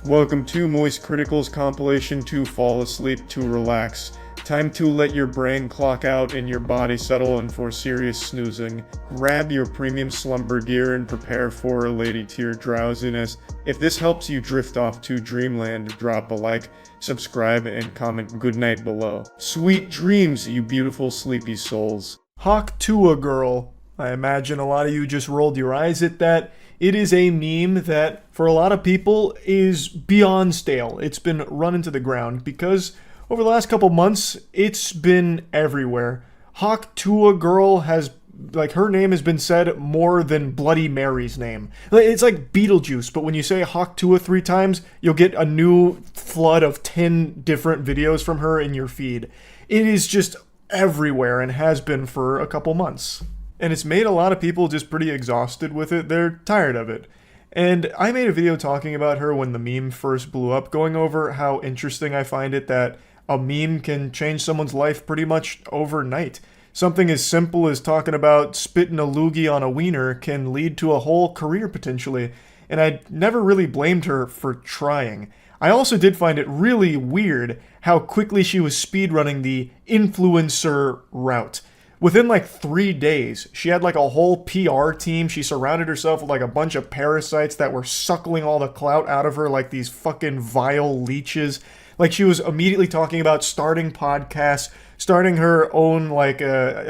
Welcome to moistcritikal's compilation to fall asleep to relax. Time to let your brain clock out and your body settle in for serious snoozing. Grab your premium slumber gear and prepare for a lady tier drowsiness. If this helps you drift off to dreamland, drop a like, subscribe, and comment goodnight below. Sweet dreams, you beautiful sleepy souls. Hawk to a girl. I imagine a lot of you just rolled your eyes at that. It is a meme that, for a lot of people, is beyond stale. It's been run into the ground because over the last couple months, it's been everywhere. Hawk to a girl has, her name has been said more than Bloody Mary's name. It's like Beetlejuice, but when you say Hawk to a 3 times, you'll get a new flood of 10 different videos from her in your feed. It is just everywhere and has been for a couple months. And it's made a lot of people just pretty exhausted with it. They're tired of it. And I made a video talking about her when the meme first blew up, going over how interesting I find it that a meme can change someone's life pretty much overnight. Something as simple as talking about spitting a loogie on a wiener can lead to a whole career potentially. And I never really blamed her for trying. I also did find it really weird how quickly she was speedrunning the influencer route. Within 3 days, she had a whole PR team. She surrounded herself with a bunch of parasites that were suckling all the clout out of her like these fucking vile leeches. She was immediately talking about starting podcasts, starting her own, I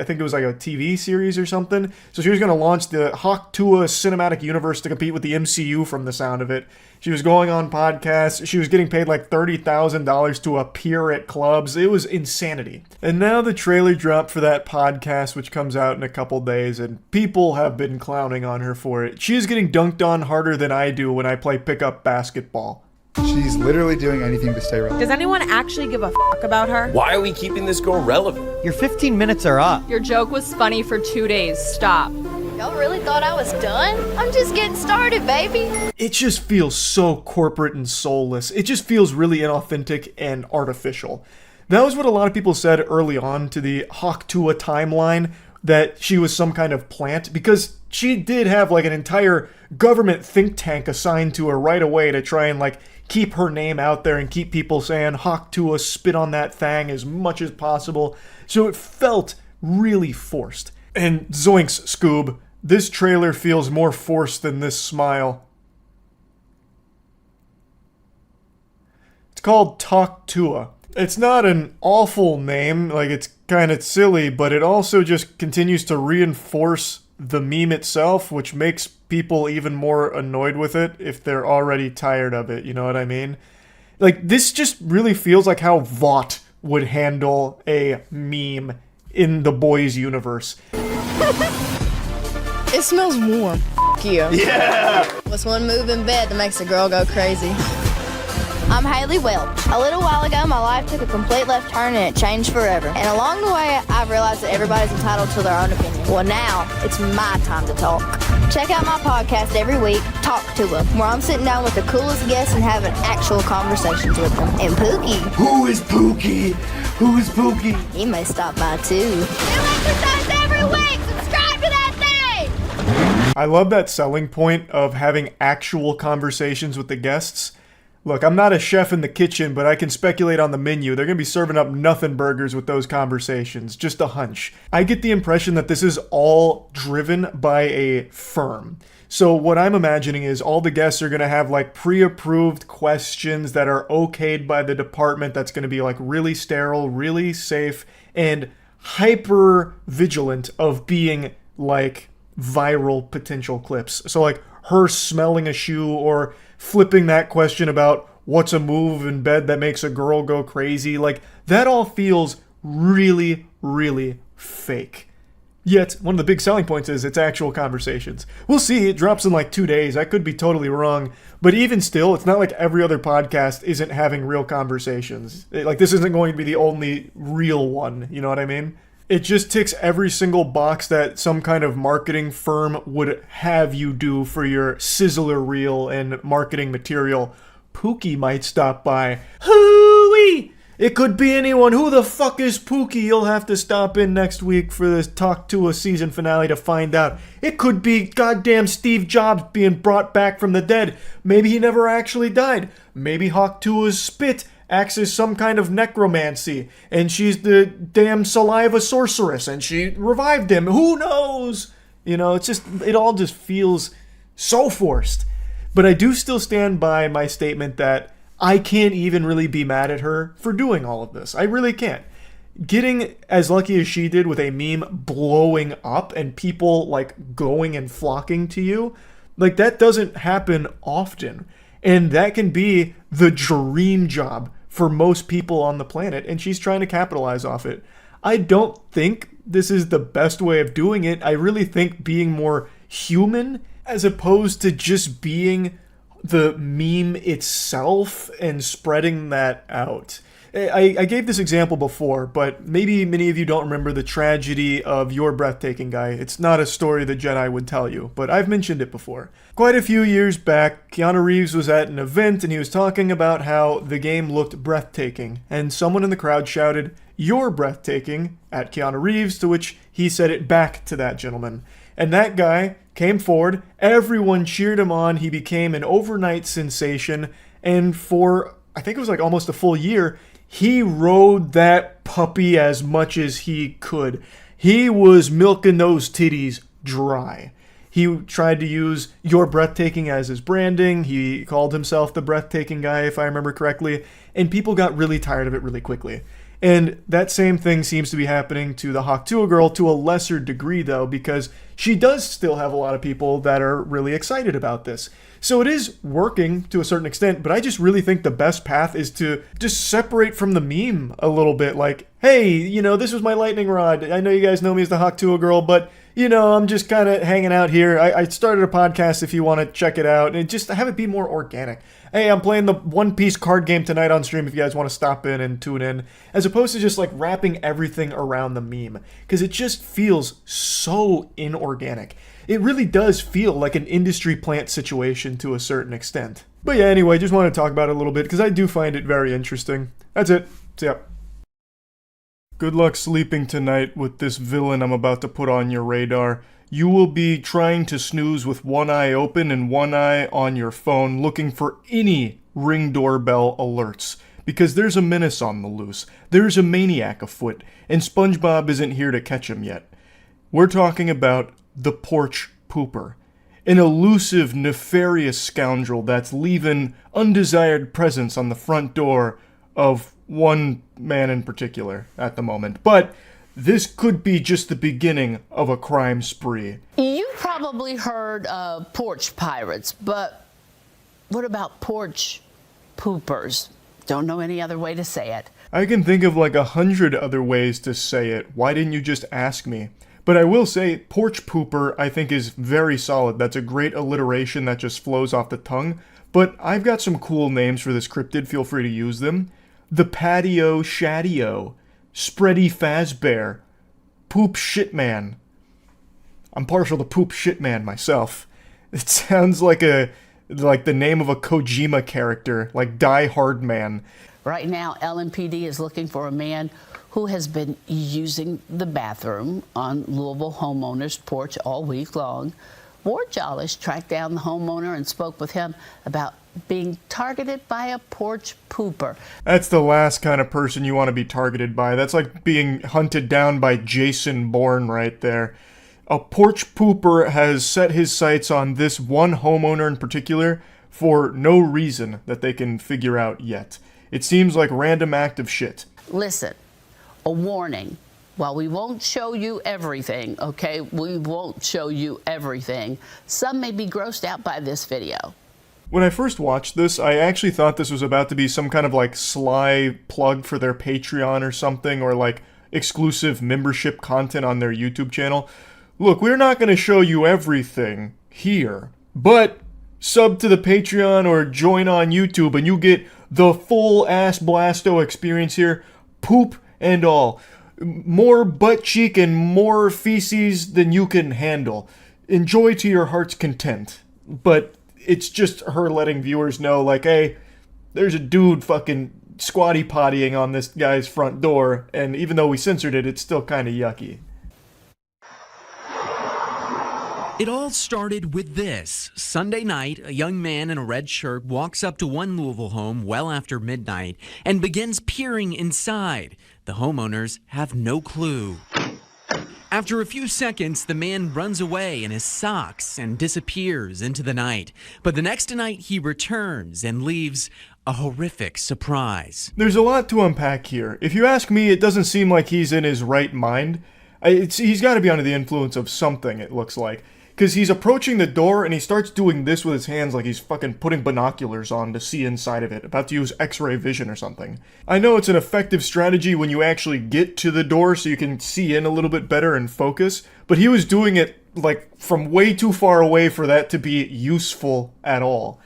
think it was a TV series or something. So she was going to launch the Hawk Tua cinematic universe to compete with the MCU from the sound of it. She was going on podcasts. She was getting paid $30,000 to appear at clubs. It was insanity. And now the trailer dropped for that podcast, which comes out in a couple days, and people have been clowning on her for it. She is getting dunked on harder than I do when I play pickup basketball. She's literally doing anything to stay relevant. Does anyone actually give a fuck about her? Why are we keeping this girl relevant? Your 15 minutes are up. Your joke was funny for 2 days. Stop. Y'all really thought I was done? I'm just getting started, baby. It just feels so corporate and soulless. It just feels really inauthentic and artificial. That was what a lot of people said early on to the Hawk Tua timeline, that she was some kind of plant, because she did have an entire government think tank assigned to her right away to try and keep her name out there and keep people saying Hawk Tua, spit on that thang as much as possible. So it felt really forced. And zoinks, Scoob, this trailer feels more forced than this smile. It's called Talk Tua. It's not an awful name, it's kind of silly, but it also just continues to reinforce the meme itself, which makes people even more annoyed with it if they're already tired of it, you know what I mean? This just really feels like how Vought would handle a meme in the boys universe. It smells warm. F*** you. Yeah! What's one move in bed that makes a girl go crazy? I'm Haley Welch. A little while ago, my life took a complete left turn and it changed forever. And along the way, I've realized that everybody's entitled to their own opinion. Well, now it's my time to talk. Check out my podcast every week, Talk to Them, where I'm sitting down with the coolest guests and having actual conversations with them. And Pookie. Who is Pookie? Who is Pookie? He may stop by too. New exercise every week! Subscribe to that thing! I love that selling point of having actual conversations with the guests. Look, I'm not a chef in the kitchen, but I can speculate on the menu. They're going to be serving up nothing burgers with those conversations. Just a hunch. I get the impression that this is all driven by a firm. So what I'm imagining is all the guests are going to have pre-approved questions that are okayed by the department that's going to be really sterile, really safe, and hyper vigilant of being viral potential clips. So her smelling a shoe or flipping that question about what's a move in bed that makes a girl go crazy. That all feels really, really fake. Yet, one of the big selling points is it's actual conversations. We'll see, it drops in 2 days. I could be totally wrong. But even still, it's not like every other podcast isn't having real conversations. This isn't going to be the only real one, you know what I mean? It just ticks every single box that some kind of marketing firm would have you do for your sizzler reel and marketing material. Pookie might stop by. Hooey! It could be anyone. Who the fuck is Pookie? You'll have to stop in next week for this Talk to a season finale to find out. It could be goddamn Steve Jobs being brought back from the dead. Maybe he never actually died. Maybe Hawk Tua's spit acts as some kind of necromancy, and she's the damn saliva sorceress, and she revived him. Who knows? You know, it all just feels so forced. But I do still stand by my statement that I can't even really be mad at her for doing all of this. I really can't. Getting as lucky as she did with a meme blowing up and people like going and flocking to you, like that doesn't happen often. And that can be the dream job for most people on the planet, and she's trying to capitalize off it. I don't think this is the best way of doing it. I really think being more human as opposed to just being the meme itself and spreading that out. I gave this example before, but maybe many of you don't remember the tragedy of You're Breathtaking Guy. It's not a story the Jedi would tell you, but I've mentioned it before. Quite a few years back, Keanu Reeves was at an event and he was talking about how the game looked breathtaking, and someone in the crowd shouted, "You're breathtaking," at Keanu Reeves, to which he said it back to that gentleman. And that guy came forward, everyone cheered him on, he became an overnight sensation, and for, I think it was like almost a full year, he rode that puppy as much as he could. He was milking those titties dry. He tried to use You're Breathtaking as his branding. He called himself the Breathtaking Guy, if I remember correctly, and people got really tired of it really quickly. And that same thing seems to be happening to the Hawk Tuah girl to a lesser degree, though, because she does still have a lot of people that are really excited about this. So it is working to a certain extent, but I just really think the best path is to just separate from the meme a little bit. Like, hey, you know, this was my lightning rod. I know you guys know me as the Hawk Tuah girl, but, you know, I'm just kind of hanging out here. I started a podcast if you want to check it out, and just have it be more organic. Hey, I'm playing the One Piece card game tonight on stream if you guys want to stop in and tune in, as opposed to just like wrapping everything around the meme, because it just feels so inorganic. It really does feel like an industry plant situation to a certain extent. But yeah, anyway, just want to talk about it a little bit because I do find it very interesting. That's it. See ya. Good luck sleeping tonight with this villain I'm about to put on your radar. You will be trying to snooze with one eye open and one eye on your phone, looking for any Ring doorbell alerts. Because there's a menace on the loose. There's a maniac afoot, and SpongeBob isn't here to catch him yet. We're talking about the Porch Pooper. An elusive, nefarious scoundrel that's leaving undesired presents on the front door of one man in particular at the moment. But this could be just the beginning of a crime spree. You probably heard of porch pirates, but what about porch poopers? Don't know any other way to say it. I can think of like 100 other ways to say it. Why didn't you just ask me? But I will say, Porch Pooper, I think, is very solid. That's a great alliteration that just flows off the tongue. But I've got some cool names for this cryptid. Feel free to use them. The Patio Shadio, Spready Fazbear, Poop Shitman. I'm partial to Poop Shitman myself. It sounds like the name of a Kojima character, like Die Hard Man. Right now, LMPD is looking for a man who has been using the bathroom on Louisville homeowner's porch all week long. Ward Jollish tracked down the homeowner and spoke with him about being targeted by a porch pooper. That's the last kind of person you want to be targeted by. That's like being hunted down by Jason Bourne right there. A porch pooper has set his sights on this one homeowner in particular for no reason that they can figure out yet. It seems like random act of shit. Listen, a warning. While we won't show you everything, okay? We won't show you everything. Some may be grossed out by this video. When I first watched this, I actually thought this was about to be some kind of like sly plug for their Patreon or something, or like exclusive membership content on their YouTube channel. Look, we're not going to show you everything here, but sub to the Patreon or join on YouTube and you get the full ass blasto experience here, poop and all. More butt cheek and more feces than you can handle. Enjoy to your heart's content. But it's just her letting viewers know, like, hey, there's a dude fucking squatty pottying on this guy's front door, and even though we censored it, it's still kind of yucky. It all started with this. Sunday night, a young man in a red shirt walks up to one Louisville home well after midnight and begins peering inside. The homeowners have no clue. After a few seconds, the man runs away in his socks and disappears into the night. But the next night, he returns and leaves a horrific surprise. There's a lot to unpack here. If you ask me, it doesn't seem like he's in his right mind. He's got to be under the influence of something, it looks like. Because he's approaching the door and he starts doing this with his hands like he's fucking putting binoculars on to see inside of it, about to use x-ray vision or something. I know it's an effective strategy when you actually get to the door so you can see in a little bit better and focus, but he was doing it like from way too far away for that to be useful at all.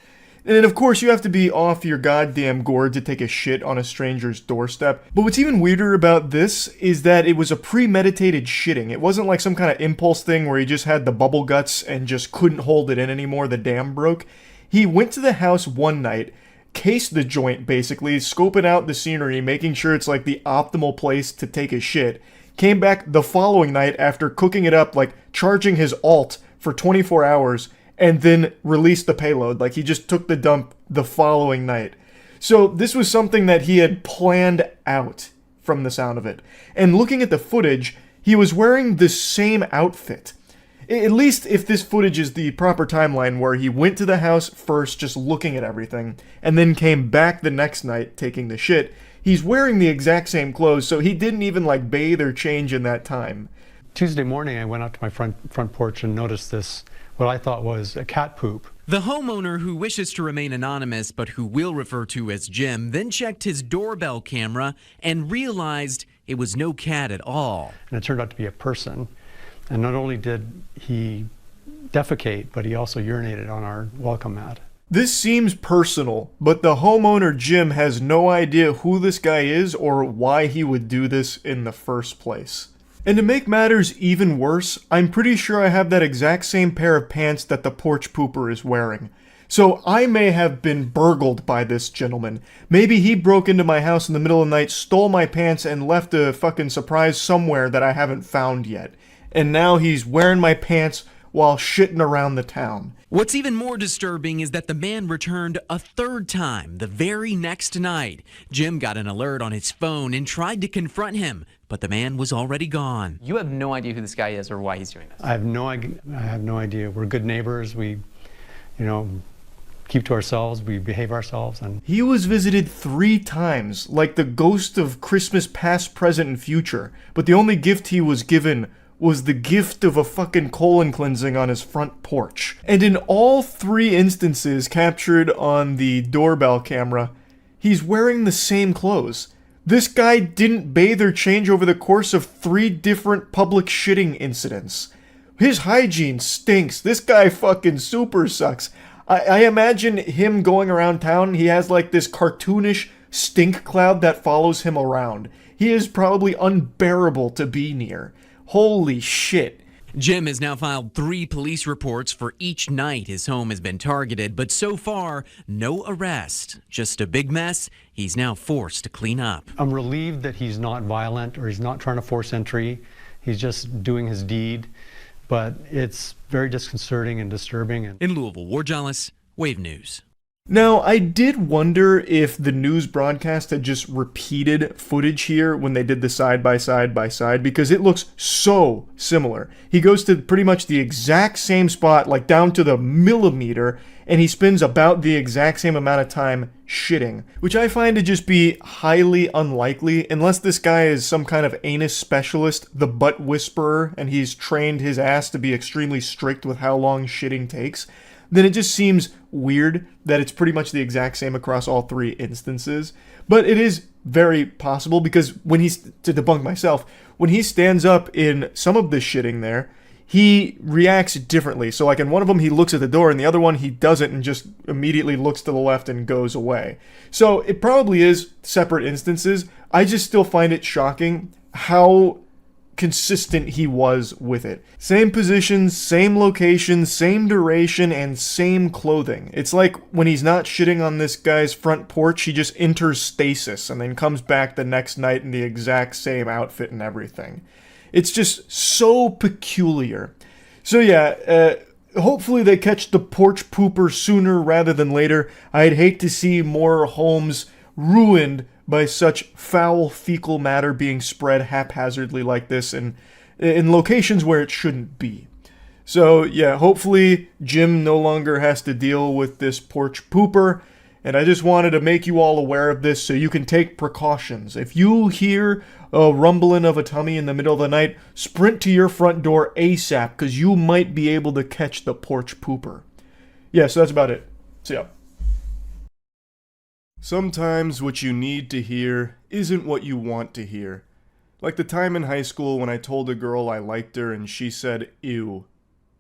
And of course, you have to be off your goddamn gourd to take a shit on a stranger's doorstep. But what's even weirder about this is that it was a premeditated shitting. It wasn't like some kind of impulse thing where he just had the bubble guts and just couldn't hold it in anymore, the dam broke. He went to the house one night, cased the joint basically, scoping out the scenery, making sure it's like the optimal place to take a shit. Came back the following night after cooking it up, like charging his alt for 24 hours, and then released the payload. Like, he just took the dump the following night. So this was something that he had planned out from the sound of it. And looking at the footage, he was wearing the same outfit. At least if this footage is the proper timeline where he went to the house first just looking at everything, and then came back the next night taking the shit, he's wearing the exact same clothes, so he didn't even like bathe or change in that time. Tuesday morning I went out to my front porch and noticed this, what I thought was a cat poop. The homeowner, who wishes to remain anonymous but who we'll refer to as Jim, then checked his doorbell camera and realized it was no cat at all. And it turned out to be a person. And not only did he defecate, but he also urinated on our welcome mat. This seems personal, but the homeowner Jim has no idea who this guy is or why he would do this in the first place. And to make matters even worse, I'm pretty sure I have that exact same pair of pants that the porch pooper is wearing. So I may have been burgled by this gentleman. Maybe he broke into my house in the middle of the night, stole my pants, and left a fucking surprise somewhere that I haven't found yet. And now he's wearing my pants while shitting around the town. What's even more disturbing is that the man returned a third time the very next night. Jim got an alert on his phone and tried to confront him, but the man was already gone. You have no idea who this guy is or why he's doing this? I have no idea. We're good neighbors. We, keep to ourselves. We behave ourselves. And he was visited 3 times, like the ghost of Christmas past, present, and future. But the only gift he was given was the gift of a fucking colon cleansing on his front porch. And in all 3 instances captured on the doorbell camera, he's wearing the same clothes. This guy didn't bathe or change over the course of 3 different public shitting incidents. His hygiene stinks. This guy fucking super sucks. I imagine him going around town, he has like this cartoonish stink cloud that follows him around. He is probably unbearable to be near. Holy shit. Jim has now filed 3 police reports for each night his home has been targeted, but so far, no arrest. Just a big mess he's now forced to clean up. I'm relieved that he's not violent or he's not trying to force entry. He's just doing his deed. But it's very disconcerting and disturbing. In Louisville, Ward Jollis, Wave News. Now, I did wonder if the news broadcast had just repeated footage here when they did the side-by-side because it looks so similar. He goes to pretty much the exact same spot, like down to the millimeter, and he spends about the exact same amount of time shitting, which I find to just be highly unlikely unless this guy is some kind of anus specialist, the butt whisperer, and he's trained his ass to be extremely strict with how long shitting takes. Then it just seems weird that it's pretty much the exact same across all 3 instances. But it is very possible because when to debunk myself, when he stands up in some of the shitting there, he reacts differently. So like in one of them, he looks at the door, and the other one, he doesn't and just immediately looks to the left and goes away. So it probably is separate instances. I just still find it shocking how consistent he was with it. Same positions, same location, same duration, and same clothing. It's like when he's not shitting on this guy's front porch, he just enters stasis and then comes back the next night in the exact same outfit and everything. It's just so peculiar. So yeah, hopefully they catch the porch pooper sooner rather than later. I'd hate to see more homes ruined by such foul fecal matter being spread haphazardly like this and in locations where it shouldn't be. So yeah, hopefully Jim no longer has to deal with this porch pooper, and I just wanted to make you all aware of this so you can take precautions. If you hear a rumbling of a tummy in the middle of the night, sprint to your front door ASAP, because you might be able to catch the porch pooper. Yeah, so that's about it. See ya. Sometimes what you need to hear isn't what you want to hear. Like the time in high school when I told a girl I liked her and she said, "Ew."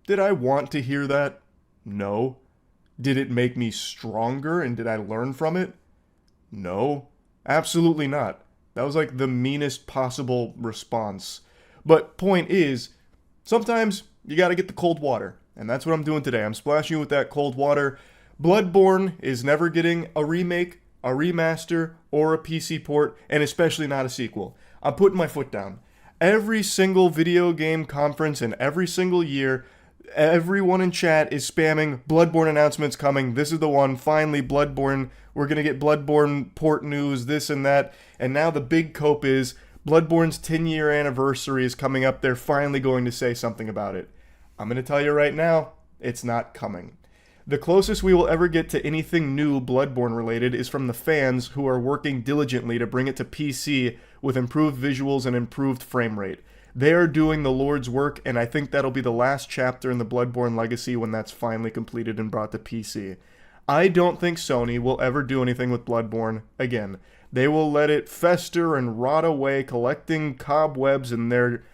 Did I want to hear that? No. Did it make me stronger and did I learn from it? No. Absolutely not. That was like the meanest possible response. But point is, sometimes you gotta get the cold water. And that's what I'm doing today. I'm splashing you with that cold water. Bloodborne is never getting a remake, a remaster, or a PC port, and especially not a sequel. I'm putting my foot down. Every single video game conference and every single year, everyone in chat is spamming Bloodborne announcements coming. This is the one. Finally, Bloodborne. We're going to get Bloodborne port news, this and that. And now the big cope is Bloodborne's 10-year anniversary is coming up. They're finally going to say something about it. I'm going to tell you right now, it's not coming. The closest we will ever get to anything new Bloodborne related is from the fans who are working diligently to bring it to PC with improved visuals and improved frame rate. They are doing the Lord's work, and I think that'll be the last chapter in the Bloodborne legacy when that's finally completed and brought to PC. I don't think Sony will ever do anything with Bloodborne again. They will let it fester and rot away, collecting cobwebs in their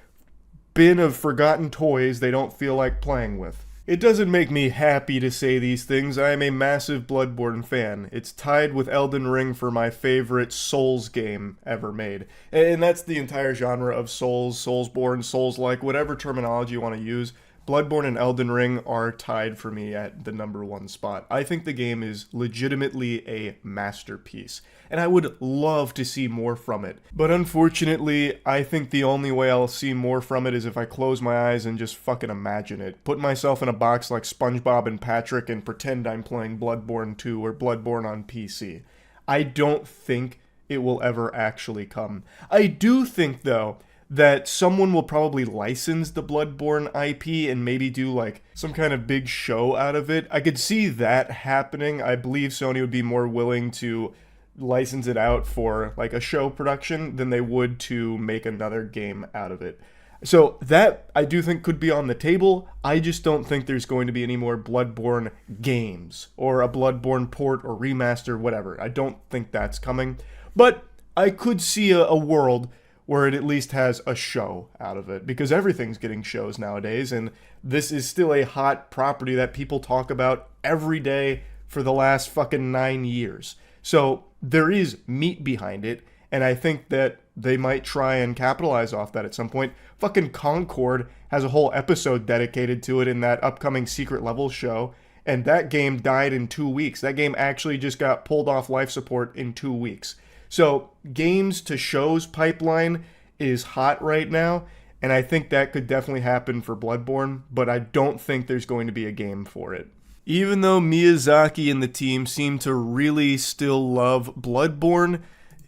bin of forgotten toys they don't feel like playing with. It doesn't make me happy to say these things. I am a massive Bloodborne fan. It's tied with Elden Ring for my favorite Souls game ever made. And that's the entire genre of Souls, Soulsborne, Souls-like, whatever terminology you want to use. Bloodborne and Elden Ring are tied for me at the #1 spot. I think the game is legitimately a masterpiece, and I would love to see more from it. But unfortunately, I think the only way I'll see more from it is if I close my eyes and just fucking imagine it. Put myself in a box like SpongeBob and Patrick and pretend I'm playing Bloodborne 2 or Bloodborne on PC. I don't think it will ever actually come. I do think, though, that someone will probably license the Bloodborne IP and maybe do like some kind of big show out of it. I could see that happening. I believe Sony would be more willing to license it out for like a show production than they would to make another game out of it. So that I do think could be on the table. I just don't think there's going to be any more Bloodborne games or a Bloodborne port or remaster, whatever. I don't think that's coming. But I could see a world where it at least has a show out of it, because everything's getting shows nowadays, and this is still a hot property that people talk about every day for the last fucking 9 years. So there is meat behind it, and I think that they might try and capitalize off that at some point. Fucking Concord has a whole episode dedicated to it in that upcoming Secret Level show, and that game died in 2 weeks. That game actually just got pulled off life support in 2 weeks. So games to shows pipeline is hot right now, and I think that could definitely happen for Bloodborne, but I don't think there's going to be a game for it. Even though Miyazaki and the team seem to really still love Bloodborne,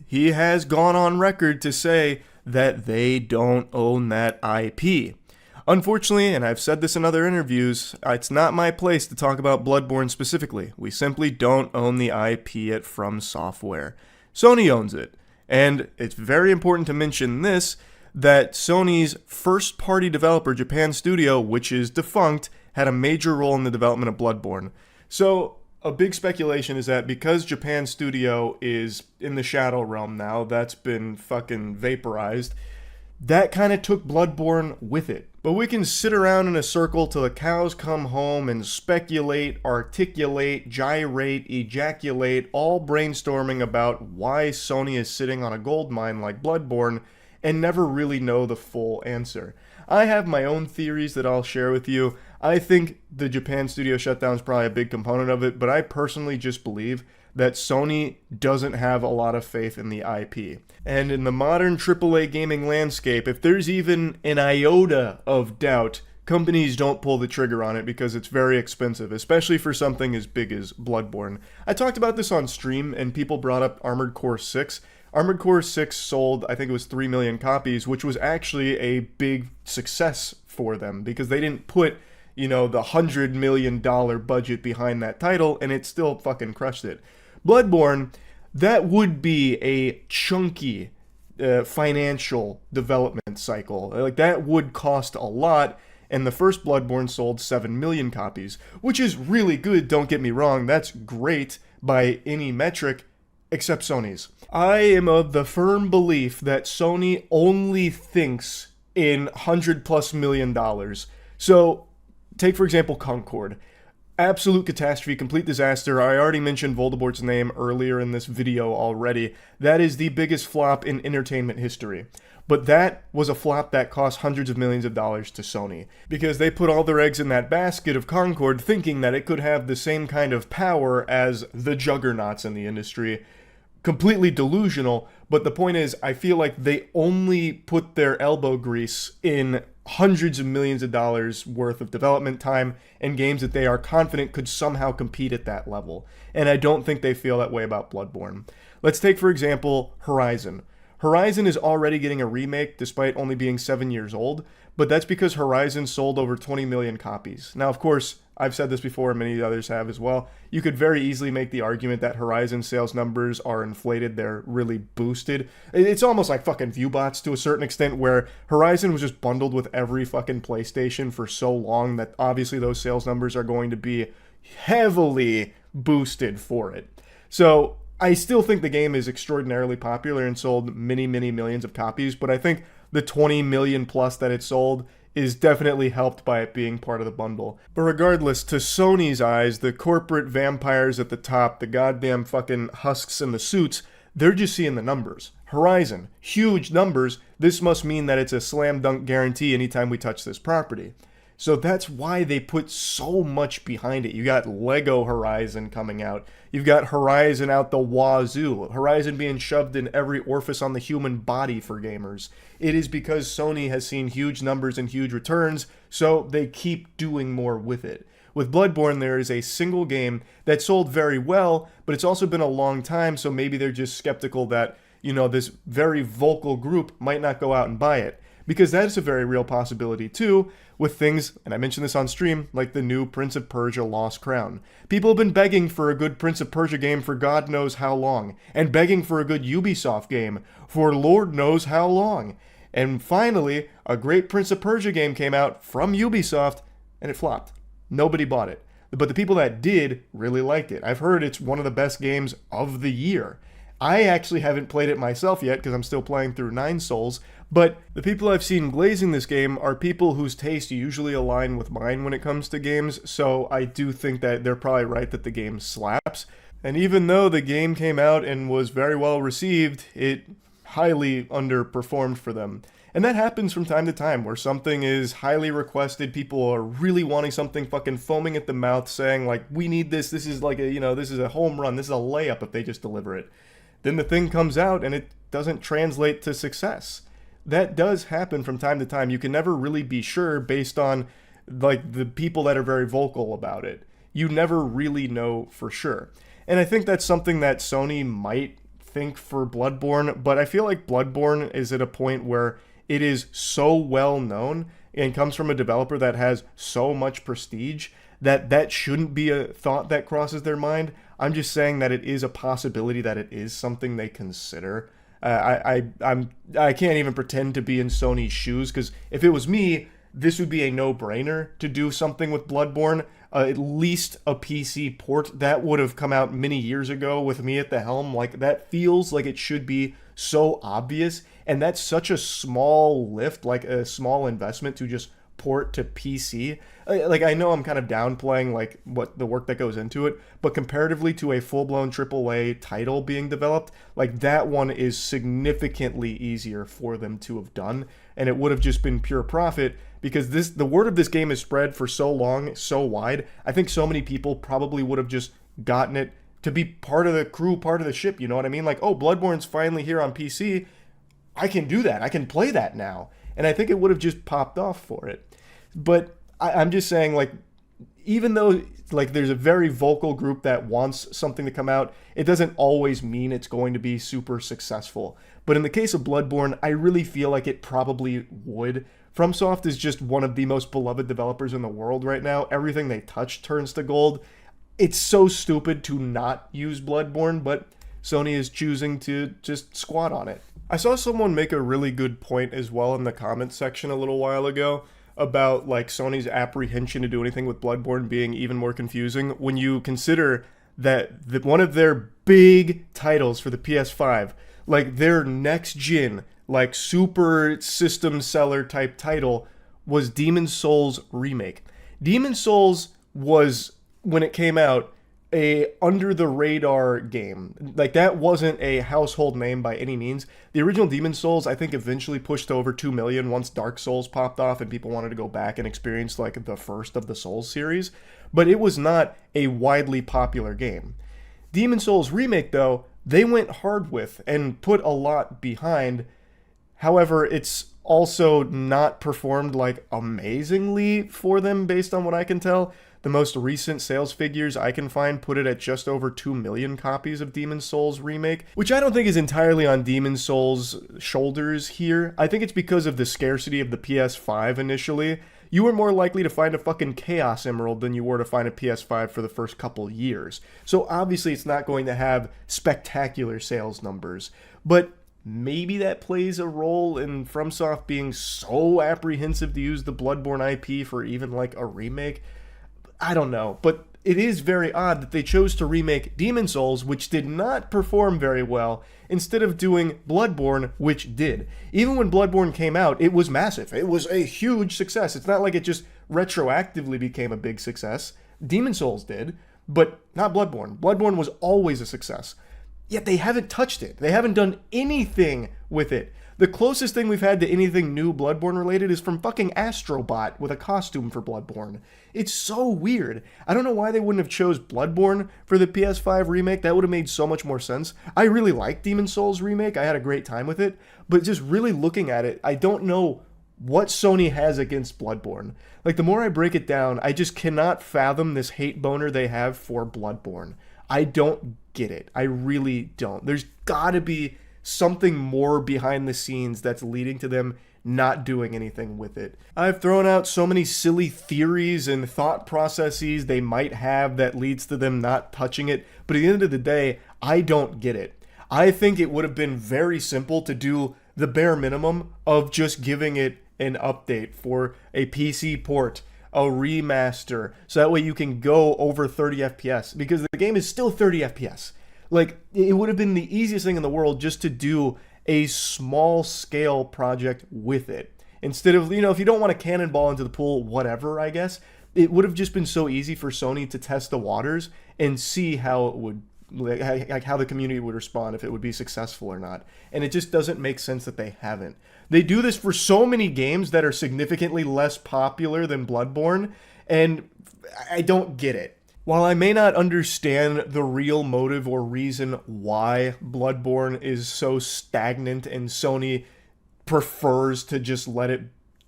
he has gone on record to say that they don't own that IP. Unfortunately, and I've said this in other interviews, it's not my place to talk about Bloodborne specifically. We simply don't own the IP at From Software. Sony owns it, and it's very important to mention this, that Sony's first-party developer, Japan Studio, which is defunct, had a major role in the development of Bloodborne. So, a big speculation is that because Japan Studio is in the Shadow Realm now, that's been fucking vaporized, that kind of took Bloodborne with it. But we can sit around in a circle till the cows come home and speculate, articulate, gyrate, ejaculate, all brainstorming about why Sony is sitting on a gold mine like Bloodborne, and never really know the full answer. I have my own theories that I'll share with you. I think the Japan studio shutdown is probably a big component of it, but I personally just believe that Sony doesn't have a lot of faith in the IP. And in the modern AAA gaming landscape, if there's even an iota of doubt, companies don't pull the trigger on it because it's very expensive, especially for something as big as Bloodborne. I talked about this on stream, and people brought up Armored Core 6. Armored Core 6 sold, I think it was 3 million copies, which was actually a big success for them because they didn't put, the $100 million budget behind that title, and it still fucking crushed it. Bloodborne, that would be a chunky financial development cycle. Like, that would cost a lot, and the first Bloodborne sold 7 million copies, which is really good, don't get me wrong, that's great by any metric, except Sony's. I am of the firm belief that Sony only thinks in $100+ million. So, take for example Concord. Absolute catastrophe, complete disaster. I already mentioned Voldemort's name earlier in this video already. That is the biggest flop in entertainment history. But that was a flop that cost hundreds of millions of dollars to Sony, because they put all their eggs in that basket of Concord thinking that it could have the same kind of power as the juggernauts in the industry. Completely delusional, but the point is, I feel like they only put their elbow grease in hundreds of millions of dollars worth of development time and games that they are confident could somehow compete at that level. And I don't think they feel that way about Bloodborne. Let's take, for example, Horizon. Horizon is already getting a remake despite only being 7 years old, but that's because Horizon sold over 20 million copies. Now, of course, I've said this before, and many others have as well. You could very easily make the argument that Horizon sales numbers are inflated, they're really boosted. It's almost like fucking Viewbots to a certain extent, where Horizon was just bundled with every fucking PlayStation for so long that obviously those sales numbers are going to be heavily boosted for it. So, I still think the game is extraordinarily popular and sold many, many millions of copies, but I think the 20 million plus that it sold is definitely helped by it being part of the bundle. But regardless, to Sony's eyes, the corporate vampires at the top, the goddamn fucking husks in the suits, they're just seeing the numbers. Horizon, huge numbers. This must mean that it's a slam dunk guarantee anytime we touch this property. So that's why they put so much behind it. You got Lego Horizon coming out. You've got Horizon out the wazoo. Horizon being shoved in every orifice on the human body for gamers. It is because Sony has seen huge numbers and huge returns, so they keep doing more with it. With Bloodborne, there is a single game that sold very well, but it's also been a long time, so maybe they're just skeptical that, this very vocal group might not go out and buy it. Because that is a very real possibility too, with things, and I mentioned this on stream, like the new Prince of Persia Lost Crown. People have been begging for a good Prince of Persia game for God knows how long, and begging for a good Ubisoft game for Lord knows how long. And finally, a great Prince of Persia game came out from Ubisoft, and it flopped. Nobody bought it. But the people that did really liked it. I've heard it's one of the best games of the year. I actually haven't played it myself yet because I'm still playing through 9 Souls, but the people I've seen glazing this game are people whose tastes usually align with mine when it comes to games, so I do think that they're probably right that the game slaps. And even though the game came out and was very well received, it highly underperformed for them. And that happens from time to time, where something is highly requested, people are really wanting something, fucking foaming at the mouth, saying like, we need this is like a, this is a home run, this is a layup if they just deliver it. Then the thing comes out and it doesn't translate to success. That does happen from time to time. You can never really be sure based on like the people that are very vocal about it. You never really know for sure. And I think that's something that Sony might think for Bloodborne, but I feel like Bloodborne is at a point where it is so well known and comes from a developer that has so much prestige that shouldn't be a thought that crosses their mind. I'm just saying that it is a possibility that it is something they consider. I can't even pretend to be in Sony's shoes, because if it was me, this would be a no-brainer to do something with Bloodborne. At least a PC port that would have come out many years ago with me at the helm. Like, that feels like it should be so obvious, and that's such a small lift, like a small investment to just port to PC, like I know I'm kind of downplaying like what the work that goes into it, but comparatively to a full-blown AAA title being developed, like that one is significantly easier for them to have done, and it would have just been pure profit because the word of this game is spread for so long, so wide. I think so many people probably would have just gotten it to be part of the crew, part of the ship, you know what I mean? Like, oh, Bloodborne's finally here on PC. I can do that. I can play that now. And I think it would have just popped off for it. But I'm just saying, like, even though like there's a very vocal group that wants something to come out, it doesn't always mean it's going to be super successful. But in the case of Bloodborne, I really feel like it probably would. FromSoft is just one of the most beloved developers in the world right now. Everything they touch turns to gold. It's so stupid to not use Bloodborne, but Sony is choosing to just squat on it. I saw someone make a really good point as well in the comments section a little while ago about like Sony's apprehension to do anything with Bloodborne being even more confusing when you consider that one of their big titles for the PS5, like their next gen, like super system seller type title, was Demon's Souls Remake. Demon's Souls was, when it came out, a under the radar game. Like that wasn't a household name by any means. The original Demon's Souls I think eventually pushed over 2 million once Dark Souls popped off and people wanted to go back and experience like the first of the Souls series, but it was not a widely popular game. Demon's Souls Remake though, they went hard with and put a lot behind. However, it's also not performed like amazingly for them based on what I can tell. The most recent sales figures I can find put it at just over 2 million copies of Demon's Souls Remake, which I don't think is entirely on Demon's Souls' shoulders here. I think it's because of the scarcity of the PS5 initially. You were more likely to find a fucking Chaos Emerald than you were to find a PS5 for the first couple years. So obviously it's not going to have spectacular sales numbers, but maybe that plays a role in FromSoft being so apprehensive to use the Bloodborne IP for even like a remake. I don't know, but it is very odd that they chose to remake Demon's Souls, which did not perform very well, instead of doing Bloodborne, which did. Even when Bloodborne came out, it was massive. It was a huge success. It's not like it just retroactively became a big success. Demon's Souls did, but not Bloodborne. Bloodborne was always a success. Yet they haven't touched it. They haven't done anything with it. The closest thing we've had to anything new Bloodborne related is from fucking Astrobot with a costume for Bloodborne. It's so weird. I don't know why they wouldn't have chose Bloodborne for the PS5 remake. That would have made so much more sense. I really like Demon's Souls Remake. I had a great time with it. But just really looking at it, I don't know what Sony has against Bloodborne. Like, the more I break it down, I just cannot fathom this hate boner they have for Bloodborne. I don't get it. I really don't. There's gotta be something more behind the scenes that's leading to them not doing anything with it. I've thrown out so many silly theories and thought processes they might have that leads to them not touching it, but at the end of the day, I don't get it. I think it would have been very simple to do the bare minimum of just giving it an update for a PC port, a remaster, so that way you can go over 30 FPS, because the game is still 30 FPS. Like, it would have been the easiest thing in the world just to do a small scale project with it. Instead of, if you don't want to cannonball into the pool, whatever, I guess, it would have just been so easy for Sony to test the waters and see how it would, like how the community would respond, if it would be successful or not. And it just doesn't make sense that they haven't. They do this for so many games that are significantly less popular than Bloodborne, and I don't get it. While I may not understand the real motive or reason why Bloodborne is so stagnant and Sony prefers to just let it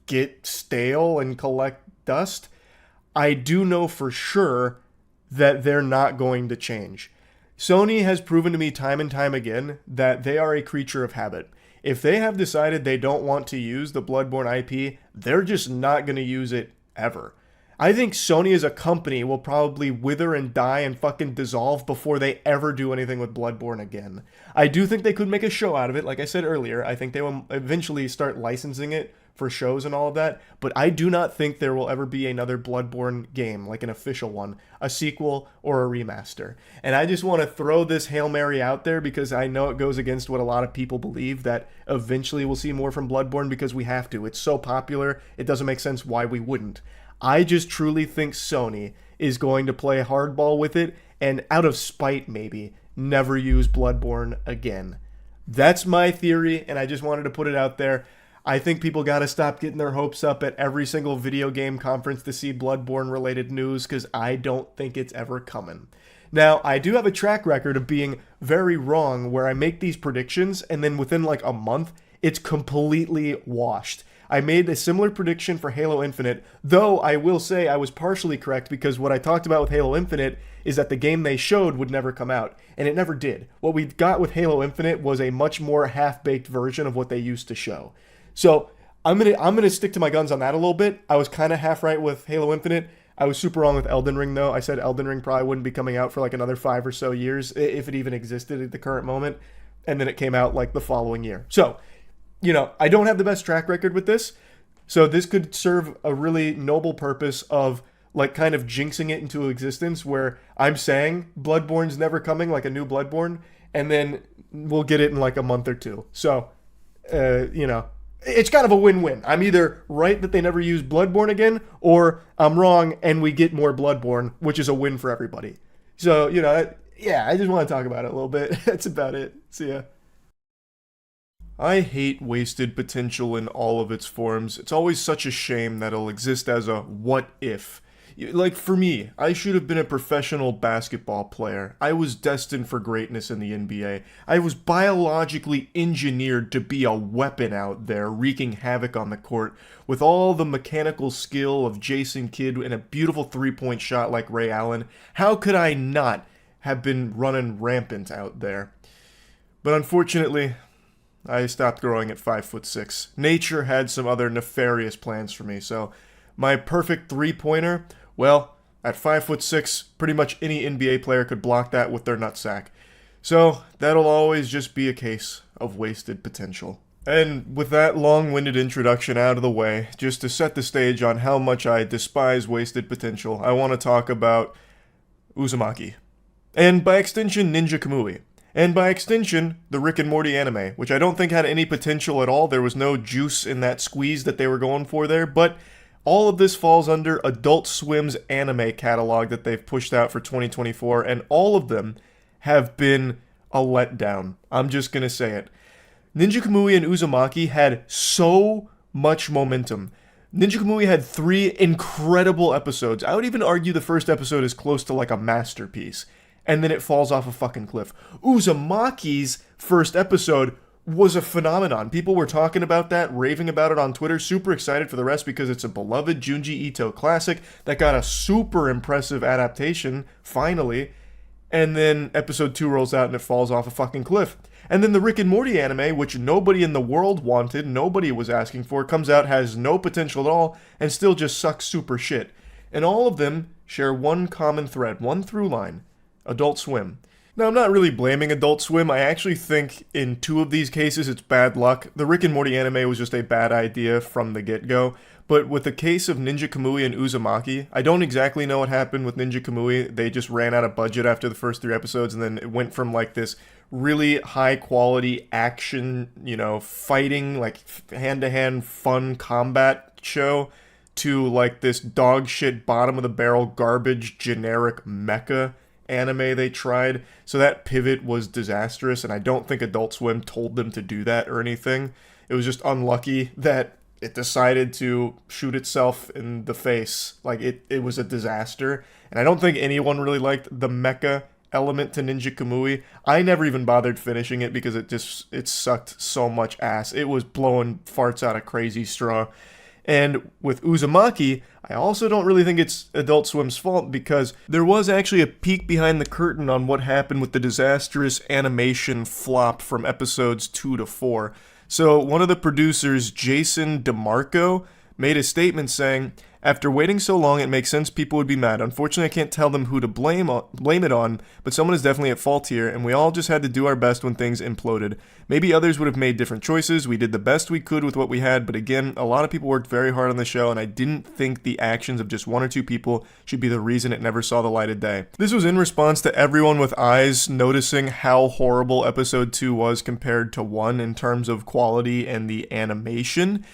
get stale and collect dust, I do know for sure that they're not going to change. Sony has proven to me time and time again that they are a creature of habit. If they have decided they don't want to use the Bloodborne IP, they're just not going to use it ever. I think Sony as a company will probably wither and die and fucking dissolve before they ever do anything with Bloodborne again. I do think they could make a show out of it. Like I said earlier, I think they will eventually start licensing it for shows and all of that, but I do not think there will ever be another Bloodborne game, like an official one, a sequel or a remaster. And I just want to throw this Hail Mary out there because I know it goes against what a lot of people believe, that eventually we'll see more from Bloodborne because we have to. It's so popular, it doesn't make sense why we wouldn't. I just truly think Sony is going to play hardball with it and, out of spite maybe, never use Bloodborne again. That's my theory, and I just wanted to put it out there. I think people got to stop getting their hopes up at every single video game conference to see Bloodborne-related news, because I don't think it's ever coming. Now, I do have a track record of being very wrong, where I make these predictions, and then within like a month, it's completely washed. I made a similar prediction for Halo Infinite, though I will say I was partially correct, because what I talked about with Halo Infinite is that the game they showed would never come out, and it never did. What we got with Halo Infinite was a much more half-baked version of what they used to show. So I'm gonna stick to my guns on that a little bit. I was kind of half right with Halo Infinite. I was super wrong with Elden Ring, though. I said Elden Ring probably wouldn't be coming out for like another 5 or so years, if it even existed at the current moment, and then it came out like the following year. So, you know, I don't have the best track record with this, so this could serve a really noble purpose of like kind of jinxing it into existence, where I'm saying Bloodborne's never coming, like a new Bloodborne, and then we'll get it in like a month or two. So, you know, it's kind of a win-win. I'm either right that they never use Bloodborne again, or I'm wrong and we get more Bloodborne, which is a win for everybody. So, you know, yeah, I just want to talk about it a little bit. That's about it. See ya. I hate wasted potential in all of its forms. It's always such a shame that it'll exist as a what if. Like, for me, I should have been a professional basketball player. I was destined for greatness in the NBA. I was biologically engineered to be a weapon out there, wreaking havoc on the court, with all the mechanical skill of Jason Kidd and a beautiful three-point shot like Ray Allen. How could I not have been running rampant out there? But unfortunately, I stopped growing at 5'6". Nature had some other nefarious plans for me, so my perfect three-pointer, well, at 5'6", pretty much any NBA player could block that with their nutsack. So that'll always just be a case of wasted potential. And with that long-winded introduction out of the way, just to set the stage on how much I despise wasted potential, I want to talk about Uzumaki. And by extension, Ninja Kamui. And by extension, the Rick and Morty anime, which I don't think had any potential at all. There was no juice in that squeeze that they were going for there, but all of this falls under Adult Swim's anime catalog that they've pushed out for 2024, and all of them have been a letdown. I'm just gonna say it. Ninja Kamui and Uzumaki had so much momentum. Ninja Kamui had 3 incredible episodes. I would even argue the first episode is close to like a masterpiece, and then it falls off a fucking cliff. Uzumaki's first episode was a phenomenon. People were talking about that, raving about it on Twitter, super excited for the rest because it's a beloved Junji Ito classic that got a super impressive adaptation, finally. And then episode 2 rolls out and it falls off a fucking cliff. And then the Rick and Morty anime, which nobody in the world wanted, nobody was asking for, comes out, has no potential at all, and still just sucks super shit. And all of them share one common thread, one through line: Adult Swim. Now, I'm not really blaming Adult Swim. I actually think in 2 of these cases it's bad luck. The Rick and Morty anime was just a bad idea from the get-go. But with the case of Ninja Kamui and Uzumaki, I don't exactly know what happened with Ninja Kamui. They just ran out of budget after the first 3 episodes, and then it went from like this really high-quality action, you know, fighting, like hand-to-hand fun combat show to like this dog shit, bottom-of-the-barrel garbage generic mecha anime they tried. So that pivot was disastrous, and I don't think Adult Swim told them to do that or anything. It was just unlucky that it decided to shoot itself in the face. Like, it was a disaster, and I don't think anyone really liked the mecha element to Ninja Kamui. I never even bothered finishing it because it sucked so much ass. It was blowing farts out of crazy straw. And with Uzumaki, I also don't really think it's Adult Swim's fault, because there was actually a peek behind the curtain on what happened with the disastrous animation flop from episodes 2 to 4. So one of the producers, Jason DeMarco, made a statement saying, After waiting so long, it makes sense people would be mad. Unfortunately, I can't tell them who to blame it on, but someone is definitely at fault here, and we all just had to do our best when things imploded. Maybe others would have made different choices. We did the best we could with what we had, but again, a lot of people worked very hard on the show, and I didn't think the actions of just one or two people should be the reason it never saw the light of day. This was in response to everyone with eyes noticing how horrible episode 2 was compared to 1 in terms of quality and the animation.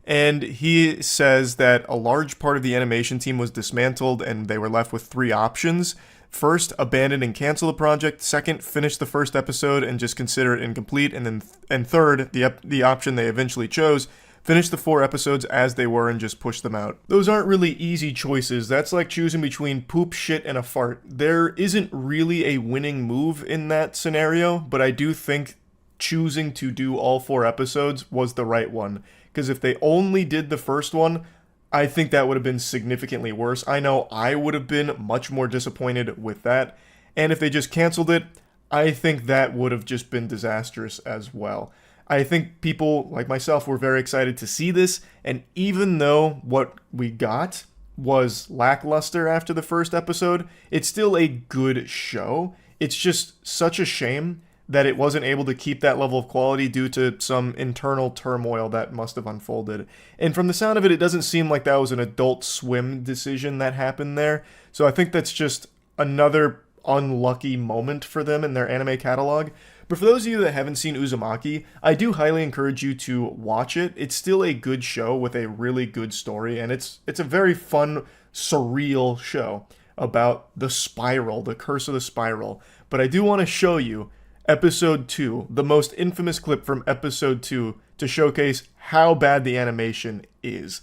And he says that a large part of the animation team was dismantled and they were left with 3 options. First, abandon and cancel the project. Second, finish the first episode and just consider it incomplete. And third, the option they eventually chose, finish the 4 episodes as they were and just push them out. Those aren't really easy choices. That's like choosing between poop, shit, and a fart. There isn't really a winning move in that scenario, but I do think choosing to do all 4 episodes was the right one. Because if they only did the first one, I think that would have been significantly worse. I know I would have been much more disappointed with that. And if they just canceled it, I think that would have just been disastrous as well. I think people like myself were very excited to see this. And even though what we got was lackluster after the first episode, it's still a good show. It's just such a shame that it wasn't able to keep that level of quality due to some internal turmoil that must have unfolded. And from the sound of it, it doesn't seem like that was an Adult Swim decision that happened there. So I think that's just another unlucky moment for them in their anime catalog. But for those of you that haven't seen Uzumaki, I do highly encourage you to watch it. It's still a good show with a really good story, and it's a very fun, surreal show about the spiral, the curse of the spiral. But I do want to show you Episode 2, the most infamous clip from Episode 2, to showcase how bad the animation is.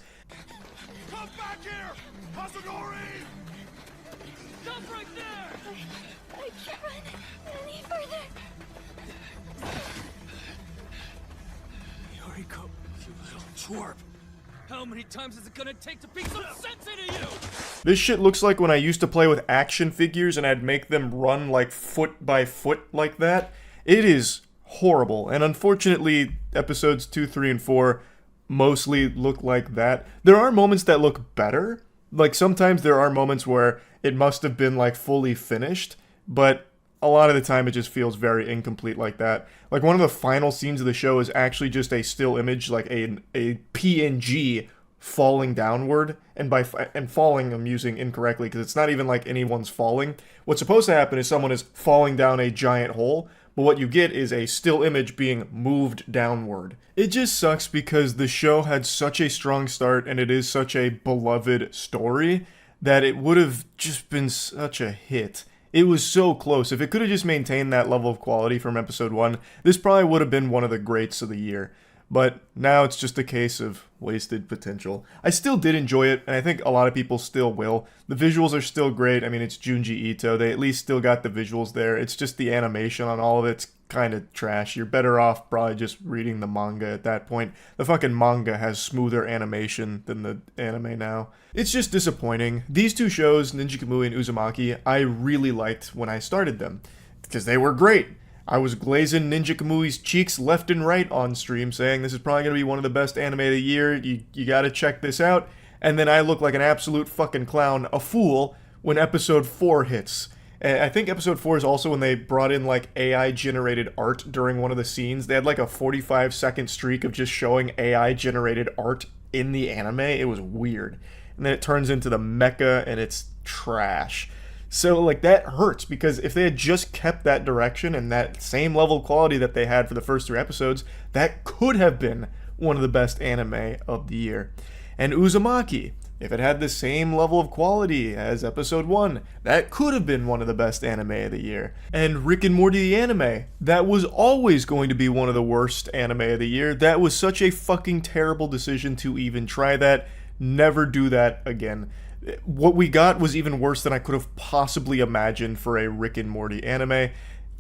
Come back here! Hasanori! Stop right there! I can't run any further. Yoriko, you little twerp! How many times is it gonna take to beat some sense into you? This shit looks like when I used to play with action figures and I'd make them run like foot by foot like that. It is horrible, and unfortunately, episodes 2, 3, and 4 mostly look like that. There are moments that look better. Like, sometimes there are moments where it must have been like fully finished, but a lot of the time it just feels very incomplete like that. Like, one of the final scenes of the show is actually just a still image, like a PNG falling downward, and falling I'm using incorrectly because it's not even like anyone's falling. What's supposed to happen is someone is falling down a giant hole, but what you get is a still image being moved downward. It just sucks because the show had such a strong start and it is such a beloved story that it would have just been such a hit. It was so close. If it could have just maintained that level of quality from episode 1, this probably would have been one of the greats of the year. But now it's just a case of wasted potential. I still did enjoy it, and I think a lot of people still will. The visuals are still great. I mean, it's Junji Ito. They at least still got the visuals there. It's just the animation on all of it's kind of trash. You're better off probably just reading the manga at that point. The fucking manga has smoother animation than the anime now. It's just disappointing. These 2 shows, Ninja Kamui and Uzumaki, I really liked when I started them because they were great. I was glazing Ninja Kamui's cheeks left and right on stream, saying this is probably going to be one of the best anime of the year, you gotta check this out, and then I look like an absolute fucking clown, a fool, when episode 4 hits. And I think episode 4 is also when they brought in like AI-generated art during one of the scenes. They had like a 45-second streak of just showing AI-generated art in the anime. It was weird. And then it turns into the mecha, and it's trash. So, like, that hurts, because if they had just kept that direction and that same level of quality that they had for the first 3 episodes, that could have been one of the best anime of the year. And Uzumaki, if it had the same level of quality as episode 1, that could have been one of the best anime of the year. And Rick and Morty the anime, that was always going to be one of the worst anime of the year. That was such a fucking terrible decision to even try that. Never do that again. What we got was even worse than I could have possibly imagined for a Rick and Morty anime.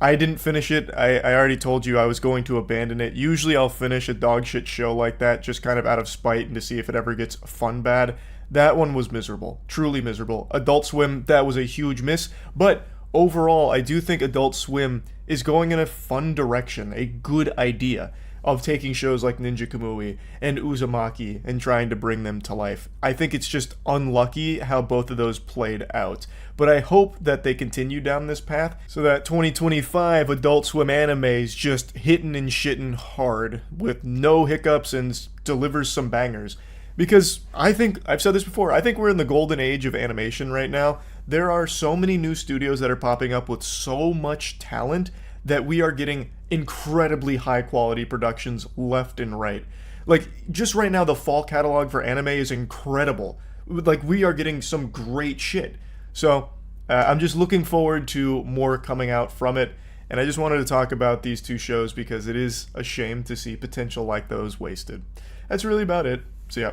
I didn't finish it. I already told you I was going to abandon it. Usually I'll finish a dogshit show like that just kind of out of spite and to see if it ever gets fun bad. That one was miserable. Truly miserable. Adult Swim, that was a huge miss. But overall, I do think Adult Swim is going in a fun direction, a good idea. of taking shows like Ninja Kamui and Uzumaki and trying to bring them to life. I think it's just unlucky how both of those played out. But I hope that they continue down this path so that 2025 Adult Swim anime is just hitting and shitting hard with no hiccups and delivers some bangers. Because I think, I've said this before, I think we're in the golden age of animation right now. There are so many new studios that are popping up with so much talent that we are getting incredibly high quality productions left and right. Like, just right now, the fall catalog for anime is incredible. Like, we are getting some great shit. So, I'm just looking forward to more coming out from it. And I just wanted to talk about these two shows because it is a shame to see potential like those wasted. That's really about it. So, yeah.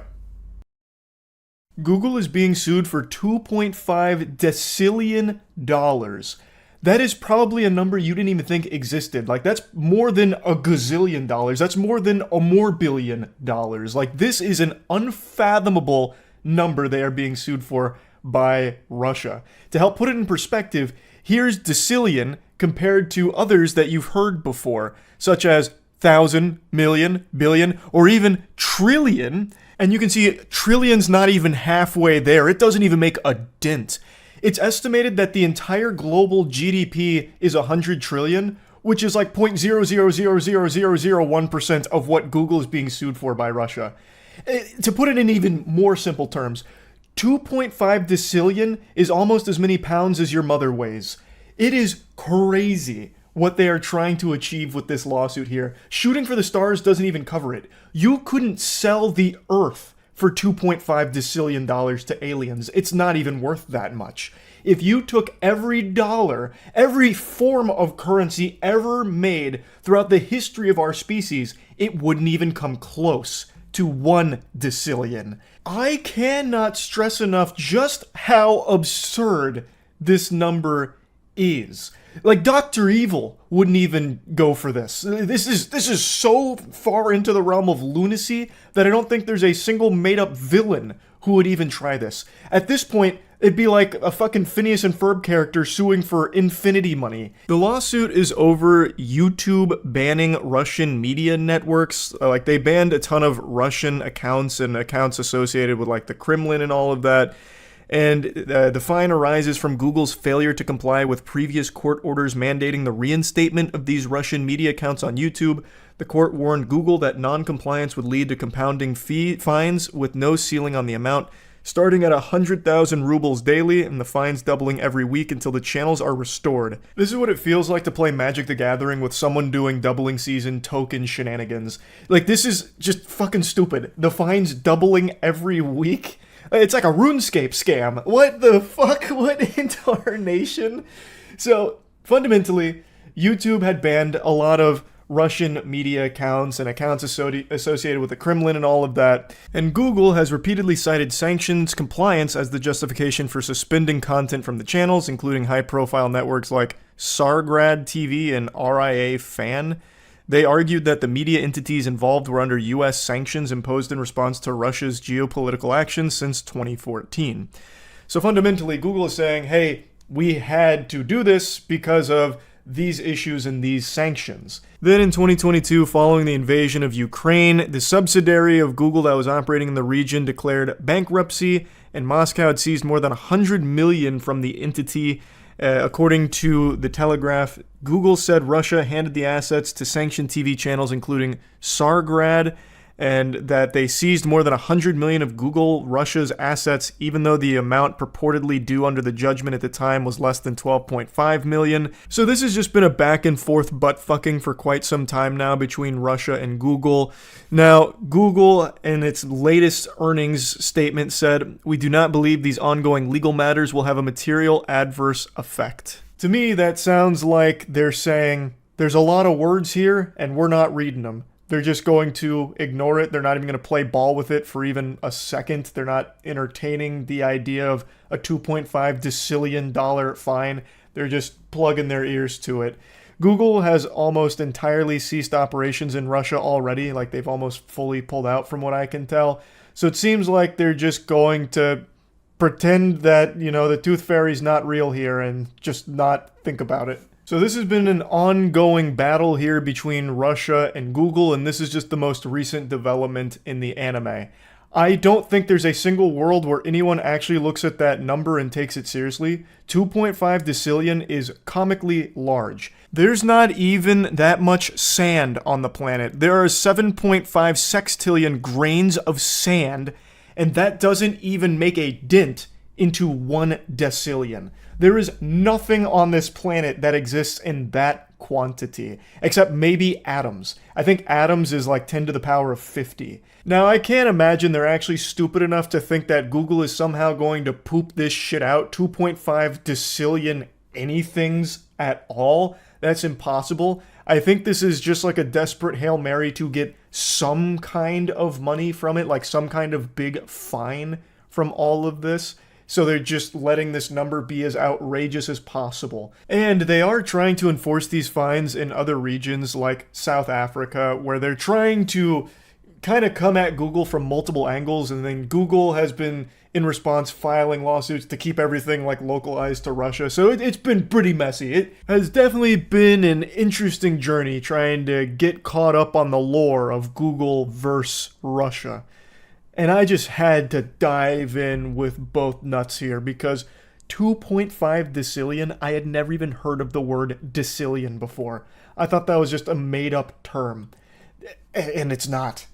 Google is being sued for $2.5 decillion. That is probably a number you didn't even think existed. Like, that's more than a gazillion dollars. That's more than a more billion dollars. Like, this is an unfathomable number they are being sued for by Russia. To help put it in perspective, here's Decillion compared to others that you've heard before, such as 1,000, million, billion, or even trillion. And you can see trillion's not even halfway there. It doesn't even make a dent. It's estimated that the entire global GDP is 100 trillion, which is like 0.0000001% of what Google is being sued for by Russia. To put it in even more simple terms, 2.5 decillion is almost as many pounds as your mother weighs. It is crazy what they are trying to achieve with this lawsuit here. Shooting for the stars doesn't even cover it. You couldn't sell the Earth for $2.5 decillion to aliens. It's not even worth that much. If you took every dollar, every form of currency ever made throughout the history of our species, it wouldn't even come close to 1 decillion. I cannot stress enough just how absurd this number is. Like, Dr. Evil wouldn't even go for this. This is so far into the realm of lunacy that I don't think there's a single made-up villain who would even try this. At this point, it'd be like a fucking Phineas and Ferb character suing for infinity money. The lawsuit is over YouTube banning Russian media networks. Like, they banned a ton of Russian accounts and accounts associated with, like, the Kremlin and all of that. And the fine arises from Google's failure to comply with previous court orders mandating the reinstatement of these Russian media accounts on YouTube. The court warned Google that non-compliance would lead to compounding fines with no ceiling on the amount, starting at 100,000 rubles daily, and the fines doubling every week until the channels are restored. This is what it feels like to play Magic the Gathering with someone doing doubling season token shenanigans. Like, this is just fucking stupid. The fines doubling every week? It's like a RuneScape scam. What the fuck? What incarnation? So, fundamentally, YouTube had banned a lot of Russian media accounts and accounts associated with the Kremlin and all of that. And Google has repeatedly cited sanctions compliance as the justification for suspending content from the channels, including high-profile networks like Sargrad TV and RIA Fan. They argued that the media entities involved were under U.S. sanctions imposed in response to Russia's geopolitical actions since 2014. So fundamentally, Google is saying, hey, we had to do this because of these issues and these sanctions. Then in 2022, following the invasion of Ukraine, the subsidiary of Google that was operating in the region declared bankruptcy, and Moscow had seized more than 100 million from the entity. According to The Telegraph, Google said Russia handed the assets to sanctioned TV channels including Sargrad, and that they seized more than 100 million of Google Russia's assets, even though the amount purportedly due under the judgment at the time was less than 12.5 million. So this has just been a back and forth butt fucking for quite some time now between Russia and Google. Now, Google in its latest earnings statement said, "We do not believe these ongoing legal matters will have a material adverse effect." To me, that sounds like they're saying, there's a lot of words here and we're not reading them. They're just going to ignore it. They're not even going to play ball with it for even a second. They're not entertaining the idea of a $2.5 decillion fine. They're just plugging their ears to it. Google has almost entirely ceased operations in Russia already. Like, they've almost fully pulled out from what I can tell. So it seems like they're just going to pretend that, you know, the tooth fairy's not real here and just not think about it. So this has been an ongoing battle here between Russia and Google, and this is just the most recent development in the anime. I don't think there's a single world where anyone actually looks at that number and takes it seriously. 2.5 decillion is comically large. There's not even that much sand on the planet. There are 7.5 sextillion grains of sand, and that doesn't even make a dent into 1 decillion. There is nothing on this planet that exists in that quantity, except maybe atoms. I think atoms is like 10 to the power of 50. Now, I can't imagine they're actually stupid enough to think that Google is somehow going to poop this shit out, 2.5 decillion anythings at all. That's impossible. I think this is just like a desperate Hail Mary to get some kind of money from it, like some kind of big fine from all of this. So they're just letting this number be as outrageous as possible. And they are trying to enforce these fines in other regions like South Africa, where they're trying to kind of come at Google from multiple angles, and then Google has been, in response, filing lawsuits to keep everything like localized to Russia. So it's been pretty messy. It has definitely been an interesting journey trying to get caught up on the lore of Google versus Russia. And I just had to dive in with both nuts here because 2.5 decillion, I had never even heard of the word decillion before. I thought that was just a made-up term. And it's not.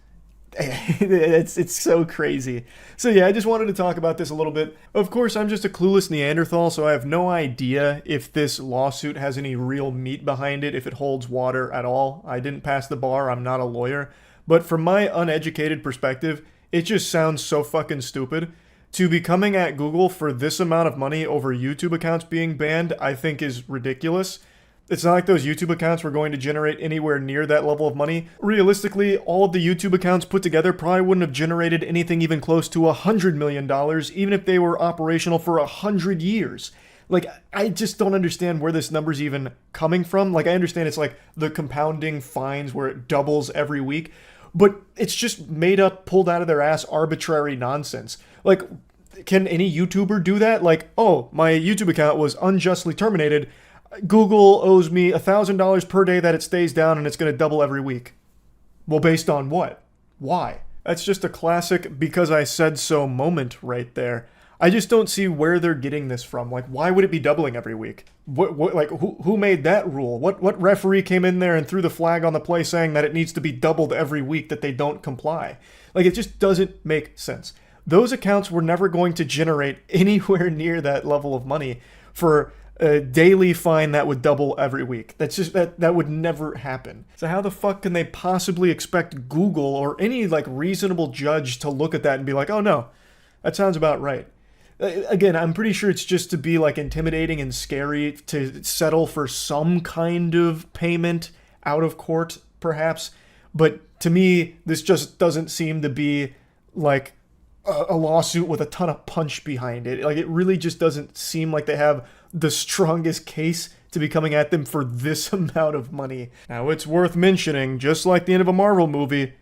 It's so crazy. So yeah, I just wanted to talk about this a little bit. Of course, I'm just a clueless Neanderthal, so I have no idea if this lawsuit has any real meat behind it, if it holds water at all. I didn't pass the bar, I'm not a lawyer. But from my uneducated perspective, it just sounds so fucking stupid. To be coming at Google for this amount of money over YouTube accounts being banned, I think is ridiculous. It's not like those YouTube accounts were going to generate anywhere near that level of money. Realistically, all of the YouTube accounts put together probably wouldn't have generated anything even close to $100 million, even if they were operational for 100 years. Like, I just don't understand where this number's even coming from. Like, I understand it's like the compounding fines where it doubles every week, but it's just made up, pulled out of their ass arbitrary nonsense. Like, can any YouTuber do that? Like, oh, my YouTube account was unjustly terminated. Google owes me $1,000 per day that it stays down, and it's going to double every week. Well, based on what? Why? That's just a classic because I said so moment right there. I just don't see where they're getting this from. Like, why would it be doubling every week? Who made that rule? What referee came in there and threw the flag on the play saying that it needs to be doubled every week that they don't comply? Like, it just doesn't make sense. Those accounts were never going to generate anywhere near that level of money for a daily fine that would double every week. That's just, that would never happen. So how the fuck can they possibly expect Google or any like reasonable judge to look at that and be like, oh no, that sounds about right? Again, I'm pretty sure it's just to be like intimidating and scary to settle for some kind of payment out of court, perhaps. But to me, this just doesn't seem to be like a lawsuit with a ton of punch behind it. Like, it really just doesn't seem like they have the strongest case to be coming at them for this amount of money. Now, it's worth mentioning, just like the end of a Marvel movie,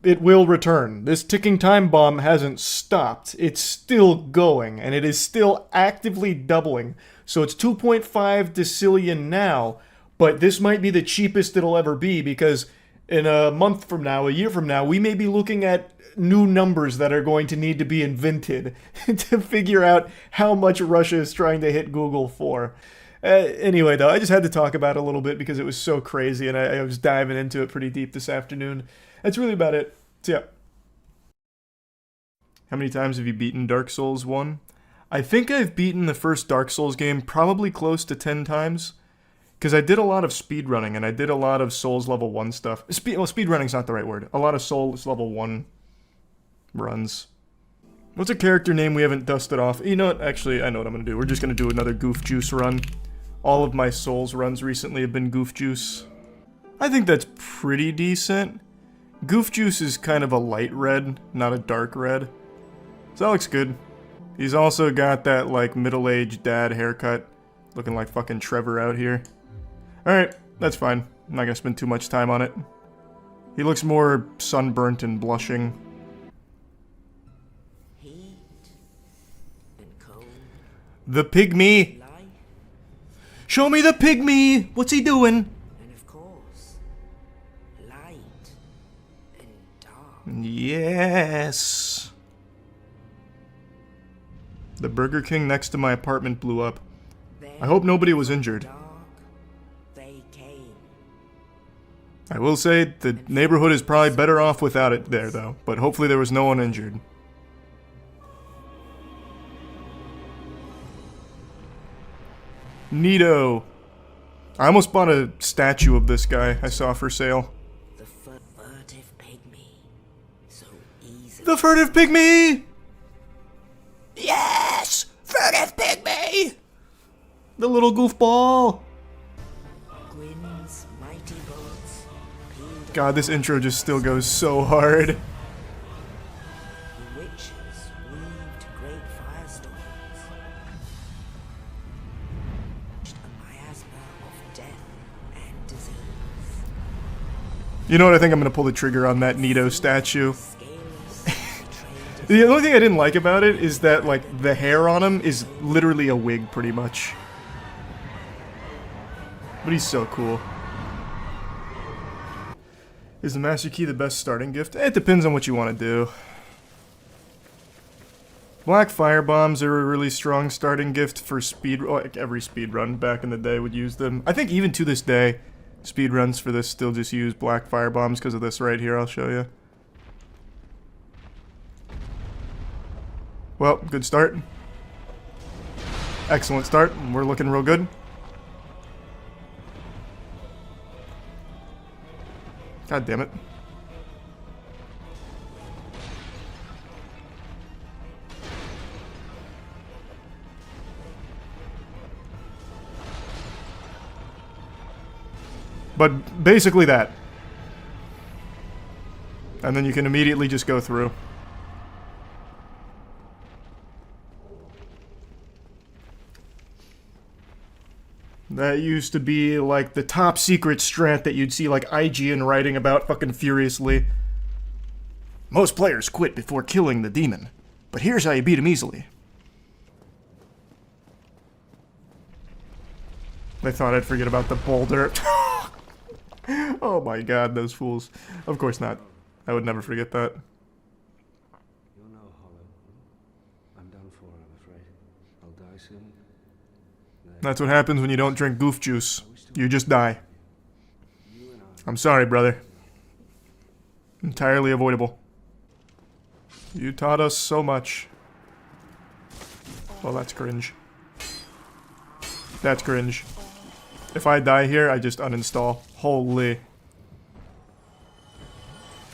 it will return. This ticking time bomb hasn't stopped. It's still going, and it is still actively doubling. So it's 2.5 decillion now, but this might be the cheapest it'll ever be because in a month from now, a year from now, we may be looking at new numbers that are going to need to be invented to figure out how much Russia is trying to hit Google for. Anyway, though, I just had to talk about it a little bit because it was so crazy, and I was diving into it pretty deep this afternoon. That's really about it. So, yeah. How many times have you beaten Dark Souls 1? I think I've beaten the first Dark Souls game probably close to 10 times. Because I did a lot of speedrunning, and I did a lot of Souls level 1 stuff. Speedrunning's not the right word. A lot of Souls level 1 runs. What's a character name we haven't dusted off? You know what? Actually, I know what I'm going to do. We're just going to do another Goof Juice run. All of my Souls runs recently have been Goof Juice. I think that's pretty decent. Goof Juice is kind of a light red, not a dark red. So that looks good. He's also got that, like, middle-aged dad haircut. Looking like fucking Trevor out here. Alright, that's fine. I'm not gonna spend too much time on it. He looks more sunburnt and blushing. The pygmy! Show me the pygmy! What's he doing? And of course, light and dark. Yes. The Burger King next to my apartment blew up. I hope nobody was injured. I will say the neighborhood is probably better off without it there, though. But hopefully there was no one injured. Neato. I almost bought a statue of this guy I saw for sale. The furtive pygmy. So easy. The furtive pygmy! Yes! Furtive pygmy! The little goofball! Gwyn's mighty bullets. God, this intro just still goes so hard. The witches weaved great firestorms. A miasma of death and disease. You know what? I think I'm gonna pull the trigger on that Neato statue. The only thing I didn't like about it is that, like, the hair on him is literally a wig, pretty much. But he's so cool. Is the Master Key the best starting gift? It depends on what you want to do. Black Fire Bombs are a really strong starting gift for speed. Like every speedrun back in the day would use them. I think even to this day, speedruns for this still just use Black Fire Bombs because of this right here. I'll show you. Well, good start. Excellent start. We're looking real good. God damn it. But basically that. And then you can immediately just go through. That used to be like the top secret strat that you'd see like IGN writing about fucking furiously. Most players quit before killing the demon, but here's how you beat him easily. They thought I'd forget about the boulder. Oh my god, those fools. Of course not. I would never forget that. You're no hollow. I'm done for, I'm afraid. I'll die soon. That's what happens when you don't drink goof juice. You just die. I'm sorry, brother. Entirely avoidable. You taught us so much. Well, that's cringe. That's cringe. If I die here, I just uninstall. Holy.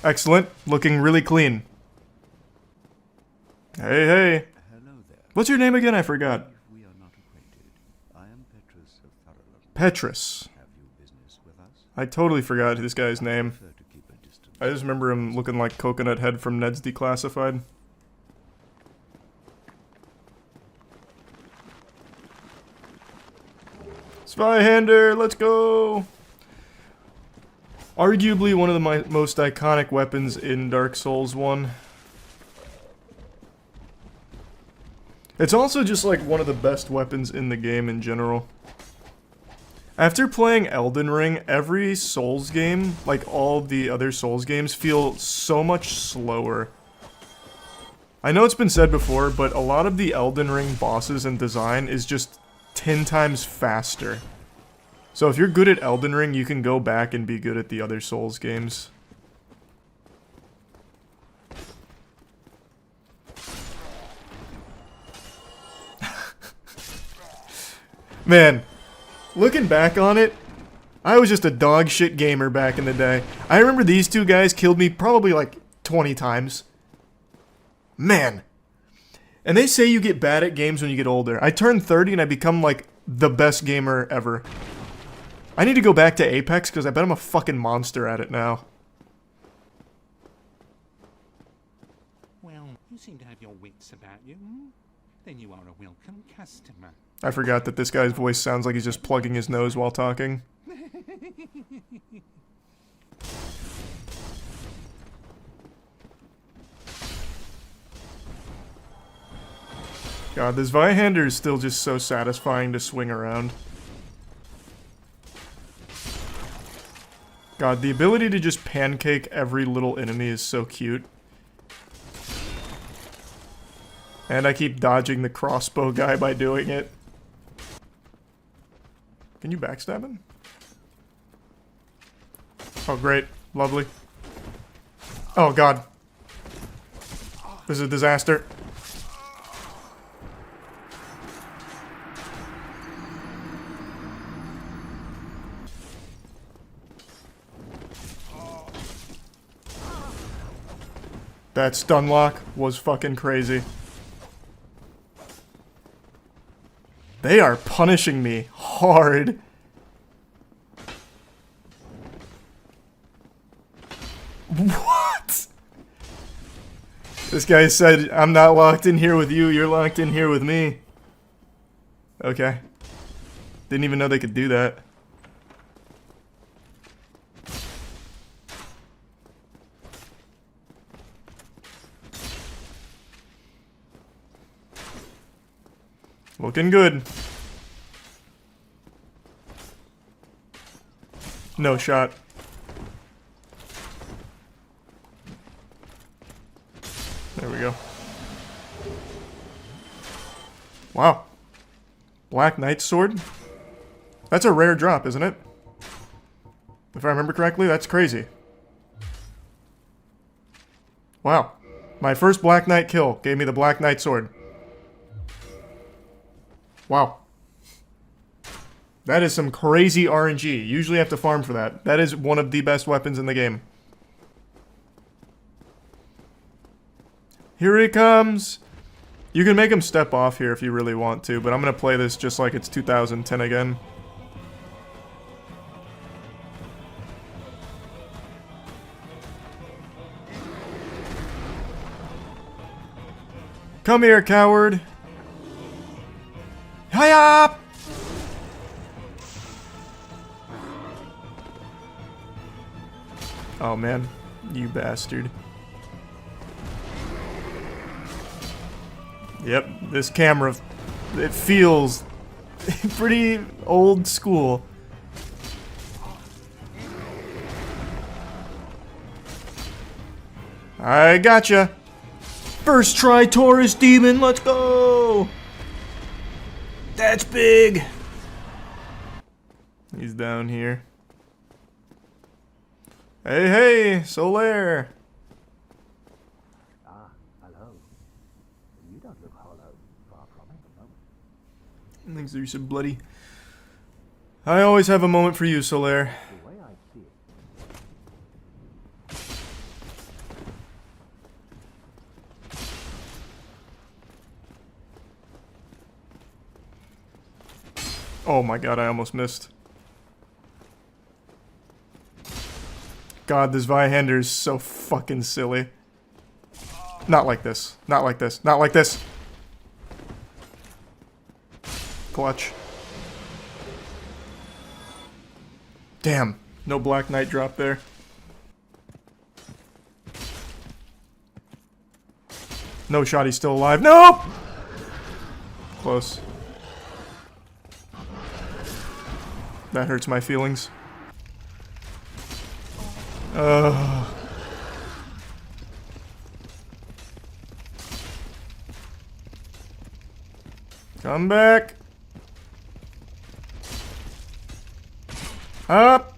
Excellent. Looking really clean. Hey, hey. What's your name again? I forgot. Petrus. I totally forgot this guy's name. I just remember him looking like Coconut Head from Ned's Declassified. Spyhander, let's go! Arguably one of the most iconic weapons in Dark Souls 1. It's also just like one of the best weapons in the game in general. After playing Elden Ring, every Souls game, like all the other Souls games, feel so much slower. I know it's been said before, but a lot of the Elden Ring bosses and design is just 10 times faster. So if you're good at Elden Ring, you can go back and be good at the other Souls games. Man. Looking back on it, I was just a dog shit gamer back in the day. I remember these two guys killed me probably like 20 times. Man. And they say you get bad at games when you get older. I turned 30 and I become like the best gamer ever. I need to go back to Apex because I bet I'm a fucking monster at it now. Well, you seem to have your wits about you. Then you are a welcome customer. I forgot that this guy's voice sounds like he's just plugging his nose while talking. God, this Vihander is still just so satisfying to swing around. God, the ability to just pancake every little enemy is so cute. And I keep dodging the crossbow guy by doing it. Can you backstab him? Oh, great. Lovely. Oh, God. This is a disaster. That stun lock was fucking crazy. They are punishing me hard. What? This guy said, I'm not locked in here with you, you're locked in here with me. Okay. Didn't even know they could do that. Looking good. No shot. There we go. Wow. Black Knight's sword? That's a rare drop, isn't it? If I remember correctly, that's crazy. Wow. My first Black Knight kill gave me the Black Knight sword. Wow. That is some crazy RNG. Usually have to farm for that. That is one of the best weapons in the game. Here he comes! You can make him step off here if you really want to, but I'm gonna play this just like it's 2010 again. Come here, coward! Hiya! Oh man, you bastard. Yep, this camera, it feels pretty old school. I gotcha. First try Taurus Demon, let's go! That's big! He's down here. Hey, hey, Solaire! Ah, hello. You don't look hollow. Far from it, no. Thanks, there's some bloody. I always have a moment for you, Solaire. The way I see it. Oh my god, I almost missed. God, this Vihander is so fucking silly. Not like this. Not like this. Not like this. Clutch. Damn. No Black Knight drop there. No shot, he's still alive. Nope! Close. That hurts my feelings. Come back. Up.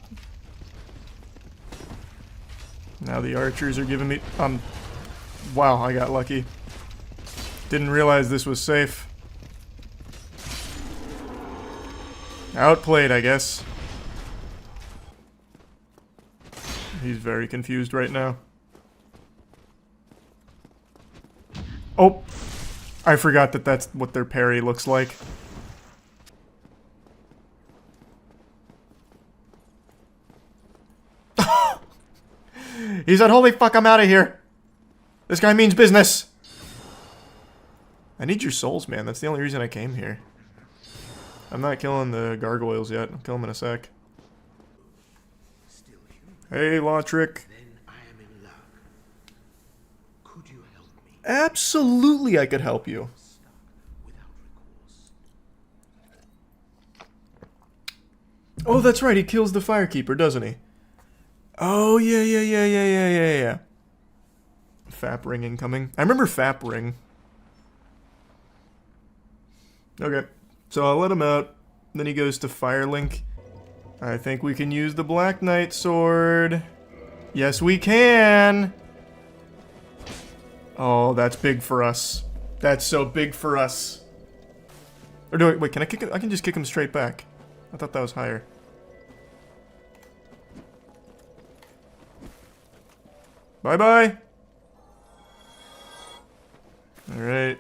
Now the archers are giving me... wow, I got lucky. Didn't realize this was safe. Outplayed, I guess. He's very confused right now. Oh! I forgot that that's what their parry looks like. He said, holy fuck, I'm out of here! This guy means business! I need your souls, man. That's the only reason I came here. I'm not killing the gargoyles yet. I'll kill them in a sec. Hey, Lautrec. Absolutely, I could help you. Oh, that's right. He kills the Firekeeper, doesn't he? Oh, yeah. Fap ring incoming. I remember Fap ring. Okay, so I'll let him out. Then he goes to Firelink. I think we can use the Black Knight sword. Yes, we can! Oh, that's big for us. That's so big for us. Or do I, wait, can I kick him? I can just kick him straight back. I thought that was higher. Bye-bye! Alright.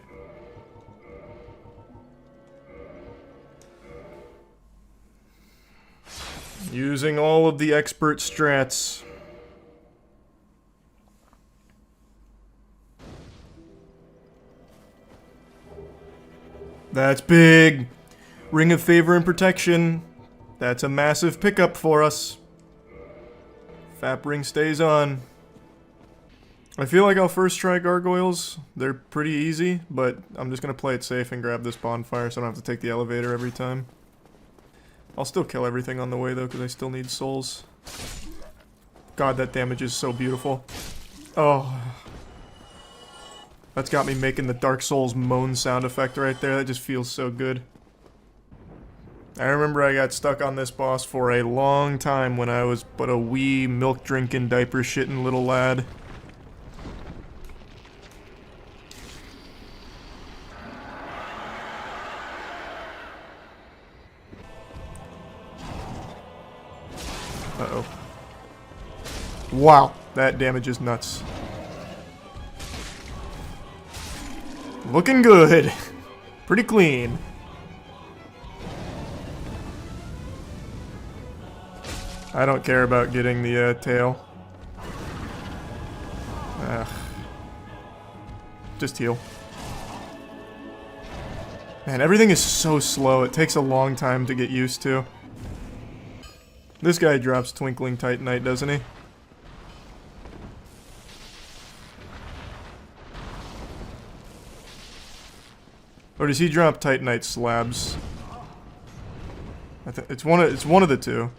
Using all of the expert strats. That's big. Ring of Favor and Protection. That's a massive pickup for us. Fap ring stays on. I feel like I'll first try gargoyles. They're pretty easy, but I'm just gonna play it safe and grab this bonfire so I don't have to take the elevator every time. I'll still kill everything on the way though, because I still need souls. God, that damage is so beautiful. Oh. That's got me making the Dark Souls moan sound effect right there. That just feels so good. I remember I got stuck on this boss for a long time when I was but a wee milk-drinking, diaper-shitting little lad. Uh-oh. Wow, that damage is nuts. Looking good. Pretty clean. I don't care about getting the tail. Ugh. Just heal. Man, everything is so slow. It takes a long time to get used to. This guy drops Twinkling Titanite, doesn't he? Or does he drop Titanite slabs? It's one of the two.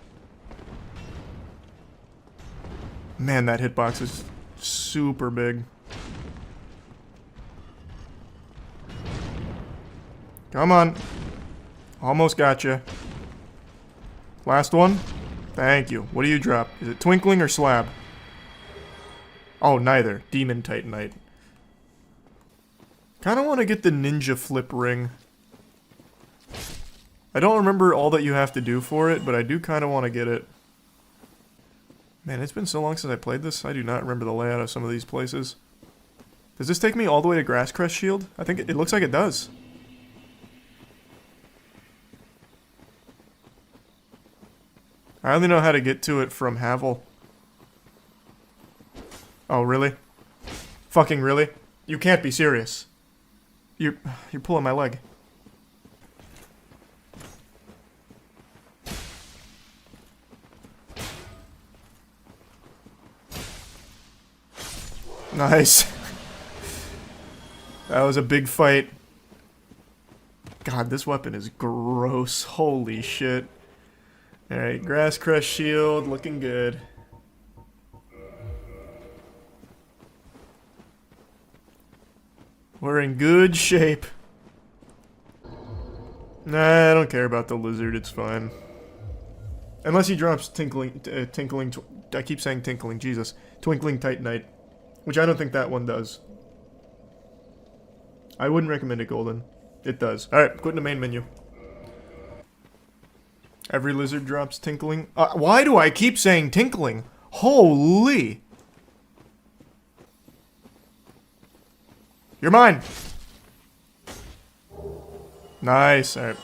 Man, that hitbox is super big. Come on. Almost got you. Last one. Thank you. What do you drop? Is it Twinkling or Slab? Oh, neither. Demon Titanite. Kinda want to get the Ninja Flip Ring. I don't remember all that you have to do for it, but I do kinda want to get it. Man, it's been so long since I played this, I do not remember the layout of some of these places. Does this take me all the way to Grasscrest Shield? I think it looks like it does. I only know how to get to it from Havel. Oh, really? Fucking really? You can't be serious. You're pulling my leg. Nice. That was a big fight. God, this weapon is gross. Holy shit. Alright, Grasscrest Shield, looking good. We're in good shape. Nah, I don't care about the lizard, it's fine. Unless he drops Tinkling, I keep saying Tinkling, Jesus. Twinkling Titanite. Which I don't think that one does. I wouldn't recommend it, Golden. It does. Alright, quit in the main menu. Every lizard drops Tinkling. Why do I keep saying Tinkling? Holy! You're mine! Nice, alright.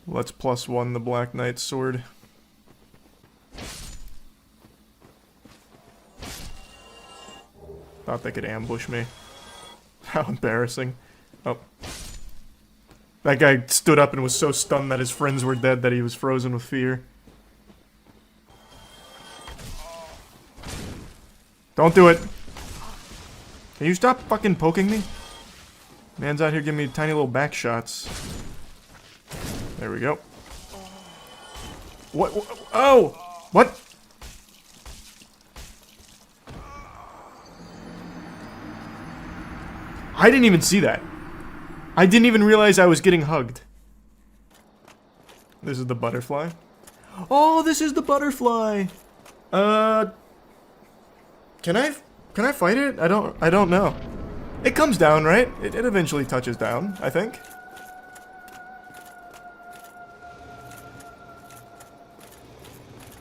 Let's +1 the Black Knight sword. Thought they could ambush me. How embarrassing. Oh. That guy stood up and was so stunned that his friends were dead that he was frozen with fear. Don't do it! Can you stop fucking poking me? Man's out here giving me tiny little back shots. There we go. What? Oh! What? I didn't even see that. I didn't even realize I was getting hugged. This is the butterfly. Oh, this is the butterfly. Can I fight it? I don't know. It comes down, right? It eventually touches down, I think.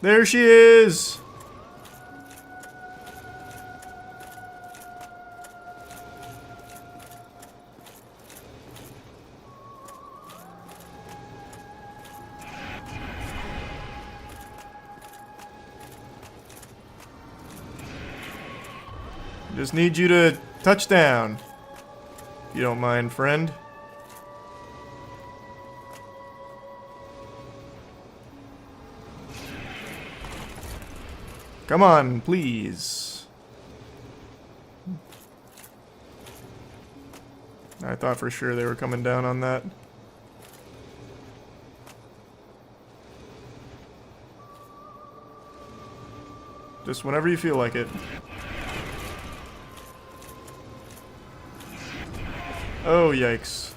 There she is. Just need you to touch down. If you don't mind, friend. Come on, please. I thought for sure they were coming down on that. Just whenever you feel like it. Oh, yikes.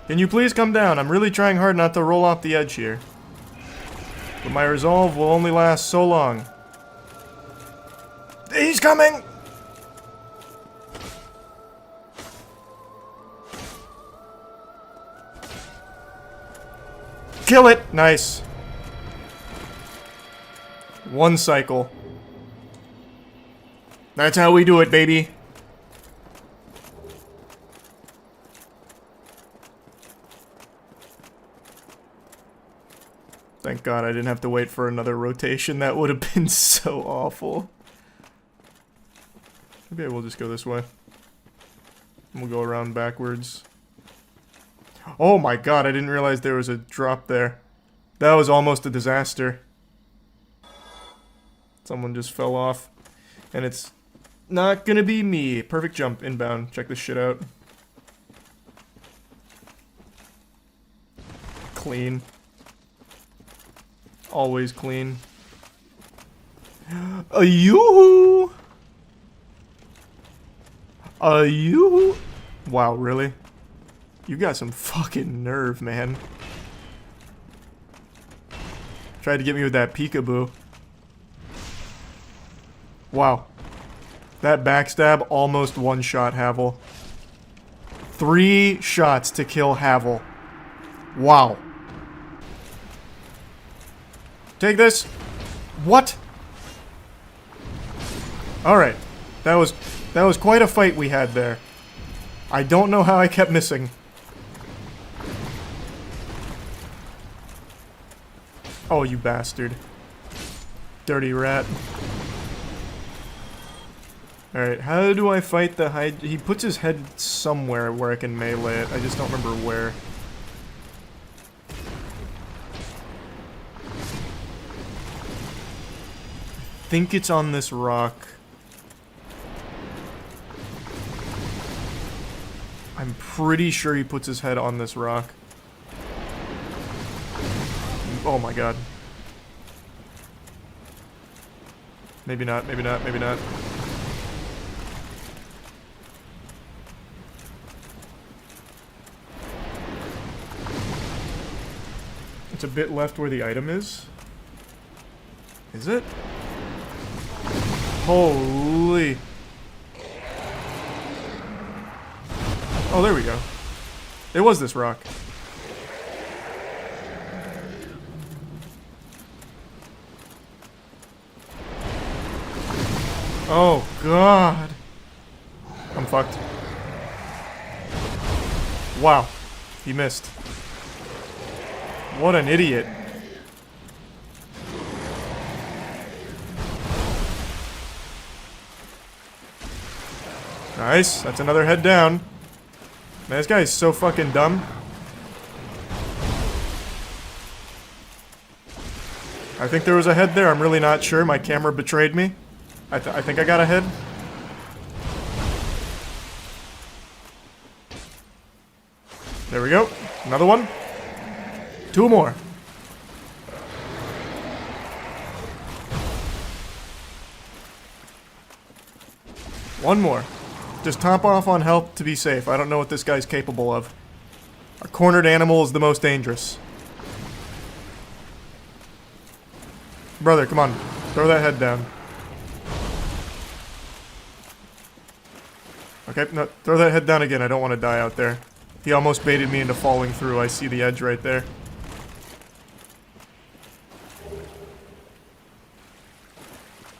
Can you please come down? I'm really trying hard not to roll off the edge here. But my resolve will only last so long. He's coming! Kill it! Nice. One cycle. That's how we do it, baby. Thank God I didn't have to wait for another rotation. That would have been so awful. Maybe I will just go this way. And we'll go around backwards. Oh my God, I didn't realize there was a drop there. That was almost a disaster. Someone just fell off. And it's not gonna be me. Perfect jump, inbound. Check this shit out. Clean. Always clean. A yoo-hoo! A yoo-hoo! Wow, really? You got some fucking nerve, man. Tried to get me with that peekaboo. Wow. That backstab almost one-shot Havel. 3 shots to kill Havel. Wow. Take this. What? Alright. That was quite a fight we had there. I don't know how I kept missing. Oh, you bastard. Dirty rat. Alright, how do I fight the hide? He puts his head somewhere where I can melee it. I just don't remember where. I think it's on this rock. I'm pretty sure he puts his head on this rock. Oh my God. Maybe not, maybe not, maybe not. It's a bit left where the item is. Is it? Holy. Oh, there we go. It was this rock. Oh, God. I'm fucked. Wow. He missed. What an idiot. Nice. That's another head down. Man, this guy is so fucking dumb. I think there was a head there. I'm really not sure. My camera betrayed me. I think I got a head. There we go. Another one. 2 more. One more. Just top off on health to be safe. I don't know what this guy's capable of. A cornered animal is the most dangerous. Brother, come on. Throw that head down. Okay, no, throw that head down again. I don't want to die out there. He almost baited me into falling through. I see the edge right there.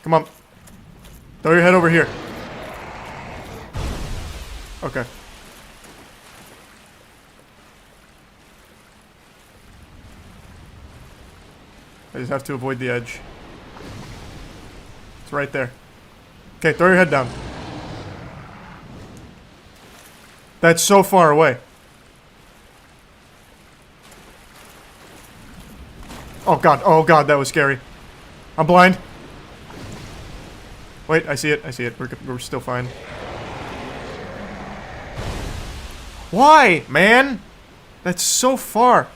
Come on. Throw your head over here. Okay. I just have to avoid the edge. It's right there. Okay, throw your head down. That's so far away. Oh god, that was scary. I'm blind. Wait, I see it, we're still fine. Why, man? That's so far.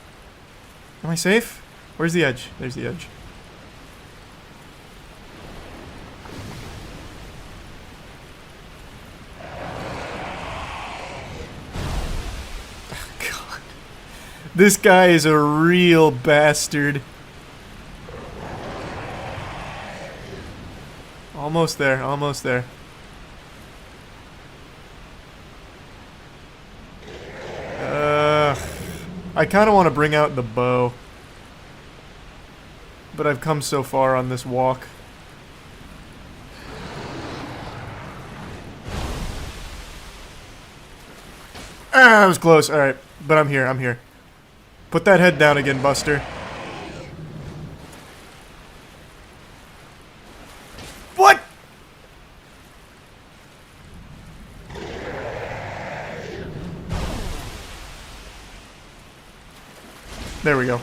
Am I safe? Where's the edge? There's the edge. God. This guy is a real bastard. Almost there, almost there. I kind of want to bring out the bow. But I've come so far on this walk. Ah, that was close. Alright, but I'm here, I'm here. Put that head down again, Buster. What? There we go.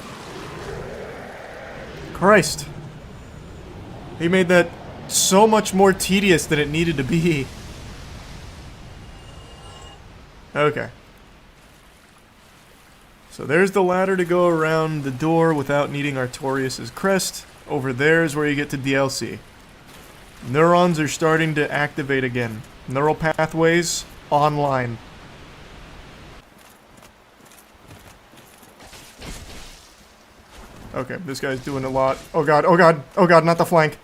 Christ. He made that so much more tedious than it needed to be. Okay. So there's the ladder to go around the door without needing Artorias' crest. Over there is where you get to DLC. Neurons are starting to activate again. Neural pathways online. Okay, this guy's doing a lot. Oh god, oh god, oh god, not the flank.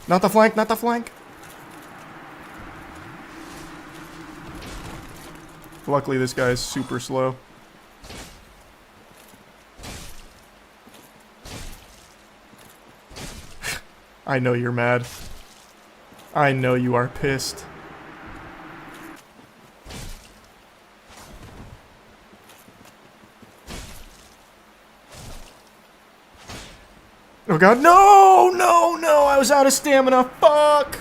Not the flank, not the flank. Luckily this guy's super slow. I know you're mad. I know you are pissed. Oh god, no, no, no, I was out of stamina, fuck!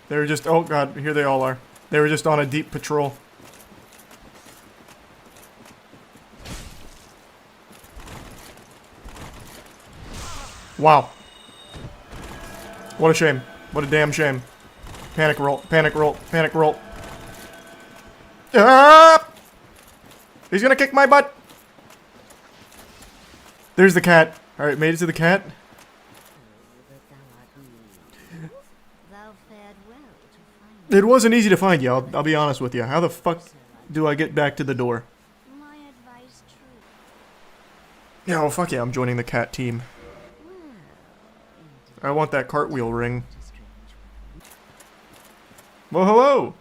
They were just, oh god, here they all are. They were just on a deep patrol. Wow. What a shame. What a damn shame. Panic roll, panic roll, panic roll. Ah! He's gonna kick my butt! There's the cat. Alright, made it to the cat. It wasn't easy to find you, I'll be honest with you. How the fuck do I get back to the door? Yeah, well, fuck yeah, I'm joining the cat team. I want that cartwheel ring. Well, hello!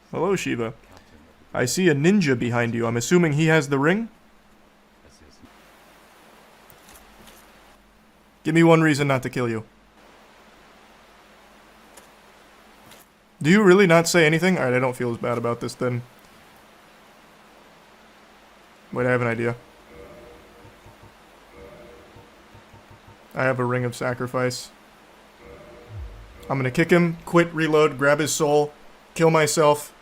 Hello, Shiva. I see a ninja behind you. I'm assuming he has the ring? Give me one reason not to kill you. Do you really not say anything? Alright, I don't feel as bad about this then. Wait, I have an idea. I have a ring of sacrifice. I'm gonna kick him, quit, reload, grab his soul, kill myself,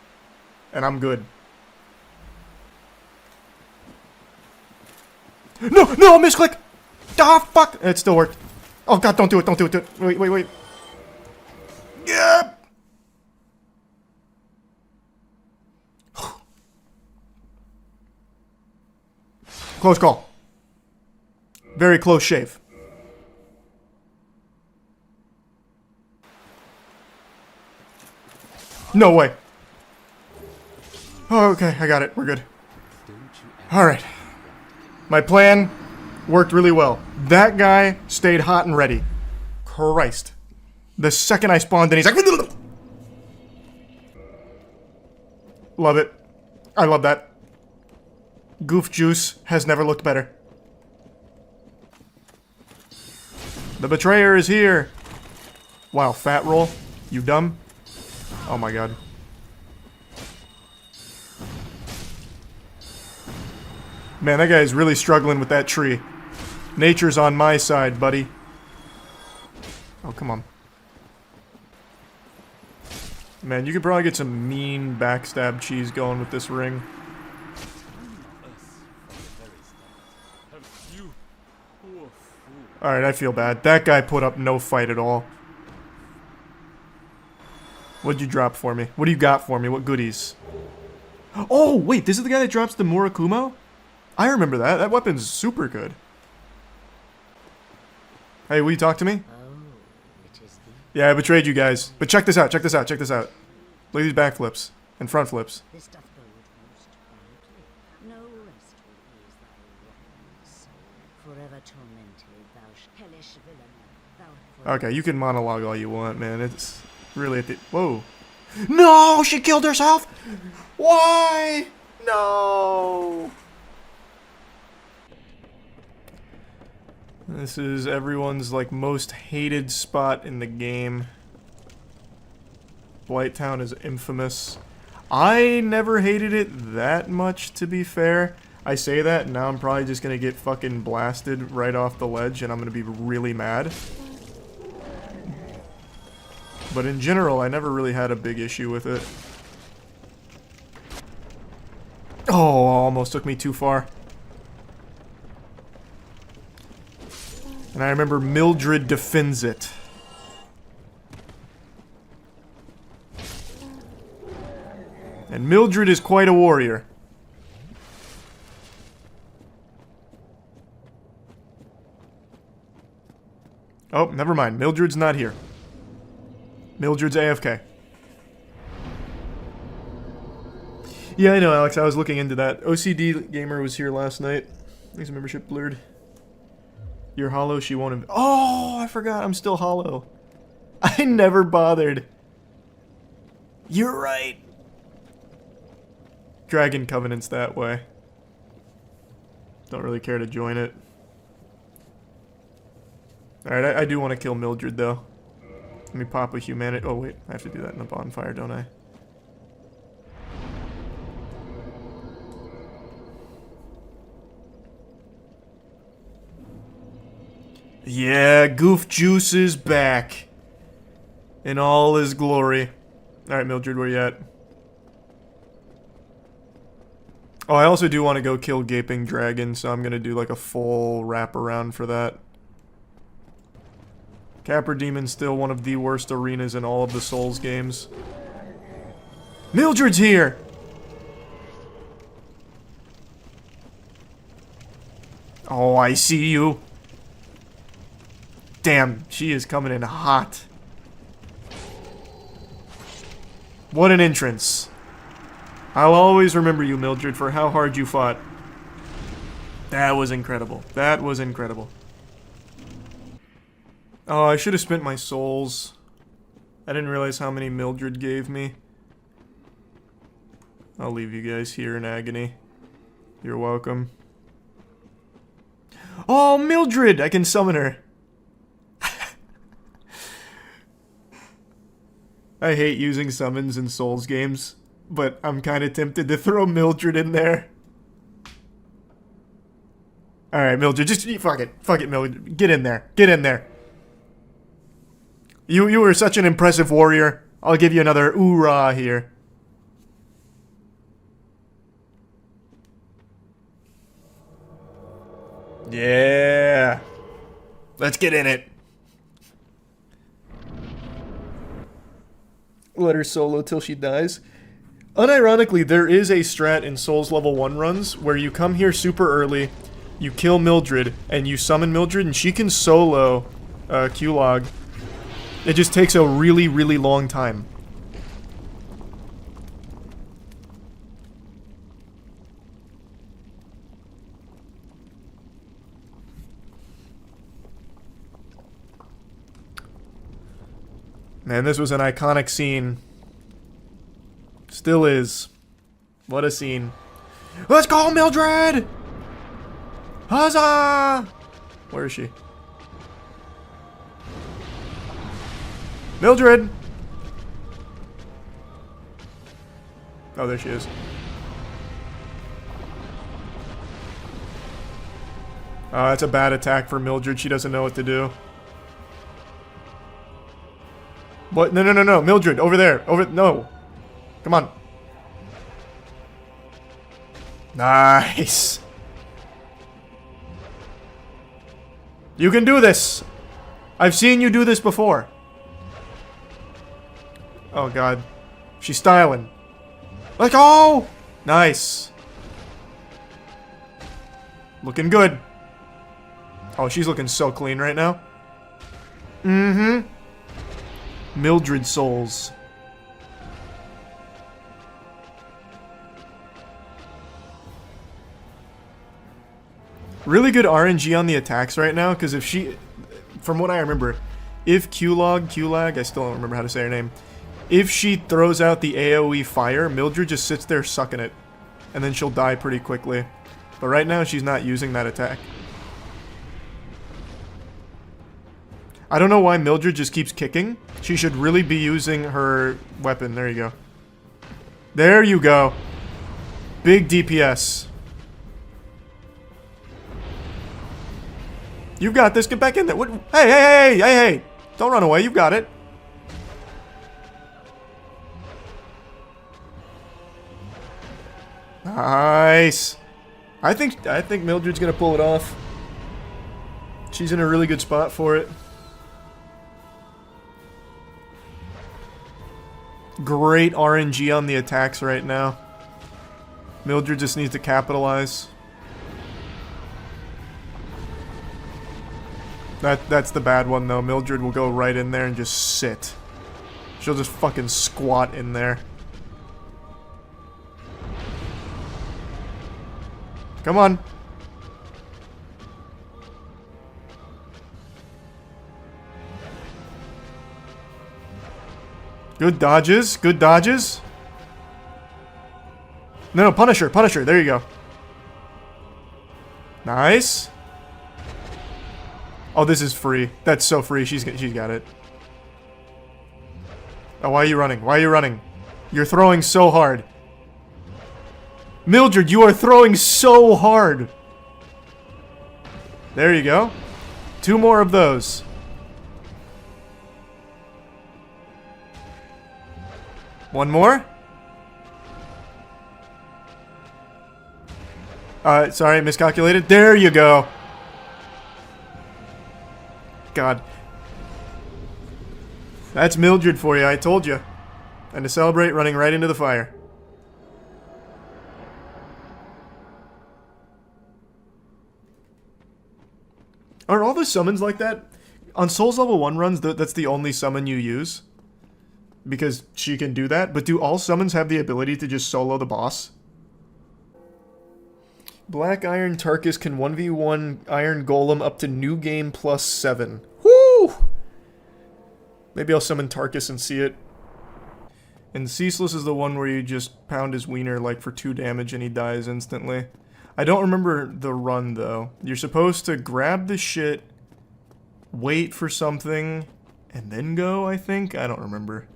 and I'm good. No! No! Misclick! Ah, fuck! It still worked. Oh god, don't do it, don't do it, Wait, wait, wait. Yeah! Close call. Very close shave. No way. Oh, okay, I got it. We're good. Alright. My plan worked really well. That guy stayed hot and ready. Christ. The second I spawned in, he's like... Love it. I love that. Goof Juice has never looked better. The betrayer is here. Wow, fat roll. You dumb. Oh my god. Man, that guy is really struggling with that tree. Nature's on my side, buddy. Oh, come on. Man, you could probably get some mean backstab cheese going with this ring. Alright, I feel bad. That guy put up no fight at all. What'd you drop for me? What do you got for me? What goodies? Oh, wait, this is the guy that drops the Murakumo? I remember that. That weapon's super good. Hey, will you talk to me? Yeah, I betrayed you guys. But check this out, check this out, check this out. Look at these backflips and front flips. Okay, you can monologue all you want, man. It's really at the... Whoa. No! She killed herself! Why? No! This is everyone's, like, most hated spot in the game. Blighttown is infamous. I never hated it that much, to be fair. I say that, and now I'm probably just gonna get fucking blasted right off the ledge, and I'm gonna be really mad. But in general, I never really had a big issue with it. Oh, almost took me too far. And I remember Mildred defends it. And Mildred is quite a warrior. Oh, never mind. Mildred's not here. Mildred's AFK. Yeah, I know, Alex. I was looking into that. OCD Gamer was here last night. His membership blurred. You're hollow, she won't... Oh, I forgot. I'm still hollow. I never bothered. You're right. Dragon Covenant's that way. Don't really care to join it. Alright, I do want to kill Mildred, though. Let me pop a humanity... Oh, wait. I have to do that in a bonfire, don't I? Yeah, Goof Juice is back. In all his glory. Alright, Mildred, where you at? Oh, I also do want to go kill Gaping Dragon, so I'm gonna do like a full wraparound for that. Capra Demon's still one of the worst arenas in all of the Souls games. Mildred's here! Oh, I see you. Damn, she is coming in hot. What an entrance. I'll always remember you, Mildred, for how hard you fought. That was incredible. That was incredible. Oh, I should have spent my souls. I didn't realize how many Mildred gave me. I'll leave you guys here in agony. You're welcome. Oh, Mildred! I can summon her. I hate using summons in Souls games, but I'm kind of tempted to throw Mildred in there. Alright, Mildred, just fuck it. Fuck it, Mildred. Get in there. Get in there. You were such an impressive warrior. I'll give you another oorah here. Yeah. Let's get in it. Let her solo till she dies. Unironically, there is a strat in Souls level 1 runs where you come here super early, you kill Mildred, and you summon Mildred, and she can solo Q-Log. It just takes a really, really long time. Man, this was an iconic scene. Still is. What a scene. Let's go, Mildred! Huzzah! Where is she? Mildred! Oh, there she is. Oh, that's a bad attack for Mildred. She doesn't know what to do. What? No, no, no, no. Mildred, over there. Over. No. Come on. Nice. You can do this. I've seen you do this before. Oh, God. She's styling. Let's go! Nice. Looking good. Oh, she's looking so clean right now. Mm-hmm. Mildred souls. Really good RNG on the attacks right now, because if she... From what I remember, if Q-Lag, I still don't remember how to say her name. If she throws out the AoE fire, Mildred just sits there sucking it. And then she'll die pretty quickly. But right now, she's not using that attack. I don't know why Mildred just keeps kicking. She should really be using her weapon. There you go. There you go. Big DPS. You've got this. Get back in there. What? Hey, hey, hey, hey, hey. Don't run away. You've got it. Nice. I think Mildred's gonna pull it off. She's in a really good spot for it. Great RNG on the attacks right now. Mildred just needs to capitalize. That's the bad one though. Mildred will go right in there and just sit. She'll just fucking squat in there. Come on. Good dodges. Good dodges. No, no, punish her. Punish her. There you go. Nice. Oh, this is free. That's so free. She's got it. Oh, why are you running? Why are you running? You're throwing so hard. Mildred, you are throwing so hard. There you go. 2 more of those. One more. Sorry, miscalculated. There you go. God. That's Mildred for you, I told you. And to celebrate, running right into the fire. Are all the summons like that? On Souls Level 1 runs, that's the only summon you use. Because she can do that. But do all summons have the ability to just solo the boss? Black Iron Tarkus can 1v1 Iron Golem up to new game plus 7. Woo! Maybe I'll summon Tarkus and see it. And Ceaseless is the one where you just pound his wiener like for 2 damage and he dies instantly. I don't remember the run though. You're supposed to grab the shit, wait for something, and then go, I think? I don't remember.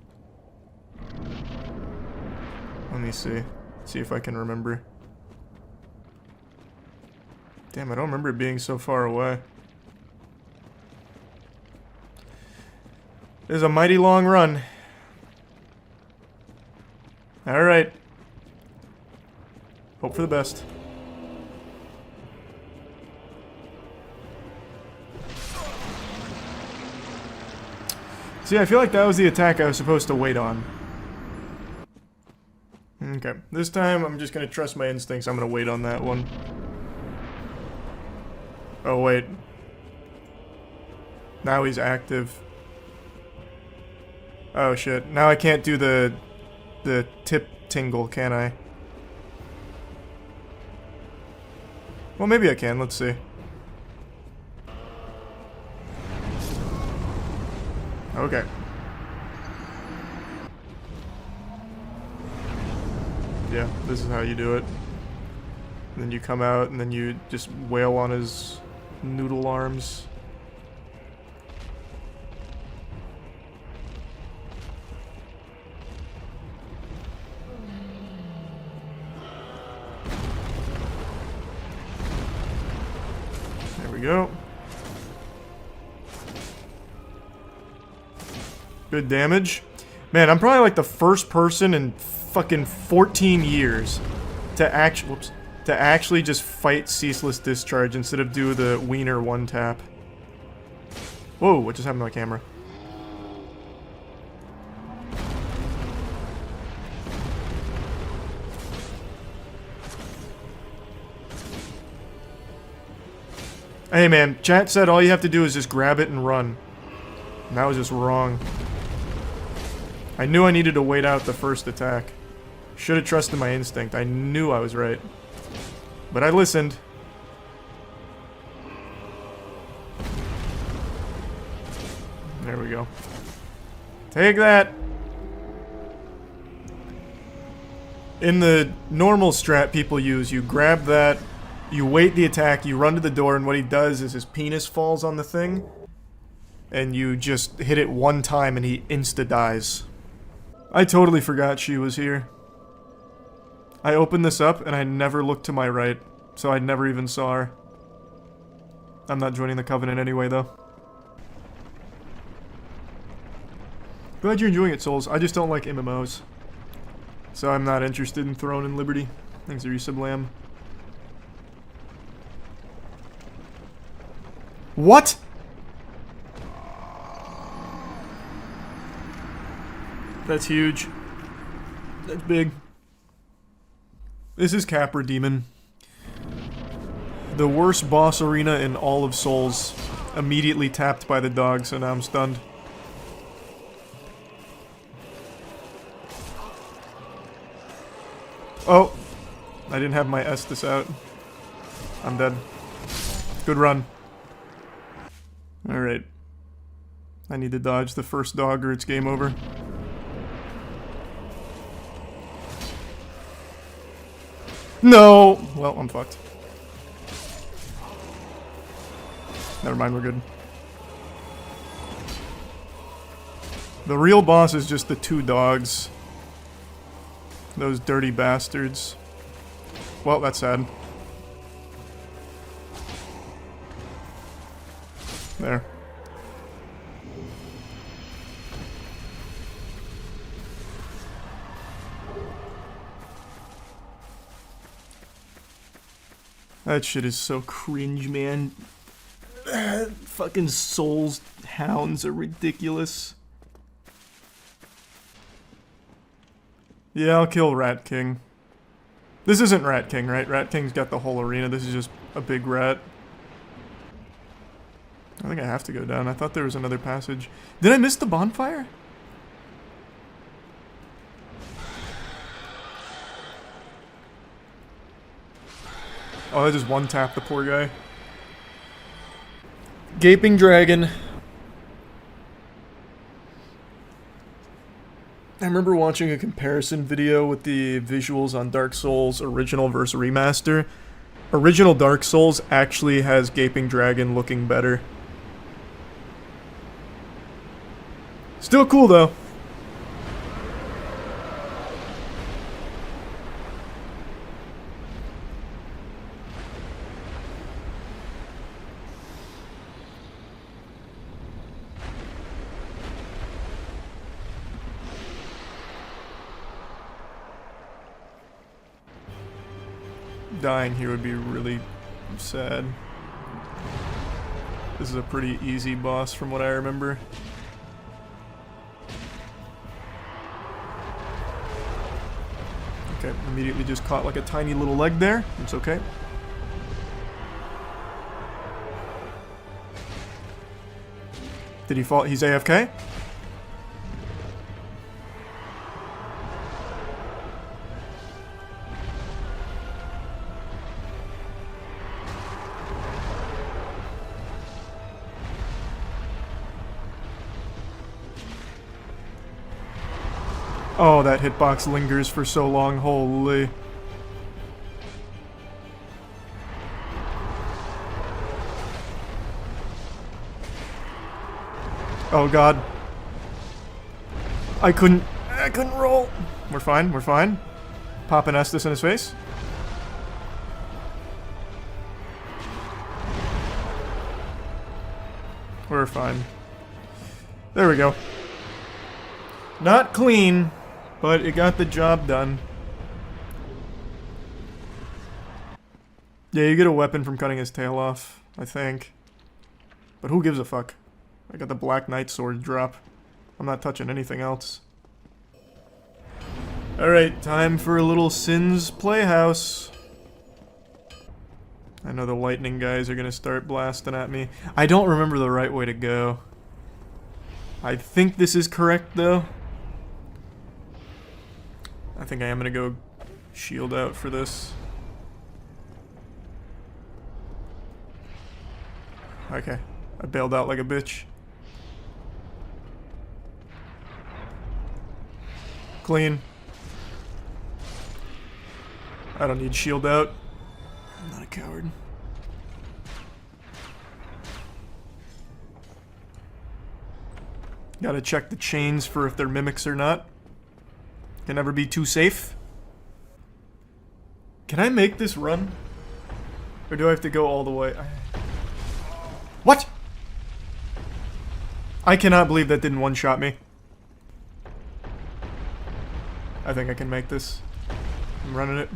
Let me see. See if I can remember. Damn, I don't remember it being so far away. It was a mighty long run. Alright. Hope for the best. See, I feel like that was the attack I was supposed to wait on. Okay, this time I'm just gonna trust my instincts. I'm gonna wait on that one. Oh, wait. Now he's active. Oh, shit. Now I can't do the tip tingle, can I? Well, maybe I can. Let's see. Okay. Yeah, this is how you do it. And then you come out and then you just wail on his noodle arms. There we go. Good damage. Man, I'm probably like the first person in fucking 14 years to actually just fight Ceaseless Discharge instead of do the Wiener one tap. Whoa, what just happened to my camera? Hey man, chat said all you have to do is just grab it and run. And that was just wrong. I knew I needed to wait out the first attack. Should have trusted my instinct. I knew I was right. But I listened. There we go. Take that! In the normal strat people use, you grab that, you wait the attack, you run to the door, and what he does is his penis falls on the thing, and you just hit it one time and he insta-dies. I totally forgot she was here. I opened this up and I never looked to my right, so I never even saw her. I'm not joining the Covenant anyway, though. Glad you're enjoying it, Souls. I just don't like MMOs. So I'm not interested in Throne and Liberty. Thanks, Resub Lamb. What?! That's huge. That's big. This is Capra Demon. The worst boss arena in all of Souls. Immediately tapped by the dog, so now I'm stunned. Oh! I didn't have my Estus out. I'm dead. Good run. Alright. I need to dodge the first dog or it's game over. No! Well, I'm fucked. Never mind, we're good. The real boss is just the two dogs. Those dirty bastards. Well, that's sad. There. That shit is so cringe, man. Fucking Souls hounds are ridiculous. Yeah, I'll kill Rat King. This isn't Rat King, right? Rat King's got the whole arena. This is just a big rat. I think I have to go down. I thought there was another passage. Did I miss the bonfire? Oh, I just one-tapped the poor guy. Gaping Dragon. I remember watching a comparison video with the visuals on Dark Souls original versus remaster. Original Dark Souls actually has Gaping Dragon looking better. Still cool though. Dying here would be really sad. This is a pretty easy boss from what I remember. Okay, immediately just caught like a tiny little leg there. It's okay. Did he fall? He's AFK? Oh, that hitbox lingers for so long, holy. Oh god. I couldn't roll. We're fine, we're fine. Pop an Estus in his face. We're fine. There we go. Not clean, but it got the job done. Yeah, you get a weapon from cutting his tail off, I think. But who gives a fuck? I got the Black Knight sword drop. I'm not touching anything else. Alright, time for a little Sins Playhouse. I know the lightning guys are gonna start blasting at me. I don't remember the right way to go. I think this is correct, though. I think I am gonna go shield out for this. Okay, I bailed out like a bitch. Clean. I don't need shield out. I'm not a coward. Gotta check the chains for if they're mimics or not. Can never be too safe. Can I make this run? Or do I have to go all the way? What? I cannot believe that didn't one-shot me. I think I can make this. I'm running it.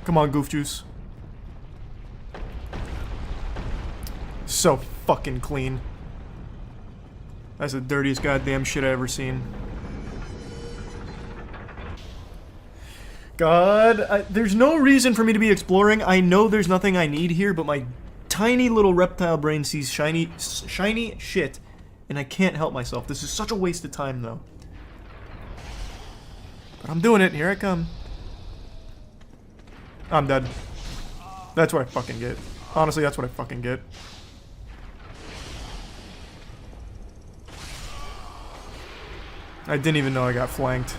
Come on, Goof Juice. So fucking clean. That's the dirtiest goddamn shit I ever seen. God, there's no reason for me to be exploring. I know there's nothing I need here, but my tiny little reptile brain sees shiny shit, and I can't help myself. This is such a waste of time, though. But I'm doing it. Here I come. I'm dead. That's what I fucking get. Honestly, that's what I fucking get. I didn't even know I got flanked.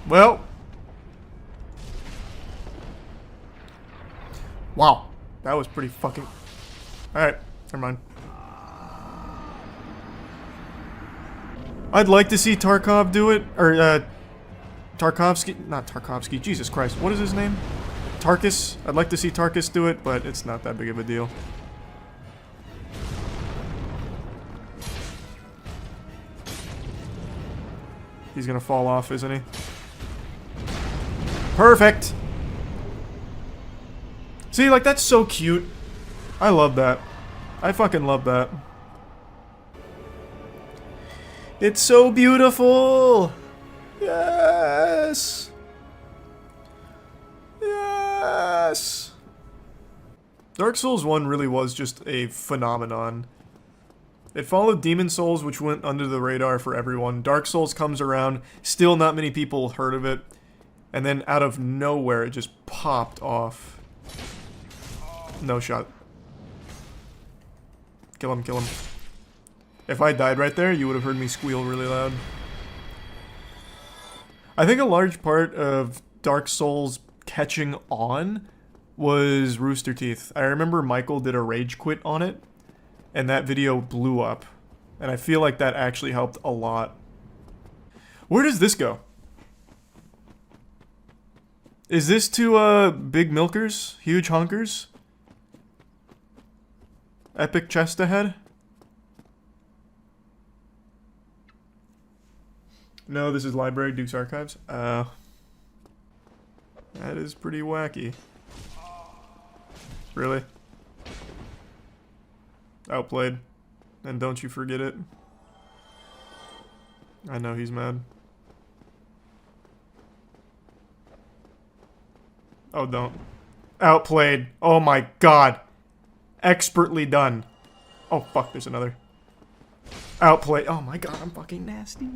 Well. Wow. That was pretty fucking... Alright, never mind. I'd like to see Tarkov do it, or, Tarkovsky, not Tarkovsky, Jesus Christ, what is his name? Tarkus? I'd like to see Tarkus do it, but it's not that big of a deal. He's gonna fall off, isn't he? Perfect! See, like, that's so cute. I love that. I fucking love that. It's so beautiful! Yes! Yes! Dark Souls 1 really was just a phenomenon. It followed Demon Souls, which went under the radar for everyone. Dark Souls comes around, still not many people heard of it. And then out of nowhere, it just popped off. No shot. Kill him, kill him. If I died right there, you would have heard me squeal really loud. I think a large part of Dark Souls catching on was Rooster Teeth. I remember Michael did a rage quit on it, and that video blew up. And I feel like that actually helped a lot. Where does this go? Is this to, big milkers? Huge honkers? Epic chest ahead? No, this is Library, Duke's Archives. That is pretty wacky. Really? Outplayed. And don't you forget it. I know he's mad. Oh, don't. Outplayed. Oh my god. Expertly done. Oh, fuck, there's another. Outplayed. Oh my god, I'm fucking nasty.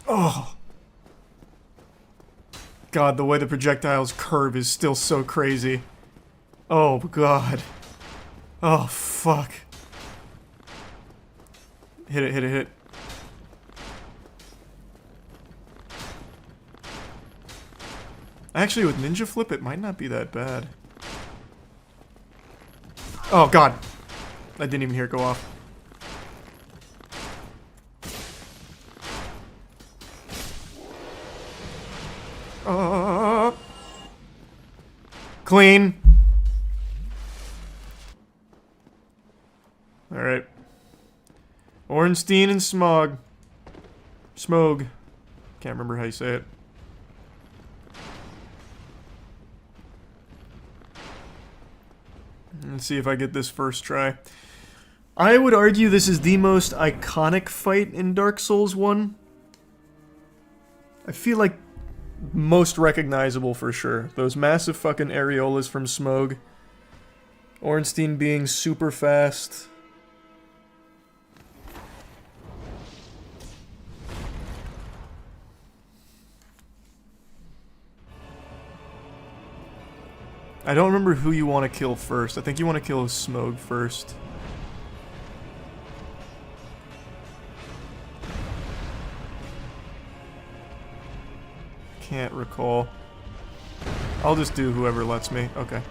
Oh. God, the way the projectiles curve is still so crazy. Oh, God. Oh, fuck. Hit it, hit it, hit it. Actually, with Ninja Flip, it might not be that bad. Oh, God. I didn't even hear it go off. Clean. Alright. Ornstein and Smog. Smog. Can't remember how you say it. Let's see if I get this first try. I would argue this is the most iconic fight in Dark Souls 1. I feel like most recognizable for sure. Those massive fucking areolas from Smog. Ornstein being super fast. I don't remember who you want to kill first. I think you want to kill Smog first. Can't recall. I'll just do whoever lets me. Okay.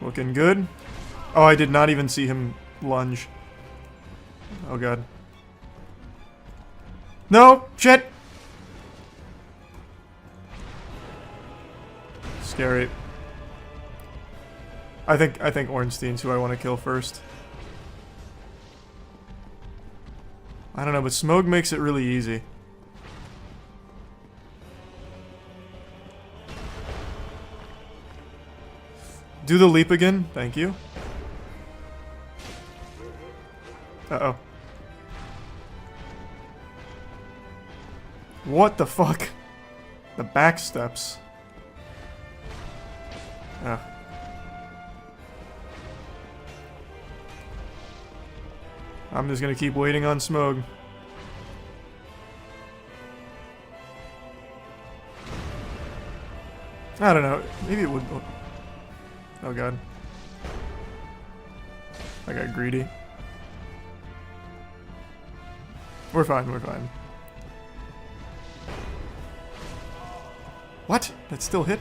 Looking good. Oh, I did not even see him lunge. Oh, God. No! Shit! Scary. I think Ornstein's who I want to kill first. I don't know, but Smog makes it really easy. Do the leap again. Thank you. Uh-oh. What the fuck? The back steps. Ah. I'm just gonna keep waiting on Smog. I don't know. Maybe it would... Oh, God. I got greedy. We're fine, we're fine. What? That still hit?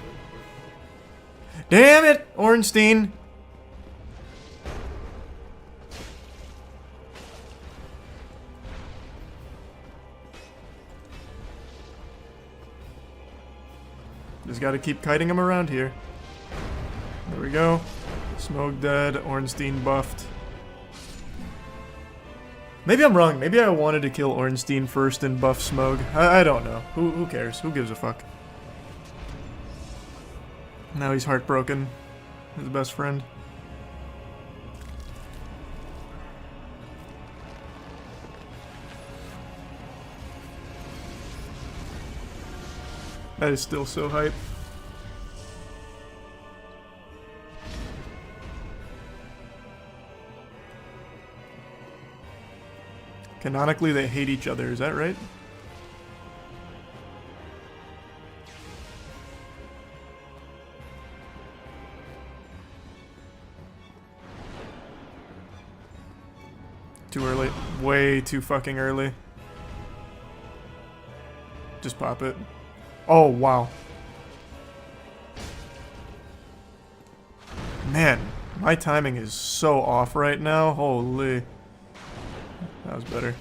Damn it, Ornstein! Just gotta keep kiting him around here. There we go. Smog dead, Ornstein buffed. Maybe I'm wrong. Maybe I wanted to kill Ornstein first and buff Smog. I don't know. Who cares? Who gives a fuck? Now he's heartbroken. His best friend. That is still so hype. Canonically, they hate each other, is that right? Too early. Way too fucking early. Just pop it. Oh, wow. Man, my timing is so off right now. Holy. That was better.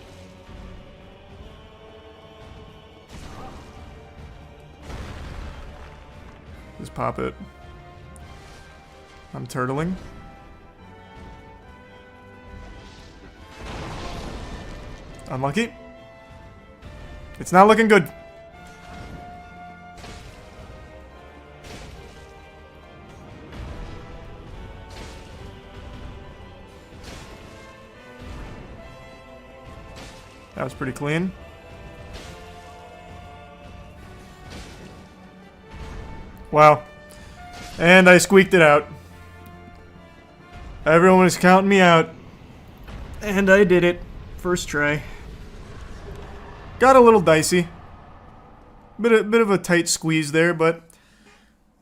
Just pop it. I'm turtling. Unlucky. It's not looking good. That was pretty clean. Wow. And I squeaked it out. Everyone was counting me out. And I did it. First try. Got a little dicey. Bit of a tight squeeze there, but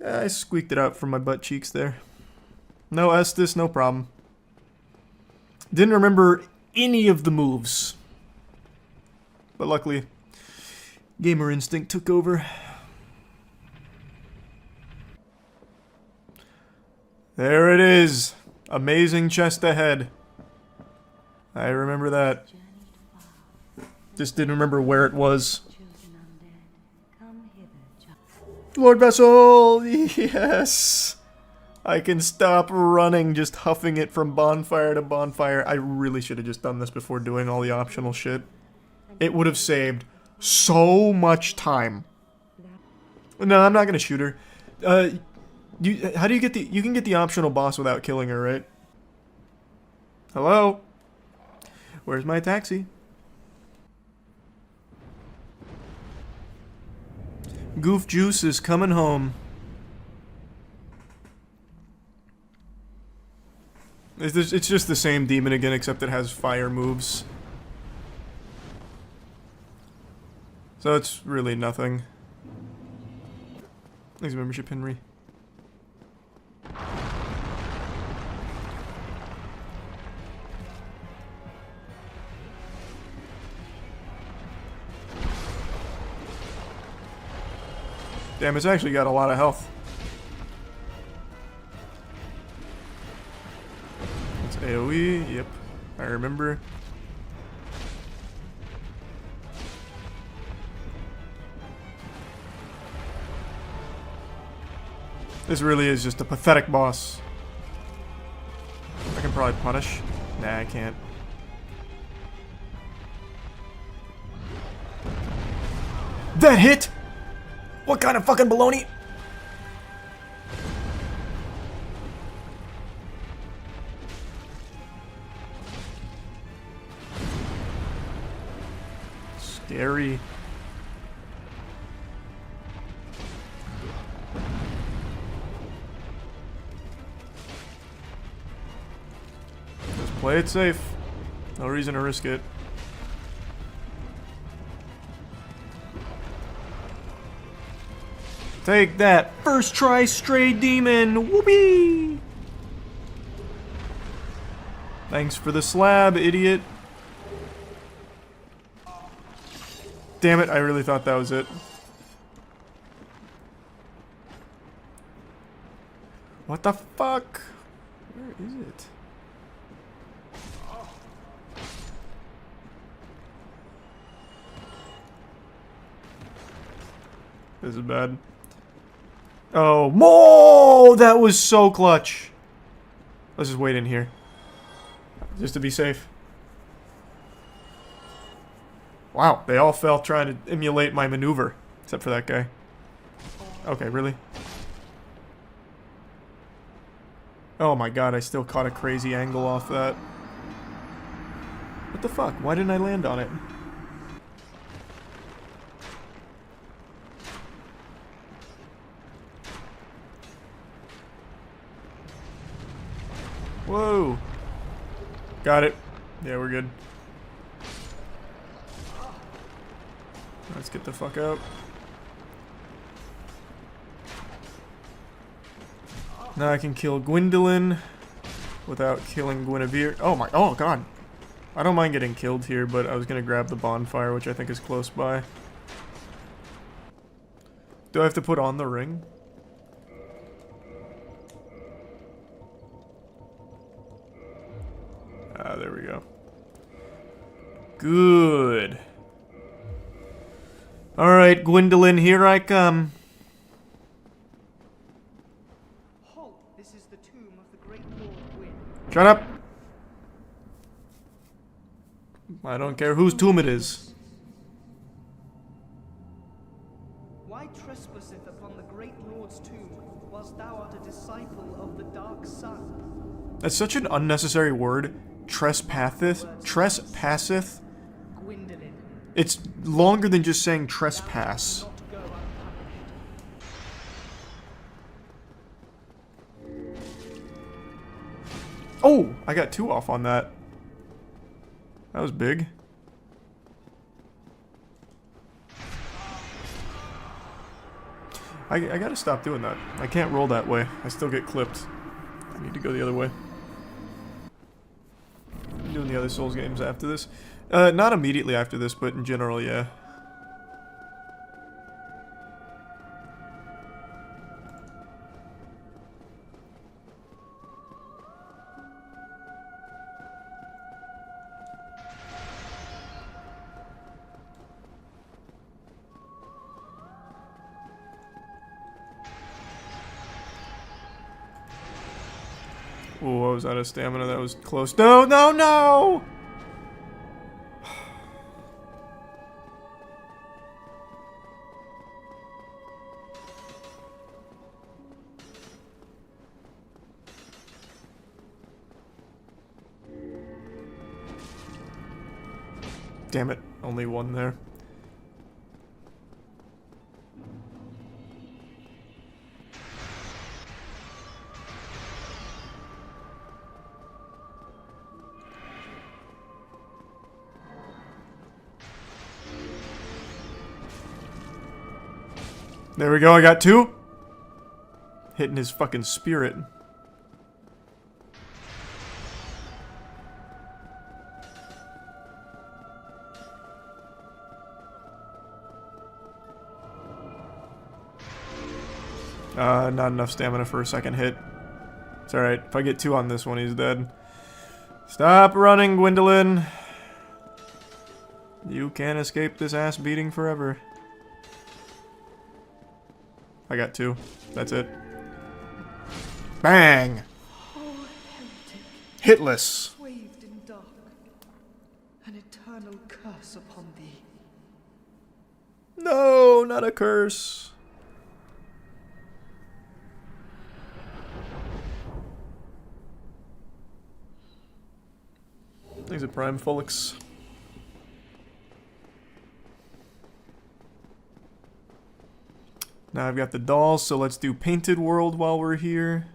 I squeaked it out from my butt cheeks there. No Estus, no problem. Didn't remember any of the moves. But luckily, gamer instinct took over. There it is. Amazing chest ahead. I remember that. Just didn't remember where it was. Lord Vessel! Yes! I can stop running, just huffing it from bonfire to bonfire. I really should have just done this before doing all the optional shit. It would have saved so much time. No, I'm not gonna shoot her. How do you get the... You can get the optional boss without killing her, right? Hello? Where's my taxi? Goof Juice is coming home. It's just the same demon again, except it has fire moves. So it's really nothing. Thanks, membership, Henry. Damn, it's actually got a lot of health. It's AoE, yep, I remember. This really is just a pathetic boss. I can probably punish. Nah, I can't. That hit! What kind of fucking baloney? Scary. Just play it safe. No reason to risk it. Take that. First try, stray demon. Whoopee! Thanks for the slab, idiot. Damn it, I really thought that was it. What the fuck? Where is it? This is bad. Oh, Mo! That was so clutch. Let's just wait in here. Just to be safe. Wow, they all fell trying to emulate my maneuver. Except for that guy. Okay, really? Oh my god, I still caught a crazy angle off that. What the fuck? Why didn't I land on it? Whoa. Got it. Yeah, we're good. Let's get the fuck out. Now I can kill Gwendolyn without killing Guinevere. Oh my, oh god. I don't mind getting killed here, but I was gonna grab the bonfire, which I think is close by. Do I have to put on the ring? Ah, there we go. Good. Alright, Gwendolyn, here I come. Halt! This is the tomb of the great Lord Gwyn. Shut up! I don't care whose tomb it is. Why trespasseth upon the great Lord's tomb, whilst thou art a disciple of the dark sun? That's such an unnecessary word. Trespasseth? Trespasseth? Gwendolyn. It's longer than just saying trespass. Oh, I got 2 off on that. That was big. I gotta stop doing that. I can't roll that way. I still get clipped. I need to go the other way. I'm doing the other Souls games after this. Not immediately after this, but in general, yeah. Oh, I was out of stamina. That was close. No, no, no! Damn it. Only one there. There we go, I got 2. Hitting his fucking spirit. Not enough stamina for a second hit. It's alright. If I get 2 on this one, he's dead. Stop running, Gwendolyn. You can't escape this ass beating forever. I got 2. That's it. Bang! Hitless. Swathed in dark, an eternal curse upon thee. No, not a curse. These are prime Fulix. Now I've got the dolls, so let's do Painted World while we're here.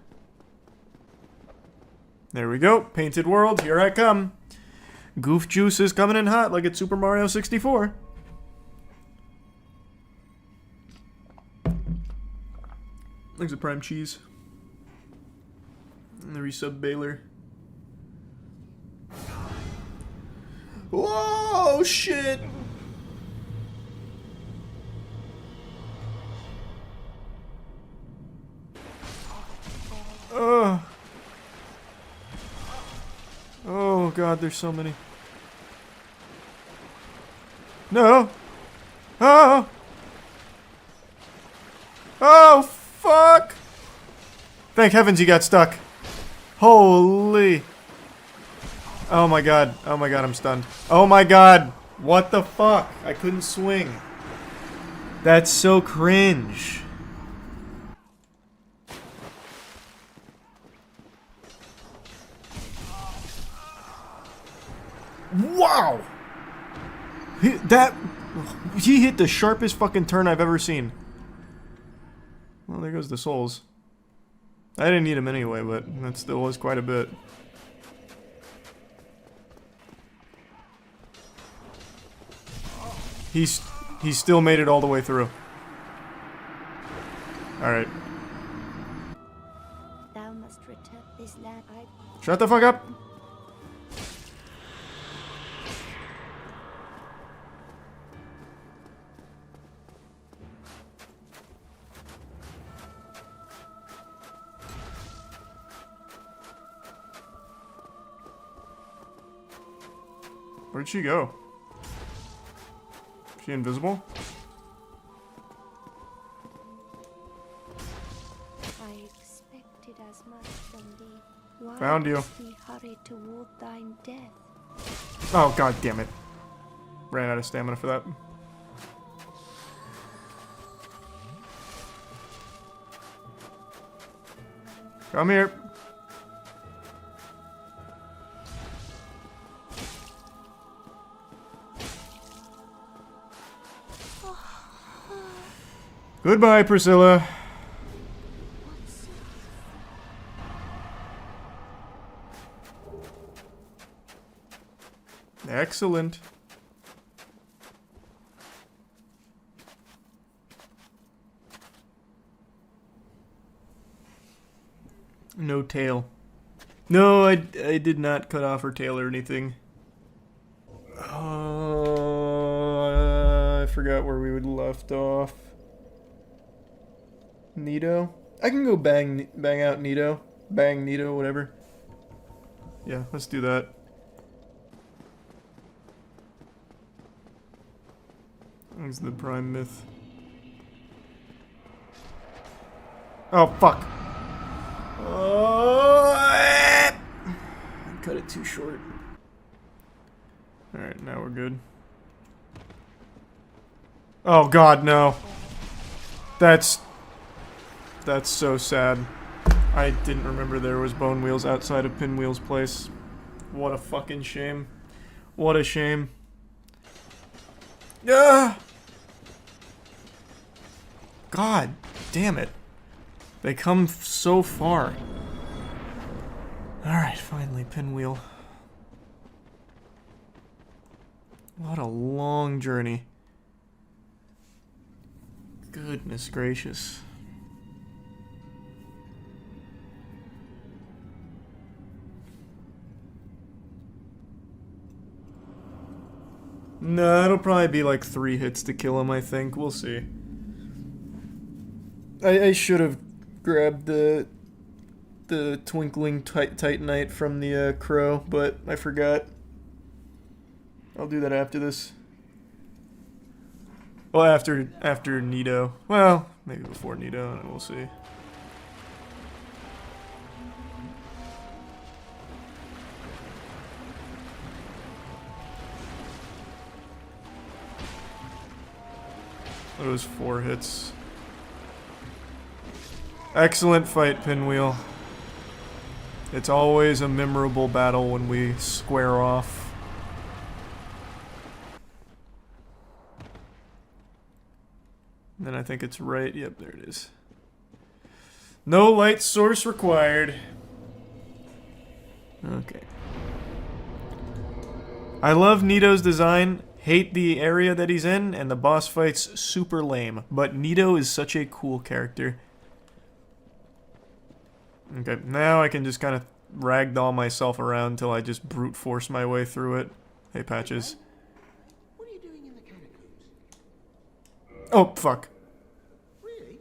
There we go. Painted World, here I come. Goof Juice is coming in hot like it's Super Mario 64. There's a prime cheese. And the resub Baylor. Whoa, shit! Oh god, there's so many. No! Oh! Oh, fuck! Thank heavens he got stuck. Holy! Oh my god, I'm stunned. Oh my god! What the fuck? I couldn't swing. That's so cringe. Wow! He hit the sharpest fucking turn I've ever seen. Well, there goes the souls. I didn't need him anyway, but that still was quite a bit. He still made it all the way through. Alright. Thou must return this land. Shut the fuck up! Where'd she go? Is she invisible? I expected as much from thee. Why Found you. must we hurry toward thine death? Oh god damn it. Ran out of stamina for that. Come here. Goodbye, Priscilla. Excellent. No tail. No, I did not cut off her tail or anything. I forgot where we would left off. Nito? I can go bang out Nito. Bang Nito, whatever. Yeah, let's do that. That's the prime myth. Oh, fuck. Oh, I cut it too short. Alright, now we're good. Oh god, no. That's so sad. I didn't remember there was bone wheels outside of Pinwheel's place. What a fucking shame. What a shame. Ah! God damn it. They come so far. Alright, finally, Pinwheel. What a long journey. Goodness gracious. No, it'll probably be like 3 hits to kill him, I think. We'll see. I should have grabbed the twinkling titanite from the crow, but I forgot. I'll do that after this. Well, after Nito. Well, maybe before Nito, and we'll see. Those 4 hits. Excellent fight, Pinwheel. It's always a memorable battle when we square off. And then I think it's right. Yep, there it is. No light source required. Okay. I love Nito's design. Hate the area that he's in, and the boss fight's super lame. But Nito is such a cool character. Okay, now I can just kind of ragdoll myself around until I just brute force my way through it. Hey, Patches. What are you doing in the catacombs? Oh, fuck. Really?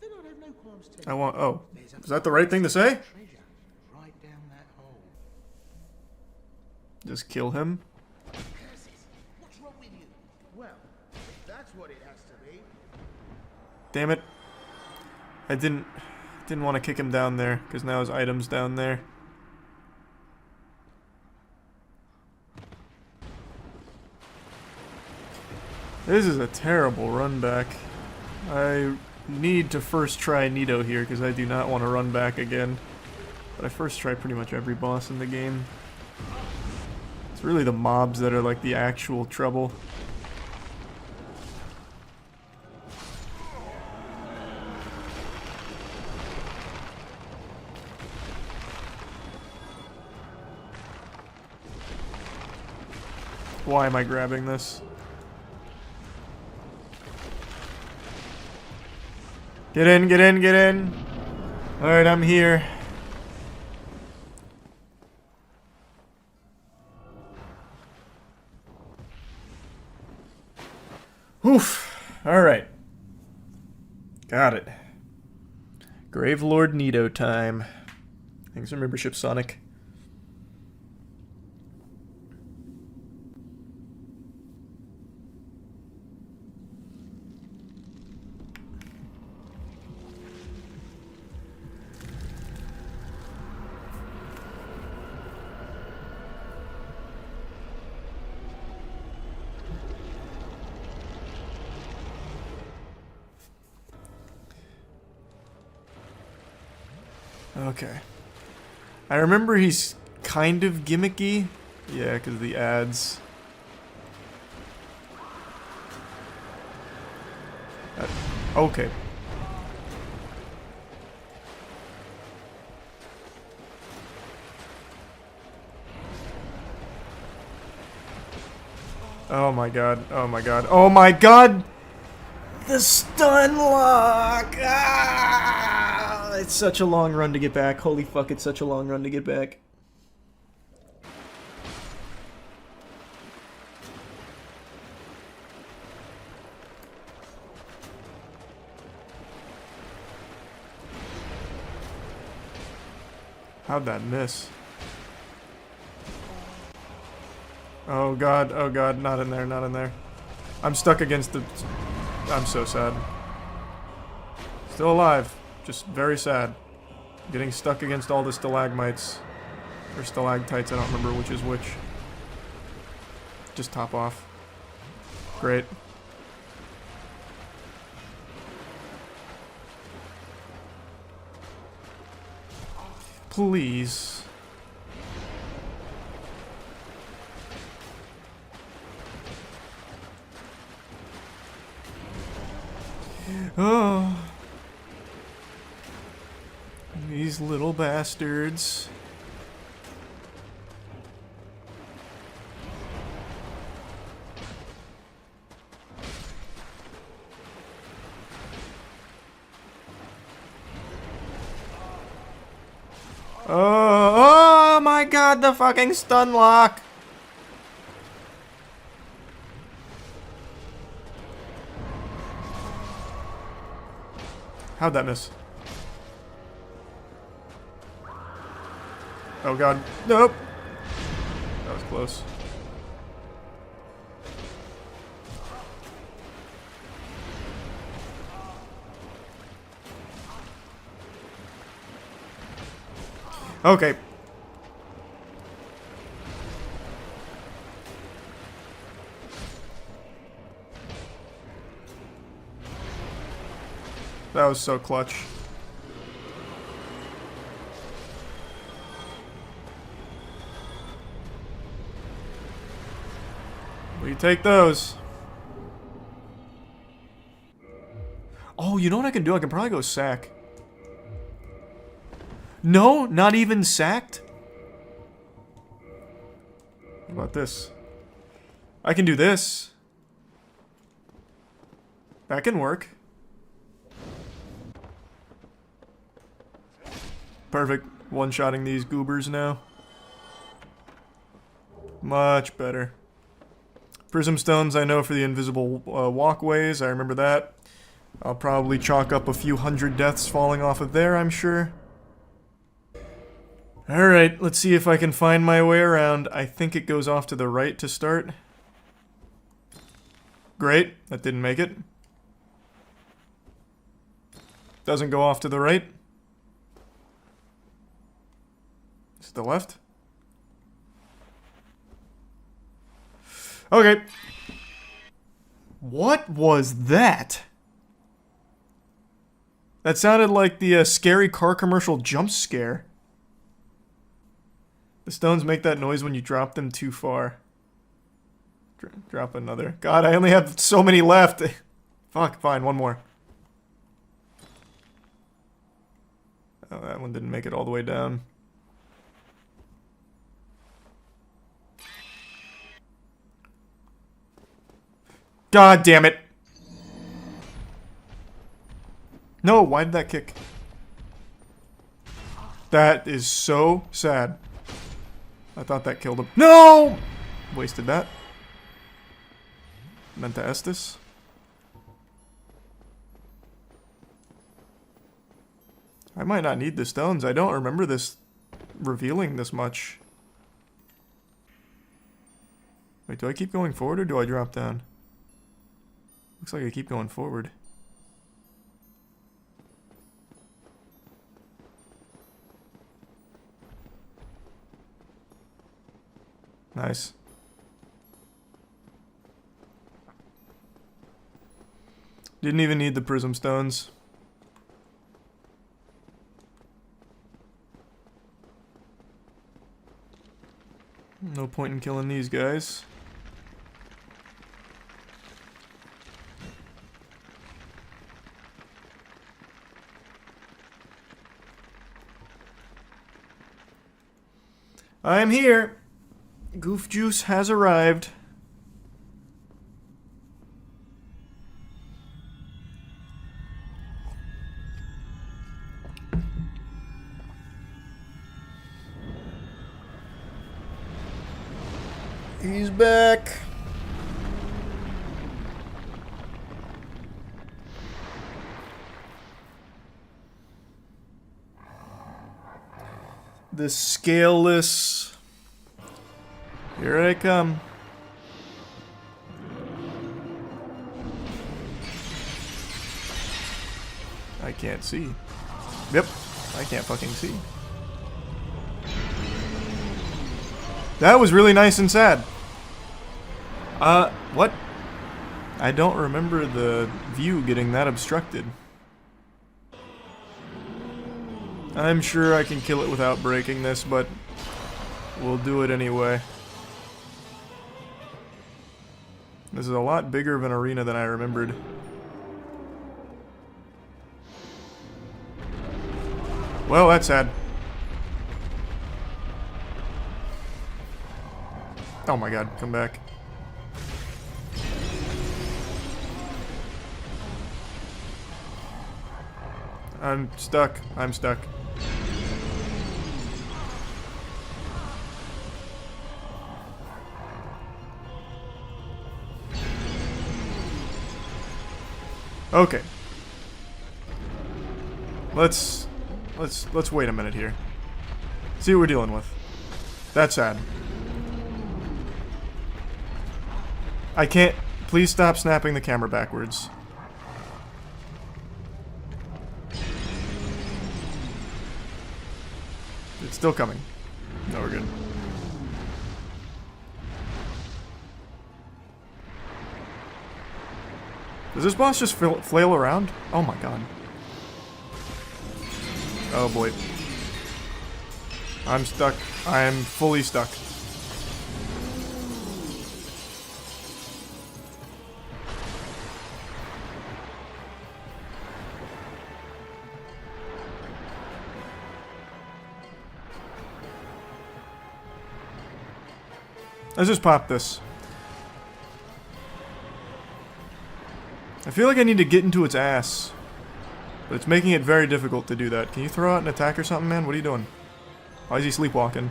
Then I'd have no qualms telling I want... Oh. Is that the right thing to say? treasure right down that hole. Just kill him. What's wrong with you? Well, that's what it has to be. Damn it. I didn't want to kick him down there, because now his item's down there. This is a terrible run back. I need to first try Nito here, because I do not want to run back again. But I first try pretty much every boss in the game. It's really the mobs that are like the actual trouble. Why am I grabbing this? Get in, get in, get in! Alright, I'm here. Oof! Alright. Got it. Gravelord Nito time. Thanks for membership, Sonic. Okay. I remember he's kind of gimmicky. Yeah, because of the ads. Okay. Oh my god. Oh my god. Oh my god! The stun lock! Ah! It's such a long run to get back. Holy fuck, it's such a long run to get back. How'd that miss? Oh god, not in there, not in there. I'm stuck against the... I'm so sad. Still alive, just very sad. Getting stuck against all the stalagmites. Or stalactites, I don't remember which is which. Just top off. Great. Please. Oh. These little bastards. Oh my god, the fucking stun lock! How'd that miss? Oh god, nope! That was close. Okay. That was so clutch. We take those. Oh, you know what I can do? I can probably go sack. No, not even sacked? What about this? I can do this. That can work. Perfect. One-shotting these goobers now. Much better. Prism stones I know for the invisible walkways. I remember that. I'll probably chalk up a few hundred deaths falling off of there, I'm sure. Alright, let's see if I can find my way around. I think it goes off to the right to start. Great, that didn't make it. Doesn't go off to the right. Is it the left? Okay. What was that? That sounded like the scary car commercial jump scare. The stones make that noise when you drop them too far. Drop another. God, I only have so many left. Fuck, fine, one more. Oh, that one didn't make it all the way down. God damn it. No, why did that kick? That is so sad. I thought that killed him. No! Wasted that. Meant to Estus. I might not need the stones. I don't remember this revealing this much. Wait, do I keep going forward or do I drop down? Looks like I keep going forward. Nice. Didn't even need the prism stones. No point in killing these guys. I'm here. Goof Juice has arrived. He's back. The scaleless. Here I come. I can't see. Yep, I can't fucking see. That was really nice and sad. What? I don't remember the view getting that obstructed. I'm sure I can kill it without breaking this, but we'll do it anyway. This is a lot bigger of an arena than I remembered. Well, that's sad. Oh my god, come back. I'm stuck. I'm stuck. Okay. Let's wait a minute here. See what we're dealing with. That's sad. I can't. Please stop snapping the camera backwards. It's still coming. No, we're good. Does this boss just flail around? Oh my god. Oh boy. I'm stuck. I'm fully stuck. Let's just pop this. I feel like I need to get into its ass. But it's making it very difficult to do that. Can you throw out an attack or something, man? What are you doing? Why is he sleepwalking?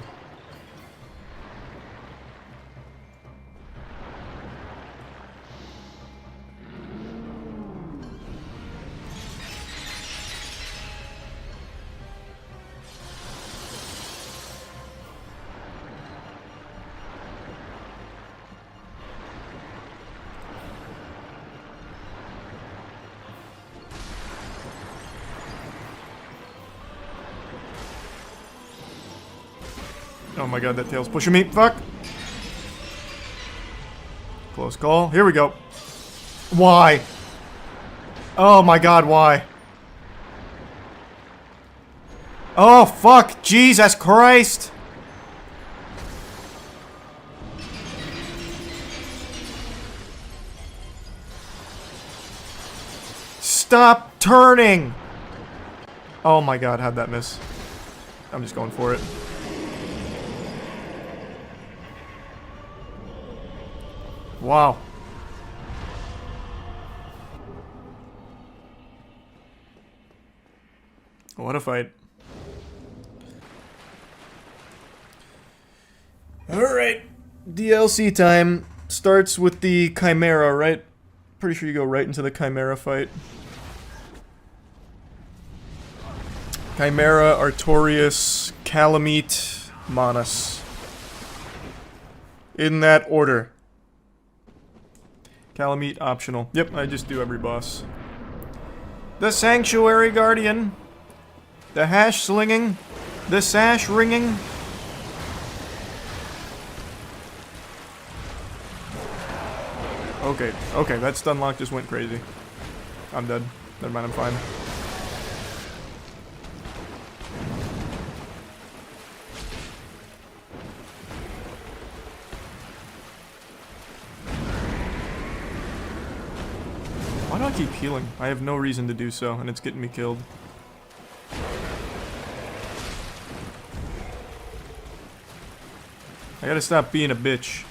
Oh my god, that tail's pushing me. Fuck! Close call. Here we go. Why? Oh my god, why? Oh fuck! Jesus Christ! Stop turning! Oh my god, how'd that miss? I'm just going for it. Wow. What a fight. Alright. DLC time. Starts with the Chimera, right? Pretty sure you go right into the Chimera fight. Chimera, Artorias, Calamite, Manus. In that order. Calamite optional. Yep, I just do every boss. The Sanctuary Guardian. The hash slinging. The sash ringing. Okay, okay, that stun lock just went crazy. I'm dead. Never mind, I'm fine. Why do I keep healing? I have no reason to do so, and it's getting me killed. I gotta stop being a bitch.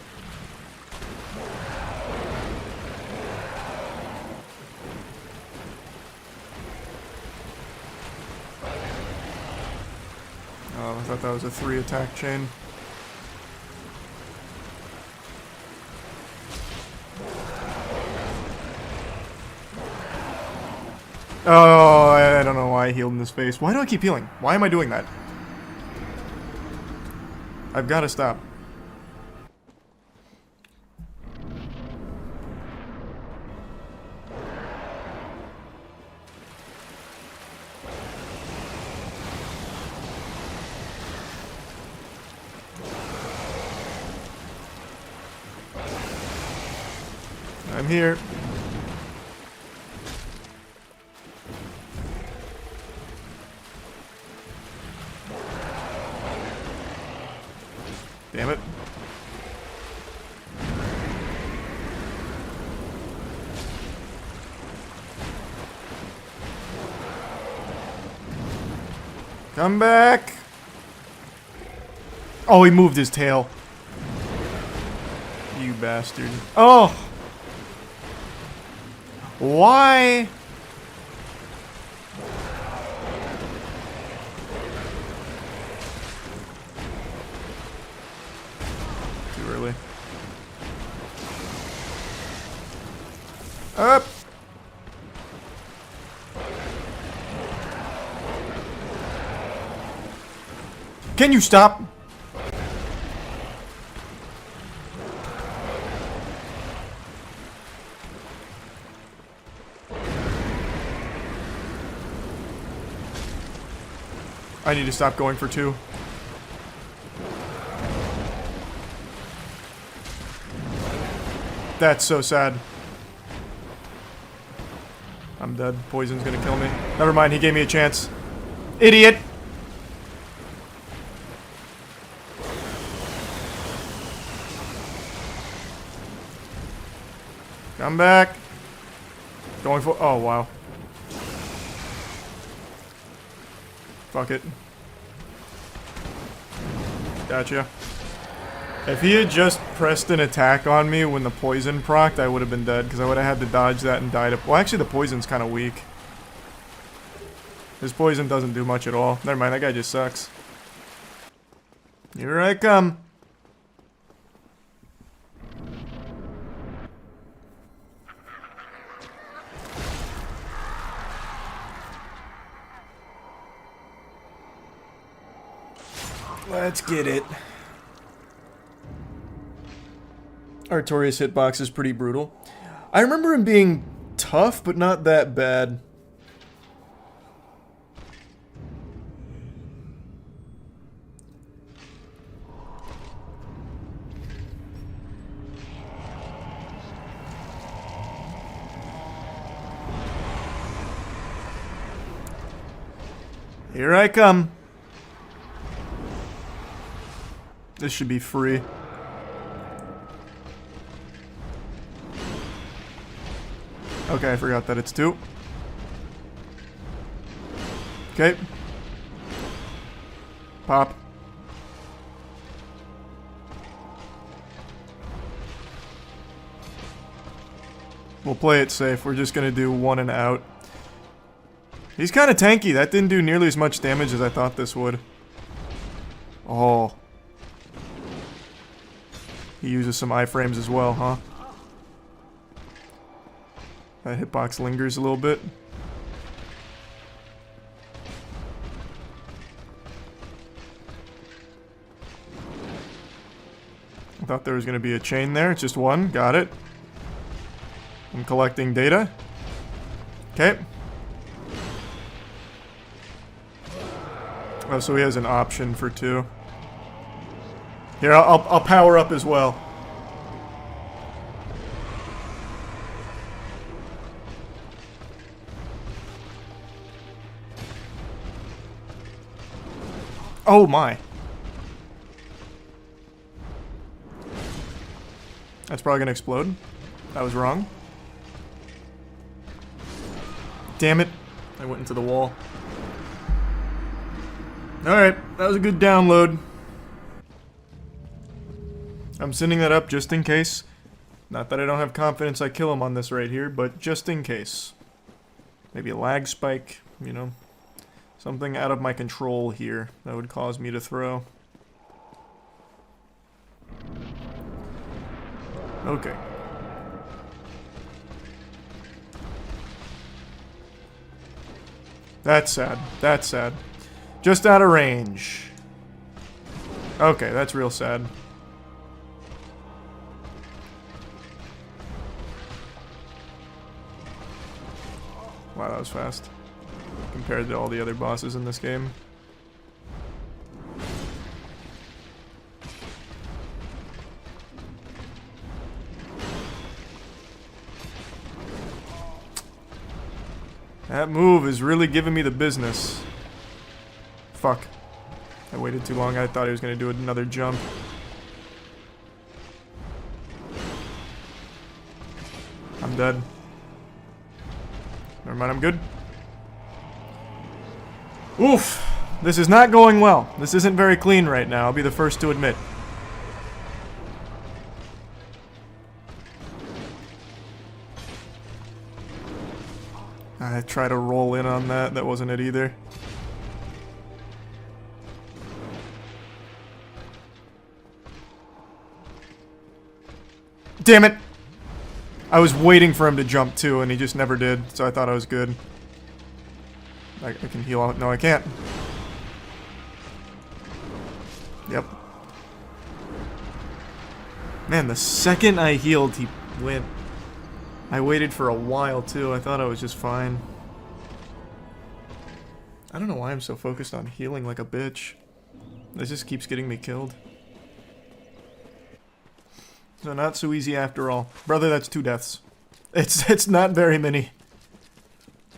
Oh, I thought that was a 3 attack chain. Oh, I don't know why I healed in his face. Why do I keep healing? Why am I doing that? I've got to stop. I'm here. Damn it. Come back. Oh, he moved his tail. You bastard. Oh! Why? Too early. Up! Can you stop? I need to stop going for 2. That's so sad. I'm dead. Poison's gonna kill me. Never mind, he gave me a chance. Idiot! Come back. Going for... Oh, wow. Fuck it. Gotcha. If he had just pressed an attack on me when the poison procced, I would have been dead, because I would have had to dodge that and died. Well, actually, the poison's kind of weak. His poison doesn't do much at all. Never mind, that guy just sucks. Here I come. Let's get it. Artorias' hitbox is pretty brutal. I remember him being tough, but not that bad. Here I come. This should be free. Okay, I forgot that it's 2. Okay. Pop. We'll play it safe. We're just gonna do 1 and out. He's kind of tanky. That didn't do nearly as much damage as I thought this would. Oh. He uses some iframes as well, huh? That hitbox lingers a little bit. I thought there was going to be a chain there. It's just 1. Got it. I'm collecting data. Okay. Oh, so he has an option for 2. Here, I'll power up as well. Oh my. That's probably gonna explode. I was wrong. Damn it. I went into the wall. Alright, that was a good download. I'm sending that up just in case. Not that I don't have confidence I kill him on this right here, but just in case. Maybe a lag spike, you know. Something out of my control here that would cause me to throw. Okay. That's sad. That's sad. Just out of range. Okay, that's real sad. Wow, that was fast. Compared to all the other bosses in this game. That move is really giving me the business. Fuck. I waited too long. I thought he was going to do another jump. I'm dead. Never mind, I'm good. Oof. This is not going well. This isn't very clean right now. I'll be the first to admit. I tried to roll in on that. That wasn't it either. Damn it! I was waiting for him to jump too, and he just never did, so I thought I was good. I can heal out. No, I can't. Yep. Man, the second I healed, he went. I waited for a while too. I thought I was just fine. I don't know why I'm so focused on healing like a bitch. This just keeps getting me killed. So not so easy after all. Brother, that's 2 deaths. It's not very many.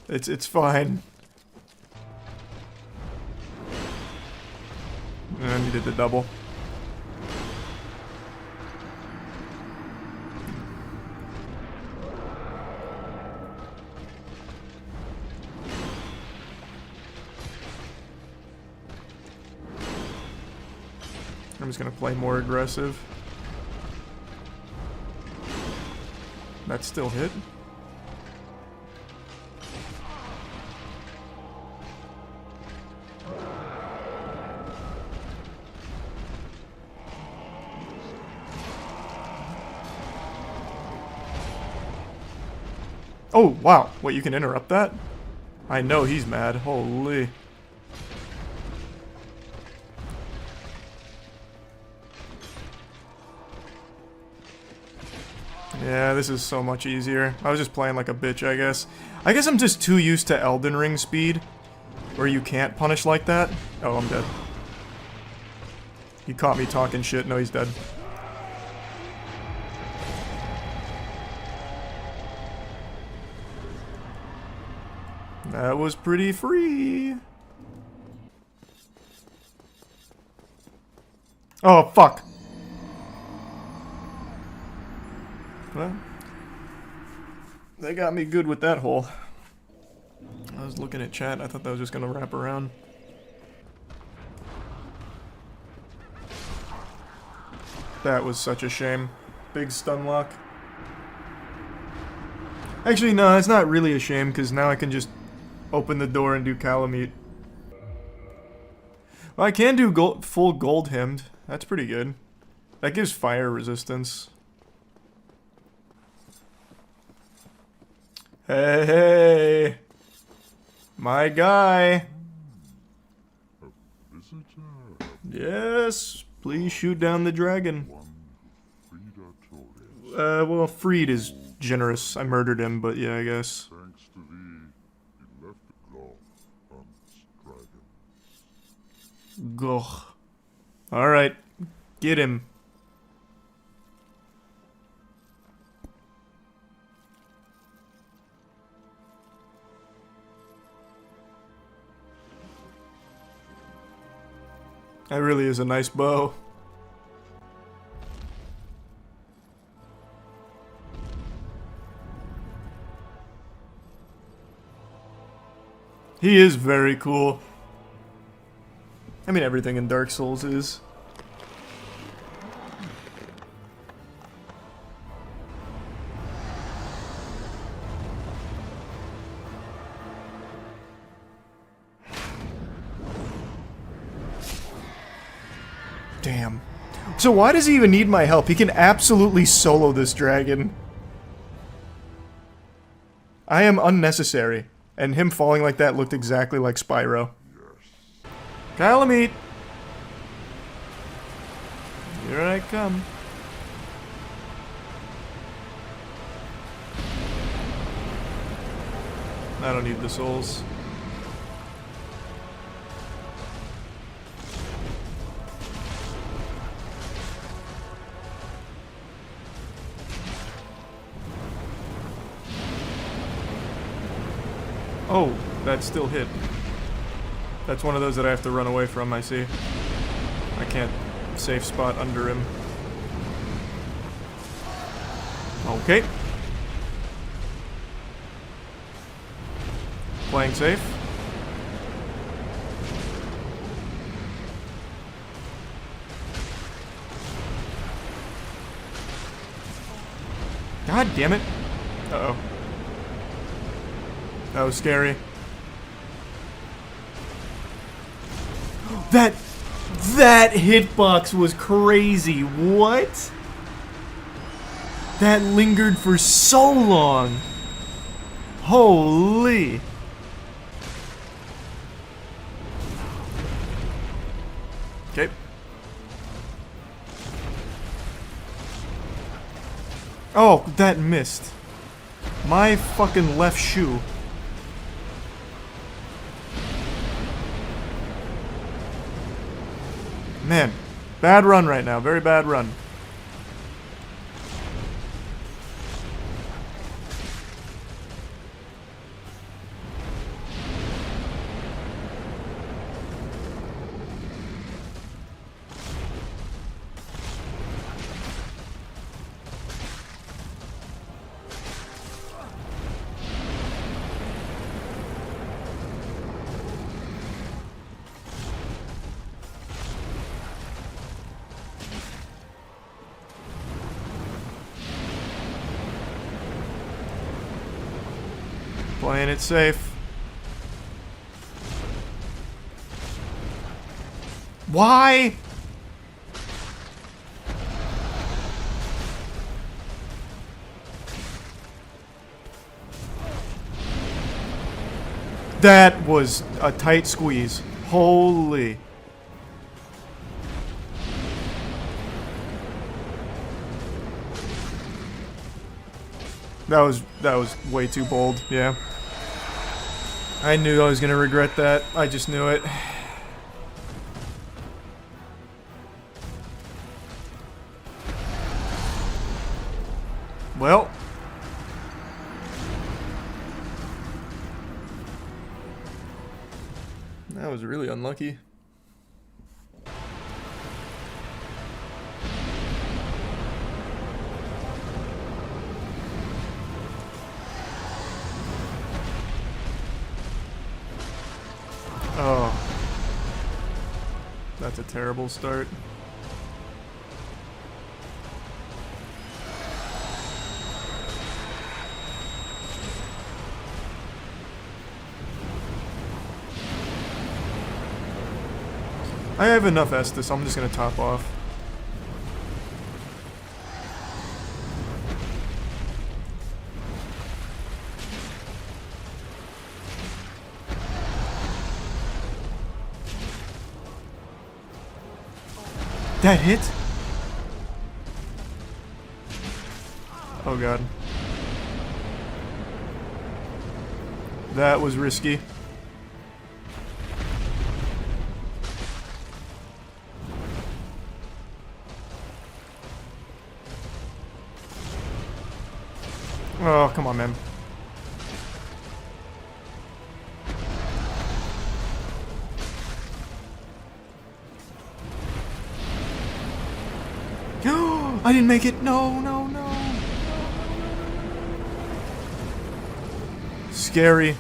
It's fine. I needed the double. I'm just gonna play more aggressive. That still hit. Oh, wow. Wait, you can interrupt that? I know he's mad. Holy. Yeah, this is so much easier. I was just playing like a bitch, I guess. I guess I'm just too used to Elden Ring speed, where you can't punish like that. Oh, I'm dead. He caught me talking shit. No, he's dead. That was pretty free. Oh, fuck. Well, they got me good with that hole. I was looking at chat, I thought that was just gonna wrap around. That was such a shame. Big stun lock. Actually, no, it's not really a shame, because now I can just open the door and do Calamite. Well, I can do full gold hymned. That's pretty good. That gives fire resistance. Hey, hey! My guy! Yes, please shoot down the dragon. Well, freed is generous. I murdered him, but yeah, I guess. Goh. Alright, get him. That really is a nice bow. He is very cool. I mean, everything in Dark Souls is. Damn. So why does he even need my help? He can absolutely solo this dragon. I am unnecessary. And him falling like that looked exactly like Spyro. Calamite! Here I come. I don't need the souls. Oh, that still hit. That's one of those that I have to run away from, I see. I can't safe spot under him. Okay. Playing safe. God damn it. Uh-oh. That was scary. That hitbox was crazy. What? That lingered for so long. Holy. Okay. Oh, that missed. My fucking left shoe. Man, bad run right now. Very bad run. Playing it safe. Why? That was a tight squeeze. Holy. That was way too bold, yeah. I knew I was gonna regret that. I just knew it. Well. That was really unlucky. Oh. That's a terrible start. I have enough Estus, I'm just gonna top off. That hit? Oh god. That was risky. Oh, come on, man. I didn't make it. No, no, no. Scary.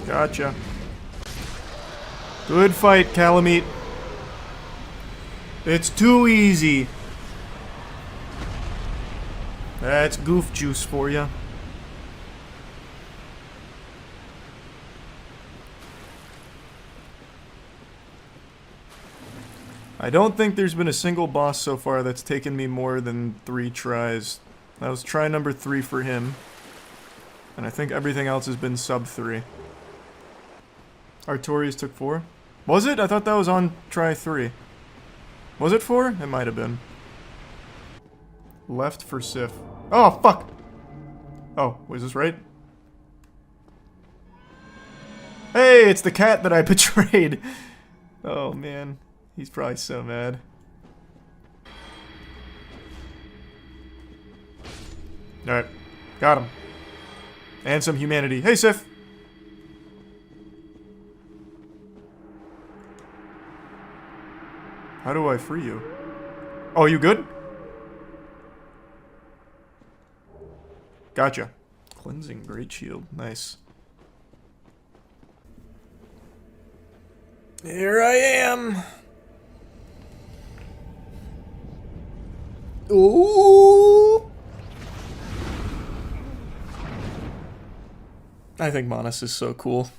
Gotcha. Good fight, Calamite. It's too easy. That's goof juice for you. I don't think there's been a single boss so far that's taken me more than 3 tries. That was try number 3 for him. And I think everything else has been sub 3. Artorias took 4? Was it? I thought that was on try 3. Was it 4? It might have been. Left for Sif. Oh, fuck! Oh, was this right? Hey, it's the cat that I betrayed! Oh, man. He's probably so mad. Alright. Got him. And some humanity. Hey, Sif! How do I free you? Oh, you good? Gotcha. Cleansing Great Shield. Nice. Here I am! Ooh! I think Monas is so cool.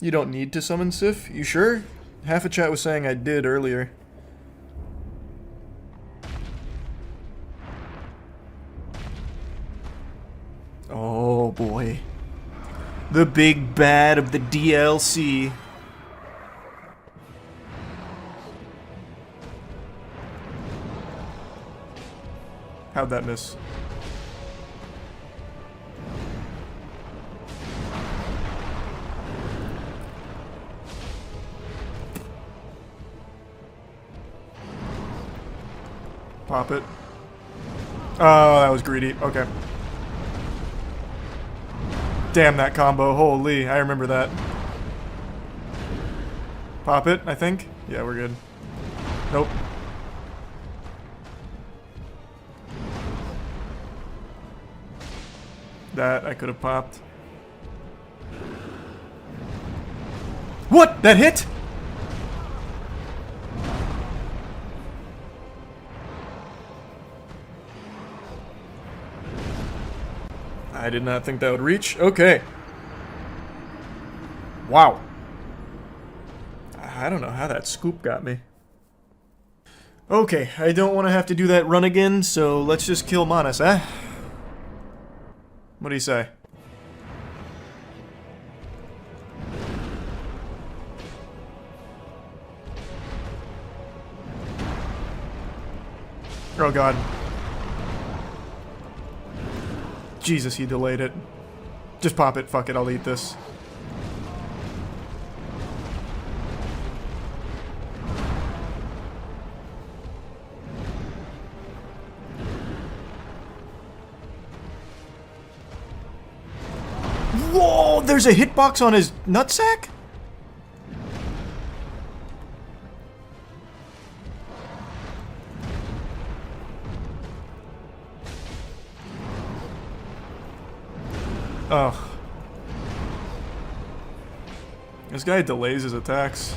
You don't need to summon Sif? You sure? Half a chat was saying I did earlier. Oh boy. The big bad of the DLC. How'd that miss? Pop it. Oh, that was greedy. Okay. Damn that combo. Holy, I remember that. Pop it, I think. Yeah, we're good. Nope. That I could have popped. What? That hit? I did not think that would reach. Okay. Wow. I don't know how that scoop got me. Okay, I don't want to have to do that run again, so let's just kill Monas, eh? What do you say? Oh god. Jesus, he delayed it. Just pop it, fuck it, I'll eat this. Whoa, there's a hitbox on his nutsack? Ugh. This guy delays his attacks.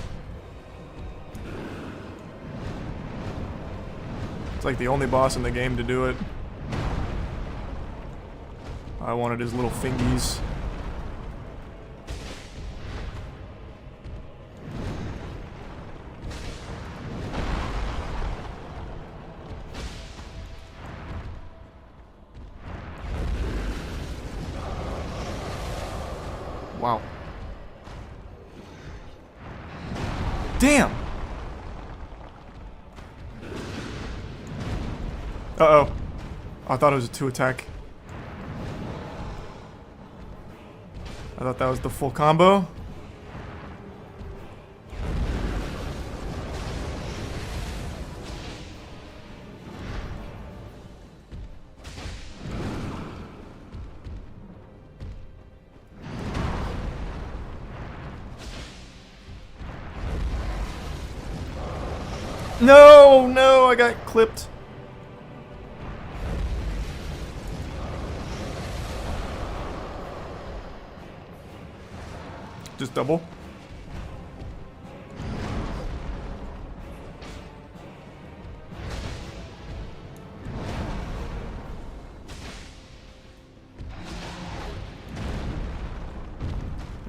It's like the only boss in the game to do it. I wanted his little fingies. Wow. Damn! Uh-oh. I thought it was a 2-attack. I thought that was the full combo. No, no, I got clipped. Just double.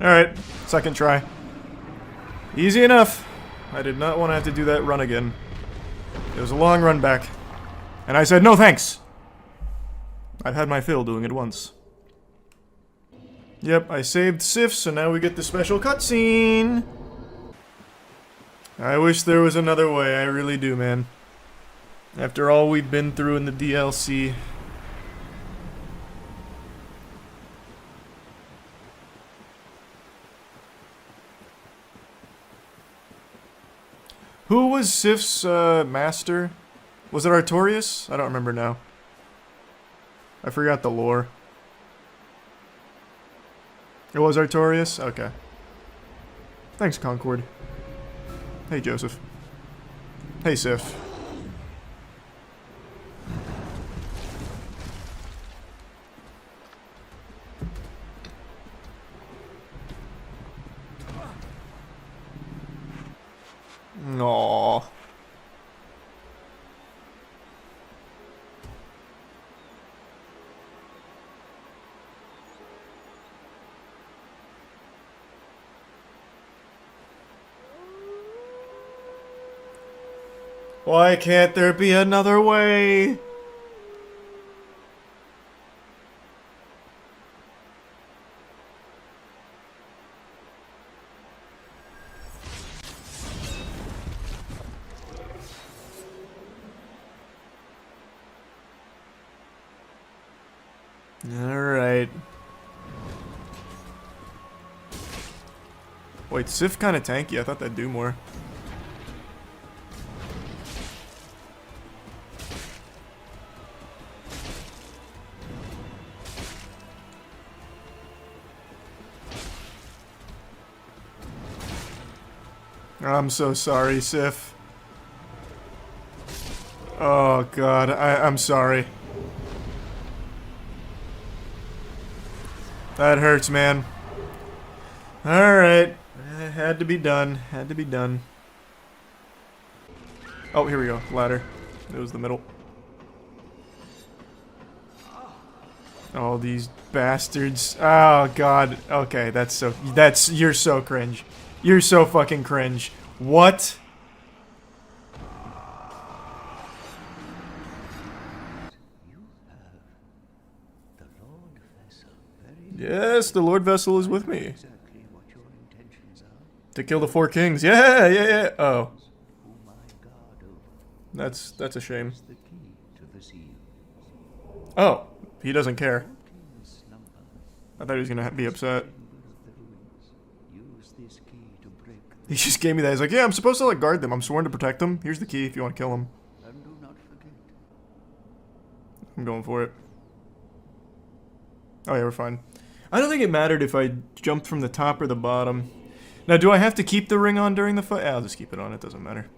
Alright, second try. Easy enough. I did not want to have to do that run again. It was a long run back. And I said, no thanks! I've had my fill doing it once. Yep, I saved Sif, so now we get the special cutscene! I wish there was another way, I really do, man. After all we've been through in the DLC. Who was Sif's master? Was it Artorias? I don't remember now. I forgot the lore. It was Artorias? Okay. Thanks, Concord. Hey, Joseph. Hey, Sif. Aww. Why can't there be another way? Alright. Wait, Sif kinda tanky, I thought that'd do more. I'm so sorry, Sif. Oh god, I'm sorry. That hurts, man. Alright. It had to be done. Had to be done. Oh, here we go. Ladder. It was the middle. Oh, these bastards. Oh god. Okay, you're so cringe. You're so fucking cringe. What? Yes, the Lord Vessel is with me. To kill the 4 kings. Yeah. Oh. That's a shame. Oh, he doesn't care. I thought he was gonna be upset. He just gave me that. He's like, yeah, I'm supposed to like guard them. I'm sworn to protect them. Here's the key if you want to kill them. I'm going for it. Oh yeah, we're fine. I don't think it mattered if I jumped from the top or the bottom. Now, do I have to keep the ring on during the fight? Yeah, I'll just keep it on. It doesn't matter.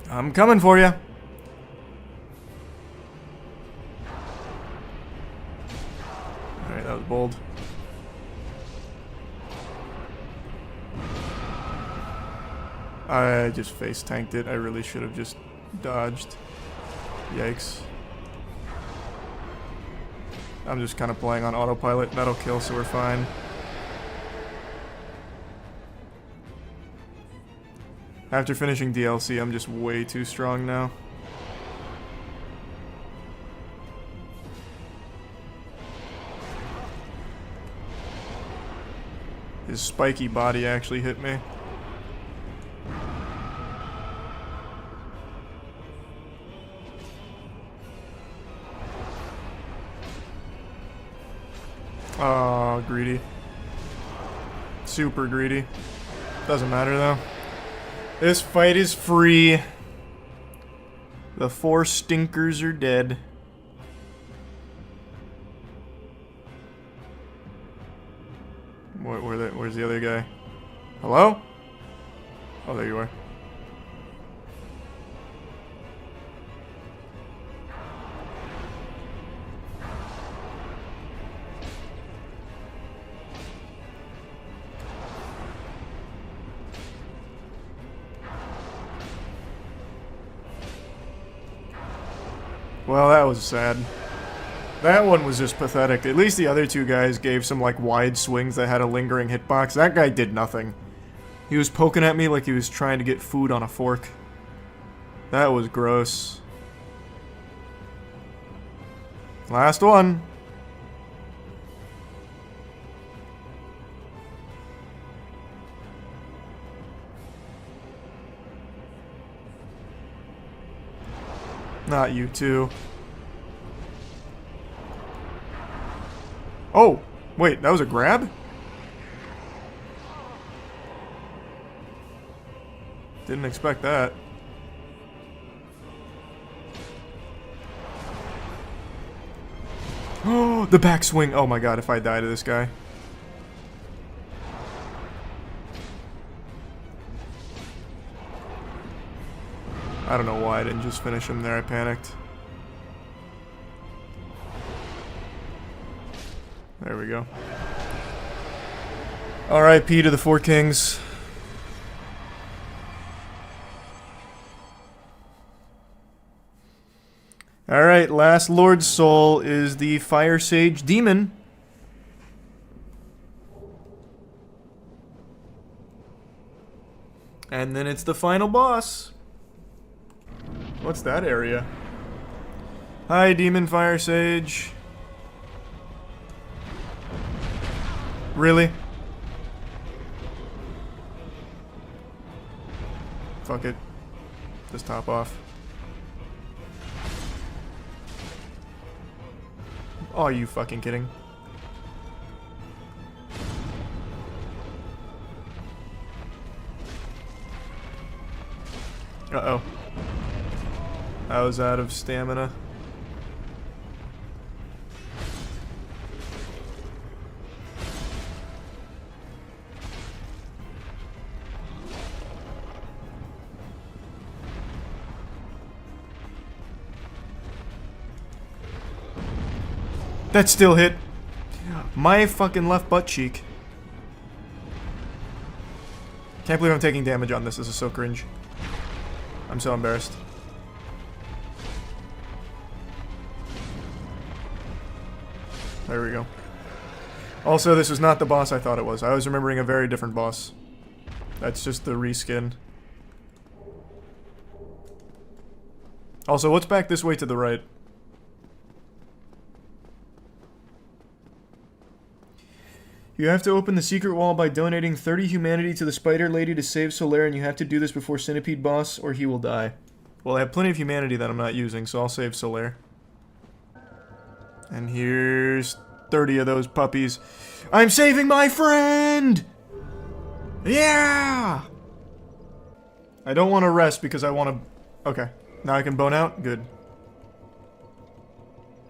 I'm coming for you. Alright, that was bold. I just face tanked it. I really should have just dodged. Yikes. I'm just kind of playing on autopilot. That'll kill, so we're fine. After finishing DLC, I'm just way too strong now. His spiky body actually hit me. Oh, greedy. Super greedy. Doesn't matter though. This fight is free. The 4 stinkers are dead. Where's the other guy? Hello? Oh, there you are. Well, that was sad. That one was just pathetic. At least the other two guys gave some, like, wide swings that had a lingering hitbox. That guy did nothing. He was poking at me like he was trying to get food on a fork. That was gross. Last one. Not you two. Oh, wait, that was a grab? Didn't expect that. Oh, the backswing. Oh my god, if I die to this guy. I don't know why I didn't just finish him there. I panicked. There we go. R.I.P. to the Four Kings. Alright, last Lord Soul is the Fire Sage Demon. And then it's the final boss. What's that area? Hi, Demon Fire Sage. Really? Fuck it. Just top off. Oh, are you fucking kidding? Uh-oh. I was out of stamina. That still hit my fucking left butt cheek. Can't believe I'm taking damage on this. This is so cringe. I'm so embarrassed. There we go. Also, this was not the boss I thought it was. I was remembering a very different boss. That's just the reskin. Also, what's back this way to the right? You have to open the secret wall by donating 30 humanity to the Spider Lady to save Solaire, and you have to do this before Centipede Boss, or he will die. Well, I have plenty of humanity that I'm not using, so I'll save Solaire. And here's 30 of those puppies. I'm saving my friend! Yeah! I don't want to rest because I want to... Okay. Now I can bone out? Good.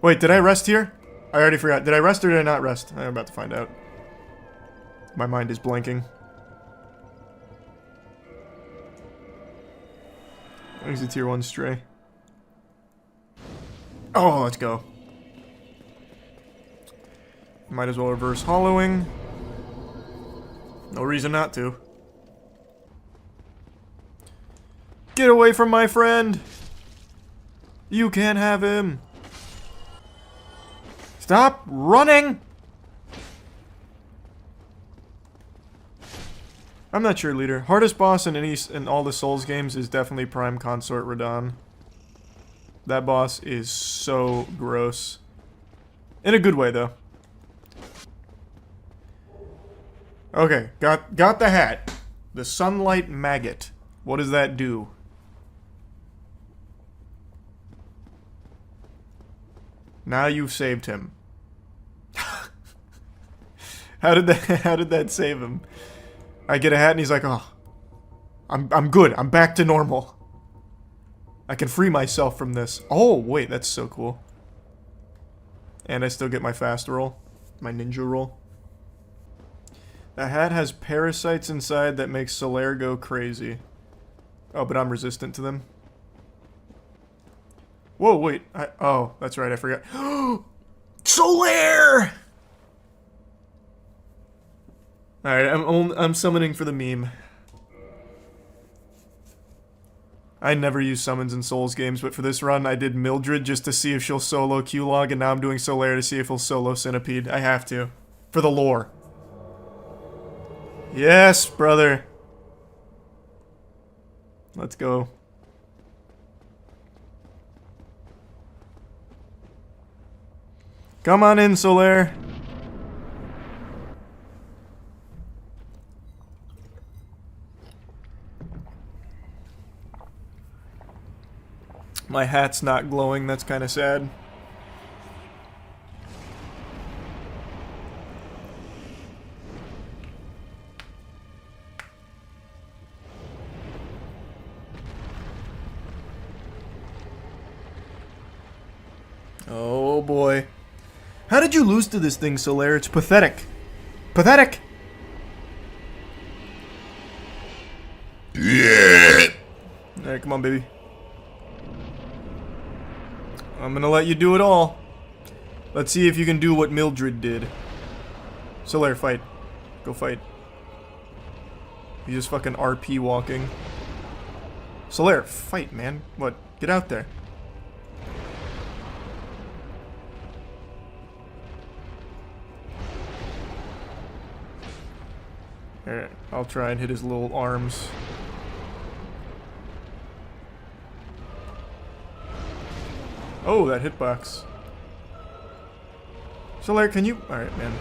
Wait, did I rest here? I already forgot. Did I rest or did I not rest? I'm about to find out. My mind is blanking. There's a tier 1 stray. Oh, let's go. Might as well reverse hollowing. No reason not to. Get away from my friend! You can't have him! Stop running! I'm not sure, leader. Hardest boss in all the Souls games is definitely Prime Consort Radahn. That boss is so gross. In a good way, though. Okay, got the hat. The Sunlight Maggot. What does that do? Now you've saved him. How did that save him? I get a hat and he's like, oh, I'm good. I'm back to normal. I can free myself from this. Oh, wait, that's so cool. And I still get my fast roll. My ninja roll. The hat has parasites inside that makes Solaire go crazy. Oh, but I'm resistant to them. Whoa, wait. Oh, that's right, I forgot. Solaire! Alright, I'm summoning for the meme. I never use summons in Souls games, but for this run I did Mildred just to see if she'll solo Q-Log, and now I'm doing Solaire to see if he'll solo Centipede. I have to. For the lore. Yes, brother. Let's go. Come on in, Solaire. My hat's not glowing, that's kind of sad. Oh boy. How did you lose to this thing, Solaire? It's pathetic. Pathetic! Yeah. Alright, come on, baby. I'm gonna let you do it all. Let's see if you can do what Mildred did. Solaire, fight. Go fight. You just fucking RP walking. Solaire, fight, man. What? Get out there. Alright, I'll try and hit his little arms. Oh, that hitbox. Solaire, can you... Alright, man.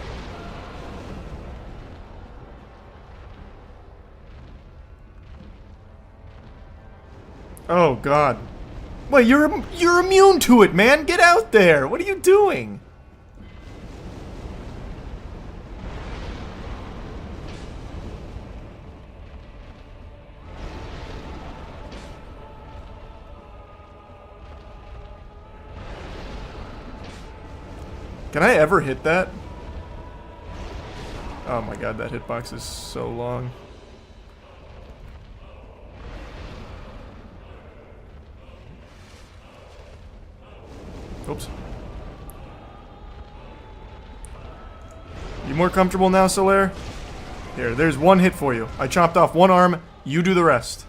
Oh, God. Wait, you're immune to it, man! Get out there! What are you doing? Can I ever hit that? Oh my god, that hitbox is so long. Oops. You more comfortable now, Solaire? Here, there's one hit for you. I chopped off one arm, you do the rest.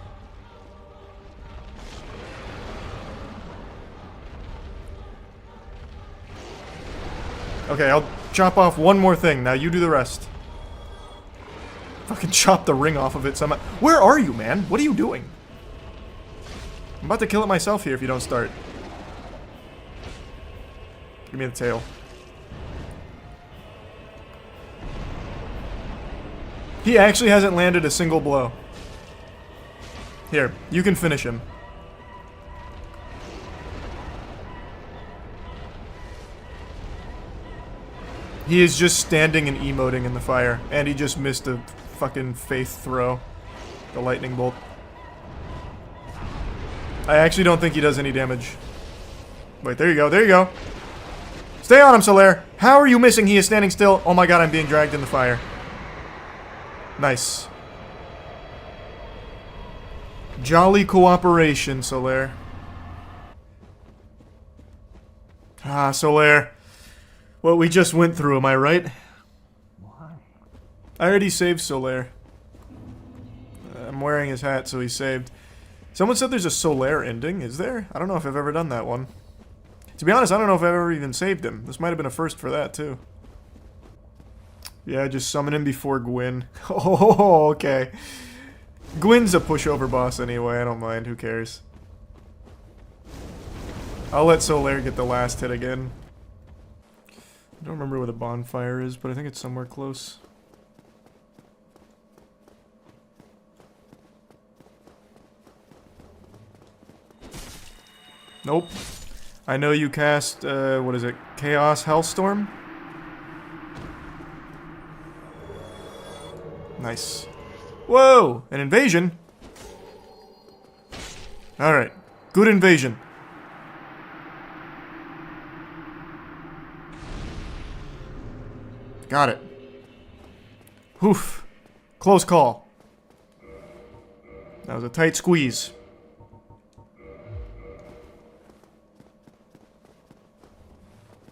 Okay, I'll chop off one more thing. Now you do the rest. Fucking chop the ring off of it somehow. Where are you, man? What are you doing? I'm about to kill it myself here if you don't start. Give me the tail. He actually hasn't landed a single blow. Here, you can finish him. He is just standing and emoting in the fire, and he just missed a fucking faith throw. The lightning bolt. I actually don't think he does any damage. Wait, there you go, there you go. Stay on him, Solaire. How are you missing? He is standing still. Oh my god, I'm being dragged in the fire. Nice. Jolly cooperation, Solaire. Ah, Solaire. What we just went through, am I right? Why? I already saved Solaire. I'm wearing his hat, so he's saved. Someone said there's a Solaire ending. Is there? I don't know if I've ever done that one. To be honest, I don't know if I've ever even saved him. This might have been a first for that, too. Yeah, just summon him before Gwyn. Oh, okay. Gwyn's a pushover boss anyway, I don't mind. Who cares? I'll let Solaire get the last hit again. I don't remember where the bonfire is, but I think it's somewhere close. Nope. I know you cast, what is it? Chaos Hellstorm? Nice. Whoa! An invasion? Alright. Good invasion. Got it. Oof. Close call. That was a tight squeeze.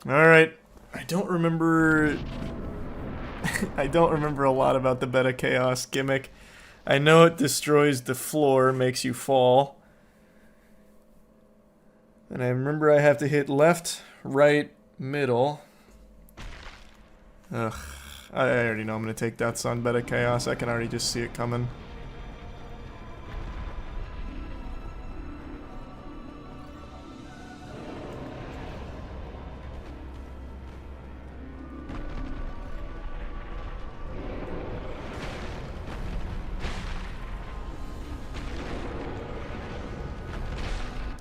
Alright. I don't remember... I don't remember a lot about the Beta Chaos gimmick. I know it destroys the floor, makes you fall. And I remember I have to hit left, right, middle. Ugh. I already know I'm going to take that Sunbed of Chaos. I can already just see it coming.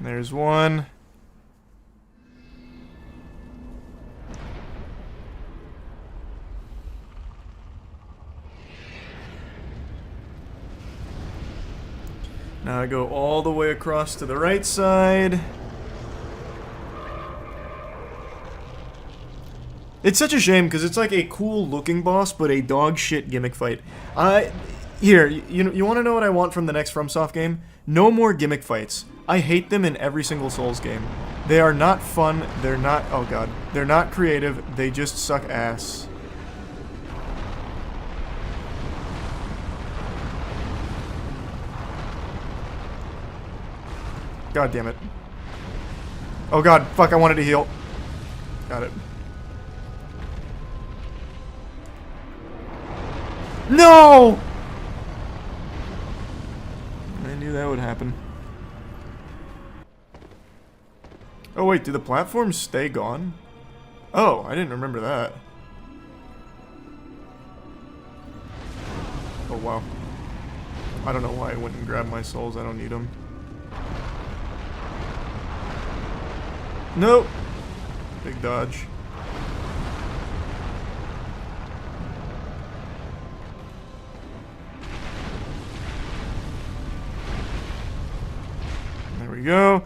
There's one. Now I go all the way across to the right side. It's such a shame because it's like a cool looking boss, but a dog shit gimmick fight. Here, you want to know what I want from the next FromSoft game? No more gimmick fights. I hate them in every single Souls game. They are not fun. They're not. Oh god. They're not creative. They just suck ass. God damn it. Oh god, fuck, I wanted to heal. Got it. No! I knew that would happen. Oh wait, do the platforms stay gone? Oh, I didn't remember that. Oh wow. I don't know why I went and grabbed my souls, I don't need them. Nope. Big dodge. There we go.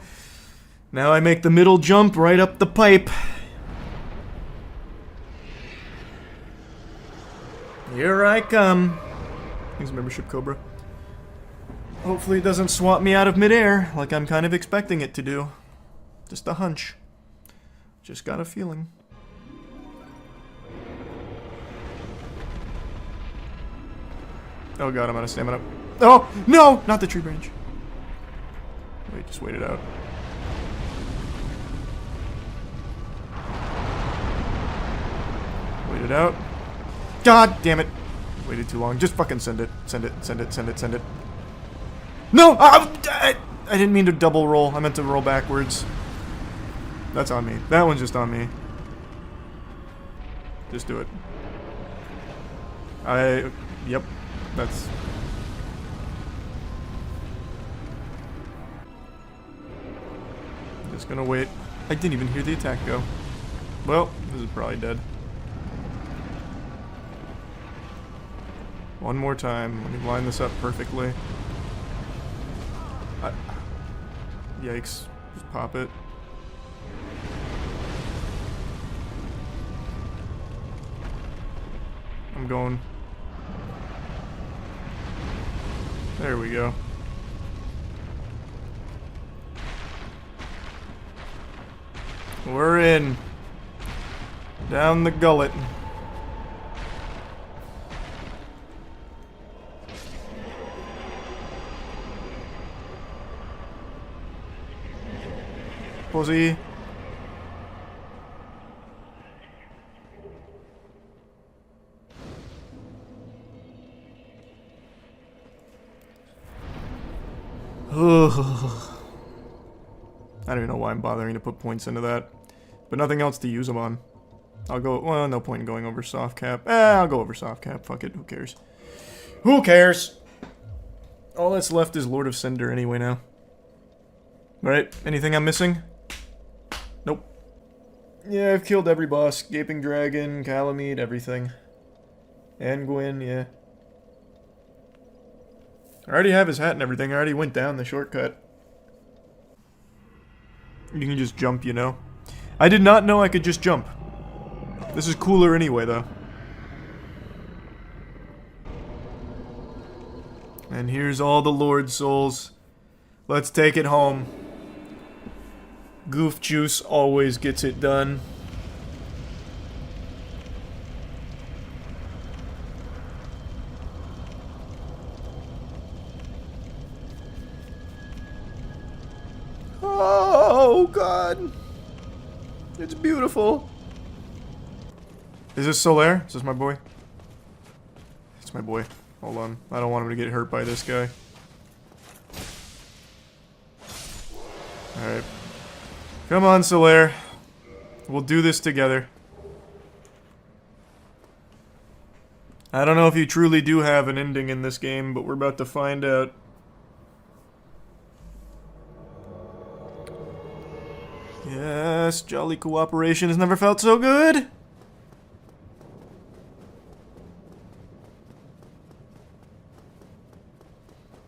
Now I make the middle jump right up the pipe. Here I come. Thanks, membership, Cobra. Hopefully it doesn't swap me out of midair like I'm kind of expecting it to do. Just a hunch. Just got a feeling. Oh god, I'm out of stamina. Oh! No! Not the tree branch. Wait, just wait it out. Wait it out. God damn it! Waited too long. Just fucking send it. Send it, send it, send it, send it. No! I didn't mean to double roll. I meant to roll backwards. That's on me. That one's just on me. Just do it. Yep. That's... Just gonna wait. I didn't even hear the attack go. Well, this is probably dead. One more time. Let me line this up perfectly. Yikes. Just pop it. I'm going. There we go. We're in. Down the gullet. Pussy. I don't even know why I'm bothering to put points into that. But nothing else to use them on. I'll go... Well, no point in going over soft cap. I'll go over soft cap. Fuck it. Who cares? Who cares? All that's left is Lord of Cinder anyway now. Alright, anything I'm missing? Nope. Yeah, I've killed every boss. Gaping Dragon, Calamite, everything. And Gwyn, yeah. I already have his hat and everything. I already went down the shortcut. You can just jump, you know. I did not know I could just jump. This is cooler anyway, though. And here's all the Lord souls. Let's take it home. Goof Juice always gets it done. Oh god. god. It's beautiful. Is this Solaire? Is this my boy? It's my boy. Hold on. I don't want him to get hurt by this guy. Alright. Come on, Solaire. We'll do this together. I don't know if you truly do have an ending in this game, but we're about to find out. Yes, jolly cooperation has never felt so good.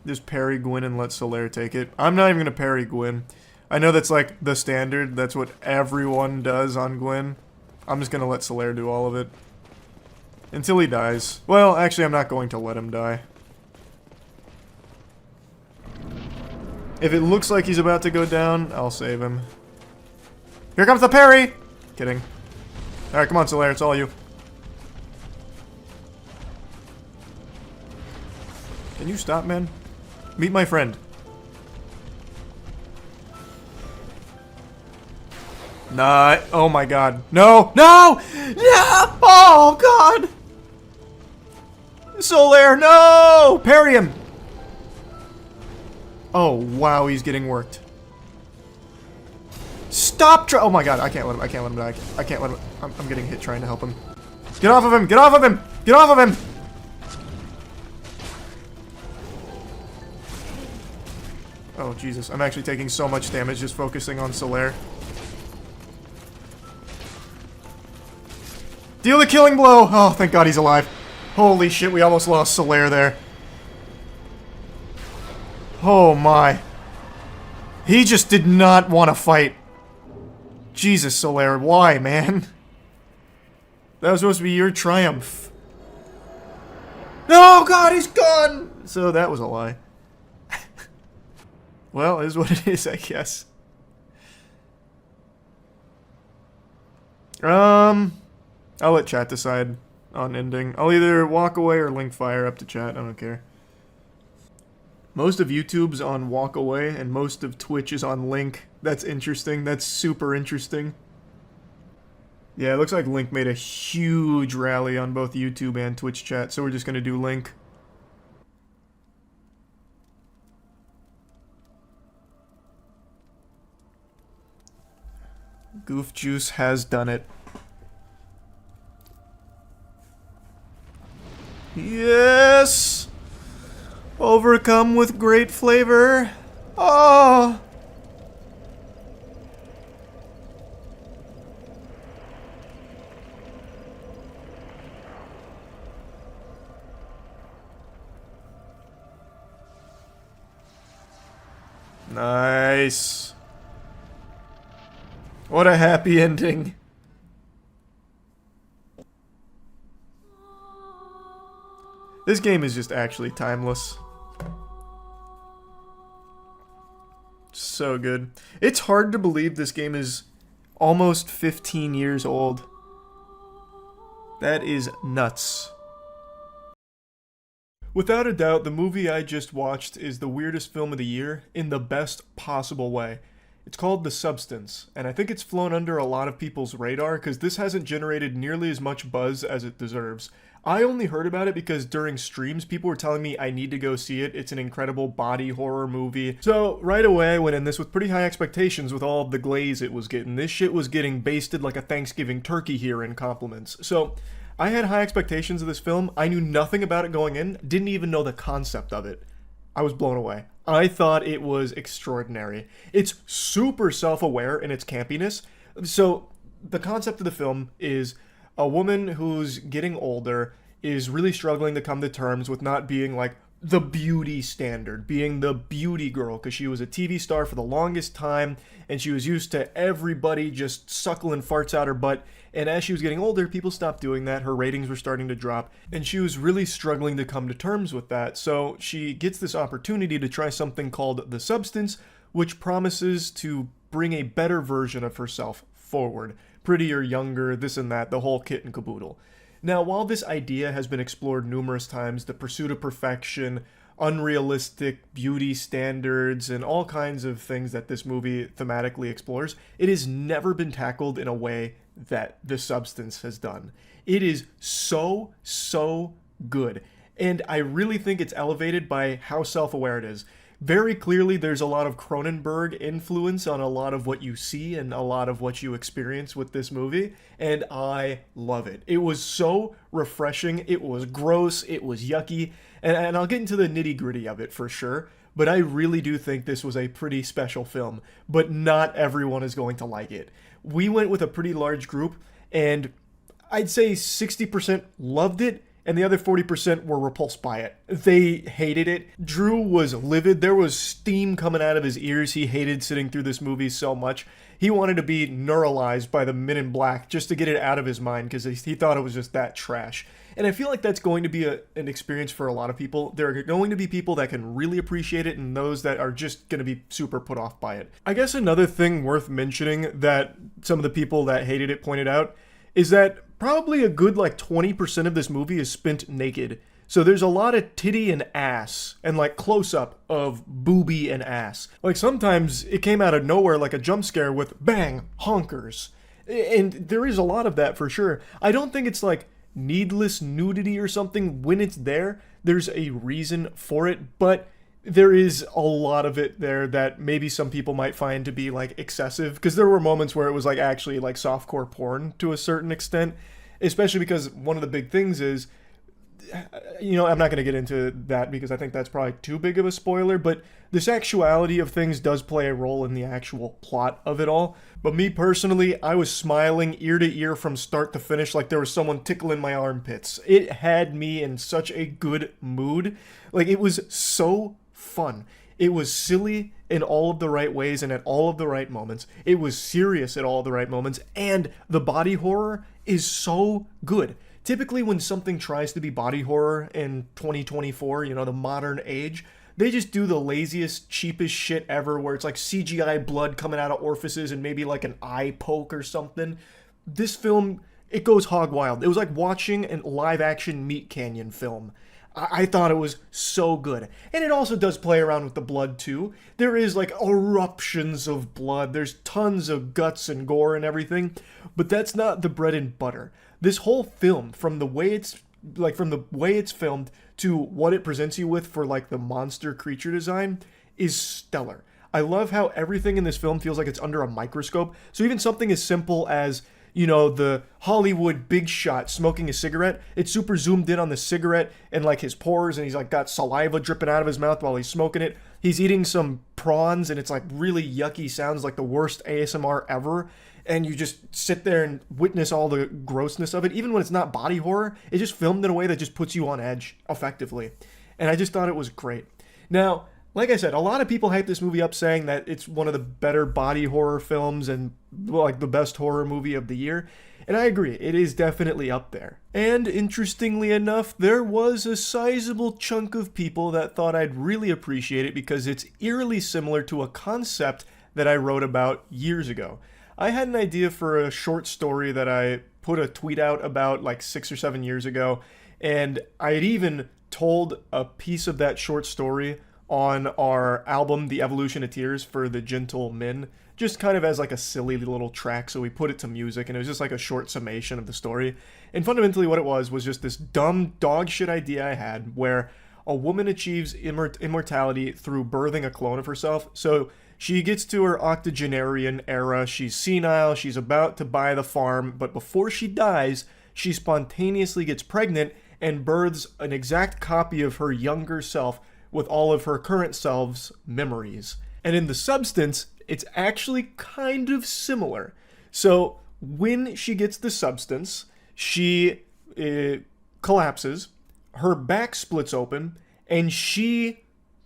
Just parry Gwyn and let Solaire take it. I'm not even gonna parry Gwyn. I know that's like the standard. That's what everyone does on Gwyn. I'm just gonna let Solaire do all of it. Until he dies. Well, actually, I'm not going to let him die. If it looks like he's about to go down, I'll save him. Here comes the parry! Kidding. Alright, come on, Solaire, it's all you. Can you stop, man? Meet my friend. Nah, oh my god. No! No! No! Oh god! Solaire, no! Parry him! Oh, wow, he's getting worked. Stop oh my god, I can't let him die. I can't let him, I'm getting hit trying to help him. Get off of him! Get off of him! Get off of him! Oh, Jesus. I'm actually taking so much damage just focusing on Solaire. Deal the killing blow! Oh, thank God he's alive. Holy shit, we almost lost Solaire there. Oh my. He just did not want to fight. Jesus, Solaire, why, man? That was supposed to be your triumph. Oh God, he's gone! So that was a lie. Well, it is what it is, I guess. I'll let chat decide on ending. I'll either walk away or link fire, up to chat, I don't care. Most of YouTube's on walk away, and most of Twitch is on link. That's interesting, that's super interesting. Yeah, it looks like Link made a huge rally on both YouTube and Twitch chat, so we're just gonna do Link. Goof Juice has done it. Yes! Overcome with great flavor. Oh! Nice. What a happy ending. This game is just actually timeless. So good. It's hard to believe this game is almost 15 years old. That is nuts. Without a doubt, the movie I just watched is the weirdest film of the year in the best possible way. It's called The Substance, and I think it's flown under a lot of people's radar because this hasn't generated nearly as much buzz as it deserves. I only heard about it because during streams people were telling me I need to go see it. It's an incredible body horror movie. So right away I went in this with pretty high expectations with all of the glaze it was getting. This shit was getting basted like a Thanksgiving turkey here in compliments. So I had high expectations of this film. I knew nothing about it going in, didn't even know the concept of it. I was blown away. I thought it was extraordinary. It's super self-aware in its campiness. So the concept of the film is a woman who's getting older is really struggling to come to terms with not being like the beauty standard, being the beauty girl, because she was a TV star for the longest time and she was used to everybody just suckling farts out her butt. And as she was getting older, people stopped doing that. Her ratings were starting to drop and she was really struggling to come to terms with that. So she gets this opportunity to try something called The Substance, which promises to bring a better version of herself forward. Prettier, younger, this and that, the whole kit and caboodle. Now, while this idea has been explored numerous times, the pursuit of perfection, unrealistic beauty standards and all kinds of things that this movie thematically explores, it has never been tackled in a way that The Substance has done. It is so good. And I really think it's elevated by how self-aware it is. Very clearly, there's a lot of Cronenberg influence on a lot of what you see and a lot of what you experience with this movie, and I love it. It was so refreshing, it was gross, it was yucky, and I'll get into the nitty-gritty of it for sure, but I really do think this was a pretty special film, but not everyone is going to like it. We went with a pretty large group, and I'd say 60% loved it, and the other 40% were repulsed by it. They hated it. Drew was livid. There was steam coming out of his ears. He hated sitting through this movie so much. He wanted to be neuralized by the Men in Black just to get it out of his mind because he thought it was just that trash. And I feel like that's going to be an experience for a lot of people. There are going to be people that can really appreciate it and those that are just going to be super put off by it. I guess another thing worth mentioning that some of the people that hated it pointed out is that probably a good 20% of this movie is spent naked. So there's a lot of titty and ass and close-up of booby and ass. Sometimes it came out of nowhere like a jump scare with bang, honkers. And there is a lot of that for sure. I don't think it's needless nudity or something. When it's there, there's a reason for it, but there is a lot of it there that maybe some people might find to be excessive, because there were moments where it was actually softcore porn to a certain extent, especially because one of the big things is, I'm not going to get into that because I think that's probably too big of a spoiler, but the sexuality of things does play a role in the actual plot of it all. But me personally, I was smiling ear to ear from start to finish like there was someone tickling my armpits. It had me in such a good mood. It was so fun. It was silly in all of the right ways and at all of the right moments. It was serious at all of the right moments, and the body horror is so good. Typically when something tries to be body horror in 2024, the modern age, they just do the laziest, cheapest shit ever where it's CGI blood coming out of orifices and maybe an eye poke or something. This film, it goes hog wild. It was like watching a live action Meat Canyon film. I thought it was so good. And it also does play around with the blood too. There is eruptions of blood. There's tons of guts and gore and everything. But that's not the bread and butter. This whole film, from the way it's filmed to what it presents you with for the monster creature design, is stellar. I love how everything in this film feels like it's under a microscope. So even something as simple as the Hollywood big shot smoking a cigarette, it's super zoomed in on the cigarette and his pores, and he's got saliva dripping out of his mouth while he's smoking it. He's eating some prawns and it's really yucky sounds, the worst ASMR ever. And you just sit there and witness all the grossness of it. Even when it's not body horror, it's just filmed in a way that just puts you on edge effectively. And I just thought it was great. Now, like I said, a lot of people hype this movie up saying that it's one of the better body horror films and the best horror movie of the year. And I agree, it is definitely up there. And interestingly enough, there was a sizable chunk of people that thought I'd really appreciate it because it's eerily similar to a concept that I wrote about years ago. I had an idea for a short story that I put a tweet out about 6 or 7 years ago, and I had even told a piece of that short story on our album, The Evolution of Tears for the Gentle Men, just kind of as a silly little track, so we put it to music, and it was just a short summation of the story. And fundamentally what it was just this dumb dog shit idea I had where a woman achieves immortality through birthing a clone of herself. So she gets to her octogenarian era, she's senile, she's about to buy the farm, but before she dies, she spontaneously gets pregnant and births an exact copy of her younger self with all of her current self's memories. And in The Substance, it's actually kind of similar. So when she gets the substance, she collapses, her back splits open, and she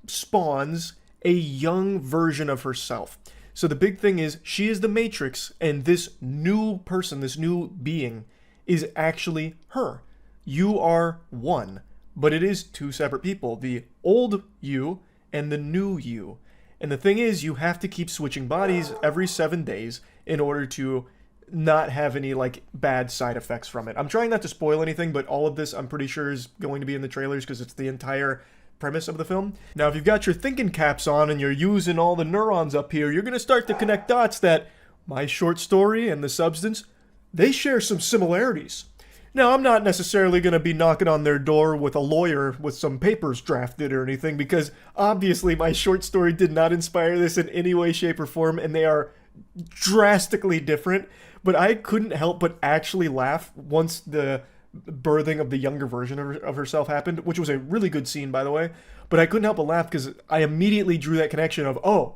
spawns a young version of herself. So the big thing is she is the Matrix, and this new person, this new being, is actually her. You are one, but it is two separate people, the old you and the new you. And the thing is, you have to keep switching bodies every 7 days in order to not have any bad side effects from it. I'm trying not to spoil anything, but all of this I'm pretty sure is going to be in the trailers because it's the entire premise of the film. Now, if you've got your thinking caps on and you're using all the neurons up here, you're going to start to connect dots that my short story and the substance, they share some similarities. Now, I'm not necessarily going to be knocking on their door with a lawyer with some papers drafted or anything, because obviously my short story did not inspire this in any way, shape, or form, and they are drastically different. But I couldn't help but actually laugh once the birthing of the younger version of herself happened, which was a really good scene, by the way. But I couldn't help but laugh because I immediately drew that connection of, oh,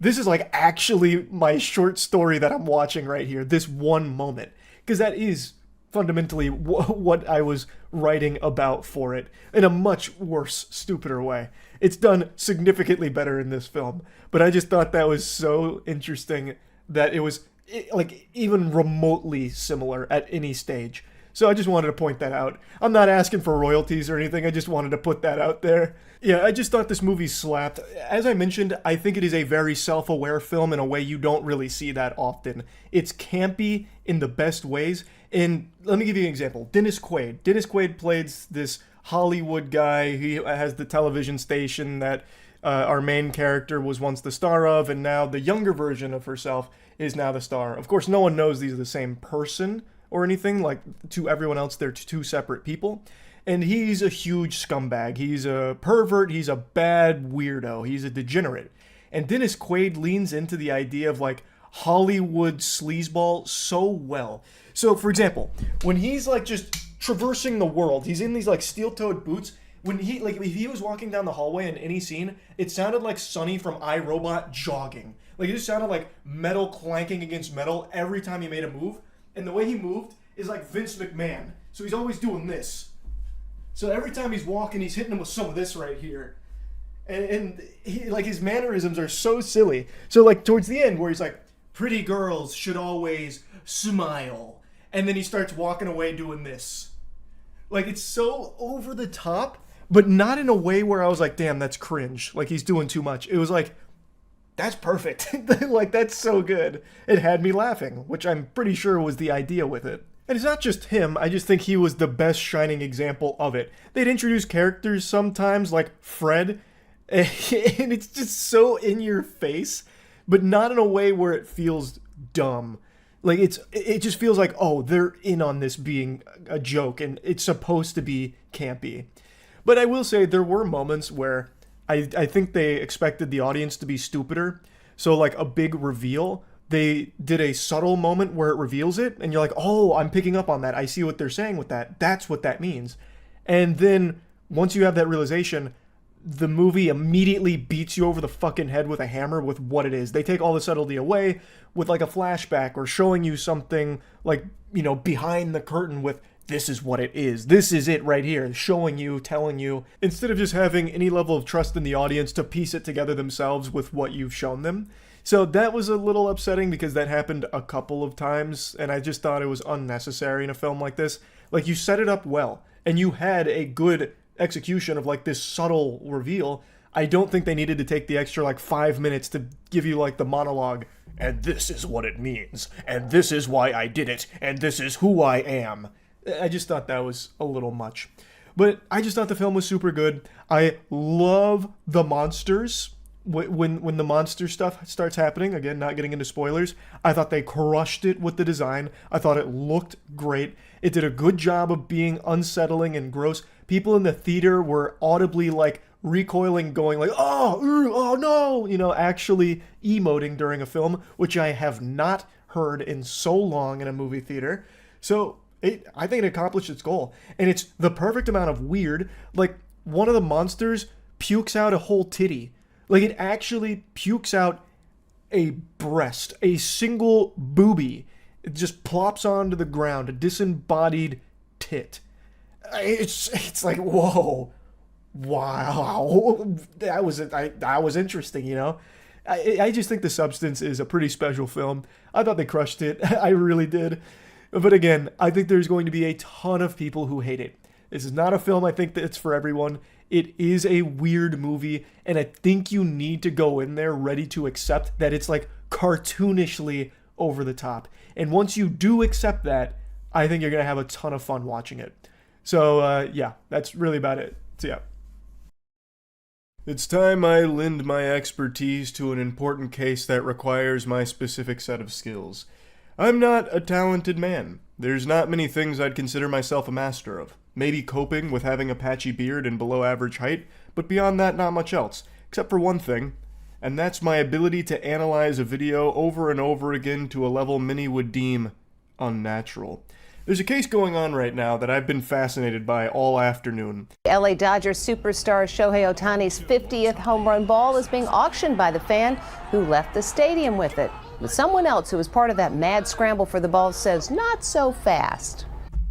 this is like actually my short story that I'm watching right here, this one moment. Because that is fundamentally what I was writing about for it, in a much worse, stupider way. It's done significantly better in this film, but I just thought that was so interesting that it was like even remotely similar at any stage. So I just wanted to point that out. I'm not asking for royalties or anything, I just wanted to put that out there. Yeah, I just thought this movie slapped. As I mentioned, I think it is a very self-aware film in a way you don't really see that often. It's campy in the best ways. And let me give you an example. Dennis Quaid. Dennis Quaid plays this Hollywood guy. He has the television station that our main character was once the star of, and now the younger version of herself is now the star. Of course, no one knows these are the same person or anything. Like, to everyone else, they're two separate people. And he's a huge scumbag. He's a pervert. He's a bad weirdo. He's a degenerate. And Dennis Quaid leans into the idea of, like, Hollywood sleazeball so well. So, for example, when he's, like, just traversing the world, he's in these, like, steel-toed boots. When he, like, if he was walking down the hallway in any scene, it sounded like Sonny from iRobot jogging. Like, it just sounded like metal clanking against metal every time he made a move. And the way he moved is like Vince McMahon. So he's always doing this. So every time he's walking, he's hitting him with some of this right here. And he, like, his mannerisms are so silly. So, like, towards the end where he's like, pretty girls should always smile. And then he starts walking away doing this. Like, it's so over the top, but not in a way where I was like, damn, that's cringe. Like, he's doing too much. It was like, that's perfect. Like, that's so good. It had me laughing, which I'm pretty sure was the idea with it. And it's not just him, I just think he was the best shining example of it. They'd introduce characters sometimes, like Fred, and it's just so in your face, but not in a way where it feels dumb. Like, it just feels like, oh, they're in on this being a joke, and it's supposed to be campy. But I will say there were moments where I think they expected the audience to be stupider. So, like, a big reveal, they did a subtle moment where it reveals it, and you're like, oh, I'm picking up on that. I see what they're saying with that. That's what that means. And then once you have that realization, the movie immediately beats you over the fucking head with a hammer with what it is. They take all the subtlety away with, like, a flashback or showing you something, like, you know, behind the curtain with, this is what it is. This is it right here. Showing you, telling you, instead of just having any level of trust in the audience to piece it together themselves with what you've shown them. So that was a little upsetting because that happened a couple of times, and I just thought it was unnecessary in a film like this. Like, you set it up well, and you had a good execution of, like, this subtle reveal. I don't think they needed to take the extra, like, 5 minutes to give you, like, the monologue, and this is what it means, and this is why I did it, and this is who I am. I just thought that was a little much. But I just thought the film was super good. I love the monsters. When the monster stuff starts happening, again, not getting into spoilers, I thought they crushed it with the design. I thought it looked great. It did a good job of being unsettling and gross. People in the theater were audibly, like, recoiling, going like, oh no, you know, actually emoting during a film, which I have not heard in so long in a movie theater. So I think it accomplished its goal. And it's the perfect amount of weird. Like, one of the monsters pukes out a whole titty. Like, it actually pukes out a breast, a single boobie. It just plops onto the ground, a disembodied tit. It's like, whoa, wow, that was interesting, you know? I just think The Substance is a pretty special film. I thought they crushed it. I really did. But again, I think there's going to be a ton of people who hate it. This is not a film I think that's for everyone. It is a weird movie, and I think you need to go in there ready to accept that it's, like, cartoonishly over the top. And once you do accept that, I think you're going to have a ton of fun watching it. So, yeah, that's really about it. So, yeah. It's time I lend my expertise to an important case that requires my specific set of skills. I'm not a talented man. There's not many things I'd consider myself a master of. Maybe coping with having a patchy beard and below average height, but beyond that, not much else. Except for one thing, and that's my ability to analyze a video over and over again to a level many would deem unnatural. There's a case going on right now that I've been fascinated by all afternoon. LA Dodgers superstar Shohei Ohtani's 50th home run ball is being auctioned by the fan who left the stadium with it. But someone else who was part of that mad scramble for the ball says not so fast.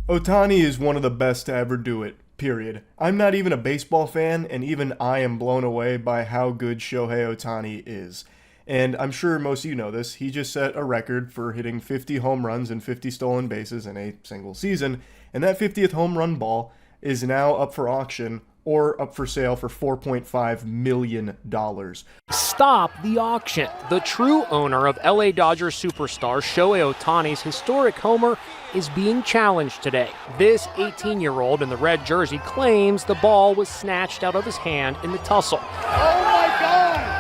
Ohtani is one of the best to ever do it, period. I'm not even a baseball fan, and even I am blown away by how good Shohei Ohtani is. And I'm sure most of you know this, he just set a record for hitting 50 home runs and 50 stolen bases in a single season, and that 50th home run ball is now up for auction or up for sale for $4.5 million. Stop the auction. The true owner of LA Dodgers superstar Shohei Ohtani's historic homer is being challenged today. This 18-year-old in the red jersey claims the ball was snatched out of his hand in the tussle.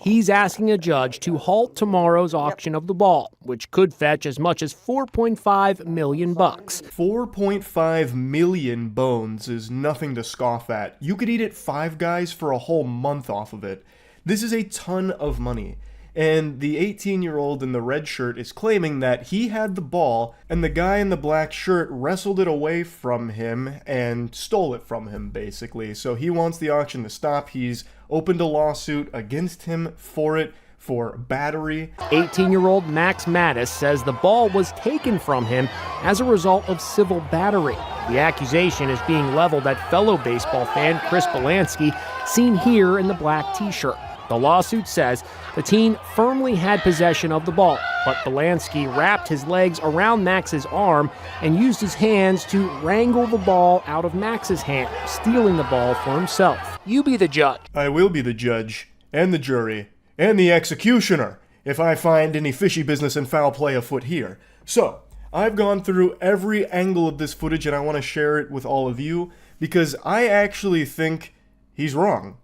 He's asking a judge to halt tomorrow's auction of the ball, which could fetch as much as $4.5 million. 4.5 million bones is nothing to scoff at. You could eat at Five Guys for a whole month off of it. This is a ton of money. And the 18-year-old in the red shirt is claiming that he had the ball and the guy in the black shirt wrestled it away from him and stole it from him, basically. So he wants the auction to stop. He's opened a lawsuit against him for it, for battery. 18-year-old Max Mattis says the ball was taken from him as a result of civil battery. The accusation is being leveled at fellow baseball fan Chris Belansky, seen here in the black t-shirt. The lawsuit says the teen firmly had possession of the ball, but Belansky wrapped his legs around Max's arm and used his hands to wrangle the ball out of Max's hand, stealing the ball for himself. You be the judge. I will be the judge, and the jury, and the executioner, if I find any fishy business and foul play afoot here. So, I've gone through every angle of this footage and I want to share it with all of you, because I actually think he's wrong.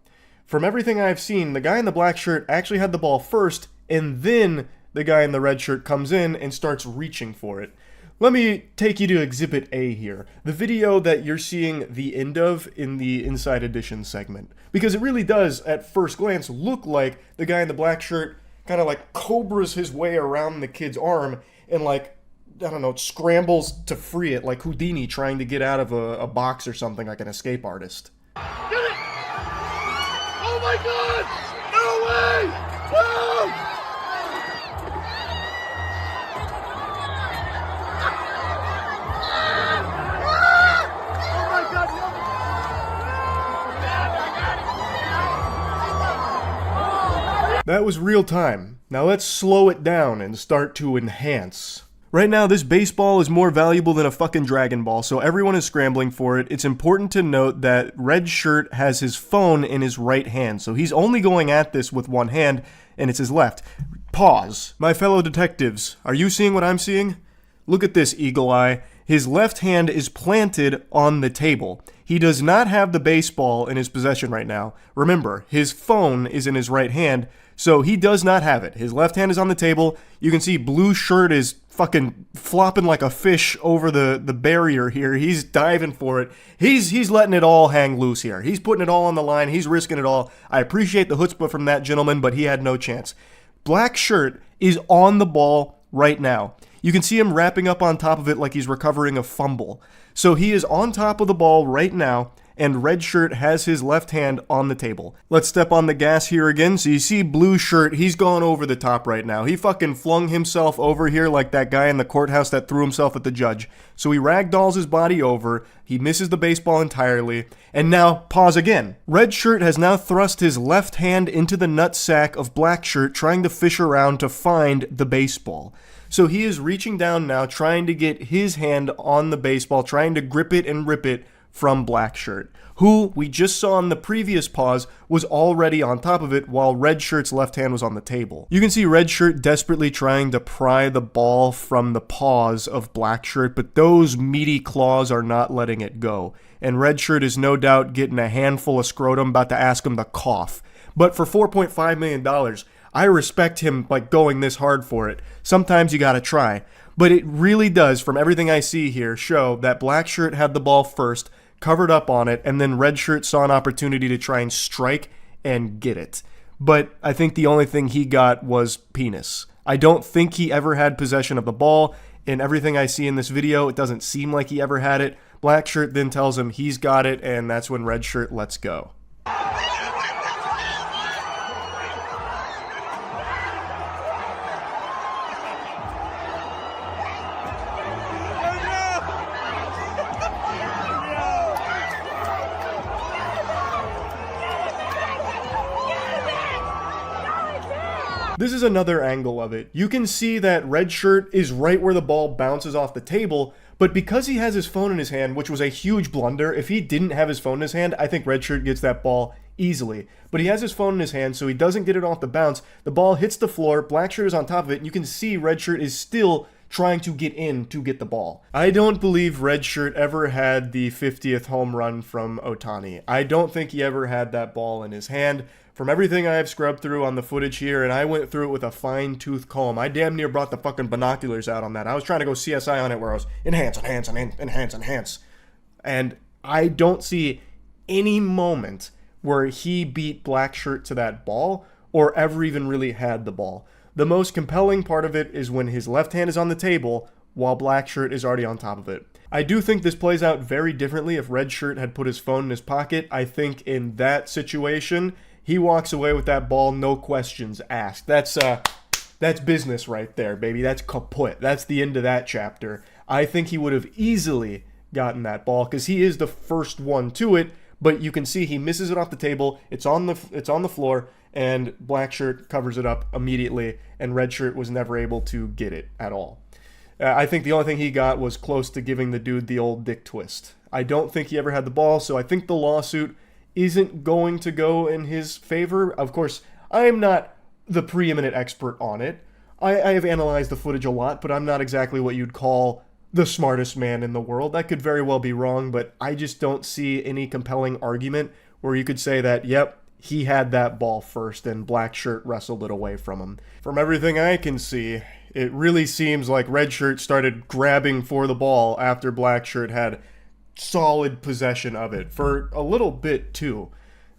From everything I've seen, the guy in the black shirt actually had the ball first, and then the guy in the red shirt comes in and starts reaching for it. Let me take you to Exhibit A here, the video that you're seeing the end of in the Inside Edition segment. Because it really does, at first glance, look like the guy in the black shirt kind of like cobras his way around the kid's arm and like, I don't know, scrambles to free it like Houdini trying to get out of a box or something, like an escape artist. Oh my God! No way! No! Oh my God! That was real time. Now let's slow it down and start to enhance. Right now, this baseball is more valuable than a fucking Dragon Ball, so everyone is scrambling for it. It's important to note that Red Shirt has his phone in his right hand, so he's only going at this with one hand, and it's his left. Pause. My fellow detectives, are you seeing what I'm seeing? Look at this, Eagle Eye. His left hand is planted on the table. He does not have the baseball in his possession right now. Remember, his phone is in his right hand, so he does not have it. His left hand is on the table. You can see Blue Shirt is fucking flopping like a fish over the barrier here. He's diving for it. He's letting it all hang loose here. He's putting it all on the line. He's risking it all. I appreciate the chutzpah from that gentleman, but he had no chance. Black Shirt is on the ball right now. You can see him wrapping up on top of it like he's recovering a fumble. So he is on top of the ball right now, and Red Shirt has his left hand on the table. Let's step on the gas here again. So you see Blue Shirt, he's gone over the top right now. He fucking flung himself over here like that guy in the courthouse that threw himself at the judge. So he ragdolls his body over, he misses the baseball entirely, and now, pause again. Red Shirt has now thrust his left hand into the nutsack of Black Shirt, trying to fish around to find the baseball. So he is reaching down now, trying to get his hand on the baseball, trying to grip it and rip it from Black Shirt, who we just saw in the previous pause was already on top of it while Red Shirt's left hand was on the table. You can see Red Shirt desperately trying to pry the ball from the paws of Black Shirt, but those meaty claws are not letting it go. And Red Shirt is no doubt getting a handful of scrotum, about to ask him to cough. But for $4.5 million, I respect him like going this hard for it. Sometimes you gotta try. But it really does, from everything I see here, show that black shirt had the ball first, covered up on it, and then red shirt saw an opportunity to try and strike and get it. But I think the only thing he got was penis. I don't think he ever had possession of the ball. In everything I see in this video, it doesn't seem like he ever had it. Black shirt then tells him he's got it, and that's when red shirt lets go. This is another angle of it. You can see that red shirt is right where the ball bounces off the table, but because he has his phone in his hand, which was a huge blunder, if he didn't have his phone in his hand, I think red shirt gets that ball easily. But he has his phone in his hand, so he doesn't get it off the bounce. The ball hits the floor, black shirt is on top of it, and you can see red shirt is still trying to get in to get the ball. I don't believe red shirt ever had the 50th home run from Ohtani. I don't think he ever had that ball in his hand. From everything I have scrubbed through on the footage here, and I went through it with a fine-tooth comb. I damn near brought the fucking binoculars out on that. I was trying to go CSI on it where I was enhance. And I don't see any moment where he beat black shirt to that ball or ever even really had the ball. The most compelling part of it is when his left hand is on the table while black shirt is already on top of it. I do think this plays out very differently if red shirt had put his phone in his pocket. I think in that situation, he walks away with that ball, no questions asked. That's business right there, baby. That's kaput. That's the end of that chapter. I think he would have easily gotten that ball because he is the first one to it, but you can see he misses it off the table. It's on the floor, and black shirt covers it up immediately, and red shirt was never able to get it at all. I think the only thing he got was close to giving the dude the old dick twist. I don't think he ever had the ball, so I think the lawsuit isn't going to go in his favor. Of course, I am not the preeminent expert on it. I have analyzed the footage a lot, but I'm not exactly what you'd call the smartest man in the world. That could very well be wrong, but I just don't see any compelling argument where you could say that, yep, he had that ball first and black shirt wrestled it away from him. From everything I can see, it really seems like red shirt started grabbing for the ball after black shirt had solid possession of it for a little bit too.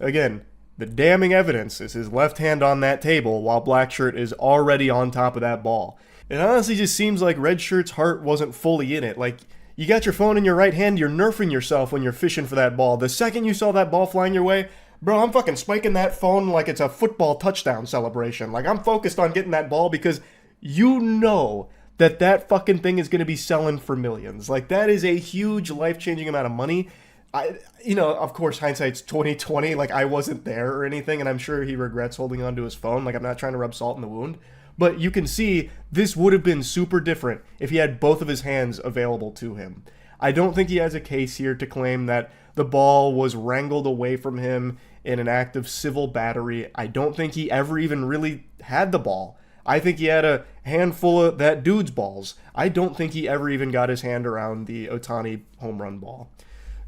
Again, the damning evidence is his left hand on that table while black shirt is already on top of that ball. It honestly just seems like red shirt's heart wasn't fully in it. Like, you got your phone in your right hand, you're nerfing yourself when you're fishing for that ball. The second you saw that ball flying your way, bro, I'm fucking spiking that phone like it's a football touchdown celebration. Like, I'm focused on getting that ball because you know that fucking thing is going to be selling for millions. Like, that is a huge life-changing amount of money. Of course, hindsight's 20/20. Like, I wasn't there or anything, and I'm sure he regrets holding onto his phone. Like, I'm not trying to rub salt in the wound. But you can see this would have been super different if he had both of his hands available to him. I don't think he has a case here to claim that the ball was wrangled away from him in an act of civil battery. I don't think he ever even really had the ball. I think he had a handful of that dude's balls. I don't think he ever even got his hand around the Ohtani home run ball.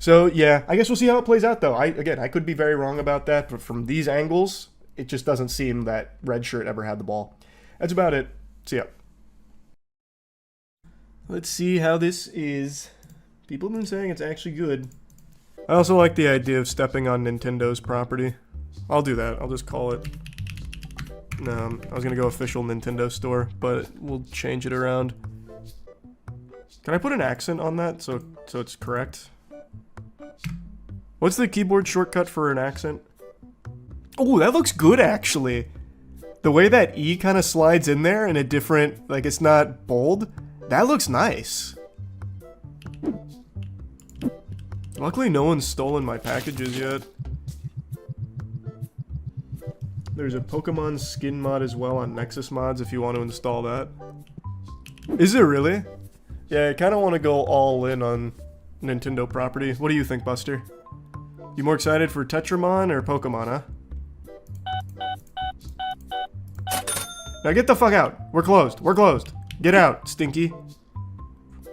So, yeah, I guess we'll see how it plays out, though. I could be very wrong about that, but from these angles, it just doesn't seem that red shirt ever had the ball. That's about it. See ya. Let's see how this is. People have been saying it's actually good. I also like the idea of stepping on Nintendo's property. I'll do that. I'll just call it. No, I was gonna go official Nintendo store, but we'll change it around. Can I put an accent on that so it's correct? What's the keyboard shortcut for an accent? Oh, that looks good actually. The way that E kind of slides in there in a different, like it's not bold, that looks nice. Luckily no one's stolen my packages yet. There's a Pokemon skin mod as well on Nexus Mods if you want to install that. Is it really? Yeah, I kind of want to go all in on Nintendo property. What do you think, Buster? You more excited for Tetramon or Pokemon, huh? Now get the fuck out. We're closed. We're closed. Get out, Stinky.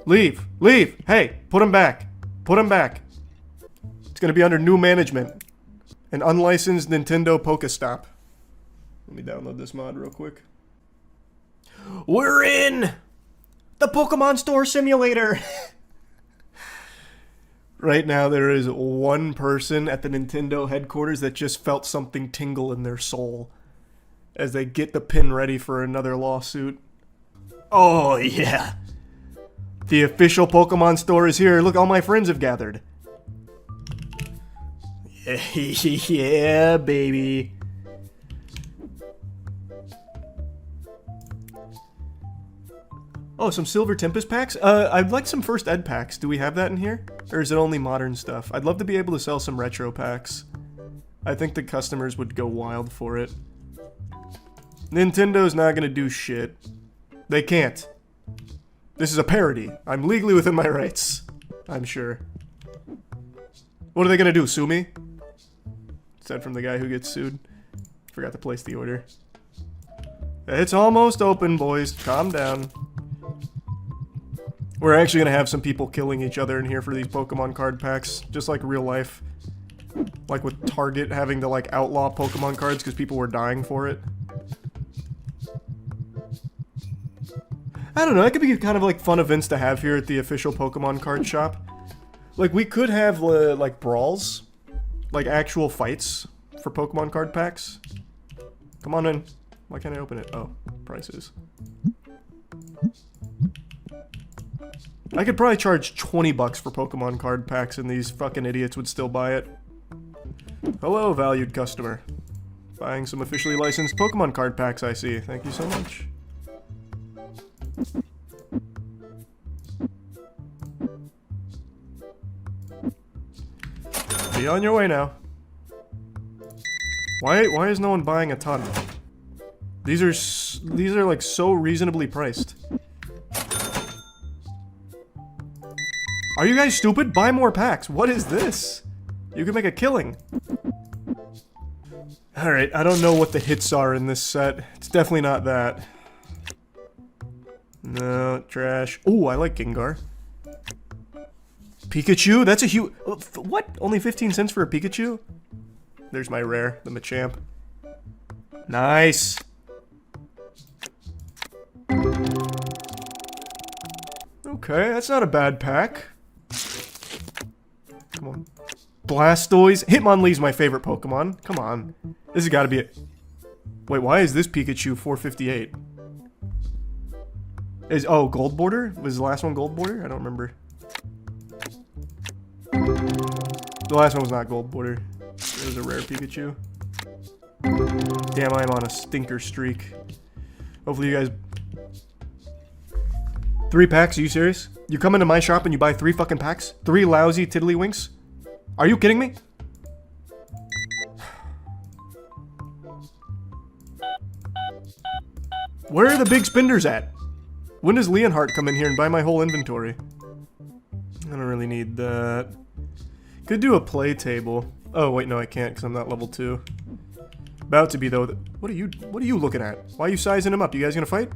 Leave. Leave. Hey, put him back. Put him back. It's gonna be under new management. An unlicensed Nintendo Pokestop. Let me download this mod real quick. We're in the Pokemon Store Simulator. Right now, there is one person at the Nintendo headquarters that just felt something tingle in their soul as they get the pin ready for another lawsuit. Oh, yeah. The official Pokemon store is here. Look, all my friends have gathered. Yeah, baby. Oh, some Silver Tempest packs? I'd like some First Ed packs. Do we have that in here? Or is it only modern stuff? I'd love to be able to sell some retro packs. I think the customers would go wild for it. Nintendo's not gonna do shit. They can't. This is a parody. I'm legally within my rights. I'm sure. What are they gonna do, sue me? Said from the guy who gets sued. Forgot to place the order. It's almost open, boys. Calm down. We're actually gonna have some people killing each other in here for these Pokemon card packs, just like real life. Like with Target having to like outlaw Pokemon cards because people were dying for it. I don't know, that could be kind of like fun events to have here at the official Pokemon card shop. Like we could have like brawls, like actual fights for Pokemon card packs. Come on in. Why can't I open it? Oh, prices. I could probably charge 20 bucks for Pokemon card packs and these fucking idiots would still buy it. Hello, valued customer. Buying some officially licensed Pokemon card packs, I see. Thank you so much. Be on your way now. Why is no one buying a ton? These are like so reasonably priced. Are you guys stupid? Buy more packs. What is this? You can make a killing. Alright, I don't know what the hits are in this set. It's definitely not that. No, trash. Ooh, I like Gengar. Pikachu? That's a huge... What? Only 15 cents for a Pikachu? There's my rare, the Machamp. Nice. Okay, that's not a bad pack. Come on. Blastoise. Hitmonlee's my favorite Pokemon. Come on. This has got to be it. Wait, why is this Pikachu 458? Oh, Gold Border? Was the last one Gold Border? I don't remember. The last one was not Gold Border. It was a rare Pikachu. Damn, I'm on a stinker streak. Hopefully you guys... 3 packs? Are you serious? You come into my shop and you buy 3 fucking packs? 3 lousy tiddlywinks? Are you kidding me? Where are the big spenders at? When does Leonhardt come in here and buy my whole inventory? I don't really need that. Could do a play table. Oh wait, no I can't because I'm not level 2. About to be though. What are you looking at? Why are you sizing him up? You guys gonna fight?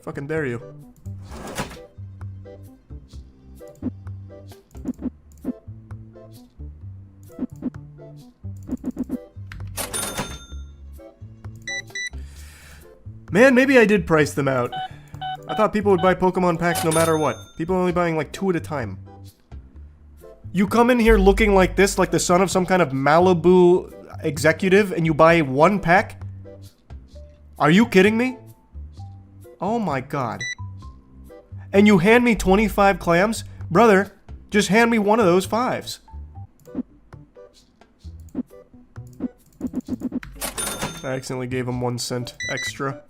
Fucking dare you. Man, maybe I did price them out. I thought people would buy Pokemon packs no matter what. People are only buying like 2 at a time. You come in here looking like this, like the son of some kind of Malibu executive, and you buy 1 pack? Are you kidding me? Oh my god. And you hand me 25 clams? Brother, just hand me one of those 5s. I accidentally gave him 1 cent extra.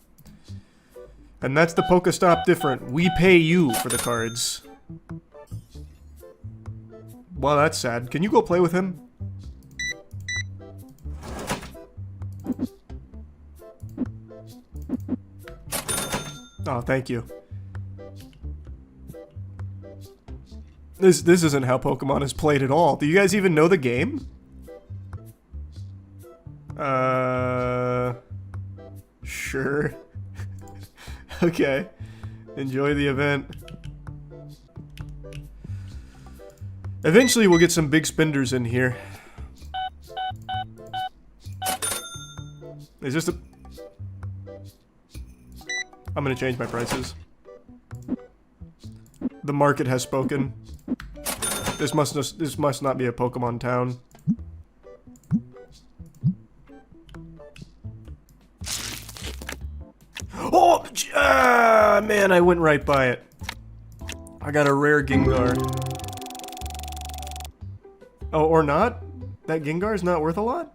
And that's the Pokestop different. We pay you for the cards. Well, that's sad. Can you go play with him? Oh, thank you. This isn't how Pokemon is played at all. Do you guys even know the game? Sure. Okay. Enjoy the event. Eventually we'll get some big spenders in here. Is this the... I'm gonna change my prices. The market has spoken. This must not be a Pokemon town. Oh! Man, I went right by it. I got a rare Gengar. Oh, or not? That Gengar's not worth a lot?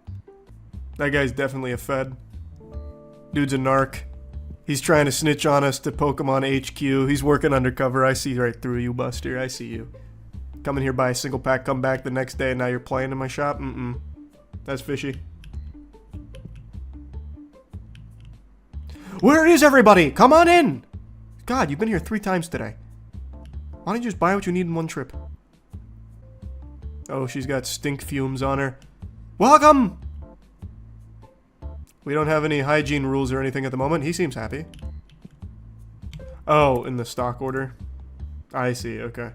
That guy's definitely a Fed. Dude's a narc. He's trying to snitch on us to Pokemon HQ. He's working undercover. I see right through you, Buster. I see you. Come in here, buy a single pack, come back the next day, and now you're playing in my shop? Mm-mm. That's fishy. Where is everybody? Come on in! God, you've been here 3 times today. Why don't you just buy what you need in one trip? Oh, she's got stink fumes on her. Welcome! We don't have any hygiene rules or anything at the moment. He seems happy. Oh, in the stock order. I see, okay.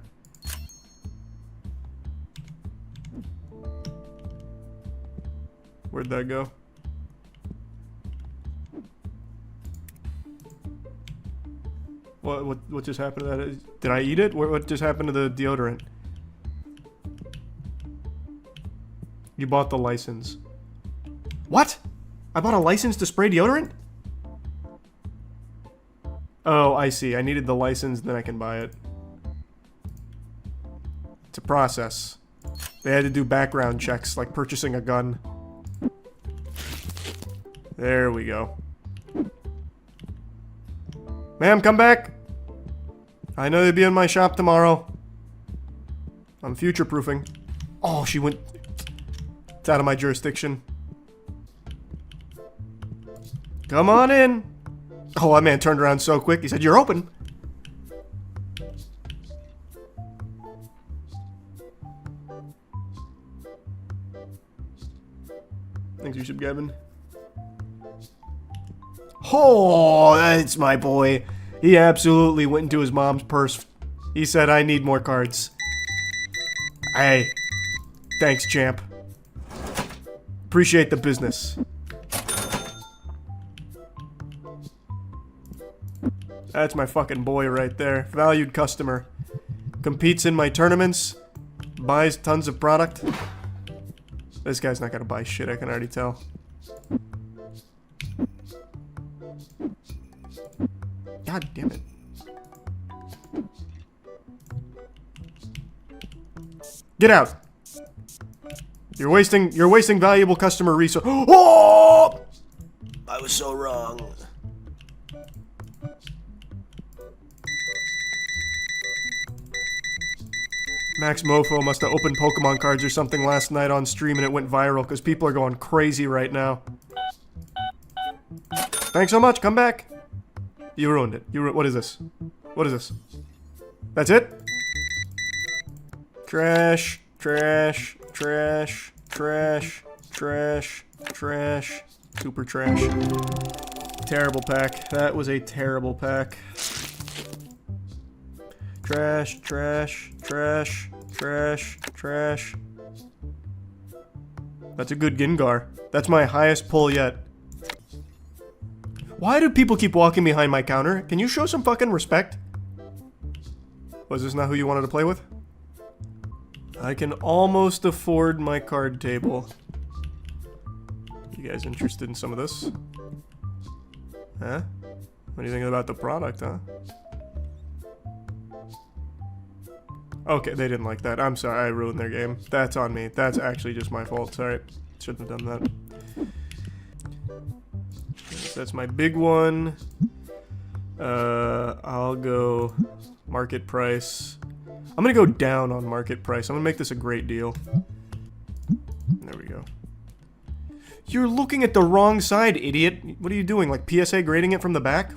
Where'd that go? What just happened to that? Did I eat it? What just happened to the deodorant? You bought the license. What? I bought a license to spray deodorant? Oh, I see. I needed the license, then I can buy it. It's a process. They had to do background checks, like purchasing a gun. There we go. Ma'am, come back! I know you'll be in my shop tomorrow. I'm future-proofing. Oh, she went... It's out of my jurisdiction. Come on in! Oh, that man turned around so quick. He said, "You're open." Thanks, you should, Gavin. Oh, that's my boy. He absolutely went into his mom's purse. He said, "I need more cards." Hey. Thanks, champ. Appreciate the business. That's my fucking boy right there. Valued customer. Competes in my tournaments. Buys tons of product. This guy's not gonna buy shit, I can already tell. God damn it. Get out! You're wasting valuable customer resource. Oh! I was so wrong. Max Mofo must have opened Pokemon cards or something last night on stream and it went viral because people are going crazy right now. Thanks so much, come back. You ruined it. What is this? What is this? That's it? Trash, trash, trash, trash, trash, trash, super trash. Terrible pack. That was a terrible pack. Trash, trash, trash, trash, trash. That's a good Gengar. That's my highest pull yet. Why do people keep walking behind my counter? Can you show some fucking respect? Was this not who you wanted to play with? I can almost afford my card table. You guys interested in some of this? Huh? What do you think about the product, huh? Okay, they didn't like that. I'm sorry, I ruined their game. That's on me. That's actually just my fault. Sorry. Shouldn't have done that. That's my big one. I'll go market price. I'm gonna go down on market price. I'm gonna make this a great deal. There we go. You're looking at the wrong side, idiot. What are you doing? Like PSA grading it from the back?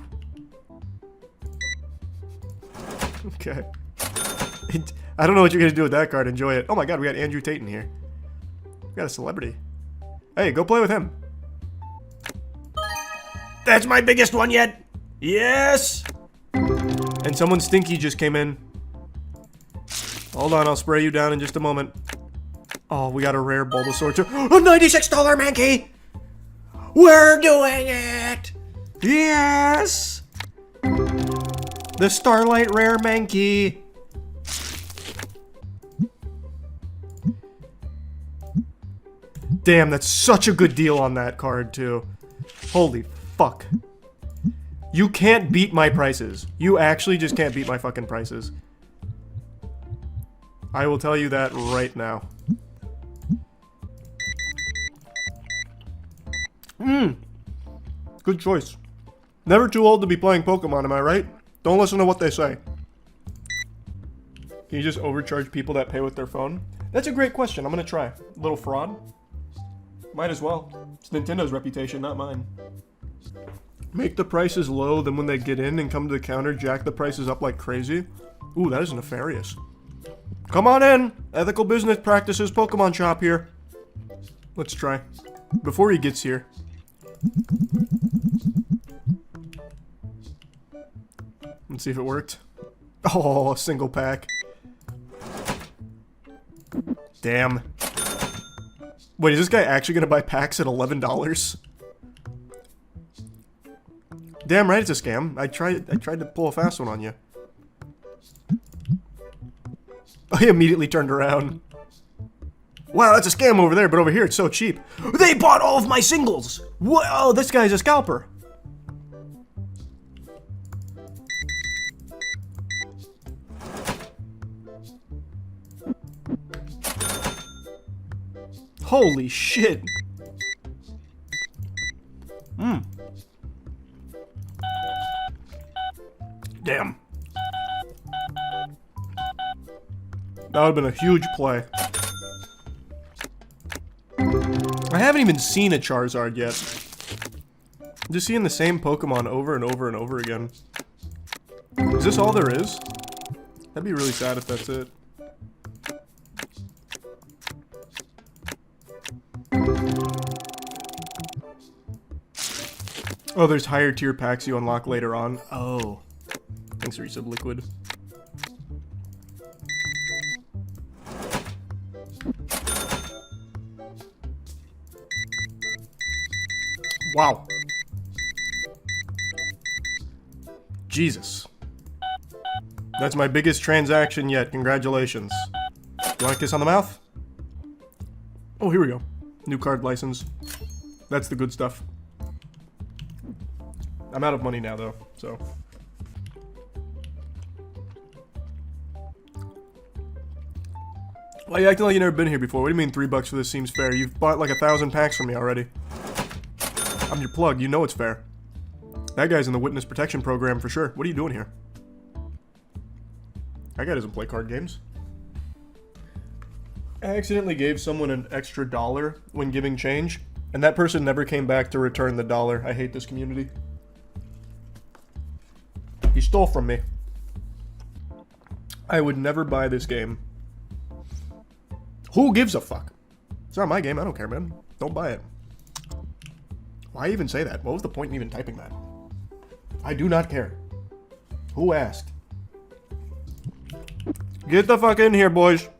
Okay. I don't know what you're gonna do with that card. Enjoy it. Oh my god, we got Andrew Tate in here. We got a celebrity. Hey, go play with him. That's my biggest one yet. Yes! And someone stinky just came in. Hold on, I'll spray you down in just a moment. Oh, we got a rare Bulbasaur too. A $96 Mankey! We're doing it! Yes! The Starlight Rare Mankey. Damn, that's such a good deal on that card too. Holy fuck. You can't beat my prices. You actually just can't beat my fucking prices. I will tell you that right now. Good choice. Never too old to be playing Pokemon, am I right? Don't listen to what they say. Can you just overcharge people that pay with their phone? That's a great question. I'm gonna try. A little fraud? Might as well. It's Nintendo's reputation, not mine. Make the prices low, then when they get in and come to the counter, jack the prices up like crazy. Ooh, that is nefarious. Come on in! Ethical business practices Pokemon shop here. Let's try. Before he gets here. Let's see if it worked. Oh, a single pack. Damn. Wait, is this guy actually gonna buy packs at $11? Damn right it's a scam. I tried to pull a fast one on you. Oh, he immediately turned around. Wow, that's a scam over there, but over here it's so cheap. They bought all of my singles! Whoa, oh, this guy's a scalper. Holy shit. Damn. That would have been a huge play. I haven't even seen a Charizard yet. I'm just seeing the same Pokemon over and over and over again. Is this all there is? That'd be really sad if that's it. Oh, there's higher tier packs you unlock later on. Oh. Thanks, Resub Liquid. Wow. Jesus. That's my biggest transaction yet. Congratulations. You want a kiss on the mouth? Oh, here we go. New card license. That's the good stuff. I'm out of money now, though, so. Why are you acting like you've never been here before? What do you mean $3 for this seems fair? You've bought like 1,000 packs from me already. I'm your plug, you know it's fair. That guy's in the witness protection program for sure. What are you doing here? That guy doesn't play card games. I accidentally gave someone an extra $1 when giving change, and that person never came back to return the $1. I hate this community. He stole from me. I would never buy this game. Who gives a fuck? It's not my game, I don't care, man. Don't buy it. Why even say that? What was the point in even typing that? I do not care. Who asked? Get the fuck in here, boys.